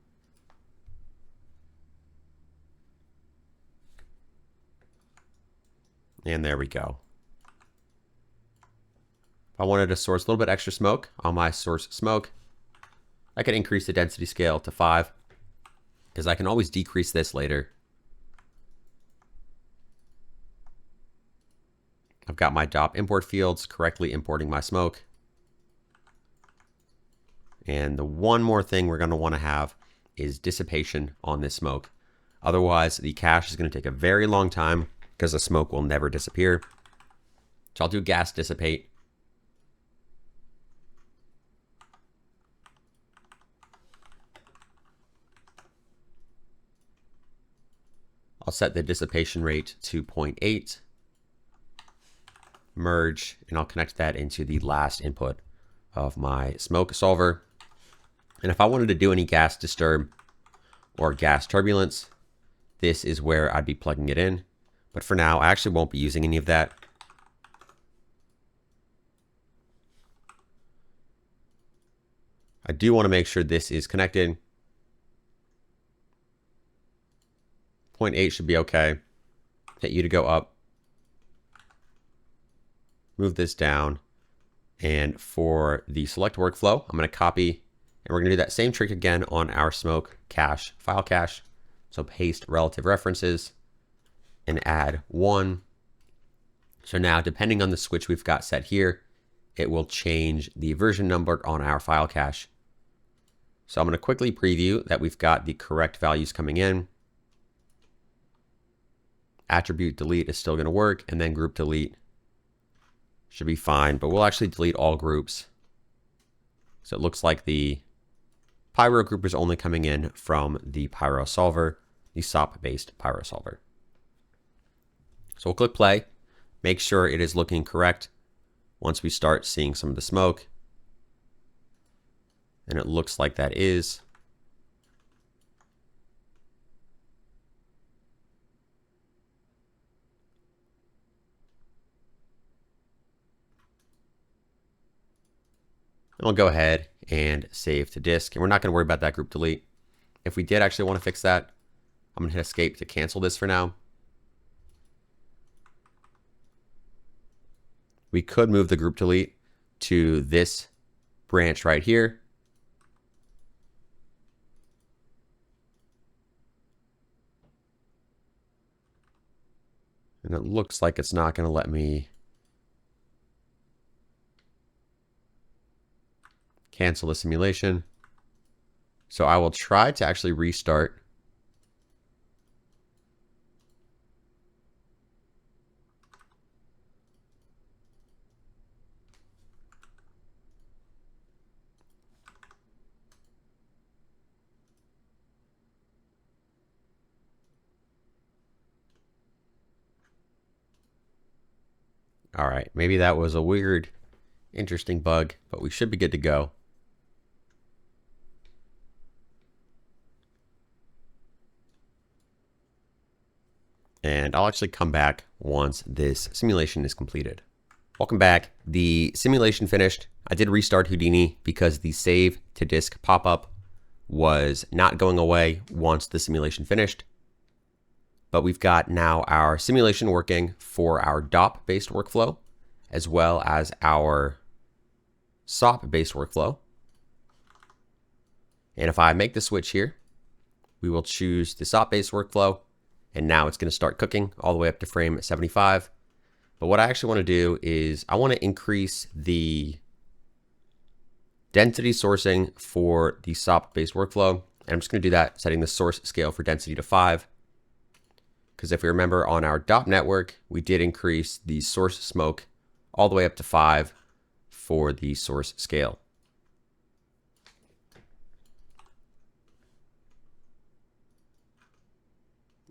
And there we go. If I wanted to source a little bit extra smoke on my source smoke, I could increase the density scale to 5, because I can always decrease this later. I've got my DOP import fields correctly importing my smoke. And the one more thing we're going to want to have is dissipation on this smoke. Otherwise, the cache is going to take a very long time because the smoke will never disappear. So I'll do gas dissipate. I'll set the dissipation rate to 0.8. Merge, and I'll connect that into the last input of my smoke solver. And if I wanted to do any gas disturb or gas turbulence, this is where I'd be plugging it in. But for now, I actually won't be using any of that. I do want to make sure this is connected. 0.8 should be okay. Hit U to go up. Move this down. And for the select workflow, I'm going to copy, and we're going to do that same trick again on our smoke cache, file cache. So paste relative references and add 1. So now, depending on the switch we've got set here, it will change the version number on our file cache. So I'm going to quickly preview that we've got the correct values coming in. Attribute delete is still going to work, and then group delete should be fine, but we'll actually delete all groups. So it looks like the Pyro group is only coming in from the Pyro solver, the SOP based Pyro solver. So we'll click play, make sure it is looking correct once we start seeing some of the smoke. And it looks like that is. And we'll go ahead and save to disk. And we're not going to worry about that group delete. If we did actually want to fix that, I'm going to hit escape to cancel this for now. We could move the group delete to this branch right here. And it looks like it's not going to let me cancel the simulation. So I will try to actually restart. All right, maybe that was a weird, interesting bug, but we should be good to go. And I'll actually come back once this simulation is completed. Welcome back. The simulation finished. I did restart Houdini because the save to disk pop-up was not going away once the simulation finished. But we've got now our simulation working for our DOP based workflow, as well as our SOP based workflow. And if I make the switch here, we will choose the SOP based workflow. And now it's going to start cooking all the way up to frame 75. But what I actually want to do is I want to increase the density sourcing for the SOP based workflow. And I'm just going to do that, setting the source scale for density to 5. Because if we remember on our DOP network, we did increase the source smoke all the way up to 5 for the source scale.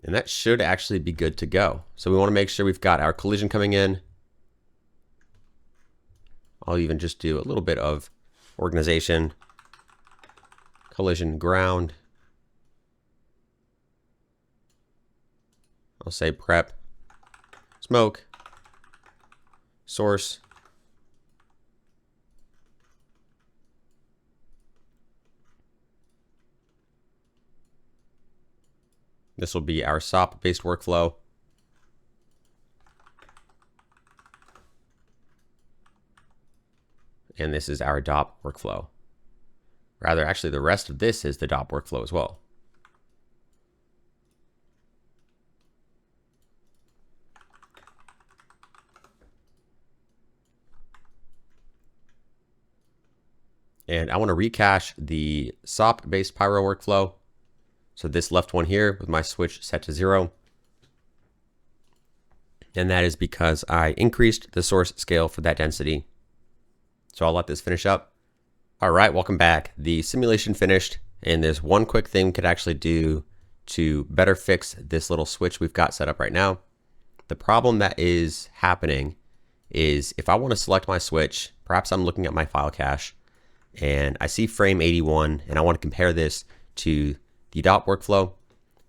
And that should actually be good to go. So we want to make sure we've got our collision coming in. I'll even just do a little bit of organization. collision ground. I'll say prep, smoke, source, this will be our SOP based workflow. And this is our DOP workflow. Rather, actually, the rest of this is the DOP workflow as well. And I want to recache the SOP based Pyro workflow. So this left one here with my switch set to 0. And that is because I increased the source scale for that density. So I'll let this finish up. All right, welcome back. The simulation finished, and there's one quick thing we could actually do to better fix this little switch we've got set up right now. The problem that is happening is if I want to select my switch, perhaps I'm looking at my file cache, and I see frame 81, and I want to compare this to the DOP workflow.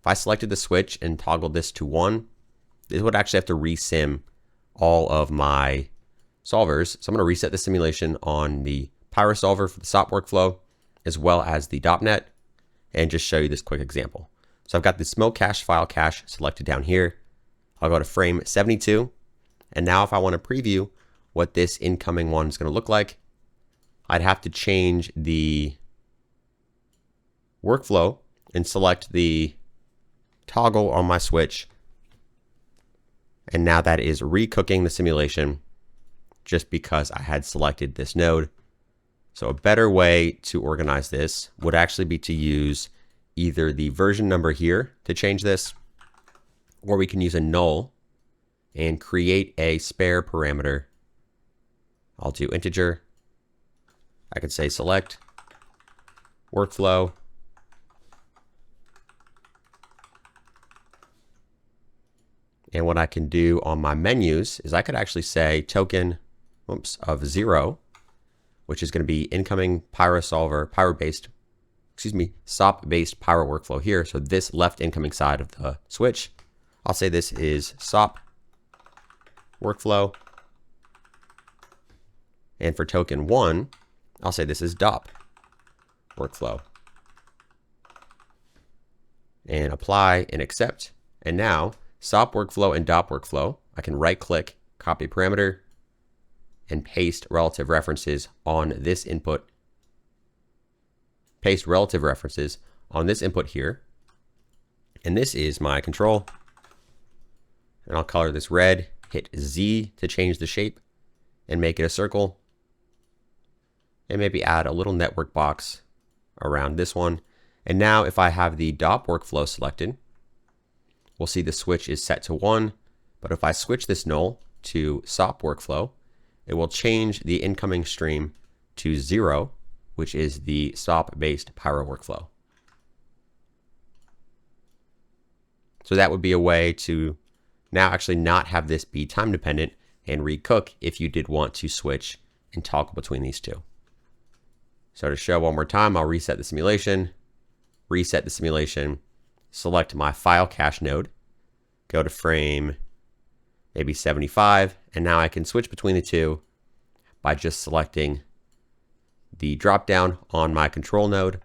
If I selected the switch and toggled this to 1, this would actually have to resim all of my solvers. So I'm going to reset the simulation on the Pyro solver for the SOP workflow, as well as the DOPNet, and just show you this quick example. So I've got the smoke cache file cache selected down here. I'll go to frame 72. And now if I want to preview what this incoming one is going to look like, I'd have to change the workflow and select the toggle on my switch. And now that is recooking the simulation just because I had selected this node. So a better way to organize this would actually be to use either the version number here to change this, or we can use a null and create a spare parameter. I'll do integer. I could say select workflow. And what I can do on my menus is I could actually say token of 0, which is going to be incoming Pyro solver, SOP based Pyro workflow here. So this left incoming side of the switch, I'll say this is SOP workflow. And for token 1, I'll say this is DOP workflow. And apply and accept. And now SOP workflow and DOP workflow, I can right click, copy parameter, and paste relative references on this input. Paste relative references on this input here. And this is my control. And I'll color this red, hit Z to change the shape and make it a circle. And maybe add a little network box around this one. And now if I have the DOP workflow selected, we'll see the switch is set to 1. But if I switch this null to SOP workflow, it will change the incoming stream to 0, which is the SOP based Pyro workflow. So that would be a way to now actually not have this be time dependent and recook if you did want to switch and toggle between these two. So to show one more time, I'll reset the simulation, select my file cache node, go to frame maybe 75, and now I can switch between the two by just selecting the drop down on my control node,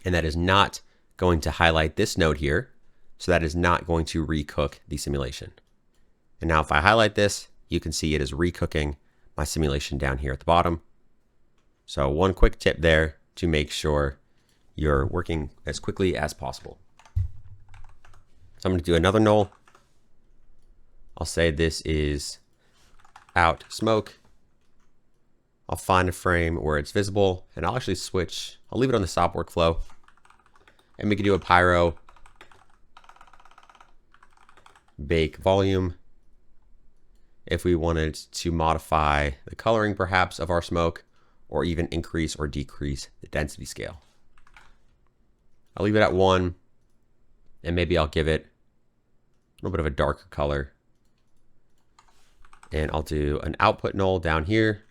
and that is not going to highlight this node here, so that is not going to recook the simulation. And now if I highlight this, you can see it is recooking my simulation down here at the bottom. So one quick tip there to make sure you're working as quickly as possible. So I'm going to do another null. I'll say this is out smoke. I'll find a frame where it's visible, and I'll actually switch. I'll leave it on the SOP workflow, and we can do a Pyro bake volume if we wanted to modify the coloring perhaps of our smoke, or even increase or decrease the density scale. I'll leave it at 1, and maybe I'll give it a little bit of a darker color. And I'll do an output null down here.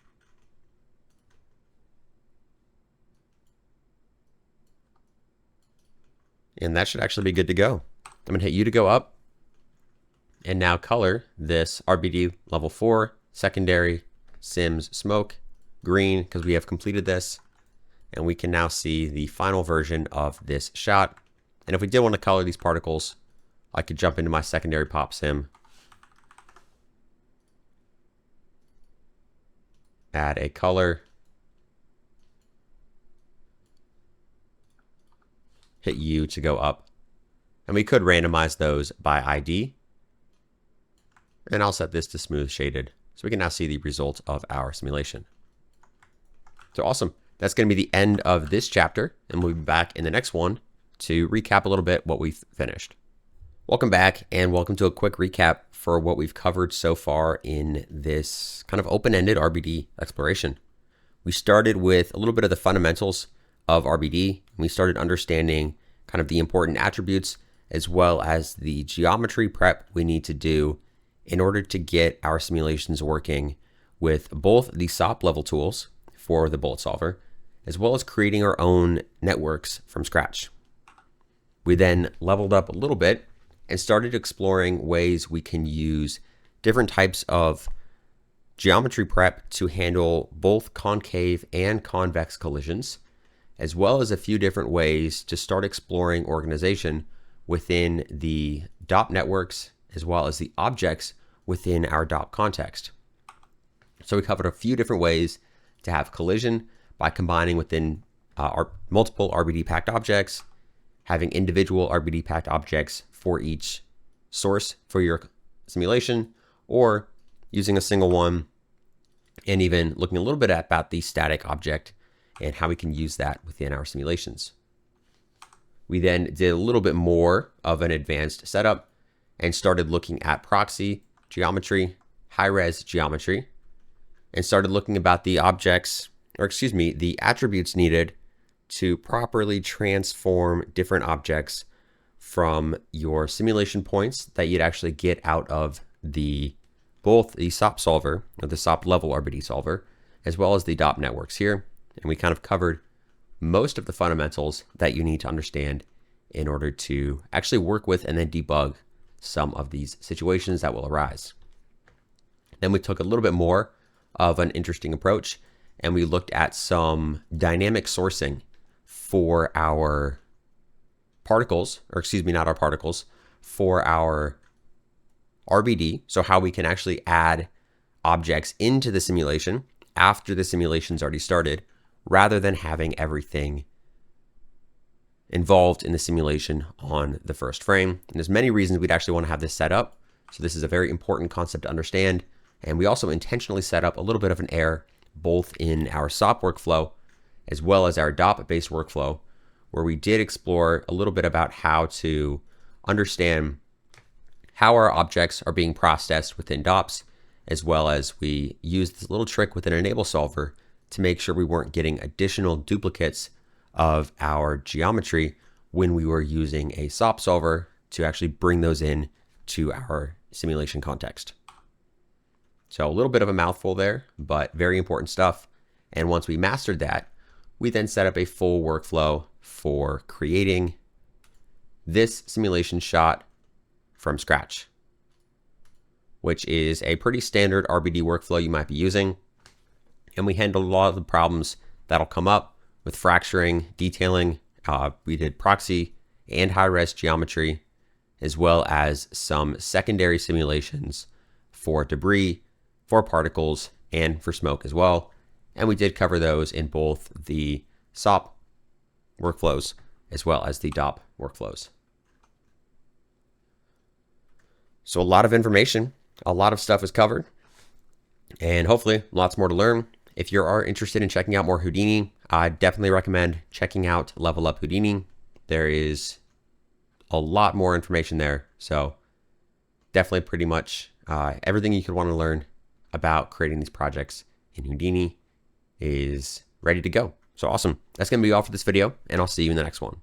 And that should actually be good to go. I'm gonna hit U to go up, and now color this RBD level 4 secondary Sims smoke green, because we have completed this, and we can now see the final version of this shot. And if we did want to color these particles, I could jump into my secondary pop sim, add a color, hit U to go up, and we could randomize those by ID. And I'll set this to smooth shaded, so we can now see the result of our simulation. So awesome. That's going to be the end of this chapter, and we'll be back in the next one to recap a little bit what we've finished. Welcome back, and welcome to a quick recap for what we've covered so far in this kind of open-ended RBD exploration. We started with a little bit of the fundamentals of RBD. We started understanding kind of the important attributes as well as the geometry prep we need to do in order to get our simulations working with both the SOP level tools for the bullet solver, as well as creating our own networks from scratch. We then leveled up a little bit and started exploring ways we can use different types of geometry prep to handle both concave and convex collisions, as well as a few different ways to start exploring organization within the DOP networks, as well as the objects within our DOP context. So we covered a few different ways to have collision by combining within our multiple RBD packed objects, having individual RBD packed objects for each source for your simulation, or using a single one, and even looking a little bit at about the static object and how we can use that within our simulations. We then did a little bit more of an advanced setup and started looking at proxy geometry, high-res geometry, and started looking about the objects, or excuse me, the attributes needed to properly transform different objects from your simulation points that you'd actually get out of both the SOP solver, or the SOP level RBD solver, as well as the DOP networks here. And we kind of covered most of the fundamentals that you need to understand in order to actually work with and then debug some of these situations that will arise. Then we took a little bit more of an interesting approach, and we looked at some dynamic sourcing for our particles, or excuse me, not our particles, for our RBD. So how we can actually add objects into the simulation after the simulation's already started, rather than having everything involved in the simulation on the first frame. And there's many reasons we'd actually want to have this set up. So this is a very important concept to understand. And we also intentionally set up a little bit of an error both in our SOP workflow as well as our DOP-based workflow, where we did explore a little bit about how to understand how our objects are being processed within DOPs, as well as we used this little trick with an enable solver to make sure we weren't getting additional duplicates of our geometry when we were using a SOP solver to actually bring those in to our simulation context. So a little bit of a mouthful there, but very important stuff. And once we mastered that, we then set up a full workflow for creating this simulation shot from scratch, which is a pretty standard RBD workflow you might be using. And we handled a lot of the problems that'll come up with fracturing, detailing. We did proxy and high-res geometry, as well as some secondary simulations for debris, for particles, and for smoke as well. And we did cover those in both the SOP workflows as well as the DOP workflows. So a lot of information, a lot of stuff is covered, and hopefully lots more to learn. If you are interested in checking out more Houdini, I definitely recommend checking out Level Up Houdini. There is a lot more information there. So definitely pretty much everything you could want to learn about creating these projects in Houdini is ready to go. So awesome. That's going to be all for this video, and I'll see you in the next one.